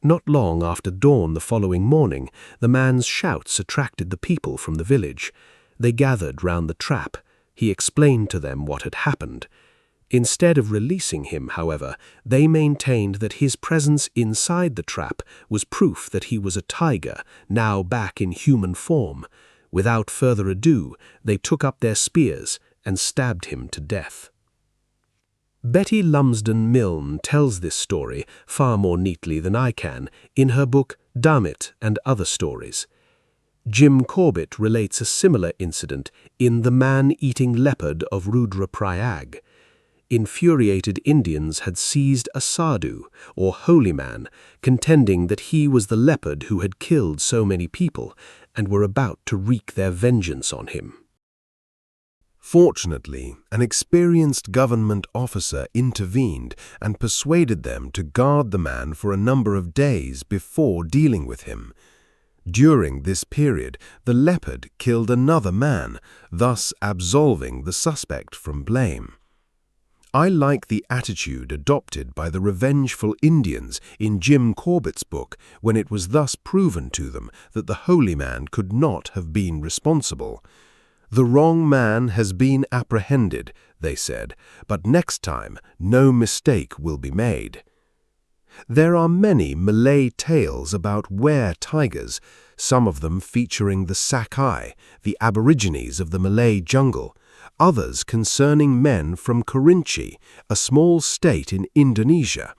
Not long after dawn the following morning, the man's shouts attracted the people from the village. They gathered round the trap. He explained to them what had happened. Instead of releasing him, however, they maintained that his presence inside the trap was proof that he was a tiger, now back in human form. Without further ado, they took up their spears and stabbed him to death. Betty Lumsden Milne tells this story far more neatly than I can in her book Damit and Other Stories. Jim Corbett relates a similar incident in The Man-Eating Leopard of Rudraprayag. Infuriated Indians had seized a sadhu, or holy man, contending that he was the leopard who had killed so many people, and were about to wreak their vengeance on him. Fortunately, an experienced government officer intervened and persuaded them to guard the man for a number of days before dealing with him. During this period, the leopard killed another man, thus absolving the suspect from blame. I like the attitude adopted by the revengeful Indians in Jim Corbett's book when it was thus proven to them that the holy man could not have been responsible. "The wrong man has been apprehended," they said, "but next time no mistake will be made." There are many Malay tales about were-tigers, some of them featuring the Sakai, the aborigines of the Malay jungle, others concerning men from Kerinci, a small state in Indonesia.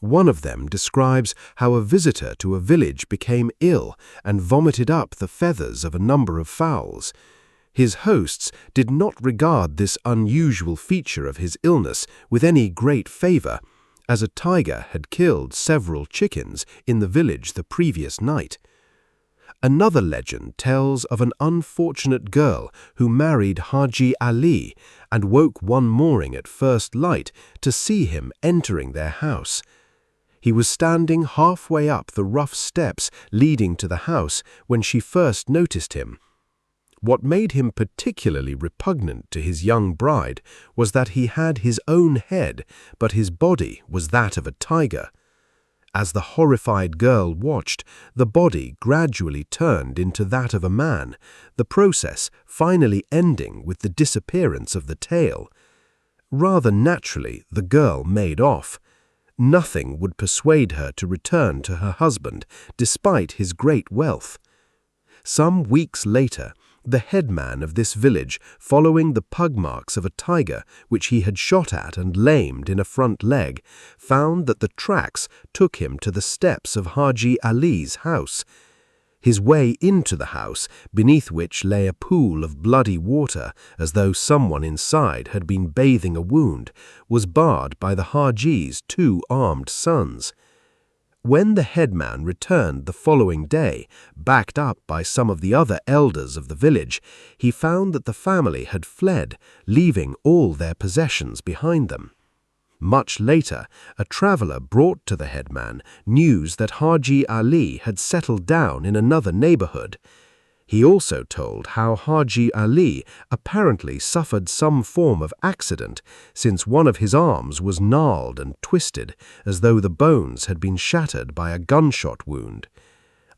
One of them describes how a visitor to a village became ill and vomited up the feathers of a number of fowls. His hosts did not regard this unusual feature of his illness with any great favor, as a tiger had killed several chickens in the village the previous night. Another legend tells of an unfortunate girl who married Haji Ali and woke one morning at first light to see him entering their house. He was standing halfway up the rough steps leading to the house when she first noticed him. What made him particularly repugnant to his young bride was that he had his own head, but his body was that of a tiger. As the horrified girl watched, the body gradually turned into that of a man, the process finally ending with the disappearance of the tail. Rather naturally, the girl made off. Nothing would persuade her to return to her husband, despite his great wealth. Some weeks later, the headman of this village, following the pug marks of a tiger which he had shot at and lamed in a front leg, found that the tracks took him to the steps of Haji Ali's house. His way into the house, beneath which lay a pool of bloody water, as though someone inside had been bathing a wound, was barred by the Haji's 2 armed sons. When the headman returned the following day, backed up by some of the other elders of the village, he found that the family had fled, leaving all their possessions behind them. Much later, a traveller brought to the headman news that Haji Ali had settled down in another neighbourhood. He also told how Haji Ali apparently suffered some form of accident, since one of his arms was gnarled and twisted, as though the bones had been shattered by a gunshot wound.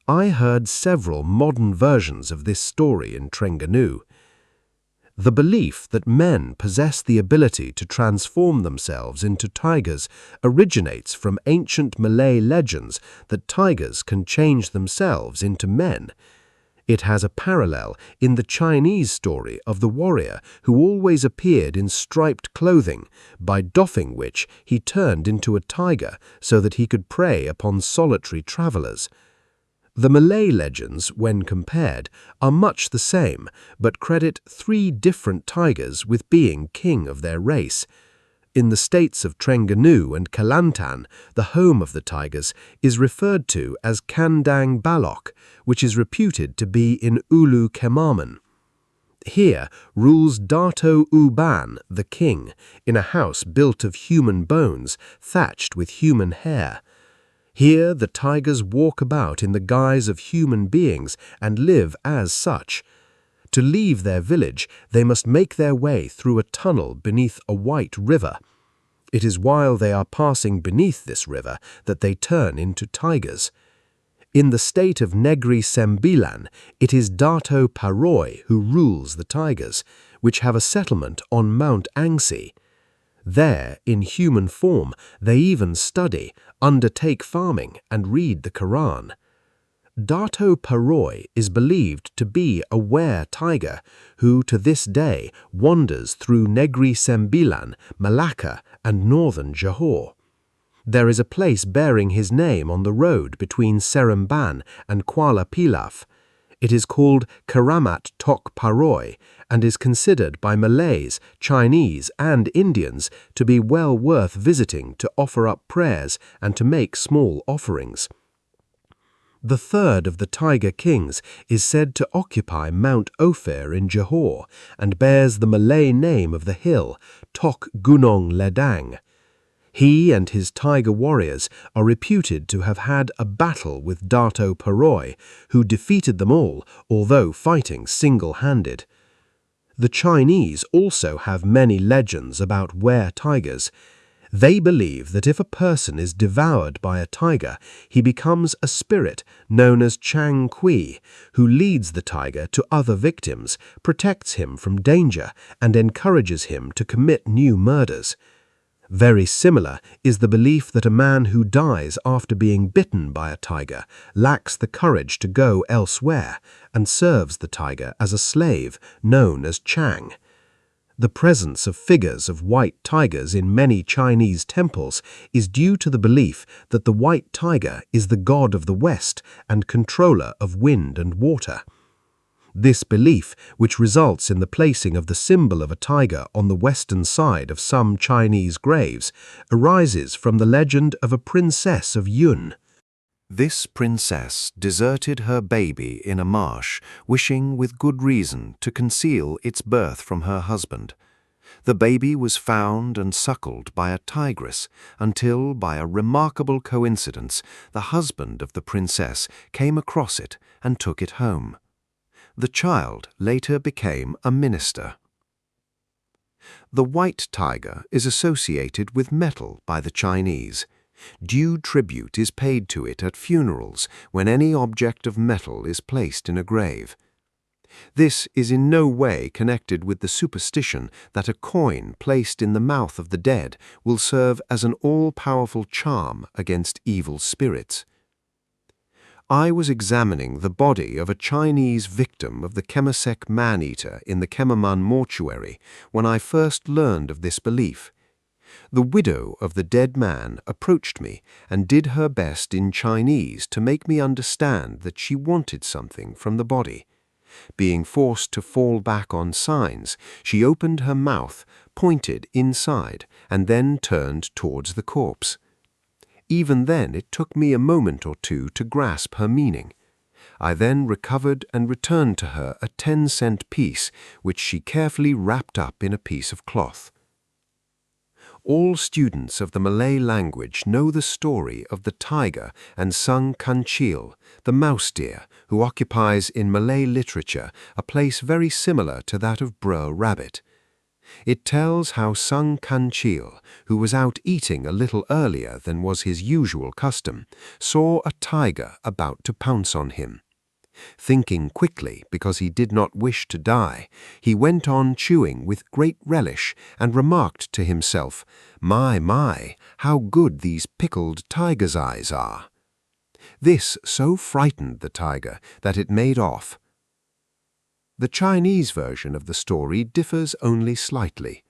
I heard several modern versions of this story in Trengganu. The belief that men possess the ability to transform themselves into tigers originates from ancient Malay legends that tigers can change themselves into men. It has a parallel in the Chinese story of the warrior who always appeared in striped clothing, by doffing which he turned into a tiger so that he could prey upon solitary travelers. The Malay legends, when compared, are much the same, but credit 3 different tigers with being king of their race. In the states of Trengganu and Kelantan, the home of the tigers is referred to as Kandang Balok, which is reputed to be in Ulu Kemaman. Here rules Dato Uban, the king, in a house built of human bones, thatched with human hair. Here the tigers walk about in the guise of human beings and live as such. To leave their village, they must make their way through a tunnel beneath a white river. It is while they are passing beneath this river that they turn into tigers. In the state of Negri Sembilan, it is Dato Paroy who rules the tigers, which have a settlement on Mount Angsi. There, in human form, they even study, undertake farming, and read the Quran. Dato Paroy is believed to be a were-tiger who to this day wanders through Negri Sembilan, Malacca, and northern Johor. There is a place bearing his name on the road between Seremban and Kuala Pilaf. It is called Keramat Tok Paroy and is considered by Malays, Chinese, and Indians to be well worth visiting to offer up prayers and to make small offerings. The third of the Tiger Kings is said to occupy Mount Ophir in Johor and bears the Malay name of the hill, Tok Gunung Ledang. He and his tiger warriors are reputed to have had a battle with Dato Paroy, who defeated them all, although fighting single-handed. The Chinese also have many legends about were-tigers. They believe that if a person is devoured by a tiger, he becomes a spirit known as Chang Kui, who leads the tiger to other victims, protects him from danger, and encourages him to commit new murders. Very similar is the belief that a man who dies after being bitten by a tiger lacks the courage to go elsewhere and serves the tiger as a slave known as Chang. The presence of figures of white tigers in many Chinese temples is due to the belief that the white tiger is the god of the West and controller of wind and water. This belief, which results in the placing of the symbol of a tiger on the western side of some Chinese graves, arises from the legend of a princess of Yun. This princess deserted her baby in a marsh, wishing with good reason to conceal its birth from her husband. The baby was found and suckled by a tigress until, by a remarkable coincidence, the husband of the princess came across it and took it home. The child later became a minister. The white tiger is associated with metal by the Chinese. Due tribute is paid to it at funerals when any object of metal is placed in a grave. This is in no way connected with the superstition that a coin placed in the mouth of the dead will serve as an all-powerful charm against evil spirits. I was examining the body of a Chinese victim of the Kemasek man-eater in the Kemaman mortuary when I first learned of this belief. The widow of the dead man approached me and did her best in Chinese to make me understand that she wanted something from the body. Being forced to fall back on signs, she opened her mouth, pointed inside, and then turned towards the corpse. Even then it took me a moment or two to grasp her meaning. I then recovered and returned to her a 10-cent piece, which she carefully wrapped up in a piece of cloth. All students of the Malay language know the story of the tiger and Sang Kancil, the mouse deer, who occupies in Malay literature a place very similar to that of Brer Rabbit. It tells how Sang Kancil, who was out eating a little earlier than was his usual custom, saw a tiger about to pounce on him. Thinking quickly because he did not wish to die, he went on chewing with great relish and remarked to himself, my, how good these pickled tiger's eyes are." This so frightened the tiger that it made off. The Chinese version of the story differs only slightly.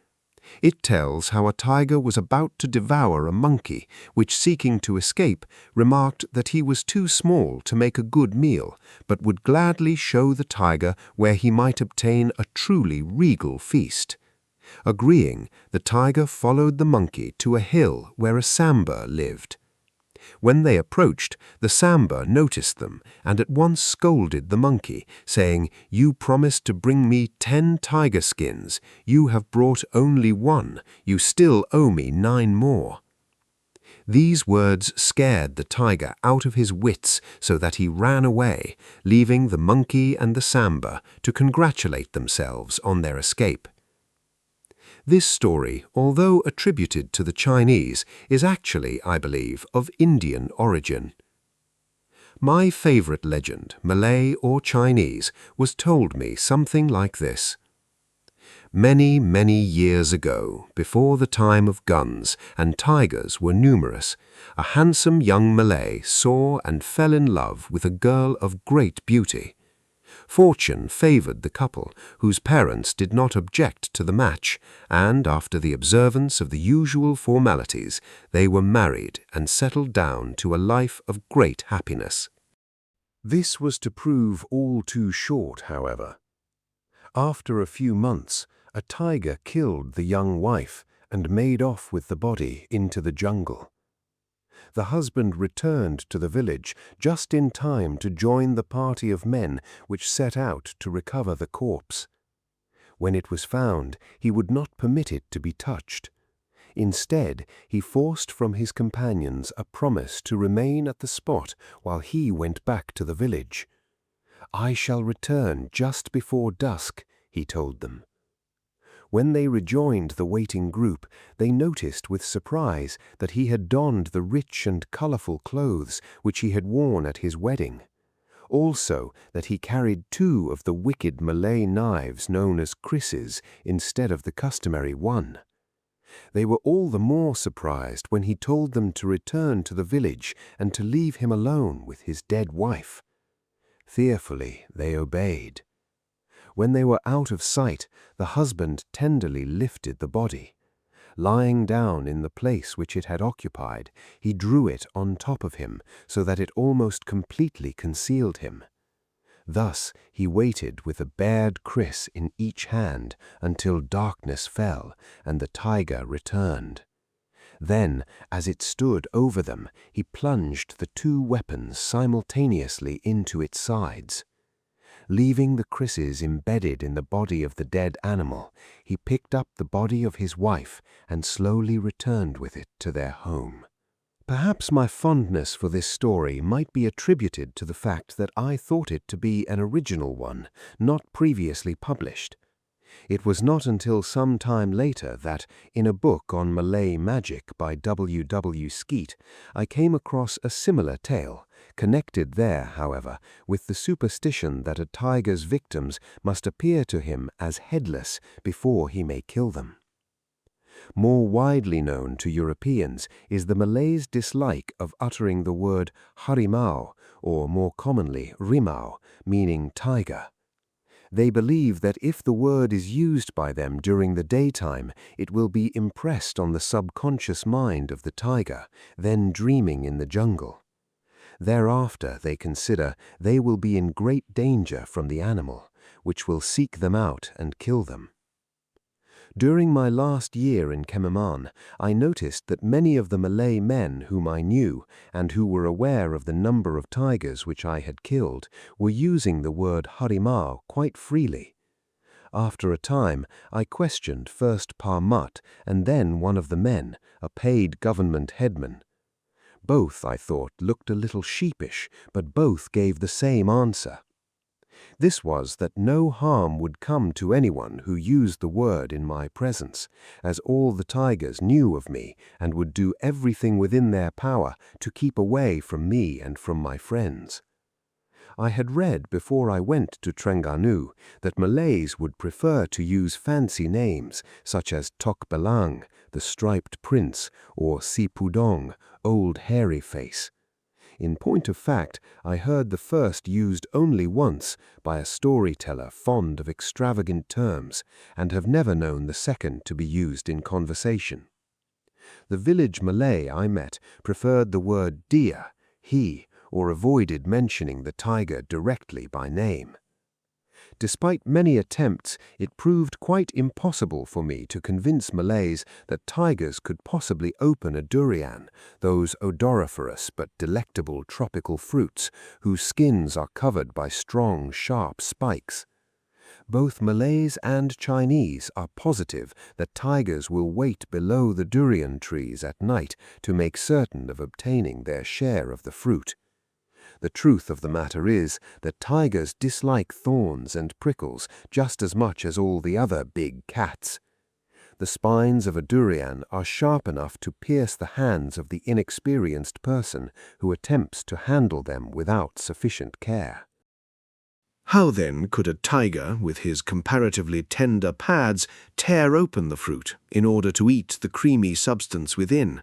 It tells how a tiger was about to devour a monkey, which, seeking to escape, remarked that he was too small to make a good meal, but would gladly show the tiger where he might obtain a truly regal feast. Agreeing, the tiger followed the monkey to a hill where a Samba lived. When they approached, the Samba noticed them and at once scolded the monkey, saying, "You promised to bring me 10 tiger skins. You have brought only 1. You still owe me 9 more." These words scared the tiger out of his wits so that he ran away, leaving the monkey and the Samba to congratulate themselves on their escape. This story, although attributed to the Chinese, is actually, I believe, of Indian origin. My favorite legend, Malay or Chinese, was told me something like this. Many, many years ago, before the time of guns and tigers were numerous, a handsome young Malay saw and fell in love with a girl of great beauty. Fortune favored the couple, whose parents did not object to the match, and after the observance of the usual formalities, they were married and settled down to a life of great happiness. This was to prove all too short, however. After a few months, a tiger killed the young wife and made off with the body into the jungle. The husband returned to the village just in time to join the party of men which set out to recover the corpse. When it was found, he would not permit it to be touched. Instead, he forced from his companions a promise to remain at the spot while he went back to the village. "I shall return just before dusk," he told them. When they rejoined the waiting group, they noticed with surprise that he had donned the rich and colorful clothes which he had worn at his wedding. Also that he carried 2 of the wicked Malay knives known as krises instead of the customary one. They were all the more surprised when he told them to return to the village and to leave him alone with his dead wife. Fearfully they obeyed. When they were out of sight, the husband tenderly lifted the body. Lying down in the place which it had occupied, he drew it on top of him so that it almost completely concealed him. Thus he waited with a bared kriss in each hand until darkness fell and the tiger returned. Then, as it stood over them, he plunged the two weapons simultaneously into its sides. Leaving the krisses embedded in the body of the dead animal, he picked up the body of his wife and slowly returned with it to their home. Perhaps my fondness for this story might be attributed to the fact that I thought it to be an original one, not previously published. It was not until some time later that, in a book on Malay magic by W. W. Skeet, I came across a similar tale, connected there, however, with the superstition that a tiger's victims must appear to him as headless before he may kill them. More widely known to Europeans is the Malays' dislike of uttering the word harimau, or more commonly rimau, meaning tiger. They believe that if the word is used by them during the daytime, it will be impressed on the subconscious mind of the tiger, then dreaming in the jungle. Thereafter, they consider, they will be in great danger from the animal, which will seek them out and kill them. During my last year in Kemaman, I noticed that many of the Malay men whom I knew and who were aware of the number of tigers which I had killed were using the word harimau quite freely. After a time, I questioned first Parmat and then one of the men, a paid government headman. Both, I thought, looked a little sheepish, but both gave the same answer. This was that no harm would come to anyone who used the word in my presence, as all the tigers knew of me and would do everything within their power to keep away from me and from my friends. I had read before I went to Trengganu that Malays would prefer to use fancy names such as Tok Belang, the striped prince, or Si Pudong, old hairy face. In point of fact, I heard the first used only once by a storyteller fond of extravagant terms, and have never known the second to be used in conversation. The village Malay I met preferred the word dia, he, or avoided mentioning the tiger directly by name. Despite many attempts, it proved quite impossible for me to convince Malays that tigers could possibly open a durian, those odoriferous but delectable tropical fruits whose skins are covered by strong, sharp spikes. Both Malays and Chinese are positive that tigers will wait below the durian trees at night to make certain of obtaining their share of the fruit. The truth of the matter is that tigers dislike thorns and prickles just as much as all the other big cats. The spines of a durian are sharp enough to pierce the hands of the inexperienced person who attempts to handle them without sufficient care. How then could a tiger, with his comparatively tender pads, tear open the fruit in order to eat the creamy substance within?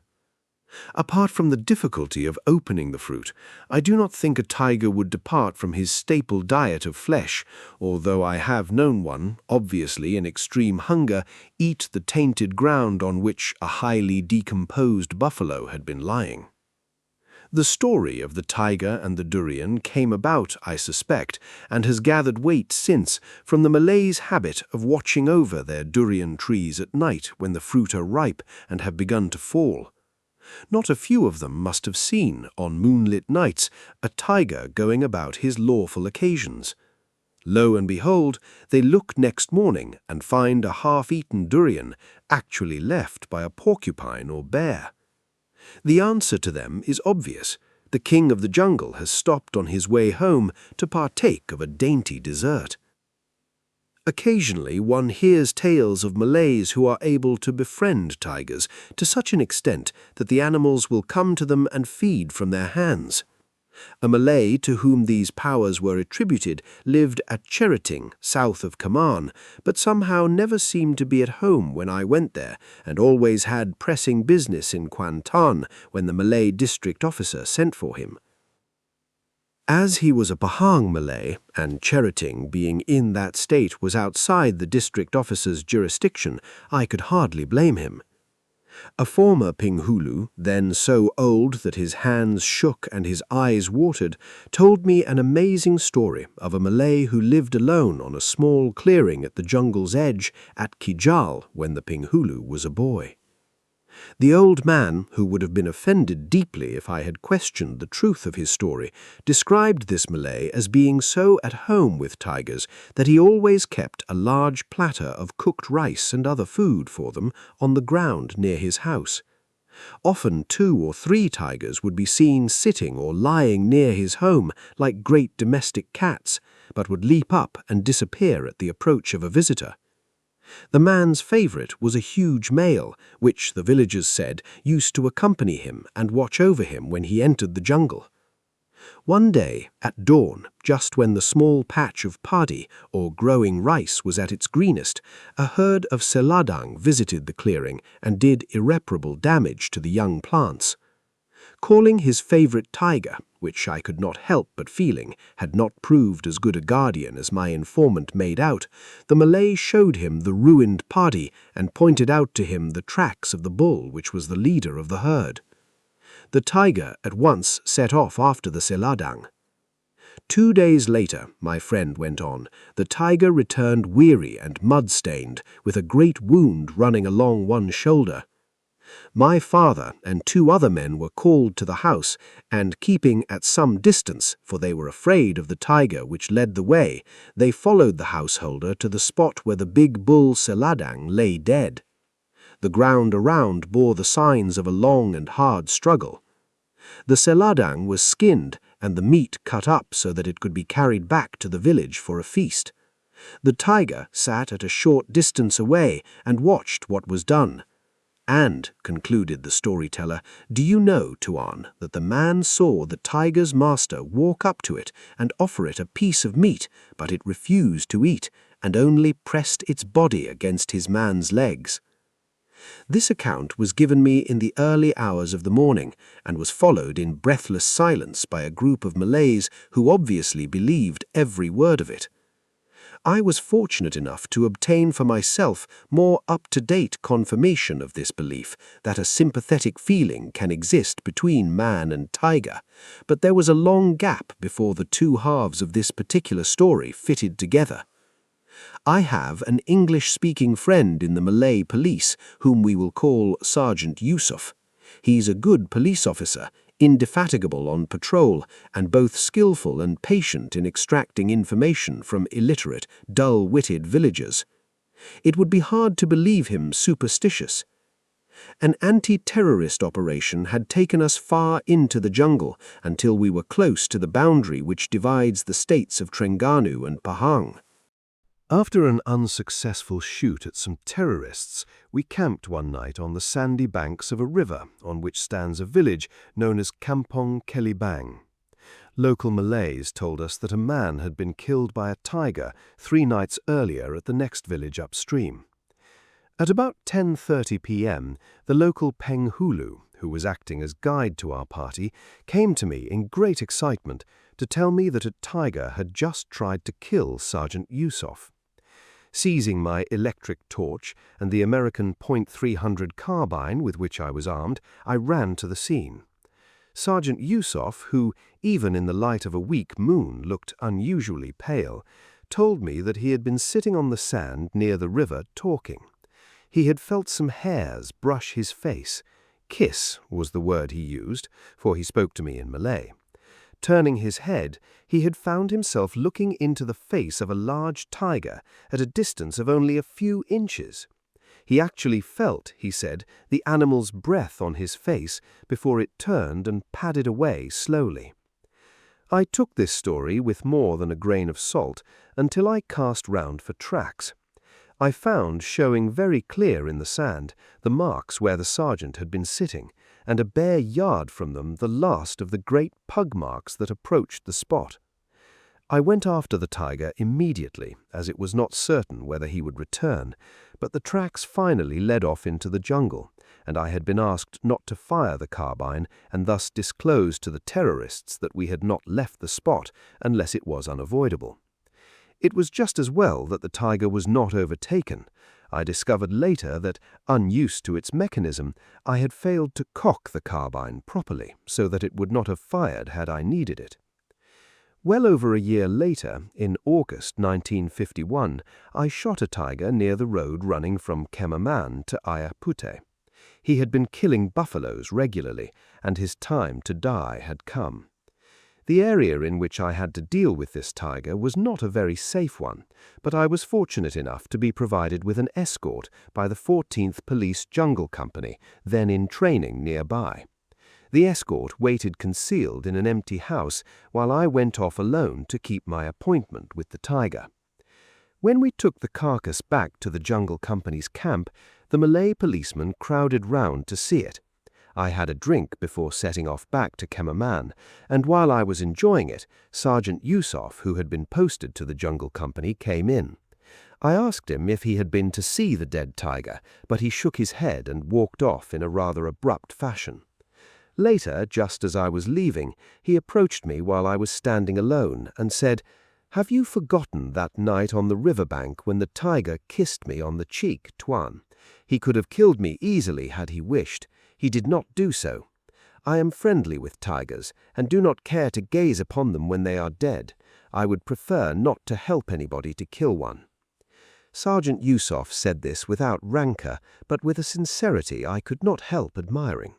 Apart from the difficulty of opening the fruit, I do not think a tiger would depart from his staple diet of flesh, although I have known one, obviously in extreme hunger, eat the tainted ground on which a highly decomposed buffalo had been lying. The story of the tiger and the durian came about, I suspect, and has gathered weight since, from the Malays' habit of watching over their durian trees at night when the fruit are ripe and have begun to fall. Not a few of them must have seen, on moonlit nights, a tiger going about his lawful occasions. Lo and behold, they look next morning and find a half-eaten durian actually left by a porcupine or bear. The answer to them is obvious. The king of the jungle has stopped on his way home to partake of a dainty dessert. Occasionally one hears tales of Malays who are able to befriend tigers to such an extent that the animals will come to them and feed from their hands. A Malay to whom these powers were attributed lived at Cherating, south of Kaman, but somehow never seemed to be at home when I went there, and always had pressing business in Kuantan when the Malay district officer sent for him. As he was a Pahang Malay, and Cherating being in that state was outside the district officer's jurisdiction, I could hardly blame him. A former Penghulu, then so old that his hands shook and his eyes watered, told me an amazing story of a Malay who lived alone on a small clearing at the jungle's edge at KIJAL when the Penghulu was a boy. The old man, who would have been offended deeply if I had questioned the truth of his story, described this Malay as being so at home with tigers that he always kept a large platter of cooked rice and other food for them on the ground near his house. Often 2 or 3 tigers would be seen sitting or lying near his home like great domestic cats, but would leap up and disappear at the approach of a visitor. The man's favourite was a huge male, which, the villagers said, used to accompany him and watch over him when he entered the jungle. One day, at dawn, just when the small patch of paddy, or growing rice, was at its greenest, a herd of seladang visited the clearing and did irreparable damage to the young plants. Calling his favourite tiger, which I could not help but feeling had not proved as good a guardian as my informant made out, the Malay showed him the ruined paddy and pointed out to him the tracks of the bull which was the leader of the herd. The tiger at once set off after the seladang. 2 days later, my friend went on, the tiger returned weary and mud-stained, with a great wound running along one shoulder. My father and 2 other men were called to the house, and keeping at some distance, for they were afraid of the tiger which led the way, they followed the householder to the spot where the big bull seladang lay dead. The ground around bore the signs of a long and hard struggle. The seladang was skinned and the meat cut up so that it could be carried back to the village for a feast. The tiger sat at a short distance away and watched what was done. And, concluded the storyteller, do you know, Tuan, that the man saw the tiger's master walk up to it and offer it a piece of meat, but it refused to eat, and only pressed its body against his man's legs. This account was given me in the early hours of the morning, and was followed in breathless silence by a group of Malays who obviously believed every word of it. I was fortunate enough to obtain for myself more up-to-date confirmation of this belief that a sympathetic feeling can exist between man and tiger, but there was a long gap before the 2 halves of this particular story fitted together. I have an English-speaking friend in the Malay police whom we will call Sergeant Yusuf. He's a good police officer, indefatigable on patrol, and both skillful and patient in extracting information from illiterate, dull-witted villagers. It would be hard to believe him superstitious. An anti-terrorist operation had taken us far into the jungle until we were close to the boundary which divides the states of Trengganu and Pahang. After an unsuccessful shoot at some terrorists, we camped one night on the sandy banks of a river on which stands a village known as Kampong Kelibang. Local Malays told us that a man had been killed by a tiger 3 nights earlier at the next village upstream. At about 10:30 p.m., the local Penghulu, who was acting as guide to our party, came to me in great excitement to tell me that a tiger had just tried to kill Sergeant Yusuf. Seizing my electric torch and the American .300 carbine with which I was armed, I ran to the scene. Sergeant Yusuf, who, even in the light of a weak moon, looked unusually pale, told me that he had been sitting on the sand near the river talking. He had felt some hairs brush his face. Kiss was the word he used, for he spoke to me in Malay. Turning his head, he had found himself looking into the face of a large tiger at a distance of only a few inches. He actually felt, he said, the animal's breath on his face before it turned and padded away slowly. I took this story with more than a grain of salt until I cast round for tracks. I found showing very clear in the sand the marks where the sergeant had been sitting, and a bare yard from them the last of the great pug marks that approached the spot. I went after the tiger immediately, as it was not certain whether he would return, but the tracks finally led off into the jungle, and I had been asked not to fire the carbine and thus disclose to the terrorists that we had not left the spot unless it was unavoidable. It was just as well that the tiger was not overtaken. I discovered later that, unused to its mechanism, I had failed to cock the carbine properly so that it would not have fired had I needed it. Well over a year later, in August 1951, I shot a tiger near the road running from Kemaman to Ayapute. He had been killing buffaloes regularly, and his time to die had come. The area in which I had to deal with this tiger was not a very safe one, but I was fortunate enough to be provided with an escort by the 14th Police Jungle Company, then in training nearby. The escort waited concealed in an empty house while I went off alone to keep my appointment with the tiger. When we took the carcass back to the Jungle Company's camp, the Malay policemen crowded round to see it. I had a drink before setting off back to Kemaman, and while I was enjoying it, Sergeant Yusuf, who had been posted to the Jungle Company, came in. I asked him if he had been to see the dead tiger, but he shook his head and walked off in a rather abrupt fashion. Later, just as I was leaving, he approached me while I was standing alone and said, "Have you forgotten that night on the riverbank when the tiger kissed me on the cheek, Tuan? He could have killed me easily had he wished. He did not do so. I am friendly with tigers, and do not care to gaze upon them when they are dead. I would prefer not to help anybody to kill one." Sergeant Yusuf said this without rancor, but with a sincerity I could not help admiring.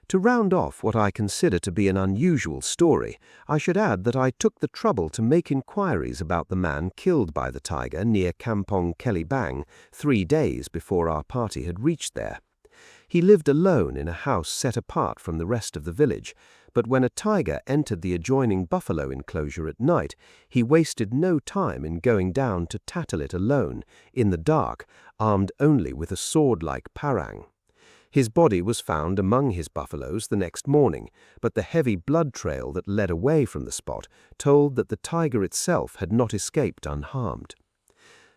To round off what I consider to be an unusual story, I should add that I took the trouble to make inquiries about the man killed by the tiger near Kampong Kelibang 3 days before our party had reached there. He lived alone in a house set apart from the rest of the village, but when a tiger entered the adjoining buffalo enclosure at night, he wasted no time in going down to tattle it alone, in the dark, armed only with a sword-like parang. His body was found among his buffaloes the next morning, but the heavy blood trail that led away from the spot told that the tiger itself had not escaped unharmed.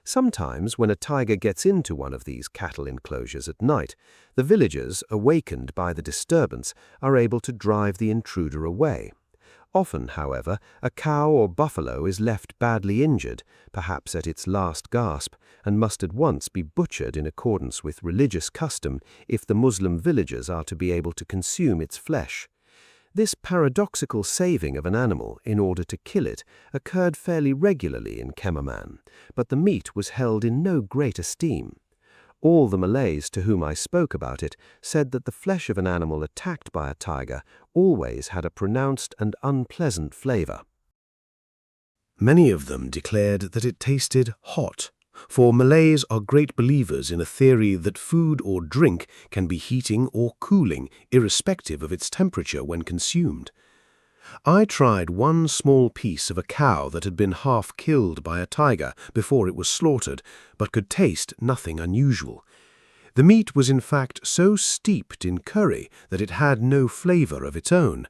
Sometimes, when a tiger gets into one of these cattle enclosures at night, the villagers, awakened by the disturbance, are able to drive the intruder away. Often, however, a cow or buffalo is left badly injured, perhaps at its last gasp, and must at once be butchered in accordance with religious custom if the Muslim villagers are to be able to consume its flesh. This paradoxical saving of an animal in order to kill it occurred fairly regularly in Kemaman, but the meat was held in no great esteem. All the Malays to whom I spoke about it said that the flesh of an animal attacked by a tiger always had a pronounced and unpleasant flavor. Many of them declared that it tasted hot, for Malays are great believers in a theory that food or drink can be heating or cooling, irrespective of its temperature when consumed. I tried one small piece of a cow that had been half killed by a tiger before it was slaughtered, but could taste nothing unusual. The meat was in fact so steeped in curry that it had no flavor of its own.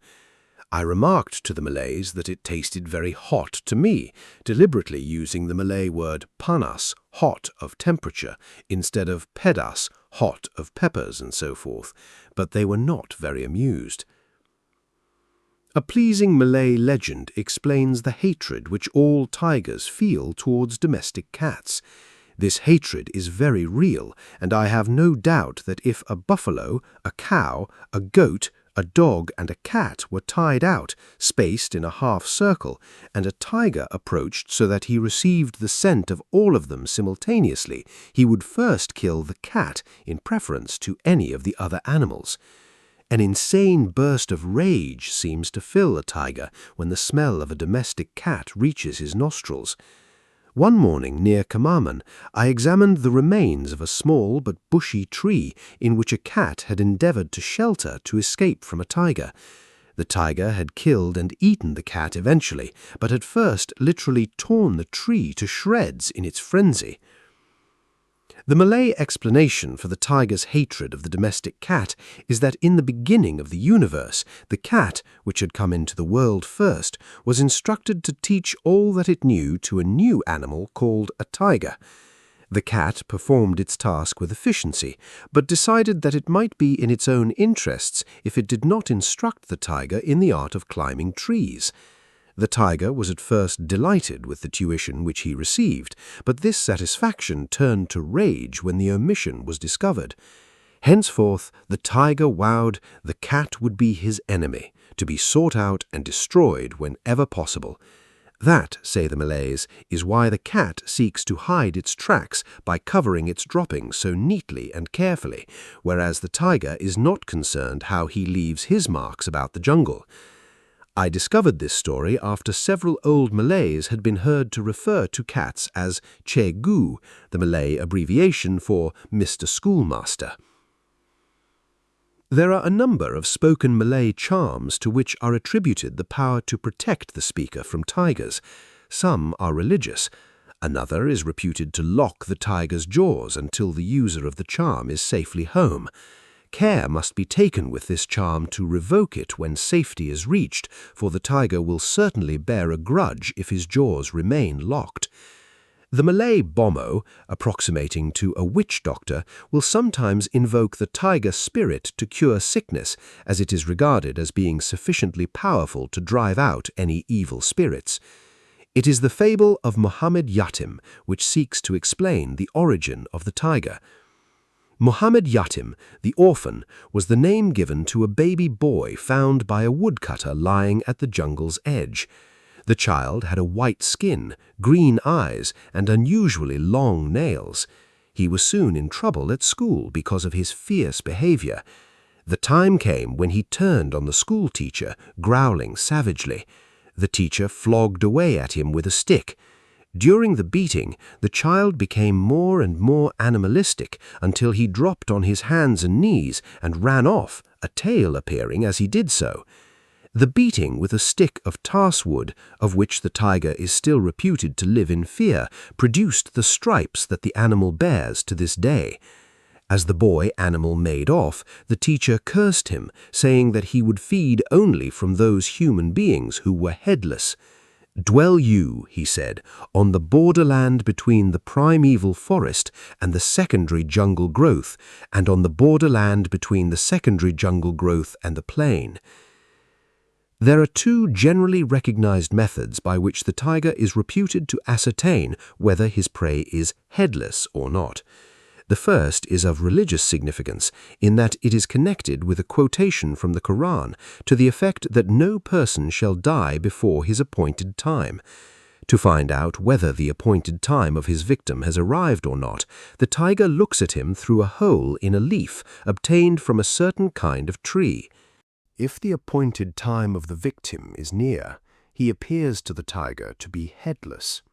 I remarked to the Malays that it tasted very hot to me, deliberately using the Malay word panas, hot of temperature, instead of pedas, hot of peppers and so forth, but they were not very amused. A pleasing Malay legend explains the hatred which all tigers feel towards domestic cats. This hatred is very real, and I have no doubt that if a buffalo, a cow, a goat, a dog and a cat were tied out, spaced in a half circle, and a tiger approached so that he received the scent of all of them simultaneously, he would first kill the cat in preference to any of the other animals. An insane burst of rage seems to fill a tiger when the smell of a domestic cat reaches his nostrils. One morning near Kemaman, I examined the remains of a small but bushy tree in which a cat had endeavored to shelter to escape from a tiger. The tiger had killed and eaten the cat eventually, but had first literally torn the tree to shreds in its frenzy. The Malay explanation for the tiger's hatred of the domestic cat is that in the beginning of the universe, the cat, which had come into the world first, was instructed to teach all that it knew to a new animal called a tiger. The cat performed its task with efficiency, but decided that it might be in its own interests if it did not instruct the tiger in the art of climbing trees. The tiger was at first delighted with the tuition which he received, but this satisfaction turned to rage when the omission was discovered. Henceforth, the tiger vowed the cat would be his enemy, to be sought out and destroyed whenever possible. That, say the Malays, is why the cat seeks to hide its tracks by covering its droppings so neatly and carefully, whereas the tiger is not concerned how he leaves his marks about the jungle. I discovered this story after several old Malays had been heard to refer to cats as Cikgu, the Malay abbreviation for Mr. Schoolmaster. There are a number of spoken Malay charms to which are attributed the power to protect the speaker from tigers. Some are religious. Another is reputed to lock the tiger's jaws until the user of the charm is safely home. Care must be taken with this charm to revoke it when safety is reached, for the tiger will certainly bear a grudge if his jaws remain locked. The Malay bomo, approximating to a witch doctor, will sometimes invoke the tiger spirit to cure sickness, as it is regarded as being sufficiently powerful to drive out any evil spirits. It is the fable of Muhammad Yatim which seeks to explain the origin of the tiger. Muhammad Yatim, the orphan, was the name given to a baby boy found by a woodcutter lying at the jungle's edge. The child had a white skin, green eyes, and unusually long nails. He was soon in trouble at school because of his fierce behavior. The time came when he turned on the school teacher, growling savagely. The teacher flogged away at him with a stick. During the beating, the child became more and more animalistic until he dropped on his hands and knees and ran off, a tail appearing as he did so. The beating with a stick of tarswood, of which the tiger is still reputed to live in fear, produced the stripes that the animal bears to this day. As the boy animal made off, the teacher cursed him, saying that he would feed only from those human beings who were headless. "Dwell you," he said, "on the borderland between the primeval forest and the secondary jungle growth, and on the borderland between the secondary jungle growth and the plain." There are two generally recognized methods by which the tiger is reputed to ascertain whether his prey is headless or not. The first is of religious significance in that it is connected with a quotation from the Quran to the effect that no person shall die before his appointed time. To find out whether the appointed time of his victim has arrived or not, the tiger looks at him through a hole in a leaf obtained from a certain kind of tree. If the appointed time of the victim is near, he appears to the tiger to be headless.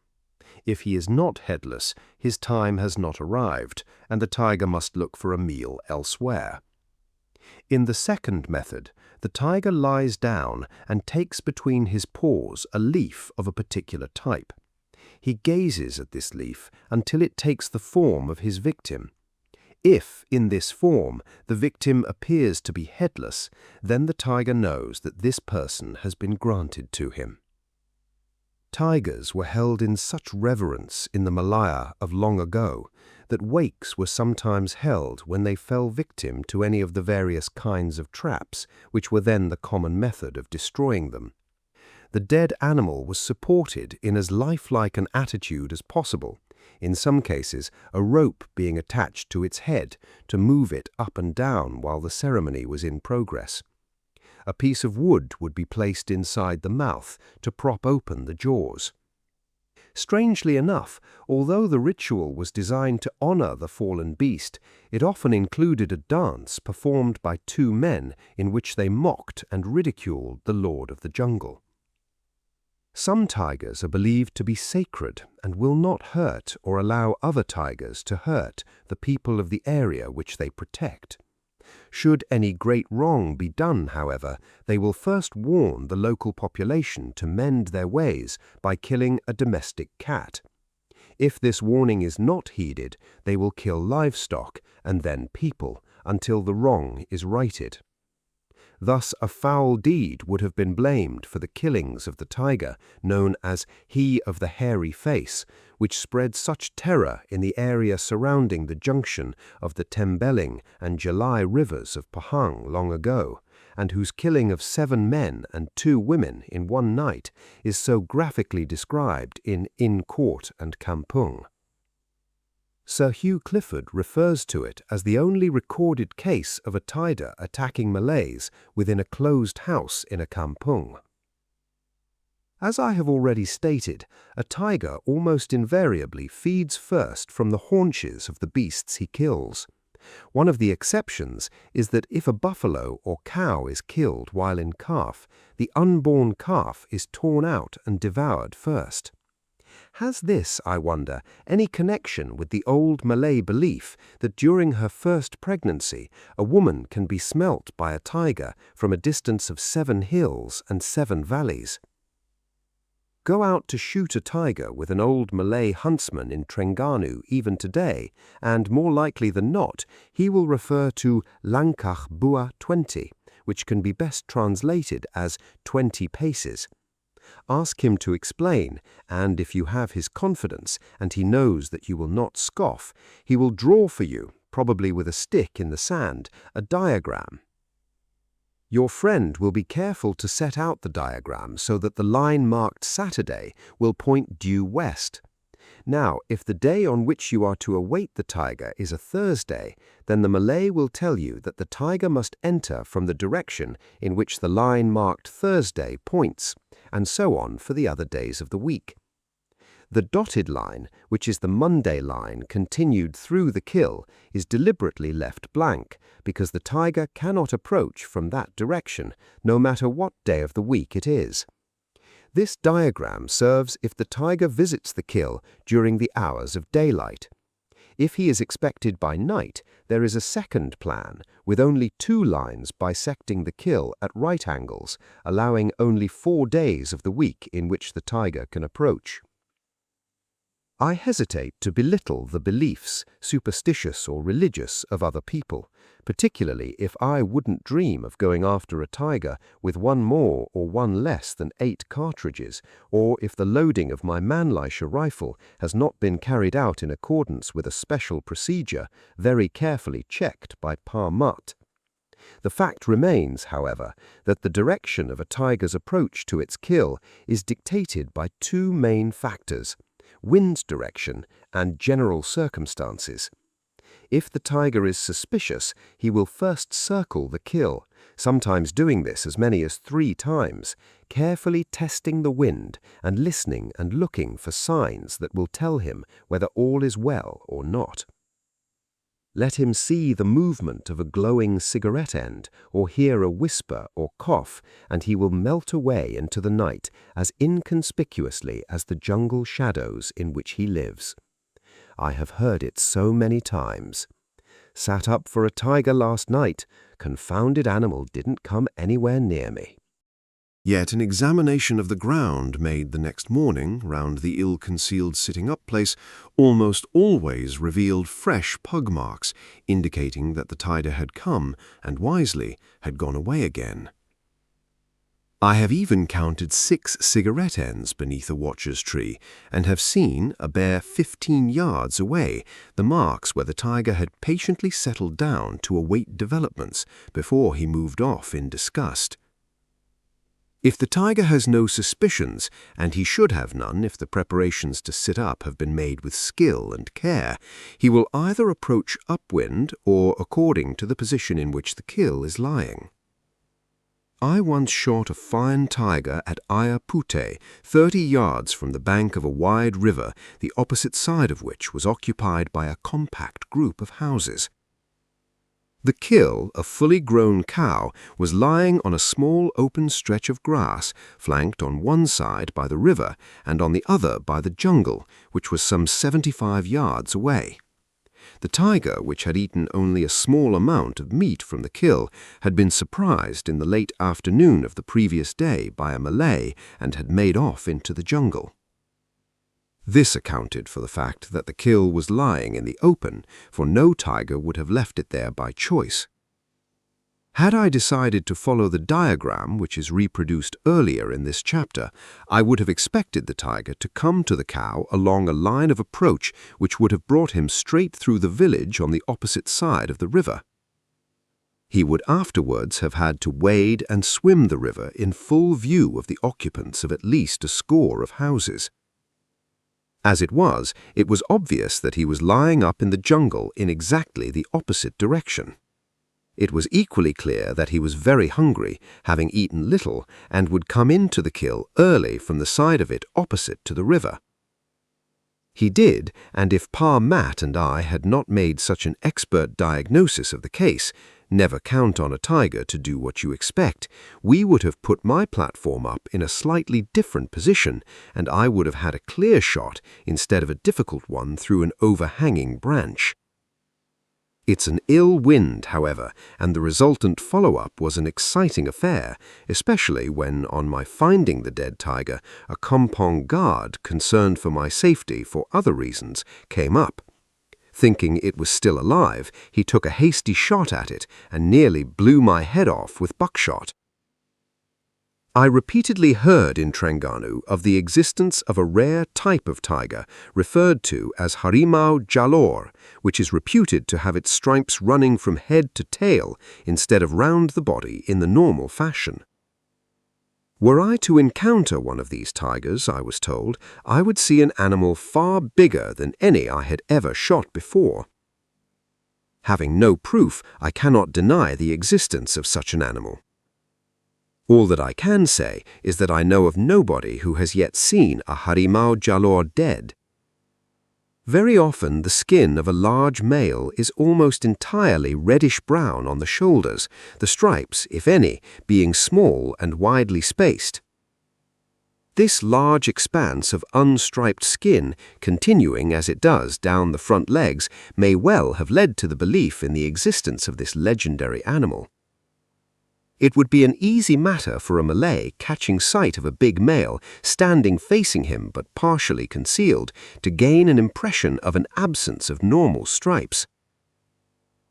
If he is not headless, his time has not arrived, and the tiger must look for a meal elsewhere. In the second method, the tiger lies down and takes between his paws a leaf of a particular type. He gazes at this leaf until it takes the form of his victim. If, in this form, the victim appears to be headless, then the tiger knows that this person has been granted to him. Tigers were held in such reverence in the Malaya of long ago that wakes were sometimes held when they fell victim to any of the various kinds of traps which were then the common method of destroying them. The dead animal was supported in as lifelike an attitude as possible, in some cases a rope being attached to its head to move it up and down while the ceremony was in progress. A piece of wood would be placed inside the mouth to prop open the jaws. Strangely enough, although the ritual was designed to honor the fallen beast, it often included a dance performed by two men in which they mocked and ridiculed the lord of the jungle. Some tigers are believed to be sacred and will not hurt or allow other tigers to hurt the people of the area which they protect. Should any great wrong be done, however, they will first warn the local population to mend their ways by killing a domestic cat. If this warning is not heeded, they will kill livestock and then people until the wrong is righted. Thus a foul deed would have been blamed for the killings of the tiger, known as He of the Hairy Face, which spread such terror in the area surrounding the junction of the Tembeling and Jalai rivers of Pahang long ago, and whose killing of 7 men and 2 women in one night is so graphically described in Court and Kampung. Sir Hugh Clifford refers to it as the only recorded case of a tiger attacking Malays within a closed house in a kampung. As I have already stated, a tiger almost invariably feeds first from the haunches of the beasts he kills. One of the exceptions is that if a buffalo or cow is killed while in calf, the unborn calf is torn out and devoured first. Has this, I wonder, any connection with the old Malay belief that during her first pregnancy a woman can be smelt by a tiger from a distance of 7 hills and 7 valleys? Go out to shoot a tiger with an old Malay huntsman in Trengganu even today, and more likely than not, he will refer to Langkah Buah 20, which can be best translated as 20 paces. Ask him to explain, and if you have his confidence and he knows that you will not scoff, he will draw for you, probably with a stick in the sand, a diagram. Your friend will be careful to set out the diagram so that the line marked Saturday will point due west. Now, if the day on which you are to await the tiger is a Thursday, then the Malay will tell you that the tiger must enter from the direction in which the line marked Thursday points, and so on for the other days of the week. The dotted line, which is the Monday line continued through the kill, is deliberately left blank, because the tiger cannot approach from that direction, no matter what day of the week it is. This diagram serves if the tiger visits the kill during the hours of daylight. If he is expected by night, there is a second plan, with only 2 lines bisecting the kill at right angles, allowing only 4 days of the week in which the tiger can approach. I hesitate to belittle the beliefs, superstitious or religious, of other people, particularly if I wouldn't dream of going after a tiger with 1 more or 1 less than 8 cartridges, or if the loading of my Malaya rifle has not been carried out in accordance with a special procedure, very carefully checked by Pa Mutt. The fact remains, however, that the direction of a tiger's approach to its kill is dictated by 2 main factors: wind direction and general circumstances. If the tiger is suspicious, he will first circle the kill, sometimes doing this as many as 3 times, carefully testing the wind and listening and looking for signs that will tell him whether all is well or not. Let him see the movement of a glowing cigarette end or hear a whisper or cough, and he will melt away into the night as inconspicuously as the jungle shadows in which he lives. I have heard it so many times. Sat up for a tiger last night. Confounded animal didn't come anywhere near me. Yet an examination of the ground made the next morning round the ill-concealed sitting-up place almost always revealed fresh pug marks, indicating that the tiger had come, and wisely had gone away again. I have even counted 6 cigarette ends beneath a watcher's tree, and have seen, a bare 15 yards away, the marks where the tiger had patiently settled down to await developments before he moved off in disgust. If the tiger has no suspicions, and he should have none if the preparations to sit up have been made with skill and care, he will either approach upwind or according to the position in which the kill is lying. I once shot a fine tiger at Ayapute, 30 yards from the bank of a wide river, the opposite side of which was occupied by a compact group of houses. The kill, a fully grown cow, was lying on a small open stretch of grass, flanked on one side by the river and on the other by the jungle, which was some 75 yards away. The tiger, which had eaten only a small amount of meat from the kill, had been surprised in the late afternoon of the previous day by a Malay and had made off into the jungle. This accounted for the fact that the kill was lying in the open, for no tiger would have left it there by choice. Had I decided to follow the diagram which is reproduced earlier in this chapter, I would have expected the tiger to come to the cow along a line of approach which would have brought him straight through the village on the opposite side of the river. He would afterwards have had to wade and swim the river in full view of the occupants of at least a score of houses. As it was obvious that he was lying up in the jungle in exactly the opposite direction. It was equally clear that he was very hungry, having eaten little, and would come into the kill early from the side of it opposite to the river. He did, and if Pa Matt and I had not made such an expert diagnosis of the case, never count on a tiger to do what you expect, we would have put my platform up in a slightly different position, and I would have had a clear shot instead of a difficult one through an overhanging branch. It's an ill wind, however, and the resultant follow-up was an exciting affair, especially when, on my finding the dead tiger, a kampong guard, concerned for my safety for other reasons, came up. Thinking it was still alive, he took a hasty shot at it and nearly blew my head off with buckshot. I repeatedly heard in Trengganu of the existence of a rare type of tiger referred to as harimau jalor, which is reputed to have its stripes running from head to tail instead of round the body in the normal fashion. Were I to encounter one of these tigers, I was told, I would see an animal far bigger than any I had ever shot before. Having no proof, I cannot deny the existence of such an animal. All that I can say is that I know of nobody who has yet seen a harimau jalor dead. Very often the skin of a large male is almost entirely reddish-brown on the shoulders, the stripes, if any, being small and widely spaced. This large expanse of unstriped skin, continuing as it does down the front legs, may well have led to the belief in the existence of this legendary animal. It would be an easy matter for a Malay catching sight of a big male standing facing him but partially concealed to gain an impression of an absence of normal stripes.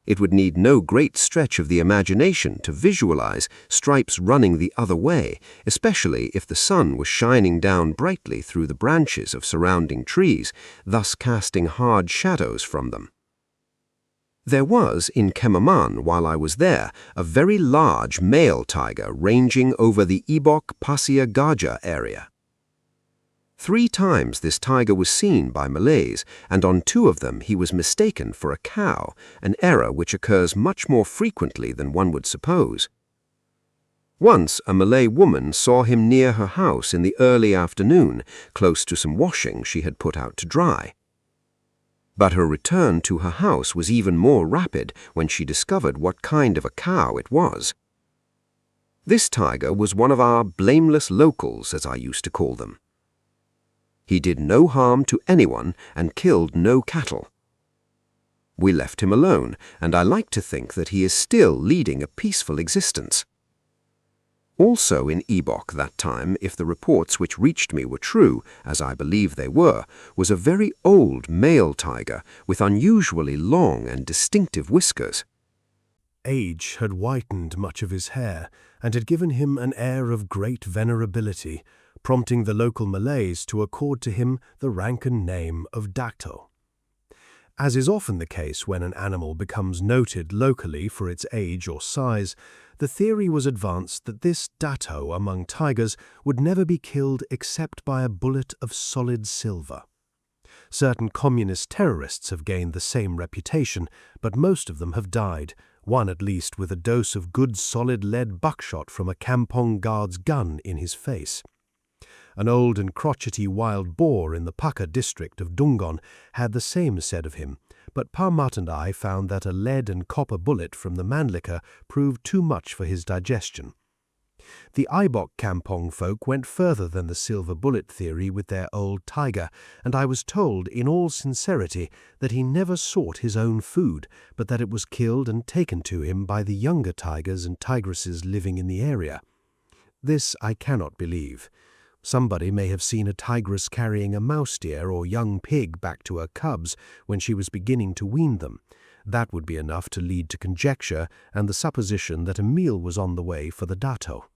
It would need no great stretch of the imagination to visualize stripes running the other way, especially if the sun was shining down brightly through the branches of surrounding trees, thus casting hard shadows from them. There was, in Kemaman, while I was there, a very large male tiger ranging over the Ibok Pasir Gajah area. 3 times this tiger was seen by Malays, and on 2 of them he was mistaken for a cow, an error which occurs much more frequently than one would suppose. Once a Malay woman saw him near her house in the early afternoon, close to some washing she had put out to dry. But her return to her house was even more rapid when she discovered what kind of a cow it was. This tiger was one of our blameless locals, as I used to call them. He did no harm to anyone and killed no cattle. We left him alone, and I like to think that he is still leading a peaceful existence. Also in Ibok that time, if the reports which reached me were true, as I believe they were, was a very old male tiger with unusually long and distinctive whiskers. Age had whitened much of his hair and had given him an air of great venerability, prompting the local Malays to accord to him the rank and name of Dato. As is often the case when an animal becomes noted locally for its age or size, the theory was advanced that this Dato among tigers would never be killed except by a bullet of solid silver. Certain communist terrorists have gained the same reputation, but most of them have died, one at least with a dose of good solid lead buckshot from a kampong guard's gun in his face. An old and crotchety wild boar in the Paka district of Dungon had the same said of him, but Parmat and I found that a lead and copper bullet from the Mandlika proved too much for his digestion. The Ibok Kampong folk went further than the silver bullet theory with their old tiger, and I was told in all sincerity that he never sought his own food, but that it was killed and taken to him by the younger tigers and tigresses living in the area. This I cannot believe. Somebody may have seen a tigress carrying a mouse deer or young pig back to her cubs when she was beginning to wean them. That would be enough to lead to conjecture and the supposition that a meal was on the way for the dato.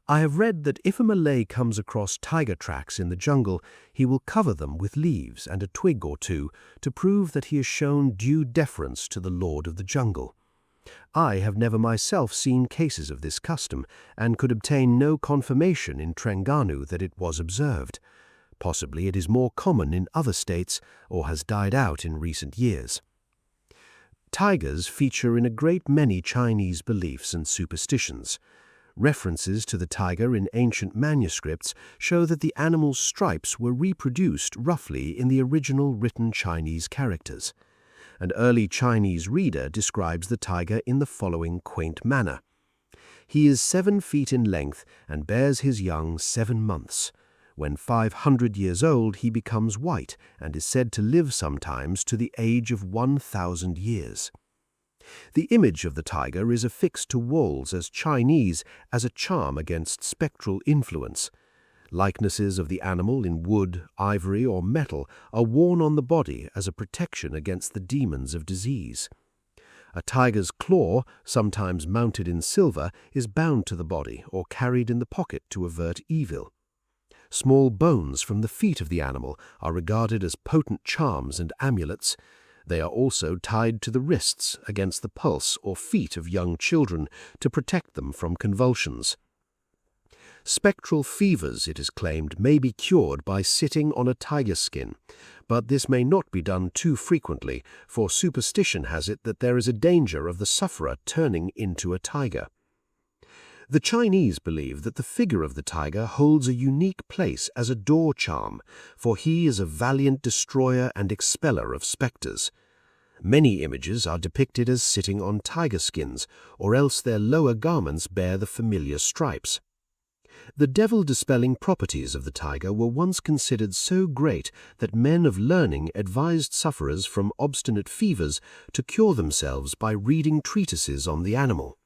I have read that if a Malay comes across tiger tracks in the jungle, he will cover them with leaves and a twig or two to prove that he has shown due deference to the lord of the jungle. I have never myself seen cases of this custom and could obtain no confirmation in Trengganu that it was observed. Possibly it is more common in other states or has died out in recent years. Tigers feature in a great many Chinese beliefs and superstitions. References to the tiger in ancient manuscripts show that the animal's stripes were reproduced roughly in the original written Chinese characters. An early Chinese reader describes the tiger in the following quaint manner. He is 7 feet in length and bears his young 7 months. When 500 years old, he becomes white and is said to live sometimes to the age of 1,000 years. The image of the tiger is affixed to walls as Chinese as a charm against spectral influence. Likenesses of the animal in wood, ivory, or metal are worn on the body as a protection against the demons of disease. A tiger's claw, sometimes mounted in silver, is bound to the body or carried in the pocket to avert evil. Small bones from the feet of the animal are regarded as potent charms and amulets. They are also tied to the wrists against the pulse or feet of young children to protect them from convulsions. Spectral fevers, it is claimed, may be cured by sitting on a tiger skin, but this may not be done too frequently, for superstition has it that there is a danger of the sufferer turning into a tiger. The Chinese believe that the figure of the tiger holds a unique place as a door charm, for he is a valiant destroyer and expeller of spectres. Many images are depicted as sitting on tiger skins, or else their lower garments bear the familiar stripes. The devil-dispelling properties of the tiger were once considered so great that men of learning advised sufferers from obstinate fevers to cure themselves by reading treatises on the animal.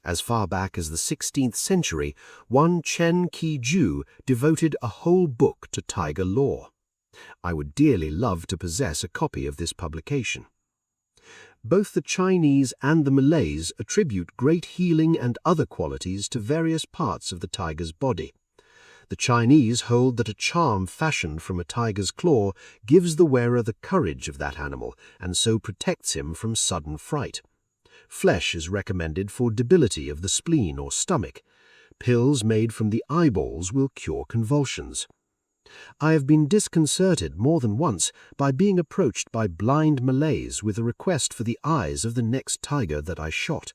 As far back as the 16th century, one Chen KIJAL devoted a whole book to tiger lore. I would dearly love to possess a copy of this publication. Both the Chinese and the Malays attribute great healing and other qualities to various parts of the tiger's body. The Chinese hold that a charm fashioned from a tiger's claw gives the wearer the courage of that animal and so protects him from sudden fright. Flesh is recommended for debility of the spleen or stomach. Pills made from the eyeballs will cure convulsions. I have been disconcerted more than once by being approached by blind Malays with a request for the eyes of the next tiger that I shot.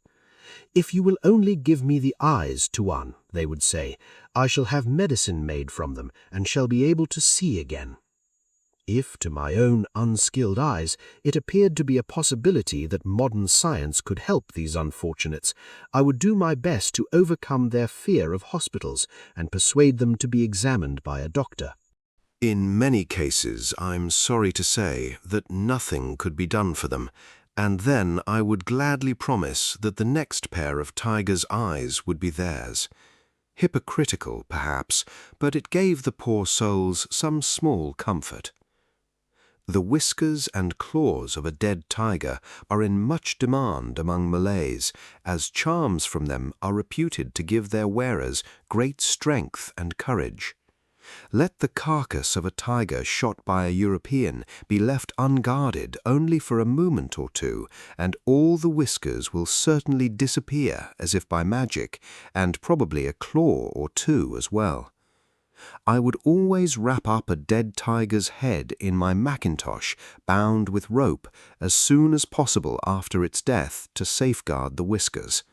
"If you will only give me the eyes, Tuan," they would say, "I shall have medicine made from them and shall be able to see again." If, to my own unskilled eyes, it appeared to be a possibility that modern science could help these unfortunates, I would do my best to overcome their fear of hospitals and persuade them to be examined by a doctor. In many cases, I'm sorry to say that nothing could be done for them, and then I would gladly promise that the next pair of tiger's eyes would be theirs. Hypocritical, perhaps, but it gave the poor souls some small comfort. The whiskers and claws of a dead tiger are in much demand among Malays, as charms from them are reputed to give their wearers great strength and courage. Let the carcass of a tiger shot by a European be left unguarded only for a moment or two, and all the whiskers will certainly disappear as if by magic, and probably a claw or two as well. I would always wrap up a dead tiger's head in my mackintosh, bound with rope, as soon as possible after its death to safeguard the whiskers.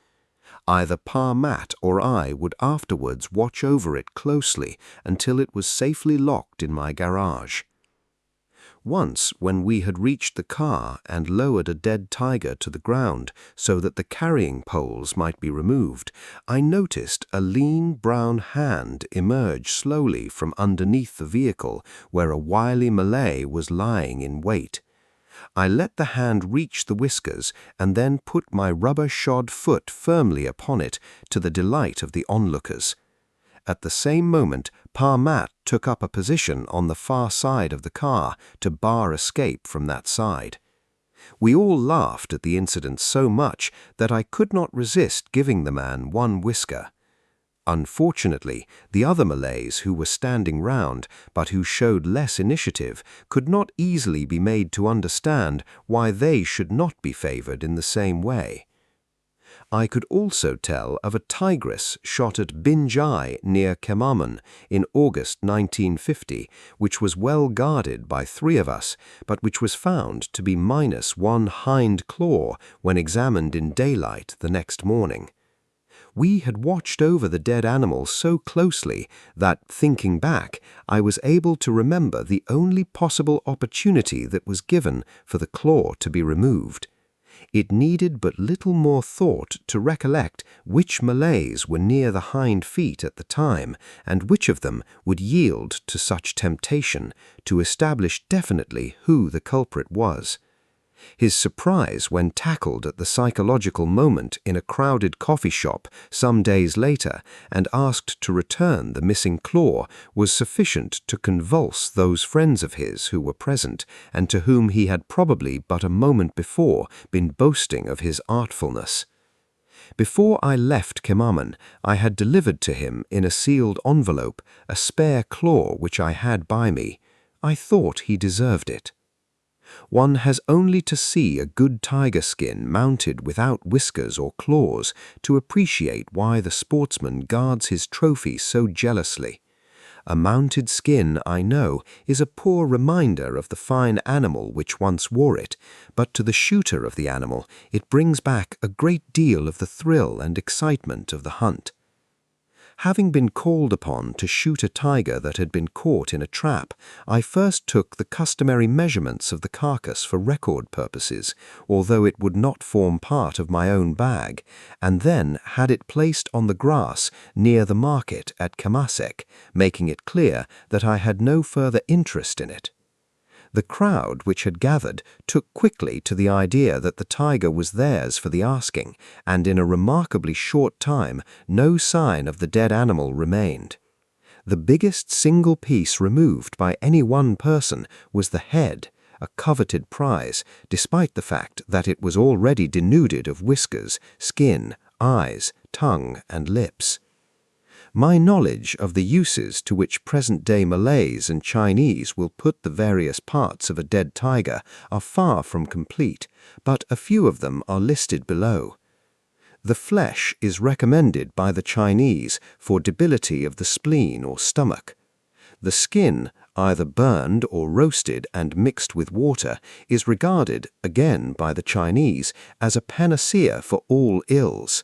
Either Pa Mat or I would afterwards watch over it closely until it was safely locked in my garage. Once, when we had reached the car and lowered a dead tiger to the ground so that the carrying poles might be removed, I noticed a lean brown hand emerge slowly from underneath the vehicle where a wily Malay was lying in wait. I let the hand reach the whiskers and then put my rubber-shod foot firmly upon it, to the delight of the onlookers. At the same moment, Pa Mat took up a position on the far side of the car to bar escape from that side. We all laughed at the incident so much that I could not resist giving the man one whisker. Unfortunately, the other Malays who were standing round, but who showed less initiative, could not easily be made to understand why they should not be favored in the same way. I could also tell of a tigress shot at Binjai near Kemaman in August 1950, which was well guarded by 3 of us, but which was found to be minus 1 hind claw when examined in daylight the next morning. We had watched over the dead animal so closely that, thinking back, I was able to remember the only possible opportunity that was given for the claw to be removed. It needed but little more thought to recollect which Malays were near the hind feet at the time, and which of them would yield to such temptation, to establish definitely who the culprit was. His surprise when tackled at the psychological moment in a crowded coffee shop some days later and asked to return the missing claw was sufficient to convulse those friends of his who were present and to whom he had probably but a moment before been boasting of his artfulness. Before I left Kemaman, I had delivered to him in a sealed envelope a spare claw which I had by me. I thought he deserved it. One has only to see a good tiger skin mounted without whiskers or claws to appreciate why the sportsman guards his trophy so jealously. A mounted skin, I know, is a poor reminder of the fine animal which once wore it, but to the shooter of the animal it brings back a great deal of the thrill and excitement of the hunt. Having been called upon to shoot a tiger that had been caught in a trap, I first took the customary measurements of the carcass for record purposes, although it would not form part of my own bag, and then had it placed on the grass near the market at Kamasek, making it clear that I had no further interest in it. The crowd which had gathered took quickly to the idea that the tiger was theirs for the asking, and in a remarkably short time no sign of the dead animal remained. The biggest single piece removed by any one person was the head, a coveted prize, despite the fact that it was already denuded of whiskers, skin, eyes, tongue, and lips. My knowledge of the uses to which present-day Malays and Chinese will put the various parts of a dead tiger are far from complete, but a few of them are listed below. The flesh is recommended by the Chinese for debility of the spleen or stomach. The skin, either burned or roasted and mixed with water, is regarded, again by the Chinese, as a panacea for all ills.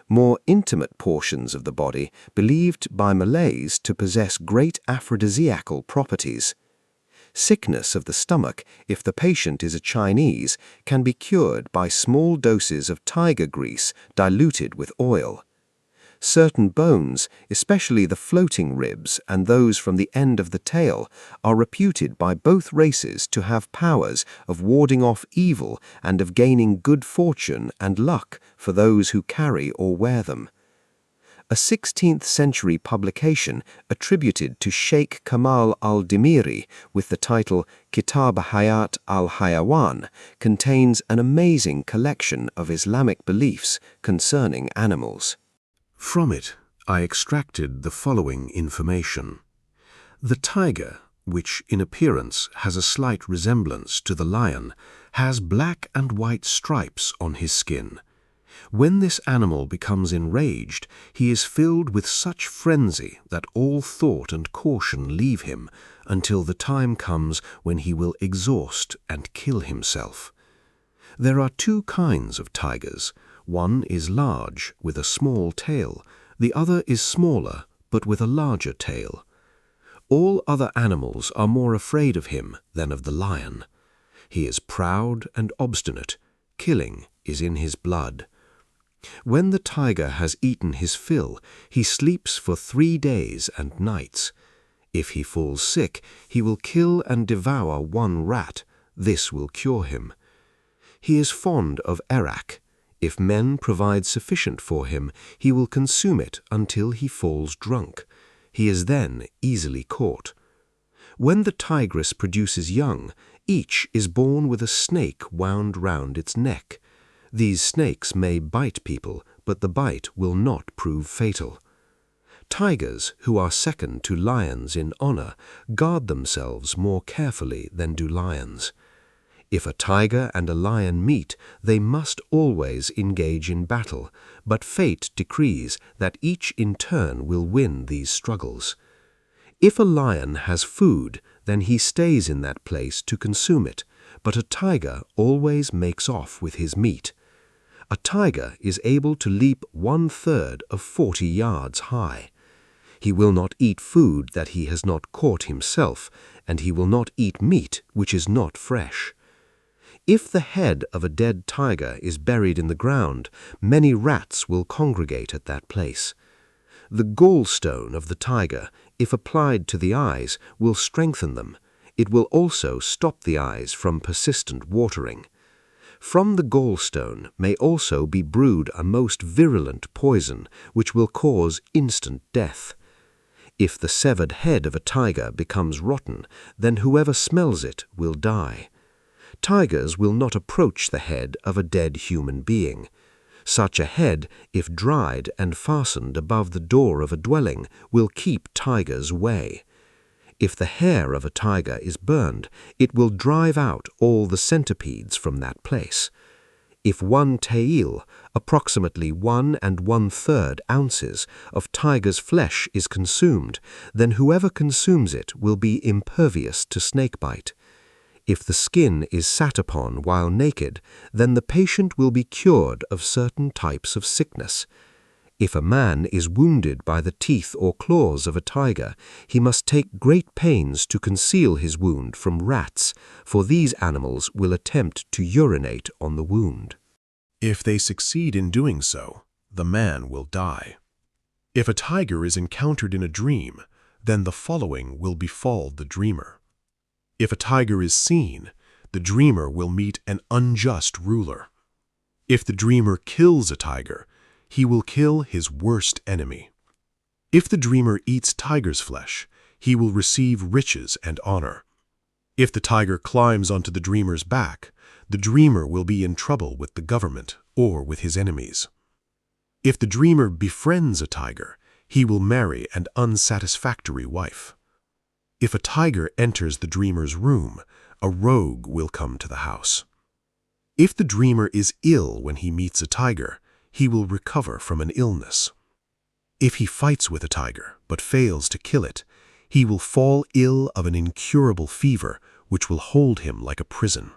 More intimate portions of the body believed by Malays to possess great aphrodisiacal properties. Sickness of the stomach, if the patient is a Chinese, can be cured by small doses of tiger grease diluted with oil. Certain bones, especially the floating ribs and those from the end of the tail, are reputed by both races to have powers of warding off evil and of gaining good fortune and luck for those who carry or wear them. A 16th century publication attributed to Sheikh Kamal al-Dimiri with the title Kitab Hayat al-Hayawan contains an amazing collection of Islamic beliefs concerning animals. From it, I extracted the following information. The tiger, which in appearance has a slight resemblance to the lion, has black and white stripes on his skin. When this animal becomes enraged, he is filled with such frenzy that all thought and caution leave him until the time comes when he will exhaust and kill himself. There are 2 kinds of tigers. One is large, with a small tail. The other is smaller, but with a larger tail. All other animals are more afraid of him than of the lion. He is proud and obstinate. Killing is in his blood. When the tiger has eaten his fill, he sleeps for 3 days and nights. If he falls sick, he will kill and devour 1 rat. This will cure him. He is fond of arak. If men provide sufficient for him, he will consume it until he falls drunk. He is then easily caught. When the tigress produces young, each is born with a snake wound round its neck. These snakes may bite people, but the bite will not prove fatal. Tigers, who are second to lions in honor, guard themselves more carefully than do lions. If a tiger and a lion meet, they must always engage in battle, but fate decrees that each in turn will win these struggles. If a lion has food, then he stays in that place to consume it, but a tiger always makes off with his meat. A tiger is able to leap 1/3 of 40 yards high. He will not eat food that he has not caught himself, and he will not eat meat which is not fresh. If the head of a dead tiger is buried in the ground, many rats will congregate at that place. The gallstone of the tiger, if applied to the eyes, will strengthen them. It will also stop the eyes from persistent watering. From the gallstone may also be brewed a most virulent poison, which will cause instant death. If the severed head of a tiger becomes rotten, then whoever smells it will die. Tigers will not approach the head of a dead human being. Such a head, if dried and fastened above the door of a dwelling, will keep tigers away. If the hair of a tiger is burned, it will drive out all the centipedes from that place. If 1 tael, approximately 1 1/3 ounces, of tiger's flesh is consumed, then whoever consumes it will be impervious to snakebite. If the skin is sat upon while naked, then the patient will be cured of certain types of sickness. If a man is wounded by the teeth or claws of a tiger, he must take great pains to conceal his wound from rats, for these animals will attempt to urinate on the wound. If they succeed in doing so, the man will die. If a tiger is encountered in a dream, then the following will befall the dreamer. If a tiger is seen, the dreamer will meet an unjust ruler. If the dreamer kills a tiger, he will kill his worst enemy. If the dreamer eats tiger's flesh, he will receive riches and honor. If the tiger climbs onto the dreamer's back, the dreamer will be in trouble with the government or with his enemies. If the dreamer befriends a tiger, he will marry an unsatisfactory wife. If a tiger enters the dreamer's room, a rogue will come to the house. If the dreamer is ill when he meets a tiger, he will recover from an illness. If he fights with a tiger but fails to kill it, he will fall ill of an incurable fever which will hold him like a prison.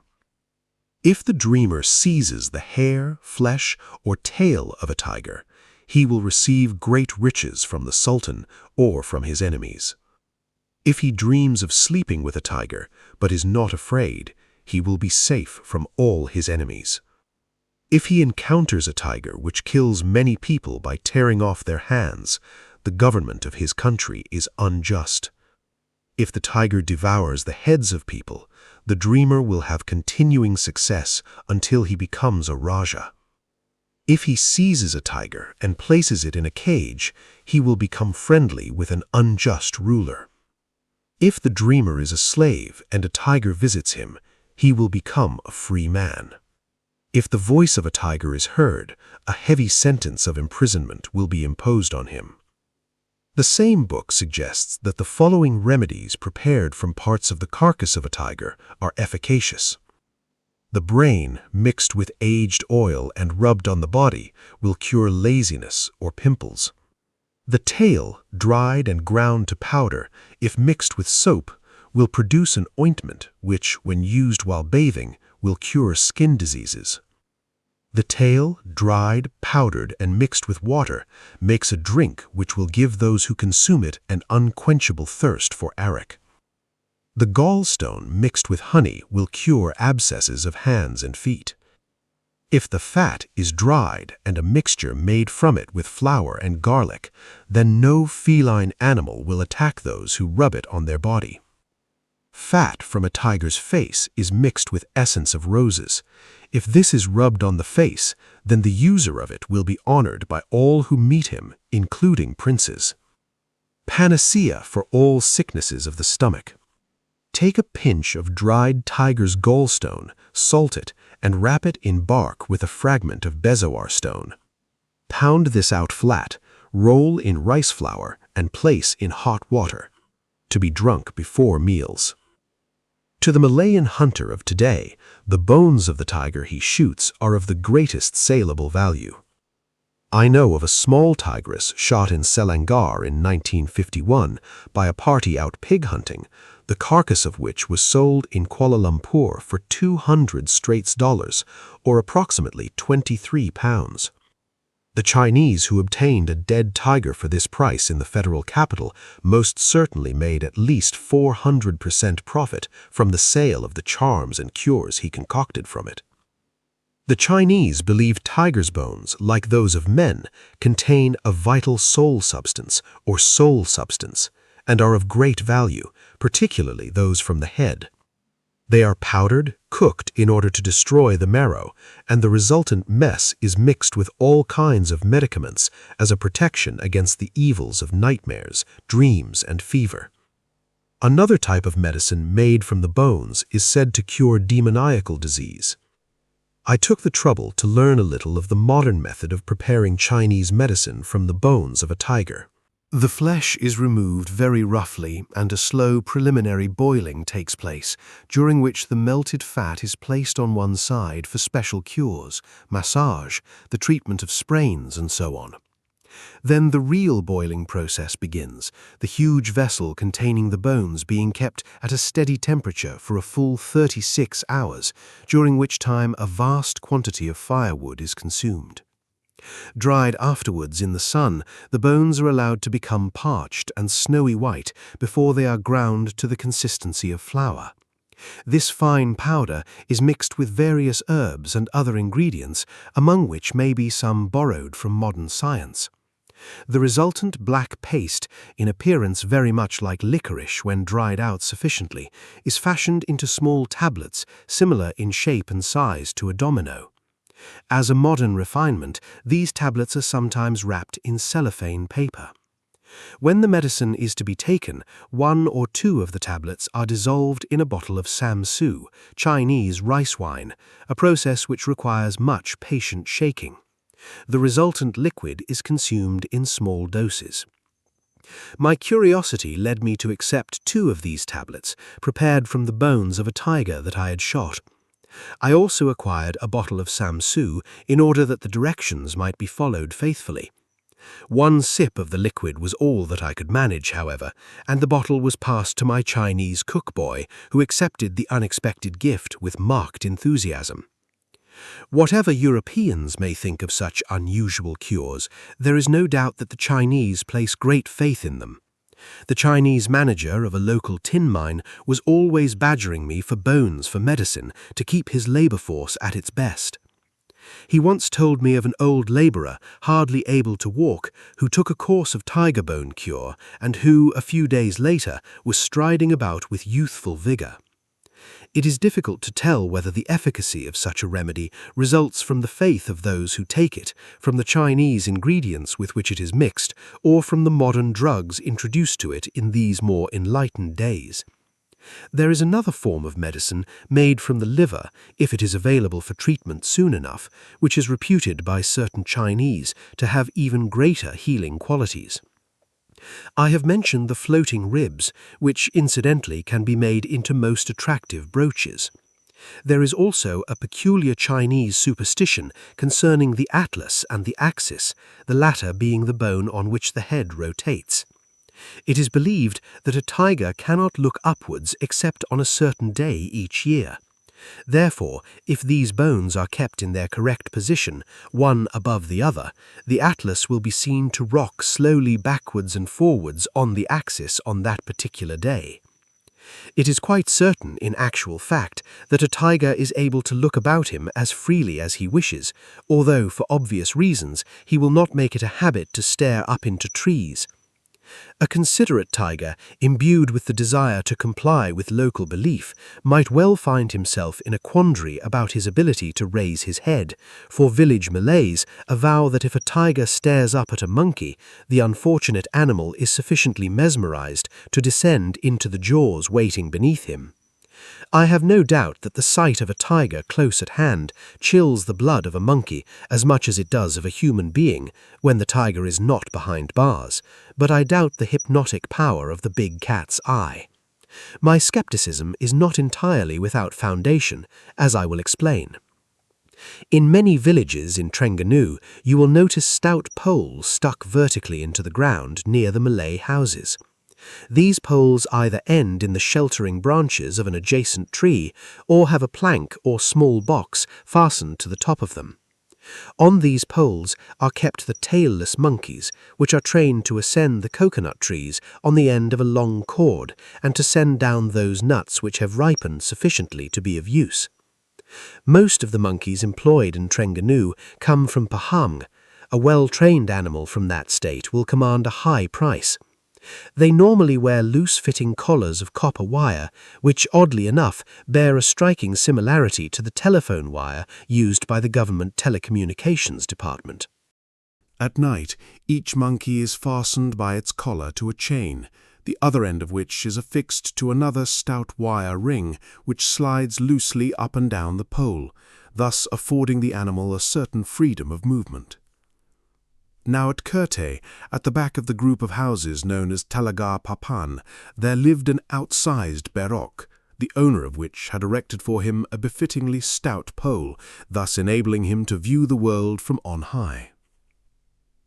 If the dreamer seizes the hair, flesh, or tail of a tiger, he will receive great riches from the sultan or from his enemies. If he dreams of sleeping with a tiger but is not afraid, he will be safe from all his enemies. If he encounters a tiger which kills many people by tearing off their hands, the government of his country is unjust. If the tiger devours the heads of people, the dreamer will have continuing success until he becomes a Raja. If he seizes a tiger and places it in a cage, he will become friendly with an unjust ruler. If the dreamer is a slave and a tiger visits him, he will become a free man. If the voice of a tiger is heard, a heavy sentence of imprisonment will be imposed on him. The same book suggests that the following remedies prepared from parts of the carcass of a tiger are efficacious. The brain, mixed with aged oil and rubbed on the body, will cure laziness or pimples. The tail, dried and ground to powder, if mixed with soap, will produce an ointment which, when used while bathing, will cure skin diseases. The tail, dried, powdered, and mixed with water, makes a drink which will give those who consume it an unquenchable thirst for arrack. The gallstone mixed with honey will cure abscesses of hands and feet. If the fat is dried and a mixture made from it with flour and garlic, then no feline animal will attack those who rub it on their body. Fat from a tiger's face is mixed with essence of roses. If this is rubbed on the face, then the user of it will be honored by all who meet him, including princes. Panacea for all sicknesses of the stomach. Take a pinch of dried tiger's gallstone, salt it, and wrap it in bark with a fragment of bezoar stone. Pound this out flat, roll in rice flour, and place in hot water, to be drunk before meals. To the Malayan hunter of today, the bones of the tiger he shoots are of the greatest saleable value. I know of a small tigress shot in Selangor in 1951 by a party out pig hunting, the carcass of which was sold in Kuala Lumpur for 200 Straits dollars, or approximately 23 pounds. The Chinese who obtained a dead tiger for this price in the federal capital most certainly made at least 400% profit from the sale of the charms and cures he concocted from it. The Chinese believe tigers' bones, like those of men, contain a vital soul substance or soul substance, and are of great value, particularly those from the head. They are powdered, cooked in order to destroy the marrow, and the resultant mess is mixed with all kinds of medicaments as a protection against the evils of nightmares, dreams, and fever. Another type of medicine made from the bones is said to cure demoniacal disease. I took the trouble to learn a little of the modern method of preparing Chinese medicine from the bones of a tiger. The flesh is removed very roughly and a slow preliminary boiling takes place, during which the melted fat is placed on one side for special cures, massage, the treatment of sprains, and so on. Then the real boiling process begins, the huge vessel containing the bones being kept at a steady temperature for a full 36 hours, during which time a vast quantity of firewood is consumed. Dried afterwards in the sun, the bones are allowed to become parched and snowy white before they are ground to the consistency of flour. This fine powder is mixed with various herbs and other ingredients, among which may be some borrowed from modern science. The resultant black paste, in appearance very much like licorice when dried out sufficiently, is fashioned into small tablets similar in shape and size to a domino. As a modern refinement, these tablets are sometimes wrapped in cellophane paper. When the medicine is to be taken, 1 or 2 of the tablets are dissolved in a bottle of samsu, Chinese rice wine, a process which requires much patient shaking. The resultant liquid is consumed in small doses. My curiosity led me to accept 2 of these tablets, prepared from the bones of a tiger that I had shot. I also acquired a bottle of samsu in order that the directions might be followed faithfully. 1 sip of the liquid was all that I could manage, however, and the bottle was passed to my Chinese cook boy, who accepted the unexpected gift with marked enthusiasm. Whatever Europeans may think of such unusual cures, there is no doubt that the Chinese place great faith in them. The Chinese manager of a local tin mine was always badgering me for bones for medicine to keep his labor force at its best. He once told me of an old laborer, hardly able to walk, who took a course of tiger bone cure and who, a few days later, was striding about with youthful vigor. It is difficult to tell whether the efficacy of such a remedy results from the faith of those who take it, from the Chinese ingredients with which it is mixed, or from the modern drugs introduced to it in these more enlightened days. There is another form of medicine made from the liver, if it is available for treatment soon enough, which is reputed by certain Chinese to have even greater healing qualities. I have mentioned the floating ribs, which incidentally can be made into most attractive brooches. There is also a peculiar Chinese superstition concerning the atlas and the axis, the latter being the bone on which the head rotates. It is believed that a tiger cannot look upwards except on a certain day each year. Therefore, if these bones are kept in their correct position, one above the other, the atlas will be seen to rock slowly backwards and forwards on the axis on that particular day. It is quite certain, in actual fact, that a tiger is able to look about him as freely as he wishes, although, for obvious reasons, he will not make it a habit to stare up into trees. A considerate tiger, imbued with the desire to comply with local belief, might well find himself in a quandary about his ability to raise his head, for village Malays avow that if a tiger stares up at a monkey, the unfortunate animal is sufficiently mesmerized to descend into the jaws waiting beneath him. I have no doubt that the sight of a tiger close at hand chills the blood of a monkey as much as it does of a human being when the tiger is not behind bars, but I doubt the hypnotic power of the big cat's eye. My skepticism is not entirely without foundation, as I will explain. In many villages in Trengganu, you will notice stout poles stuck vertically into the ground near the Malay houses. These poles either end in the sheltering branches of an adjacent tree or have a plank or small box fastened to the top of them. On these poles are kept the tailless monkeys, which are trained to ascend the coconut trees on the end of a long cord and to send down those nuts which have ripened sufficiently to be of use. Most of the monkeys employed in Trengganu come from Pahang. A well-trained animal from that state will command a high price. They normally wear loose-fitting collars of copper wire, which, oddly enough, bear a striking similarity to the telephone wire used by the government telecommunications department. At night, each monkey is fastened by its collar to a chain, the other end of which is affixed to another stout wire ring which slides loosely up and down the pole, thus affording the animal a certain freedom of movement. Now at Kurte, at the back of the group of houses known as Talaga Papan, there lived an outsized berok, the owner of which had erected for him a befittingly stout pole, thus enabling him to view the world from on high.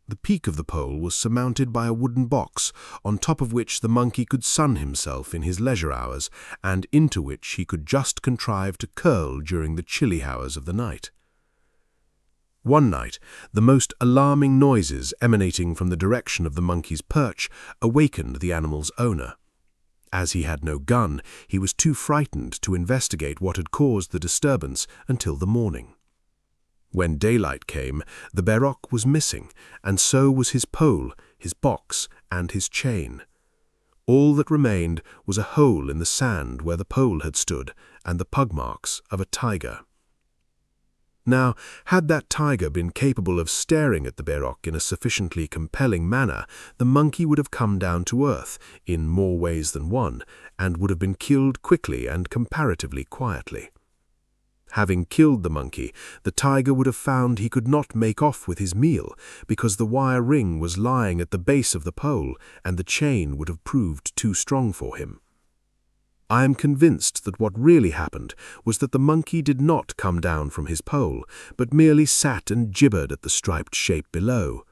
The peak of the pole was surmounted by a wooden box, on top of which the monkey could sun himself in his leisure hours, and into which he could just contrive to curl during the chilly hours of the night. One night, the most alarming noises emanating from the direction of the monkey's perch awakened the animal's owner. As he had no gun, he was too frightened to investigate what had caused the disturbance until the morning. When daylight came, the berok was missing, and so was his pole, his box, and his chain. All that remained was a hole in the sand where the pole had stood, and the pug marks of a tiger. Now, had that tiger been capable of staring at the berok in a sufficiently compelling manner, the monkey would have come down to earth, in more ways than one, and would have been killed quickly and comparatively quietly. Having killed the monkey, the tiger would have found he could not make off with his meal, because the wire ring was lying at the base of the pole, and the chain would have proved too strong for him. I am convinced that what really happened was that the monkey did not come down from his pole, but merely sat and gibbered at the striped shape below.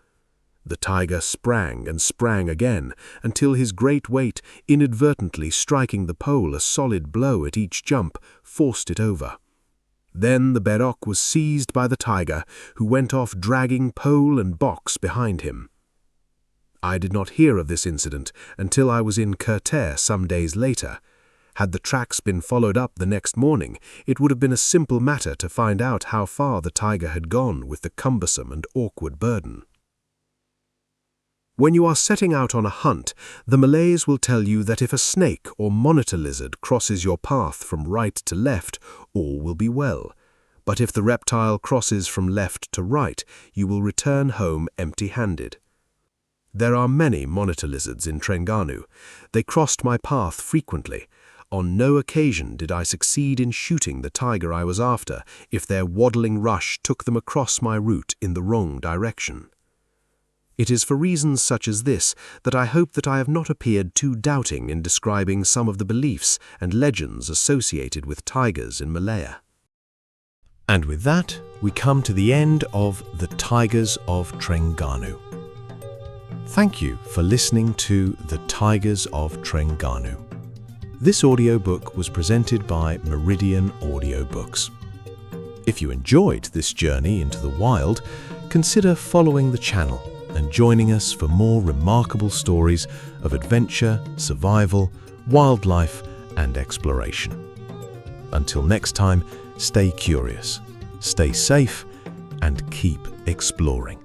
The tiger sprang and sprang again, until his great weight, inadvertently striking the pole a solid blow at each jump, forced it over. Then the berok was seized by the tiger, who went off dragging pole and box behind him. I did not hear of this incident until I was in Kurte some days later. Had the tracks been followed up the next morning, it would have been a simple matter to find out how far the tiger had gone with the cumbersome and awkward burden. When you are setting out on a hunt, the Malays will tell you that if a snake or monitor lizard crosses your path from right to left, all will be well. But if the reptile crosses from left to right, you will return home empty-handed. There are many monitor lizards in Trengganu. They crossed my path frequently. On no occasion did I succeed in shooting the tiger I was after if their waddling rush took them across my route in the wrong direction. It is for reasons such as this that I hope that I have not appeared too doubting in describing some of the beliefs and legends associated with tigers in Malaya. And with that, we come to the end of The Tigers of Trengganu. Thank you for listening to The Tigers of Trengganu. This audiobook was presented by Meridian Audiobooks. If you enjoyed this journey into the wild, consider following the channel and joining us for more remarkable stories of adventure, survival, wildlife, and exploration. Until next time, stay curious, stay safe, and keep exploring.